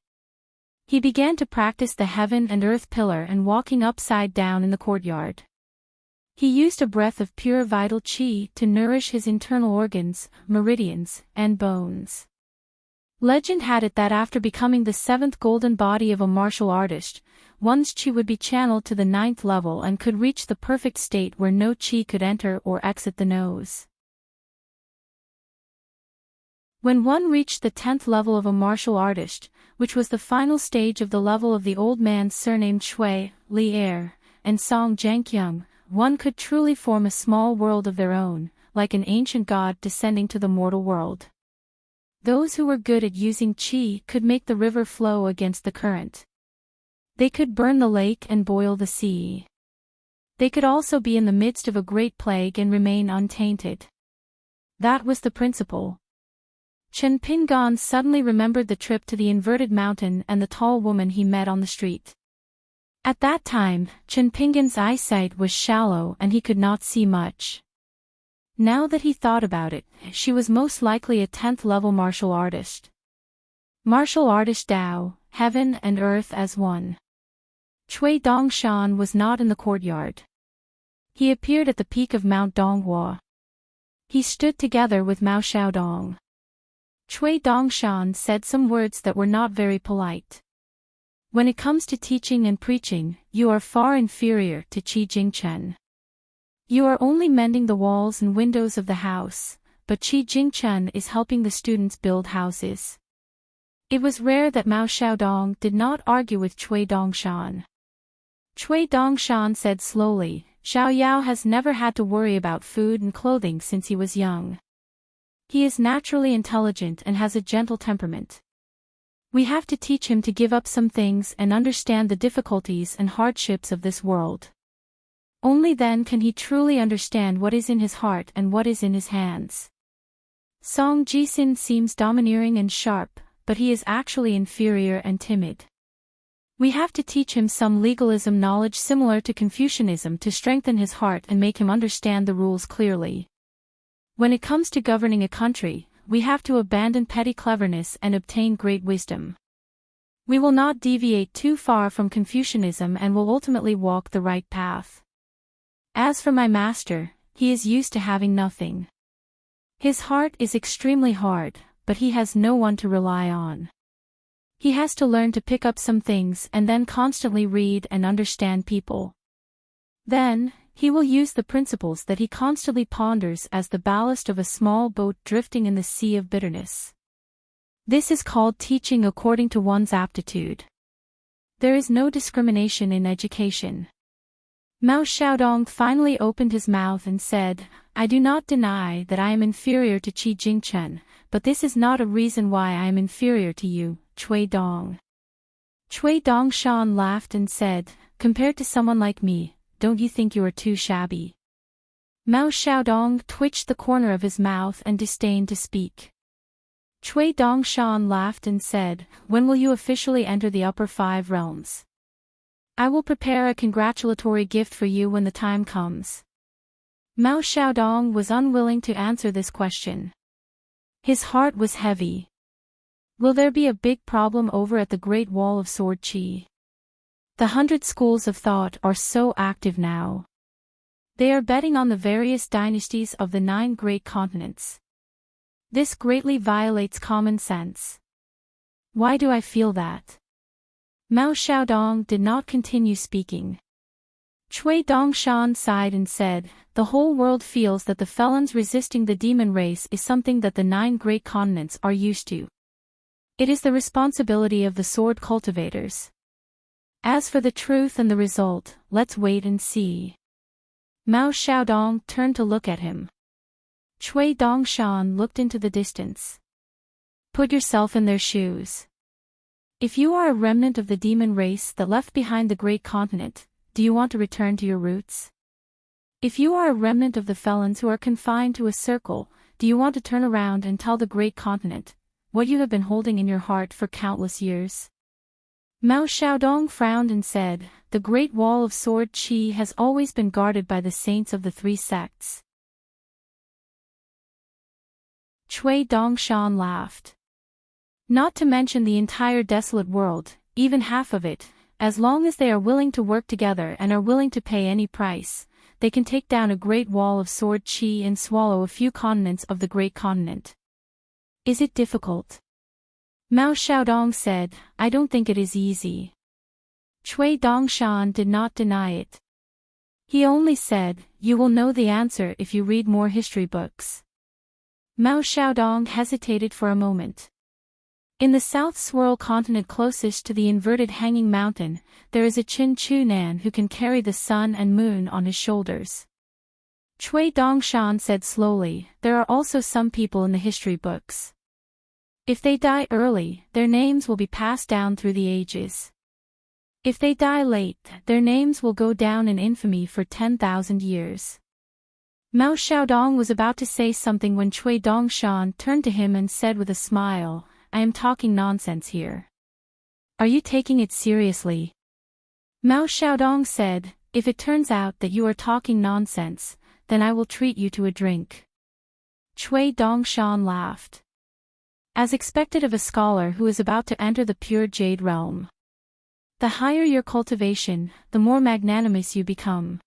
He began to practice the heaven and earth pillar and walking upside down in the courtyard. He used a breath of pure vital qi to nourish his internal organs, meridians, and bones. Legend had it that after becoming the seventh golden body of a martial artist, one's qi would be channeled to the 9th level and could reach the perfect state where no qi could enter or exit the nose. When one reached the 10th level of a martial artist, which was the final stage of the level of the old man surnamed Shui, Li Er, and Song Zhangqiang, one could truly form a small world of their own, like an ancient god descending to the mortal world. Those who were good at using qi could make the river flow against the current. They could burn the lake and boil the sea. They could also be in the midst of a great plague and remain untainted. That was the principle. Chen Pingan suddenly remembered the trip to the inverted mountain and the tall woman he met on the street. At that time, Chen Pingan's eyesight was shallow and he could not see much. Now that he thought about it, she was most likely a 10th level martial artist. Martial artist Dao, heaven and earth as one. Cui Dongshan was not in the courtyard. He appeared at the peak of Mount Donghua. He stood together with Mao Xiaodong. Cui Dongshan said some words that were not very polite. When it comes to teaching and preaching, you are far inferior to Qi Jingchen. You are only mending the walls and windows of the house, but Qi Jingchen is helping the students build houses. It was rare that Mao Xiaodong did not argue with Cui Dongshan. Cui Dongshan said slowly, Xiao Yao has never had to worry about food and clothing since he was young. He is naturally intelligent and has a gentle temperament. We have to teach him to give up some things and understand the difficulties and hardships of this world. Only then can he truly understand what is in his heart and what is in his hands. Song Jisin seems domineering and sharp, but he is actually inferior and timid. We have to teach him some legalism knowledge similar to Confucianism to strengthen his heart and make him understand the rules clearly. When it comes to governing a country, we have to abandon petty cleverness and obtain great wisdom. We will not deviate too far from Confucianism and will ultimately walk the right path. As for my master, he is used to having nothing. His heart is extremely hard, but he has no one to rely on. He has to learn to pick up some things and then constantly read and understand people. Then, he will use the principles that he constantly ponders as the ballast of a small boat drifting in the sea of bitterness. This is called teaching according to one's aptitude. There is no discrimination in education. Mao Xiaodong finally opened his mouth and said, I do not deny that I am inferior to Qi Jingchen, but this is not a reason why I am inferior to you, Cui Dong. Cui Dongshan laughed and said, compared to someone like me, don't you think you are too shabby? Mao Xiaodong twitched the corner of his mouth and disdained to speak. Cui Dongshan laughed and said, when will you officially enter the upper 5 realms? I will prepare a congratulatory gift for you when the time comes. Mao Xiaodong was unwilling to answer this question. His heart was heavy. Will there be a big problem over at the Great Wall of Sword Qi? The 100 schools of thought are so active now. They are betting on the various dynasties of the 9 great continents. This greatly violates common sense. Why do I feel that? Mao Xiaodong did not continue speaking. Cui Dongshan sighed and said, the whole world feels that the felons resisting the demon race is something that the 9 great continents are used to. It is the responsibility of the sword cultivators. As for the truth and the result, let's wait and see. Mao Xiaodong turned to look at him. Cui Dongshan looked into the distance. Put yourself in their shoes. If you are a remnant of the demon race that left behind the great continent, do you want to return to your roots? If you are a remnant of the felons who are confined to a circle, do you want to turn around and tell the great continent what you have been holding in your heart for countless years? Mao Xiaodong frowned and said, the Great Wall of Sword Qi has always been guarded by the saints of the 3 sects. Cui Dongshan laughed. Not to mention the entire desolate world, even half of it, as long as they are willing to work together and are willing to pay any price, they can take down a Great Wall of Sword Qi and swallow a few continents of the Great Continent. Is it difficult? Mao Xiaodong said, I don't think it is easy. Cui Dongshan did not deny it. He only said, you will know the answer if you read more history books. Mao Xiaodong hesitated for a moment. In the South Swirl continent closest to the inverted hanging mountain, there is a Qin Chunan who can carry the sun and moon on his shoulders. Cui Dongshan said slowly, there are also some people in the history books. If they die early, their names will be passed down through the ages. If they die late, their names will go down in infamy for 10,000 years. Mao Xiaodong was about to say something when Cui Dongshan turned to him and said with a smile, I am talking nonsense here. Are you taking it seriously? Mao Xiaodong said, if it turns out that you are talking nonsense, then I will treat you to a drink. Cui Dongshan laughed. As expected of a scholar who is about to enter the pure jade realm. The higher your cultivation, the more magnanimous you become.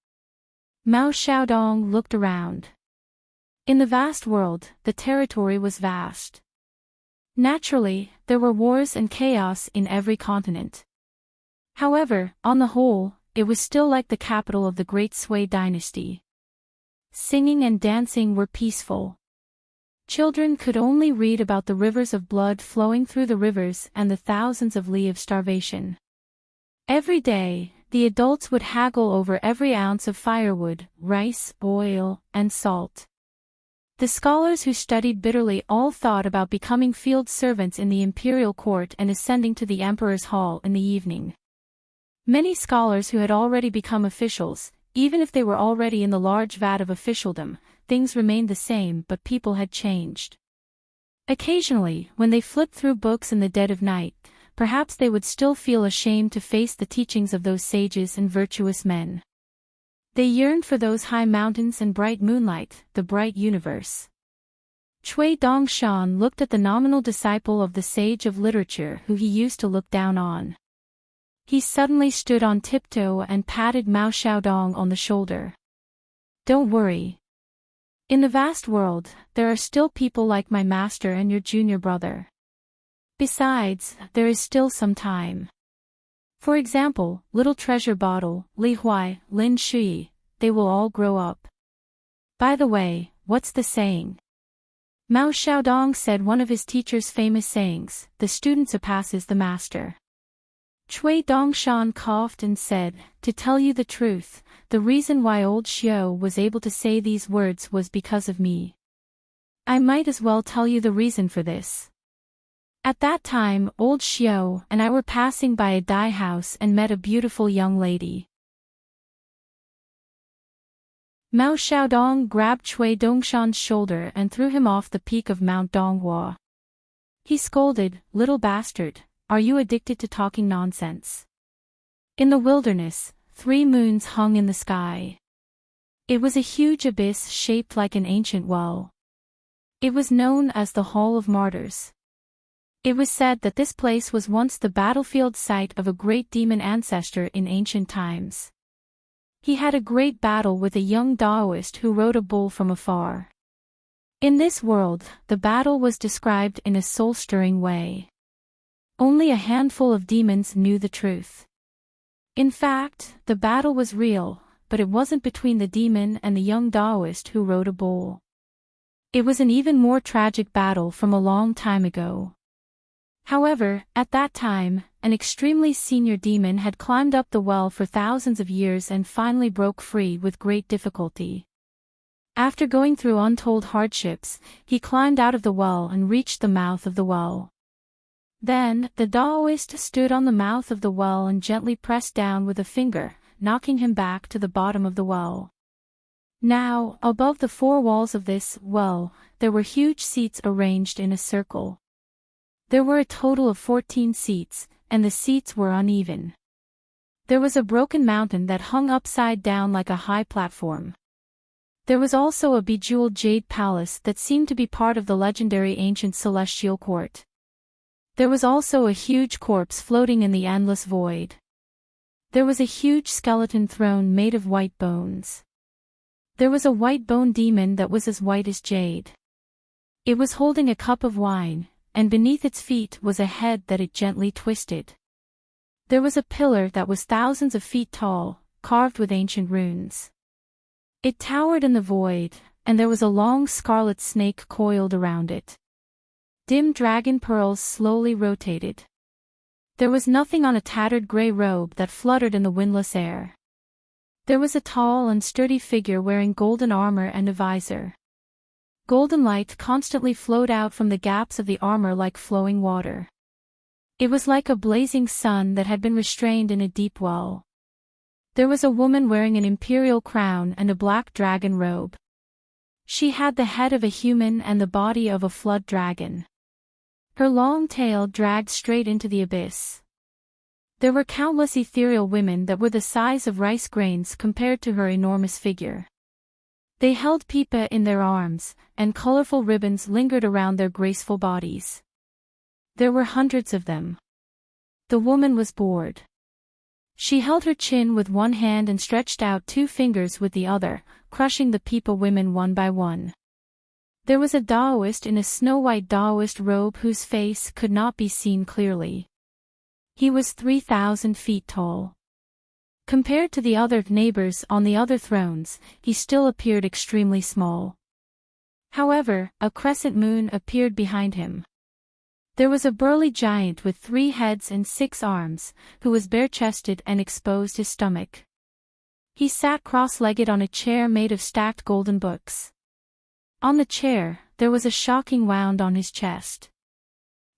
Mao Xiaodong looked around. In the vast world, the territory was vast. Naturally, there were wars and chaos in every continent. However, on the whole, it was still like the capital of the Great Sui dynasty. Singing and dancing were peaceful. Children could only read about the rivers of blood flowing through the rivers and the thousands of li of starvation. Every day, the adults would haggle over every ounce of firewood, rice, oil, and salt. The scholars who studied bitterly all thought about becoming field servants in the imperial court and ascending to the emperor's hall in the evening. Many scholars who had already become officials, even if they were already in the large vat of officialdom, things remained the same but people had changed. Occasionally, when they flipped through books in the dead of night, perhaps they would still feel ashamed to face the teachings of those sages and virtuous men. They yearned for those high mountains and bright moonlight, the bright universe. Cui Dongshan looked at the nominal disciple of the sage of literature who he used to look down on. He suddenly stood on tiptoe and patted Mao Xiaodong on the shoulder. "Don't worry. In the vast world, there are still people like my master and your junior brother. Besides, there is still some time. For example, Little Treasure Bottle, Li Huai, Lin Shui, they will all grow up. By the way, what's the saying?" Mao Xiaodong said one of his teacher's famous sayings, "The student surpasses the master." Cui Dongshan coughed and said, "To tell you the truth, the reason why old Xiao was able to say these words was because of me. I might as well tell you the reason for this. At that time, old Xiao and I were passing by a dye house and met a beautiful young lady." Mao Xiaodong grabbed Cui Dongshan's shoulder and threw him off the peak of Mount Donghua. He scolded, "Little bastard, are you addicted to talking nonsense?" In the wilderness, 3 moons hung in the sky. It was a huge abyss shaped like an ancient well. It was known as the Hall of Martyrs. It was said that this place was once the battlefield site of a great demon ancestor in ancient times. He had a great battle with a young Taoist who rode a bull from afar. In this world, the battle was described in a soul-stirring way. Only a handful of demons knew the truth. In fact, the battle was real, but it wasn't between the demon and the young Taoist who rode a bull. It was an even more tragic battle from a long time ago. However, at that time, an extremely senior demon had climbed up the well for thousands of years and finally broke free with great difficulty. After going through untold hardships, he climbed out of the well and reached the mouth of the well. Then, the Taoist stood on the mouth of the well and gently pressed down with a finger, knocking him back to the bottom of the well. Now, above the 4 walls of this well, there were huge seats arranged in a circle. There were a total of 14 seats, and the seats were uneven. There was a broken mountain that hung upside down like a high platform. There was also a bejeweled jade palace that seemed to be part of the legendary ancient celestial court. There was also a huge corpse floating in the endless void. There was a huge skeleton throne made of white bones. There was a white bone demon that was as white as jade. It was holding a cup of wine, and beneath its feet was a head that it gently twisted. There was a pillar that was thousands of feet tall, carved with ancient runes. It towered in the void, and there was a long scarlet snake coiled around it. Dim dragon pearls slowly rotated. There was nothing on a tattered gray robe that fluttered in the windless air. There was a tall and sturdy figure wearing golden armor and a visor. Golden light constantly flowed out from the gaps of the armor like flowing water. It was like a blazing sun that had been restrained in a deep well. There was a woman wearing an imperial crown and a black dragon robe. She had the head of a human and the body of a flood dragon. Her long tail dragged straight into the abyss. There were countless ethereal women that were the size of rice grains compared to her enormous figure. They held pipa in their arms, and colorful ribbons lingered around their graceful bodies. There were hundreds of them. The woman was bored. She held her chin with one hand and stretched out 2 fingers with the other, crushing the pipa women one by one. There was a Taoist in a snow-white Taoist robe whose face could not be seen clearly. He was 3,000 feet tall. Compared to the other neighbors on the other thrones, he still appeared extremely small. However, a crescent moon appeared behind him. There was a burly giant with 3 heads and 6 arms, who was bare-chested and exposed his stomach. He sat cross-legged on a chair made of stacked golden books. On the chair, there was a shocking wound on his chest.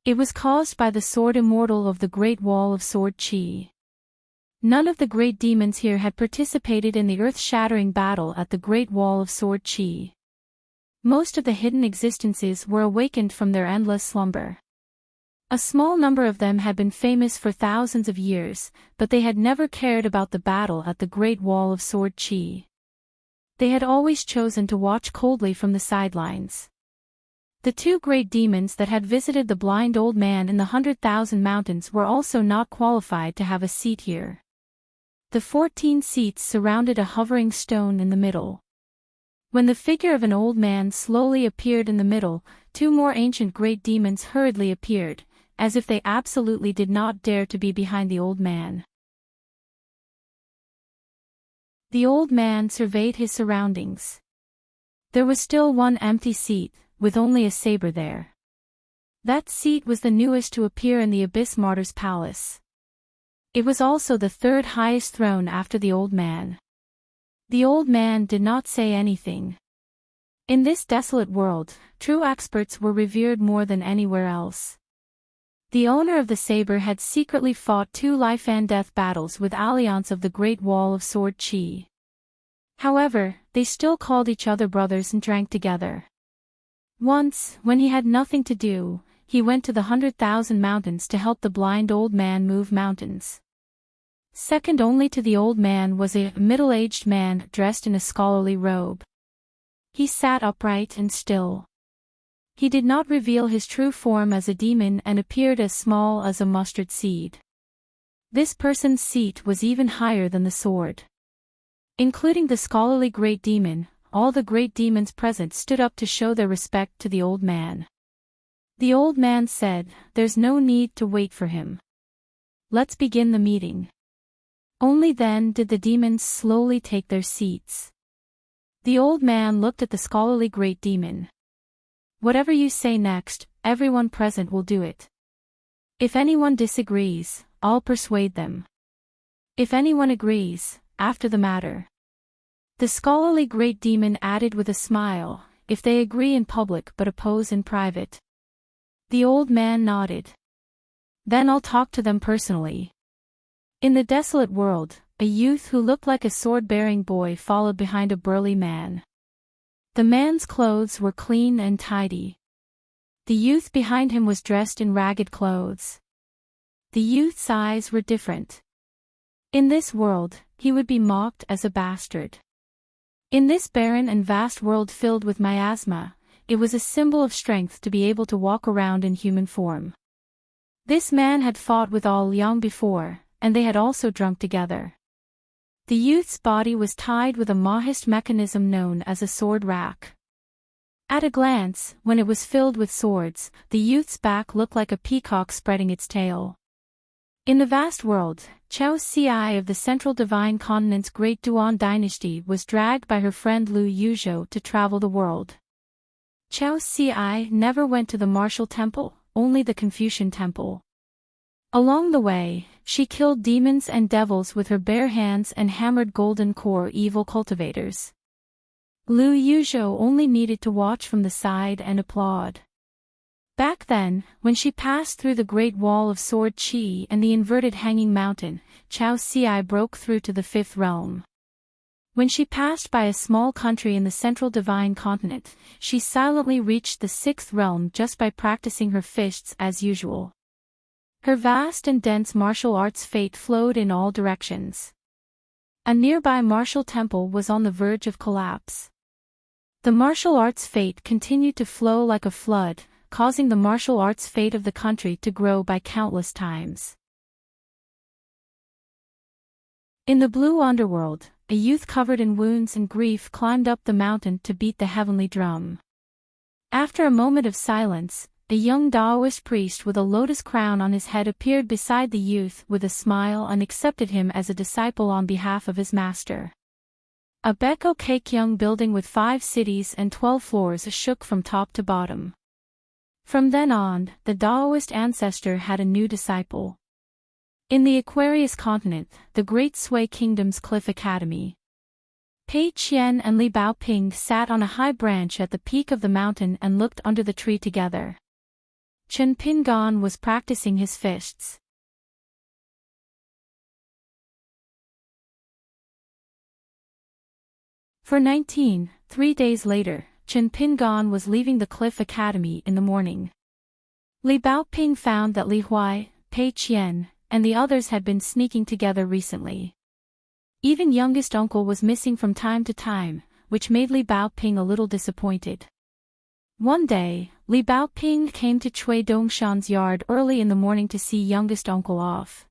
It was caused by the sword immortal of the Great Wall of Sword Chi. None of the great demons here had participated in the earth-shattering battle at the Great Wall of Sword Chi. Most of the hidden existences were awakened from their endless slumber. A small number of them had been famous for thousands of years, but they had never cared about the battle at the Great Wall of Sword Chi. They had always chosen to watch coldly from the sidelines. The 2 great demons that had visited the blind old man in the 100,000 mountains were also not qualified to have a seat here. The 14 seats surrounded a hovering stone in the middle. When the figure of an old man slowly appeared in the middle, 2 more ancient great demons hurriedly appeared, as if they absolutely did not dare to be behind the old man. The old man surveyed his surroundings. There was still 1 empty seat, with only a saber there. That seat was the newest to appear in the Abyss Martyr's palace. It was also the 3rd highest throne after the old man. The old man did not say anything. In this desolate world, true experts were revered more than anywhere else. The owner of the saber had secretly fought 2 life-and-death battles with Alliance of the Great Wall of Sword Chi. However, they still called each other brothers and drank together. Once, when he had nothing to do, he went to the 100,000 mountains to help the blind old man move mountains. Second only to the old man was a middle-aged man dressed in a scholarly robe. He sat upright and still. He did not reveal his true form as a demon and appeared as small as a mustard seed. This person's seat was even higher than the sword. Including the scholarly great demon, all the great demons present stood up to show their respect to the old man. The old man said, "There's no need to wait for him. Let's begin the meeting." Only then did the demons slowly take their seats. The old man looked at the scholarly great demon. "Whatever you say next, everyone present will do it. If anyone disagrees, I'll persuade them. If anyone agrees, after the matter." The scholarly great demon added with a smile, "If they agree in public but oppose in private." The old man nodded. "Then I'll talk to them personally." In the desolate world, a youth who looked like a sword-bearing boy followed behind a burly man. The man's clothes were clean and tidy. The youth behind him was dressed in ragged clothes. The youth's eyes were different. In this world, he would be mocked as a bastard. In this barren and vast world filled with miasma, it was a symbol of strength to be able to walk around in human form. This man had fought with Al Yang before, and they had also drunk together. The youth's body was tied with a mahist mechanism known as a sword rack. At a glance, when it was filled with swords, the youth's back looked like a peacock spreading its tail. In the vast world, Chao Ci of the Central Divine Continent's Great Duan dynasty was dragged by her friend Lu Yuzhou to travel the world. Chao Ci never went to the martial temple, only the Confucian temple. Along the way, she killed demons and devils with her bare hands and hammered golden core evil cultivators. Lu Yuzhou only needed to watch from the side and applaud. Back then, when she passed through the Great Wall of Sword Chi and the inverted hanging mountain, Chao Ci broke through to the 5th realm. When she passed by a small country in the Central Divine Continent, she silently reached the 6th realm just by practicing her fists as usual. Her vast and dense martial arts fate flowed in all directions. A nearby martial temple was on the verge of collapse. The martial arts fate continued to flow like a flood, causing the martial arts fate of the country to grow by countless times. In the blue underworld, a youth covered in wounds and grief climbed up the mountain to beat the heavenly drum. After a moment of silence, a young Taoist priest with a lotus crown on his head appeared beside the youth with a smile and accepted him as a disciple on behalf of his master. A Beko Kekyung building with 5 cities and 12 floors shook from top to bottom. From then on, the Taoist ancestor had a new disciple. In the Aquarius continent, the Great Sui Kingdom's Cliff Academy. Pei Qian and Li Baoping sat on a high branch at the peak of the mountain and looked under the tree together. Chen Pingan was practicing his fists. For 3 days later, Chen Pingan was leaving the Cliff Academy in the morning. Li Baoping found that Li Huai, Pei Qian, and the others had been sneaking together recently. Even youngest uncle was missing from time to time, which made Li Baoping a little disappointed. One day, Li Baoping came to Cui Dongshan's yard early in the morning to see youngest uncle off.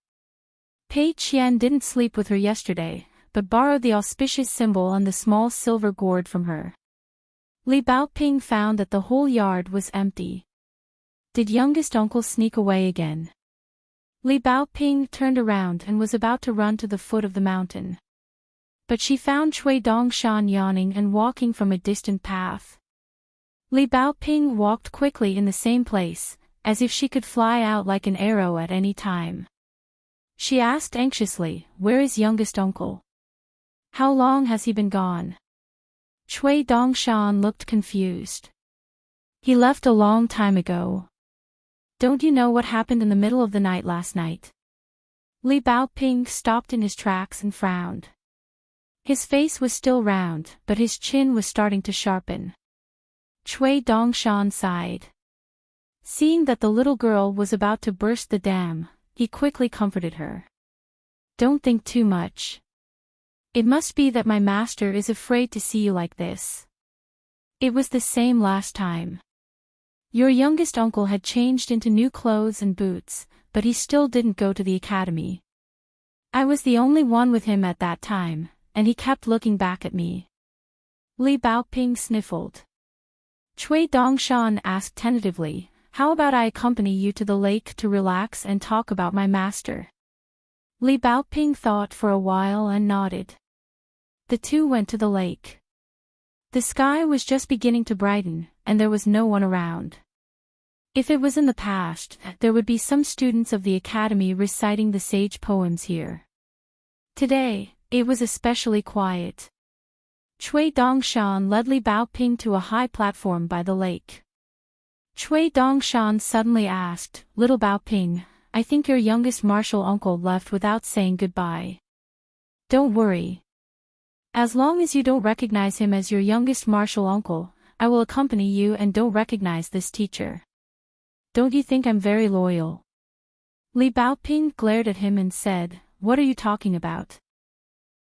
Pei Qian didn't sleep with her yesterday, but borrowed the auspicious symbol and the small silver gourd from her. Li Baoping found that the whole yard was empty. Did youngest uncle sneak away again? Li Baoping turned around and was about to run to the foot of the mountain. But she found Cui Dongshan yawning and walking from a distant path. Li Baoping walked quickly in the same place, as if she could fly out like an arrow at any time. She asked anxiously, "Where is youngest uncle? How long has he been gone?" Cui Dongshan looked confused. "He left a long time ago. Don't you know what happened in the middle of the night last night?" Li Baoping stopped in his tracks and frowned. His face was still round, but his chin was starting to sharpen. Cui Dongshan sighed. Seeing that the little girl was about to burst the dam, he quickly comforted her. "Don't think too much. It must be that my master is afraid to see you like this. It was the same last time. Your youngest uncle had changed into new clothes and boots, but he still didn't go to the academy. I was the only one with him at that time, and he kept looking back at me." Li Baoping sniffled. Cui Dongshan asked tentatively, "How about I accompany you to the lake to relax and talk about my master?" Li Baoping thought for a while and nodded. The two went to the lake. The sky was just beginning to brighten, and there was no one around. If it was in the past, there would be some students of the academy reciting the sage poems here. Today, it was especially quiet. Cui Dongshan led Li Baoping to a high platform by the lake. Cui Dongshan suddenly asked, "Little Baoping, I think your youngest martial uncle left without saying goodbye. Don't worry. As long as you don't recognize him as your youngest martial uncle, I will accompany you and don't recognize this teacher. Don't you think I'm very loyal?" Li Baoping glared at him and said, "What are you talking about?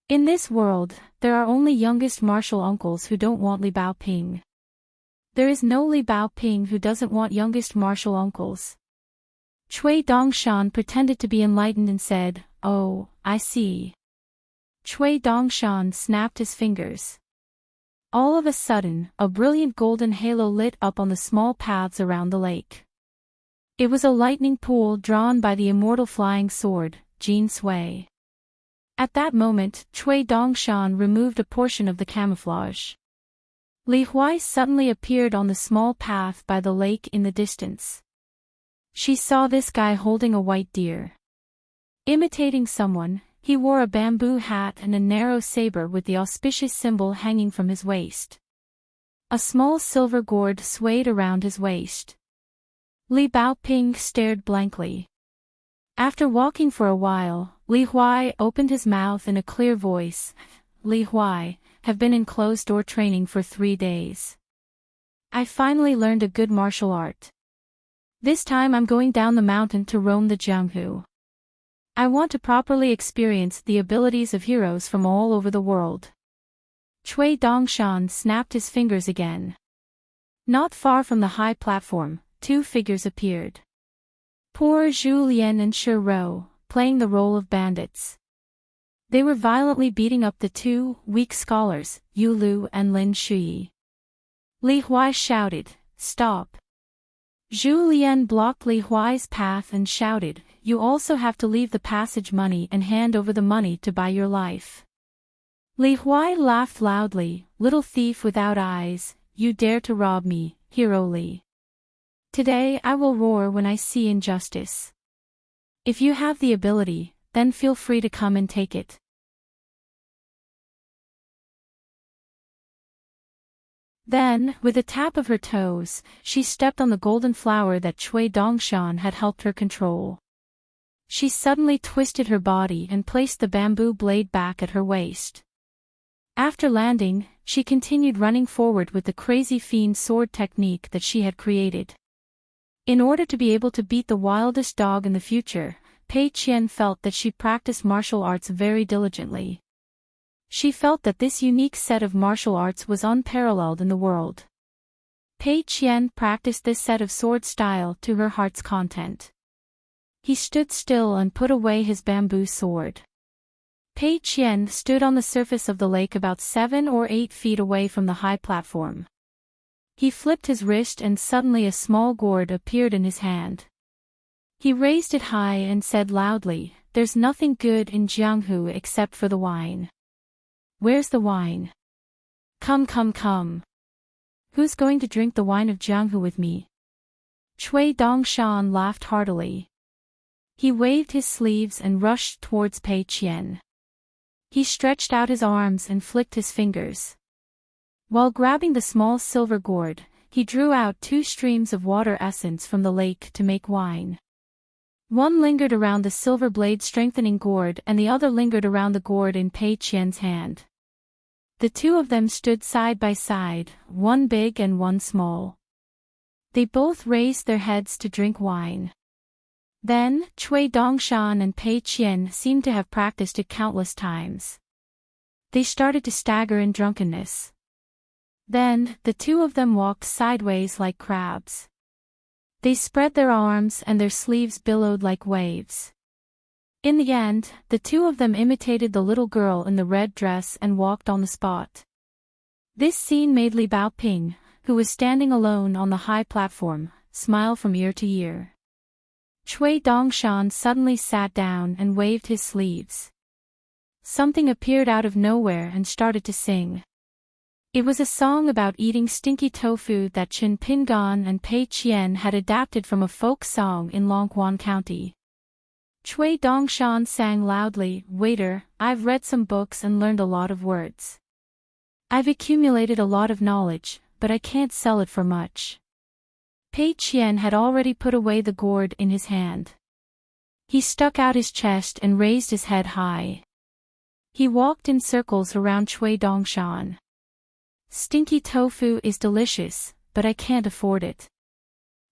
In this world, there are only youngest martial uncles who don't want Li Baoping. There is no Li Baoping who doesn't want youngest martial uncles." Cui Dongshan pretended to be enlightened and said, "Oh, I see." Cui Dongshan snapped his fingers. All of a sudden, a brilliant golden halo lit up on the small paths around the lake. It was a lightning pool drawn by the immortal flying sword, Jin Sui. At that moment, Cui Dongshan removed a portion of the camouflage. Li Huai suddenly appeared on the small path by the lake in the distance. She saw this guy holding a white deer. Imitating someone, he wore a bamboo hat and a narrow saber with the auspicious symbol hanging from his waist. A small silver gourd swayed around his waist. Li Baoping stared blankly. After walking for a while, Li Huai opened his mouth in a clear voice. "Li Huai, have been in closed-door training for 3 days. I finally learned a good martial art. This time I'm going down the mountain to roam the Jianghu. I want to properly experience the abilities of heroes from all over the world." Cui Dongshan snapped his fingers again. Not far from the high platform, 2 figures appeared. Poor Zhu Lian and Shi Rou, playing the role of bandits. They were violently beating up the 2 weak scholars, Yu Lu and Lin Shui. Li Huai shouted, stop. Zhu Lian blocked Li Huai's path and shouted, "You also have to leave the passage money and hand over the money to buy your life." Li Huai laughed loudly, "Little thief without eyes, you dare to rob me, Hero Li. Today I will roar when I see injustice. If you have the ability, then feel free to come and take it." Then, with a tap of her toes, she stepped on the golden flower that Cui Dongshan had helped her control. She suddenly twisted her body and placed the bamboo blade back at her waist. After landing, she continued running forward with the crazy fiend sword technique that she had created. In order to be able to beat the wildest dog in the future, Pei Qian felt that she practiced martial arts very diligently. She felt that this unique set of martial arts was unparalleled in the world. Pei Qian practiced this set of sword style to her heart's content. He stood still and put away his bamboo sword. Pei Qian stood on the surface of the lake about 7 or 8 feet away from the high platform. He flipped his wrist and suddenly a small gourd appeared in his hand. He raised it high and said loudly, "There's nothing good in Jianghu except for the wine. Where's the wine? Come come come. Who's going to drink the wine of Jianghu with me?" Cui Dongshan laughed heartily. He waved his sleeves and rushed towards Pei Qian. He stretched out his arms and flicked his fingers. While grabbing the small silver gourd, he drew out 2 streams of water essence from the lake to make wine. One lingered around the silver blade strengthening gourd and the other lingered around the gourd in Pei Qian's hand. The 2 of them stood side by side, one big and one small. They both raised their heads to drink wine. Then, Cui Dongshan and Pei Qian seemed to have practiced it countless times. They started to stagger in drunkenness. Then, the 2 of them walked sideways like crabs. They spread their arms and their sleeves billowed like waves. In the end, the 2 of them imitated the little girl in the red dress and walked on the spot. This scene made Li Baoping, who was standing alone on the high platform, smile from ear to ear. Cui Dongshan suddenly sat down and waved his sleeves. Something appeared out of nowhere and started to sing. It was a song about eating stinky tofu that Chen Pingan and Pei Qian had adapted from a folk song in Longquan County. Cui Dongshan sang loudly, "Waiter, I've read some books and learned a lot of words. I've accumulated a lot of knowledge, but I can't sell it for much." Pei Qian had already put away the gourd in his hand. He stuck out his chest and raised his head high. He walked in circles around Cui Dongshan. "Stinky tofu is delicious, but I can't afford it.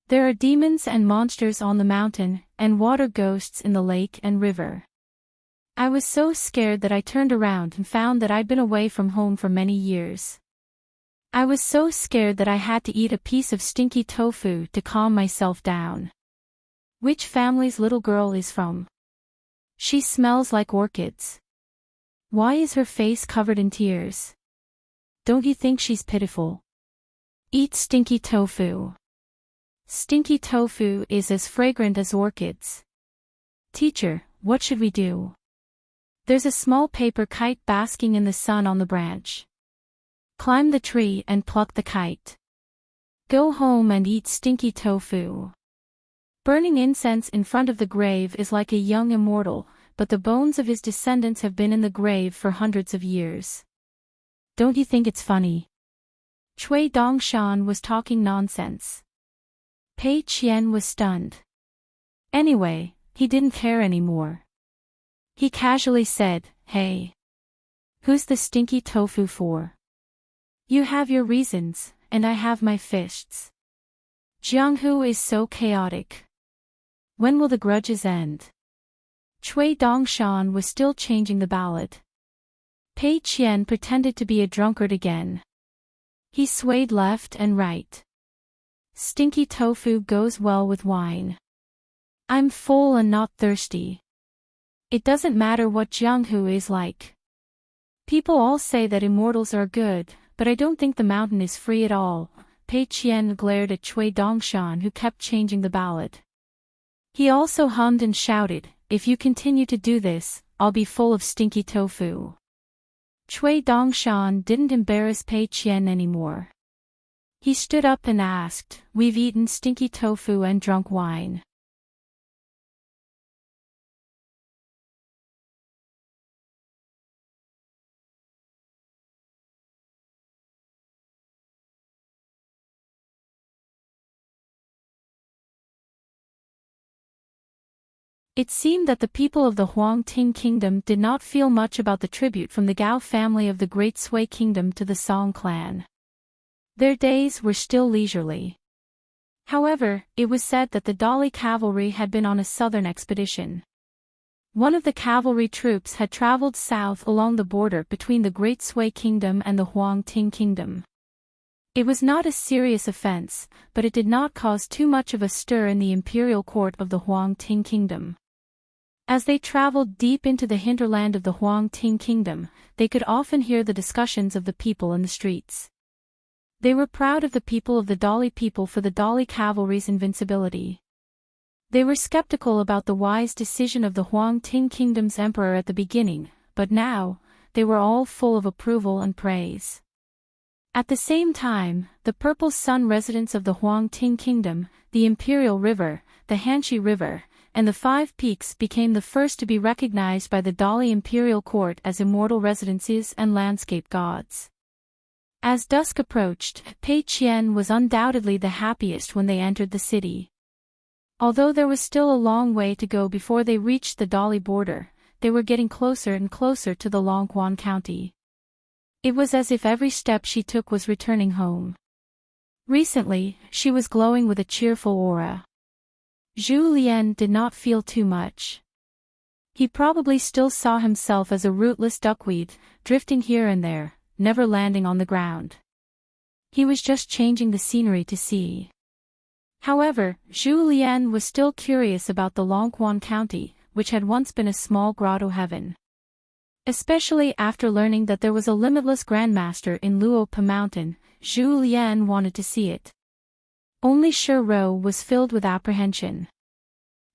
There are demons and monsters on the mountain, and water ghosts in the lake and river. I was so scared that I turned around and found that I'd been away from home for many years. I was so scared that I had to eat a piece of stinky tofu to calm myself down. Which family's little girl is from? She smells like orchids. Why is her face covered in tears? Don't you think she's pitiful? Eat stinky tofu. Stinky tofu is as fragrant as orchids. Teacher, what should we do? There's a small paper kite basking in the sun on the branch. Climb the tree and pluck the kite. Go home and eat stinky tofu. Burning incense in front of the grave is like a young immortal, but the bones of his descendants have been in the grave for hundreds of years. Don't you think it's funny?" Cui Dongshan was talking nonsense. Pei Qian was stunned. Anyway, he didn't care anymore. He casually said, "Hey. Who's the stinky tofu for? You have your reasons, and I have my fists. Jianghu is so chaotic. When will the grudges end?" Cui Dongshan was still changing the ballad. Pei Qian pretended to be a drunkard again. He swayed left and right. "Stinky tofu goes well with wine. I'm full and not thirsty. It doesn't matter what Jianghu is like. People all say that immortals are good, but I don't think the mountain is free at all. Pei Qian glared at Cui Dongshan, who kept changing the ballad. He also hummed and shouted, "If you continue to do this, I'll be full of stinky tofu." Cui Dongshan didn't embarrass Pei Qian anymore. He stood up and asked, "We've eaten stinky tofu and drunk wine. It seemed that the people of the Huang Ting kingdom did not feel much about the tribute from the Gao family of the Great Sui kingdom to the Song clan. Their days were still leisurely. However, it was said that the Dali cavalry had been on a southern expedition. One of the cavalry troops had traveled south along the border between the Great Sui kingdom and the Huang Ting kingdom. It was not a serious offense, but it did not cause too much of a stir in the imperial court of the Huang Ting kingdom. As they traveled deep into the hinterland of the Huang Ting kingdom, they could often hear the discussions of the people in the streets. They were proud of the people of the Dali people for the Dali cavalry's invincibility. They were skeptical about the wise decision of the Huang Ting kingdom's emperor at the beginning, but now, they were all full of approval and praise. At the same time, the Purple Sun residents of the Huang Ting kingdom, the Imperial River, the Hanxi River, and the Five Peaks became the first to be recognized by the Dali imperial court as immortal residences and landscape gods. As dusk approached, Pei Qian was undoubtedly the happiest when they entered the city. Although there was still a long way to go before they reached the Dali border, they were getting closer and closer to the Longquan County. It was as if every step she took was returning home. Recently, she was glowing with a cheerful aura. Zhu Lian did not feel too much. He probably still saw himself as a rootless duckweed, drifting here and there, never landing on the ground. He was just changing the scenery to see. However, Zhu Lian was still curious about the Longquan County, which had once been a small grotto heaven. Especially after learning that there was a limitless grandmaster in Luopa Mountain, Zhu Lian wanted to see it. Only Shi Rou was filled with apprehension.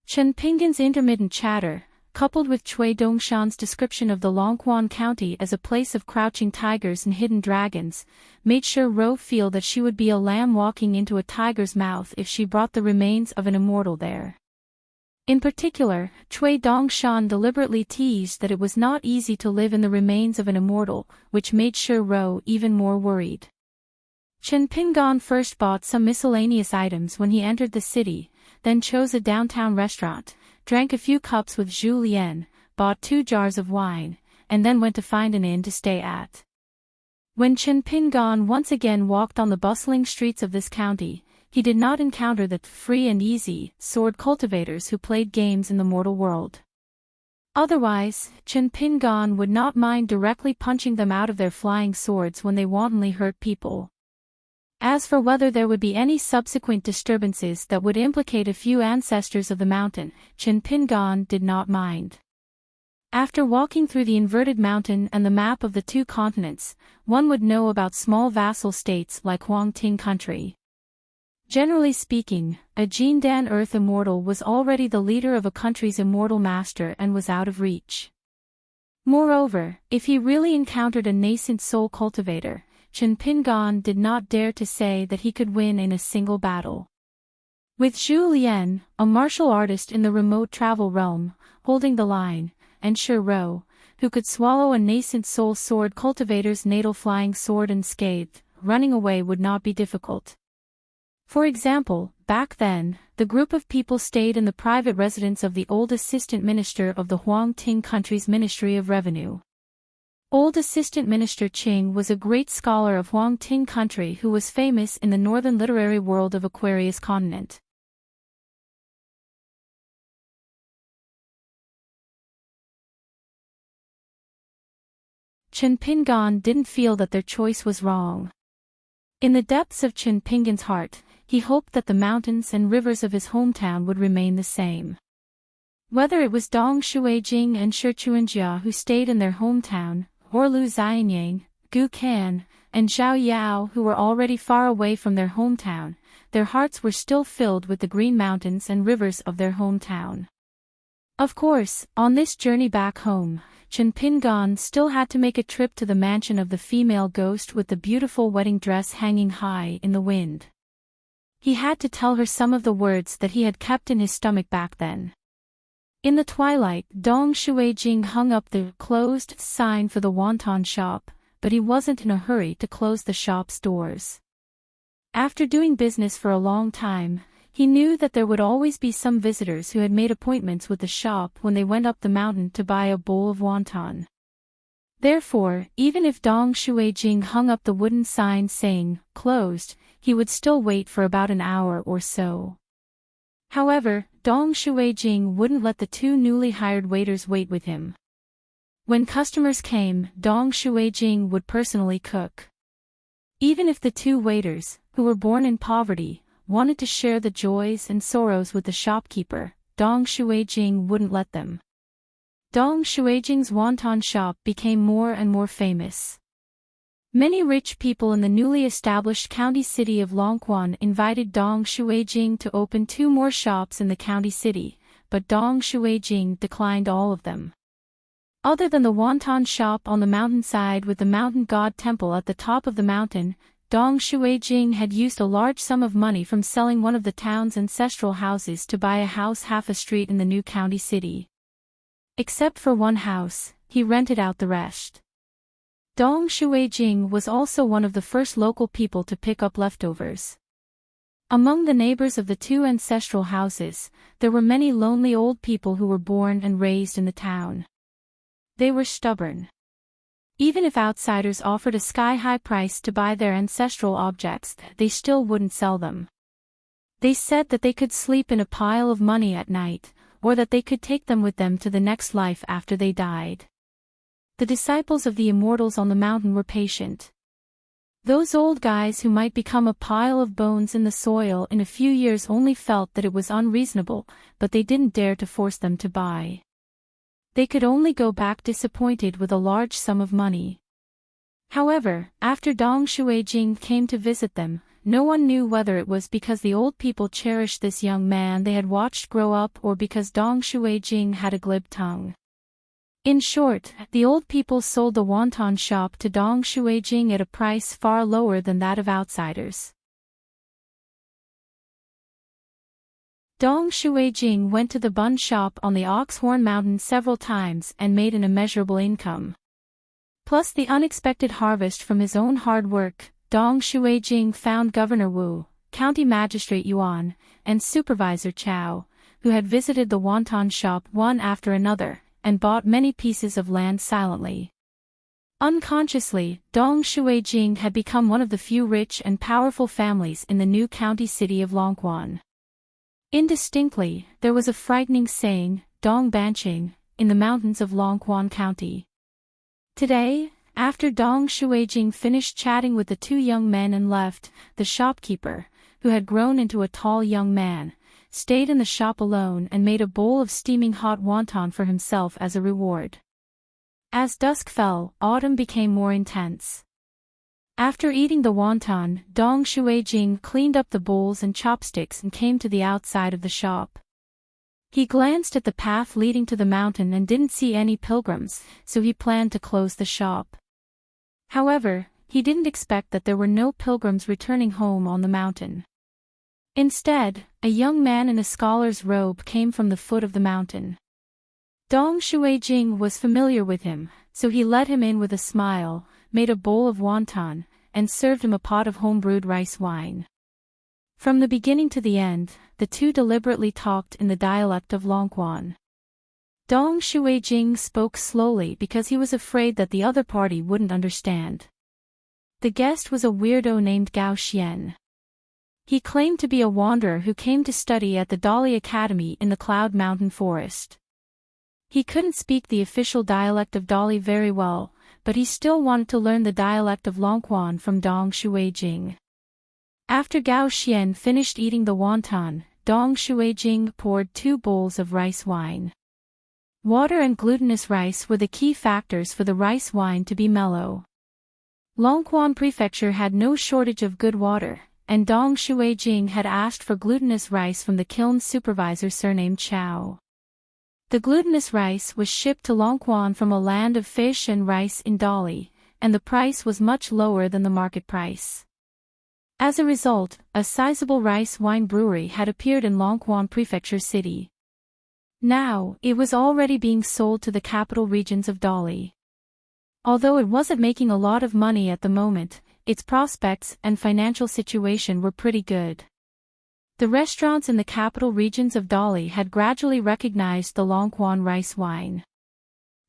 Chen Pinggan's intermittent chatter, coupled with Cui Dongshan's description of the Longquan County as a place of crouching tigers and hidden dragons, made Shi Rou feel that she would be a lamb walking into a tiger's mouth if she brought the remains of an immortal there. In particular, Cui Dongshan deliberately teased that it was not easy to live in the remains of an immortal, which made Shi Rou even more worried. Chen Pinggan first bought some miscellaneous items when he entered the city, then chose a downtown restaurant, drank a few cups with Zhu Lian, bought 2 jars of wine, and then went to find an inn to stay at. When Chen Pinggan once again walked on the bustling streets of this county, he did not encounter the free and easy sword cultivators who played games in the mortal world. Otherwise, Chen Pinggan would not mind directly punching them out of their flying swords when they wantonly hurt people. As for whether there would be any subsequent disturbances that would implicate a few ancestors of the mountain, Chen Pinggan did not mind. After walking through the inverted mountain and the map of the 2 continents, one would know about small vassal states like Huang Ting country. Generally speaking, a Jindan Earth immortal was already the leader of a country's immortal master and was out of reach. Moreover, if he really encountered a nascent soul cultivator, Chen Pinggan did not dare to say that he could win in a single battle. With Zhu Lian, a martial artist in the remote travel realm, holding the line, and Shi Rou, who could swallow a nascent soul sword cultivator's natal flying sword unscathed, running away would not be difficult. For example, back then, the group of people stayed in the private residence of the old assistant minister of the Huang Ting country's Ministry of Revenue. Old Assistant Minister Qing was a great scholar of Huang Ting country who was famous in the northern literary world of Aquarius continent. Chen Pinggan didn't feel that their choice was wrong. In the depths of Chen Pinggan's heart, he hoped that the mountains and rivers of his hometown would remain the same. Whether it was Dong Shuijing and Shi Chuanjia who stayed in their hometown, or Lu Xianyang, Gu Kan, and Zhao Yao, who were already far away from their hometown, their hearts were still filled with the green mountains and rivers of their hometown. Of course, on this journey back home, Chen Pingan still had to make a trip to the mansion of the female ghost with the beautiful wedding dress hanging high in the wind. He had to tell her some of the words that he had kept in his stomach back then. In the twilight, Dong Shuijing hung up the closed sign for the wonton shop, but he wasn't in a hurry to close the shop's doors. After doing business for a long time, he knew that there would always be some visitors who had made appointments with the shop when they went up the mountain to buy a bowl of wonton. Therefore, even if Dong Shuijing hung up the wooden sign saying, "closed," he would still wait for about an hour or so. However, Dong Shuijing wouldn't let the two newly hired waiters wait with him. When customers came, Dong Shuijing would personally cook. Even if the two waiters, who were born in poverty, wanted to share the joys and sorrows with the shopkeeper, Dong Shuijing wouldn't let them. Dong Shuijing's wonton shop became more and more famous. Many rich people in the newly established county city of Longquan invited Dong Shuijing to open 2 more shops in the county city, but Dong Shuijing declined all of them. Other than the wonton shop on the mountainside with the mountain god temple at the top of the mountain, Dong Shuijing had used a large sum of money from selling one of the town's ancestral houses to buy a house half a street in the new county city. Except for one house, he rented out the rest. Dong Shuijing was also one of the first local people to pick up leftovers. Among the neighbors of the 2 ancestral houses, there were many lonely old people who were born and raised in the town. They were stubborn. Even if outsiders offered a sky-high price to buy their ancestral objects, they still wouldn't sell them. They said that they could sleep in a pile of money at night, or that they could take them with them to the next life after they died. The disciples of the immortals on the mountain were patient. Those old guys who might become a pile of bones in the soil in a few years only felt that it was unreasonable, but they didn't dare to force them to buy. They could only go back disappointed with a large sum of money. However, after Dong Shuijing came to visit them, no one knew whether it was because the old people cherished this young man they had watched grow up or because Dong Shuijing had a glib tongue. In short, the old people sold the wonton shop to Dong Shuijing at a price far lower than that of outsiders. Dong Shuijing went to the bun shop on the Oxhorn Mountain several times and made an immeasurable income. Plus the unexpected harvest from his own hard work, Dong Shuijing found Governor Wu, County Magistrate Yuan, and Supervisor Chao, who had visited the wonton shop one after another, and bought many pieces of land silently. Unconsciously, Dong Shuijing had become one of the few rich and powerful families in the new county city of Longquan. Indistinctly, there was a frightening saying, Dong Banqing, in the mountains of Longquan County. Today, after Dong Shuijing finished chatting with the 2 young men and left, the shopkeeper, who had grown into a tall young man, stayed in the shop alone and made a bowl of steaming hot wonton for himself as a reward. As dusk fell, autumn became more intense. After eating the wonton, Dong Shuijing cleaned up the bowls and chopsticks and came to the outside of the shop. He glanced at the path leading to the mountain and didn't see any pilgrims, so he planned to close the shop. However, he didn't expect that there were no pilgrims returning home on the mountain. Instead, a young man in a scholar's robe came from the foot of the mountain. Dong Shuijing was familiar with him, so he let him in with a smile, made a bowl of wonton, and served him a pot of home-brewed rice wine. From the beginning to the end, the 2 deliberately talked in the dialect of Longquan. Dong Shuijing spoke slowly because he was afraid that the other party wouldn't understand. The guest was a weirdo named Gao Xian. He claimed to be a wanderer who came to study at the Dali Academy in the Cloud Mountain Forest. He couldn't speak the official dialect of Dali very well, but he still wanted to learn the dialect of Longquan from Dong Shuijing. After Gao Xian finished eating the wonton, Dong Shuijing poured 2 bowls of rice wine. Water and glutinous rice were the key factors for the rice wine to be mellow. Longquan Prefecture had no shortage of good water, and Dong Shuijing had asked for glutinous rice from the kiln's supervisor surnamed Chao. The glutinous rice was shipped to Longquan from a land of fish and rice in Dali, and the price was much lower than the market price. As a result, a sizable rice wine brewery had appeared in Longquan Prefecture City. Now, it was already being sold to the capital regions of Dali. Although it wasn't making a lot of money at the moment, its prospects and financial situation were pretty good. The restaurants in the capital regions of Dali had gradually recognized the Longquan rice wine.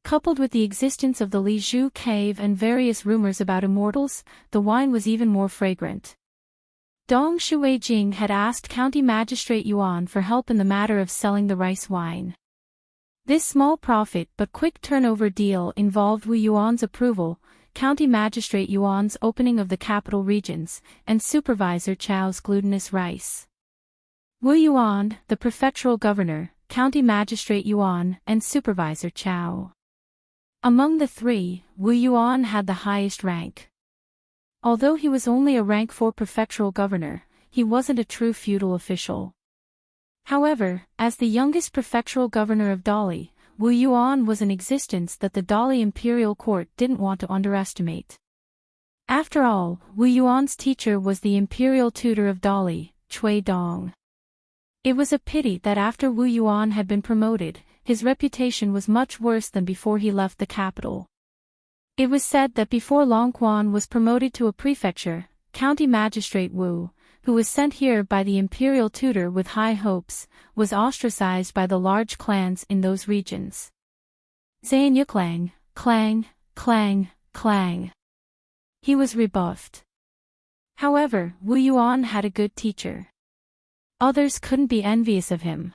Coupled with the existence of the Li Zhu cave and various rumors about immortals, the wine was even more fragrant. Dong Shuijing had asked County Magistrate Yuan for help in the matter of selling the rice wine. This small profit but quick turnover deal involved Wu Yuan's approval, County Magistrate Yuan's opening of the capital regions, and Supervisor Chao's glutinous rice. Wu Yuan, the prefectural governor, County Magistrate Yuan, and Supervisor Chao. Among the three, Wu Yuan had the highest rank. Although he was only a rank 4 prefectural governor, he wasn't a true feudal official. However, as the youngest prefectural governor of Dali, Wu Yuan was an existence that the Dali imperial court didn't want to underestimate. After all, Wu Yuan's teacher was the imperial tutor of Dali, Cui Dong. It was a pity that after Wu Yuan had been promoted, his reputation was much worse than before he left the capital. It was said that before Longquan was promoted to a prefecture, County Magistrate Wu, who was sent here by the imperial tutor with high hopes, was ostracized by the large clans in those regions. Zanyuklang, clang, clang, clang. He was rebuffed. However, Wu Yuan had a good teacher. Others couldn't be envious of him.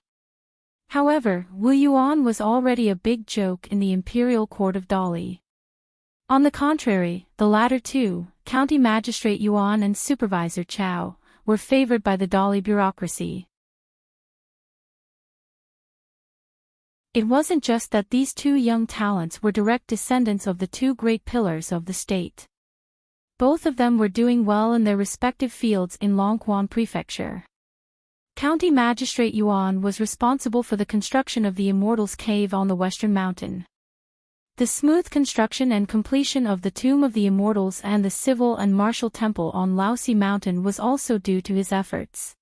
However, Wu Yuan was already a big joke in the imperial court of Dali. On the contrary, the latter two, County Magistrate Yuan and Supervisor Chao, were favored by the Dali bureaucracy. It wasn't just that these two young talents were direct descendants of the two great pillars of the state. Both of them were doing well in their respective fields in Longquan Prefecture. County Magistrate Yuan was responsible for the construction of the Immortals Cave on the Western Mountain. The smooth construction and completion of the Tomb of the Immortals and the Civil and Martial Temple on Laosi Mountain was also due to his efforts.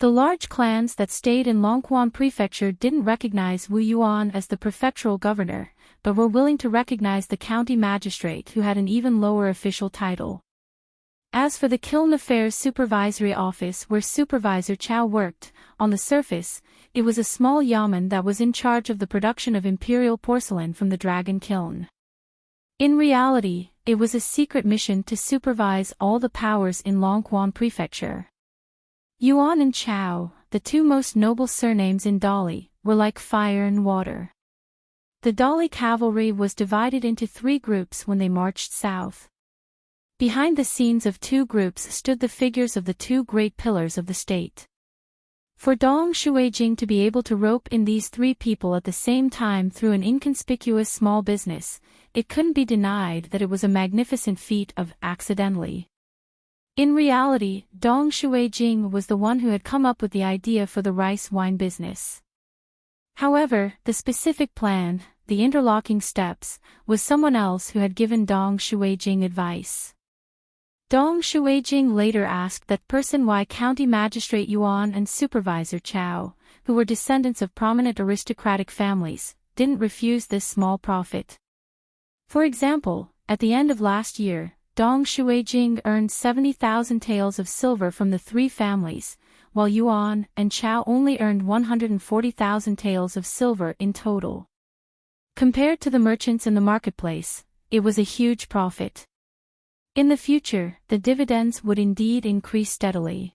The large clans that stayed in Longquan Prefecture didn't recognize Wu Yuan as the prefectural governor, but were willing to recognize the county magistrate who had an even lower official title. As for the Kiln Affairs Supervisory Office where Supervisor Chao worked, on the surface, it was a small yamen that was in charge of the production of imperial porcelain from the Dragon Kiln. In reality, it was a secret mission to supervise all the powers in Longquan Prefecture. Yuan and Chao, the two most noble surnames in Dali, were like fire and water. The Dali cavalry was divided into 3 groups when they marched south. Behind the scenes of 2 groups stood the figures of the 2 great pillars of the state. For Dong Shuijing to be able to rope in these 3 people at the same time through an inconspicuous small business, it couldn't be denied that it was a magnificent feat of accidentally. In reality, Dong Shuijing was the one who had come up with the idea for the rice wine business. However, the specific plan, the interlocking steps, was someone else who had given Dong Shuijing advice. Dong Shuijing later asked that person why County Magistrate Yuan and Supervisor Chao, who were descendants of prominent aristocratic families, didn't refuse this small profit. For example, at the end of last year, Dong Shuijing earned 70,000 taels of silver from the 3 families, while Yuan and Chao only earned 140,000 taels of silver in total. Compared to the merchants in the marketplace, it was a huge profit. In the future, the dividends would indeed increase steadily.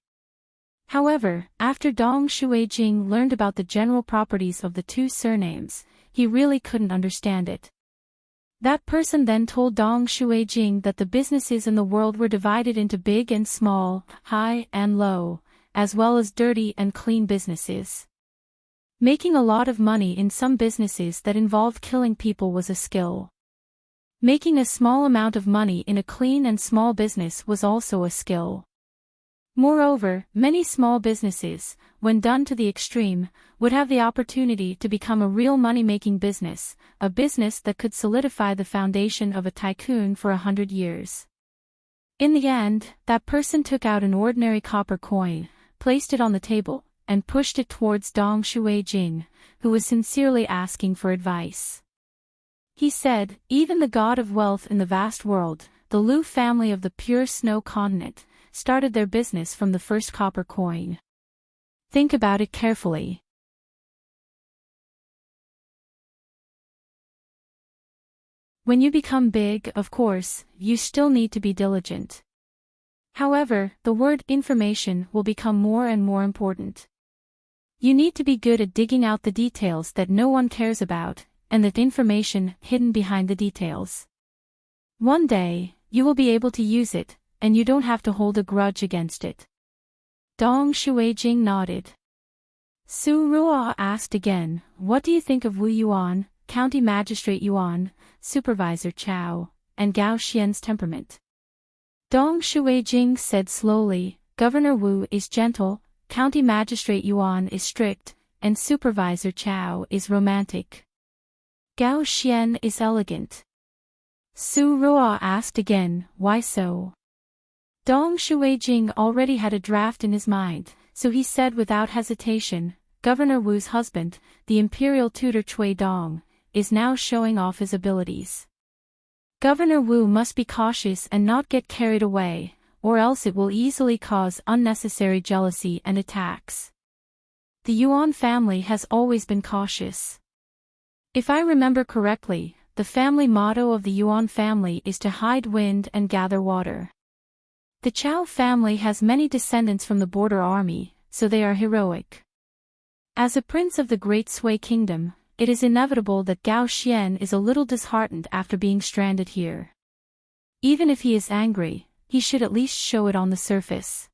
However, after Dong Shuijing learned about the general properties of the 2 surnames, he really couldn't understand it. That person then told Dong Shuijing that the businesses in the world were divided into big and small, high and low, as well as dirty and clean businesses. Making a lot of money in some businesses that involved killing people was a skill. Making a small amount of money in a clean and small business was also a skill. Moreover, many small businesses, when done to the extreme, would have the opportunity to become a real money-making business, a business that could solidify the foundation of a tycoon for 100 years. In the end, that person took out an ordinary copper coin, placed it on the table, and pushed it towards Dong Shuijing, who was sincerely asking for advice. He said, "Even the god of wealth in the vast world, the Lu family of the pure snow continent, started their business from the first copper coin. Think about it carefully." When you become big, of course, you still need to be diligent. However, the word information will become more and more important. You need to be good at digging out the details that no one cares about, and that information hidden behind the details. One day, you will be able to use it, and you don't have to hold a grudge against it. Dong Shuijing nodded. Su Ruo asked again, "What do you think of Wu Yuan, County Magistrate Yuan, Supervisor Chao, and Gao Xian's temperament?" Dong Shuijing said slowly, "Governor Wu is gentle, County Magistrate Yuan is strict, and Supervisor Chao is romantic. Gao Xian is elegant." Su Ruo asked again, "Why so?" Dong Shuijing already had a draft in his mind, so he said without hesitation, "Governor Wu's husband, the imperial tutor Cui Dong, is now showing off his abilities. Governor Wu must be cautious and not get carried away, or else it will easily cause unnecessary jealousy and attacks. The Yuan family has always been cautious. If I remember correctly, the family motto of the Yuan family is to hide wind and gather water. The Chao family has many descendants from the border army, so they are heroic. As a prince of the Great Sui Kingdom, it is inevitable that Gao Xian is a little disheartened after being stranded here. Even if he is angry, he should at least show it on the surface."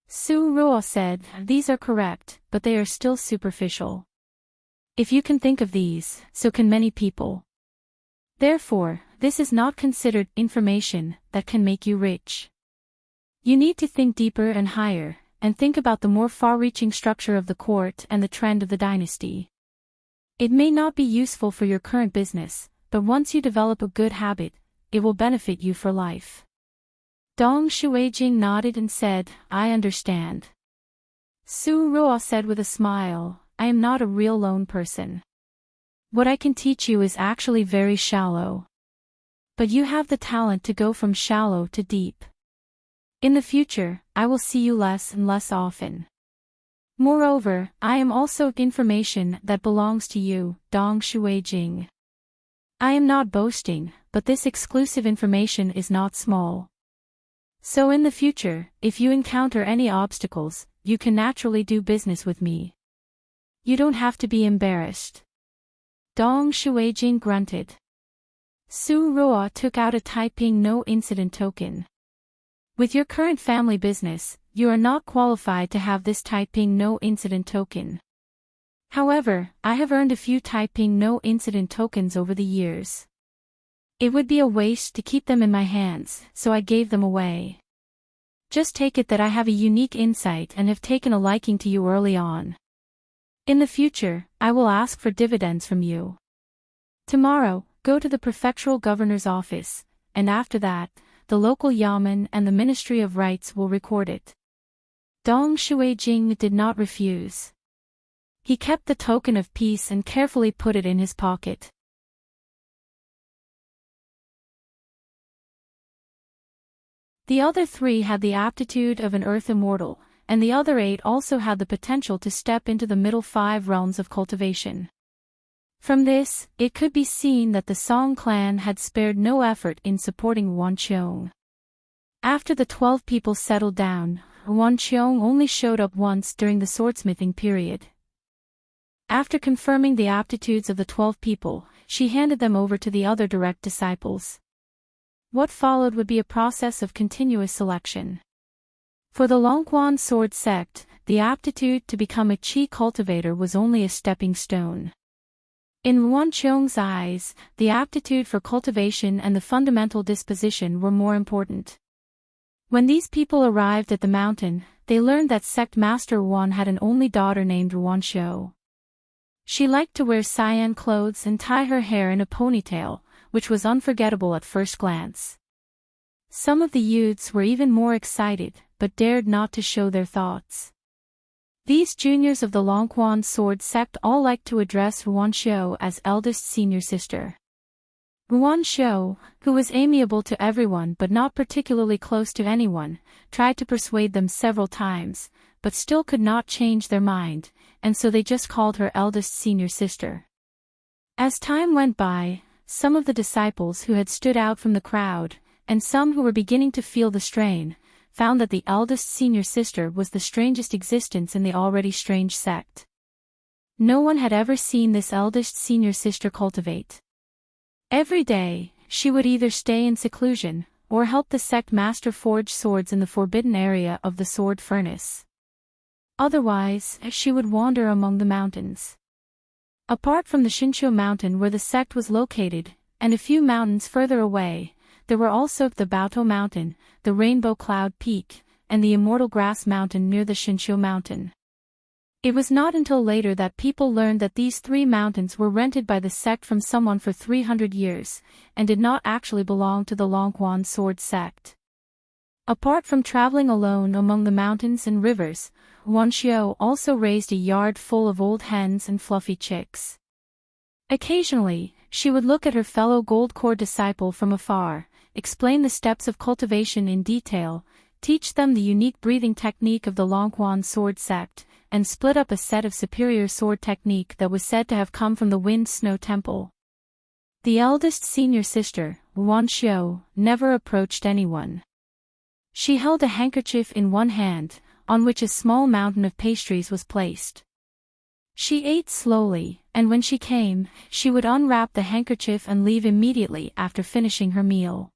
Su Ruo said, "These are correct, but they are still superficial. If you can think of these, so can many people. Therefore, this is not considered information that can make you rich. You need to think deeper and higher, and think about the more far-reaching structure of the court and the trend of the dynasty. It may not be useful for your current business, but once you develop a good habit, it will benefit you for life." Dong Shuijing nodded and said, "I understand." Su Ruo said with a smile, "I am not a real lone person. What I can teach you is actually very shallow. But you have the talent to go from shallow to deep. In the future, I will see you less and less often. Moreover, I am also information that belongs to you, Dong Shuijing. I am not boasting, but this exclusive information is not small. So in the future, if you encounter any obstacles, you can naturally do business with me. You don't have to be embarrassed." Dong Shuijing grunted. Su Ruo took out a Taiping no incident token. "With your current family business, you are not qualified to have this Taiping no incident token. However, I have earned a few Taiping no incident tokens over the years. It would be a waste to keep them in my hands, so I gave them away. Just take it that I have a unique insight and have taken a liking to you early on. In the future, I will ask for dividends from you. Tomorrow, go to the prefectural governor's office, and after that, the local yamen and the Ministry of Rights will record it." Dong Shuijing did not refuse. He kept the token of peace and carefully put it in his pocket. The other 3 had the aptitude of an earth immortal, and the other 8 also had the potential to step into the middle 5 realms of cultivation. From this, it could be seen that the Song clan had spared no effort in supporting Wan Qiong. After the 12 people settled down, Wan Qiong only showed up once during the swordsmithing period. After confirming the aptitudes of the 12 people, she handed them over to the other direct disciples. What followed would be a process of continuous selection. For the Longquan sword sect, the aptitude to become a qi cultivator was only a stepping stone. In Yuan Qiong's eyes, the aptitude for cultivation and the fundamental disposition were more important. When these people arrived at the mountain, they learned that sect master Yuan had an only daughter named Yuan Xiu. She liked to wear cyan clothes and tie her hair in a ponytail, which was unforgettable at first glance. Some of the youths were even more excited, but dared not to show their thoughts. These juniors of the Longquan sword sect all liked to address Yuan Xiu as eldest senior sister. Yuan Xiu, who was amiable to everyone but not particularly close to anyone, tried to persuade them several times, but still could not change their mind, and so they just called her eldest senior sister. As time went by, some of the disciples who had stood out from the crowd, and some who were beginning to feel the strain, found that the eldest senior sister was the strangest existence in the already strange sect. No one had ever seen this eldest senior sister cultivate. Every day, she would either stay in seclusion, or help the sect master forge swords in the forbidden area of the sword furnace. Otherwise, she would wander among the mountains. Apart from the Xinqiu mountain where the sect was located, and a few mountains further away, there were also the Baotou mountain, the Rainbow Cloud Peak, and the Immortal Grass mountain near the Xinqiu mountain. It was not until later that people learned that these three mountains were rented by the sect from someone for 300 years, and did not actually belong to the Longquan sword sect. Apart from traveling alone among the mountains and rivers, Yuan Xiu also raised a yard full of old hens and fluffy chicks. Occasionally, she would look at her fellow gold core disciple from afar, explain the steps of cultivation in detail, teach them the unique breathing technique of the Longquan sword sect, and split up a set of superior sword technique that was said to have come from the Wind Snow Temple. The eldest senior sister, Yuan Xiu, never approached anyone. She held a handkerchief in one hand, on which a small mountain of pastries was placed. She ate slowly, and when she came, she would unwrap the handkerchief and leave immediately after finishing her meal.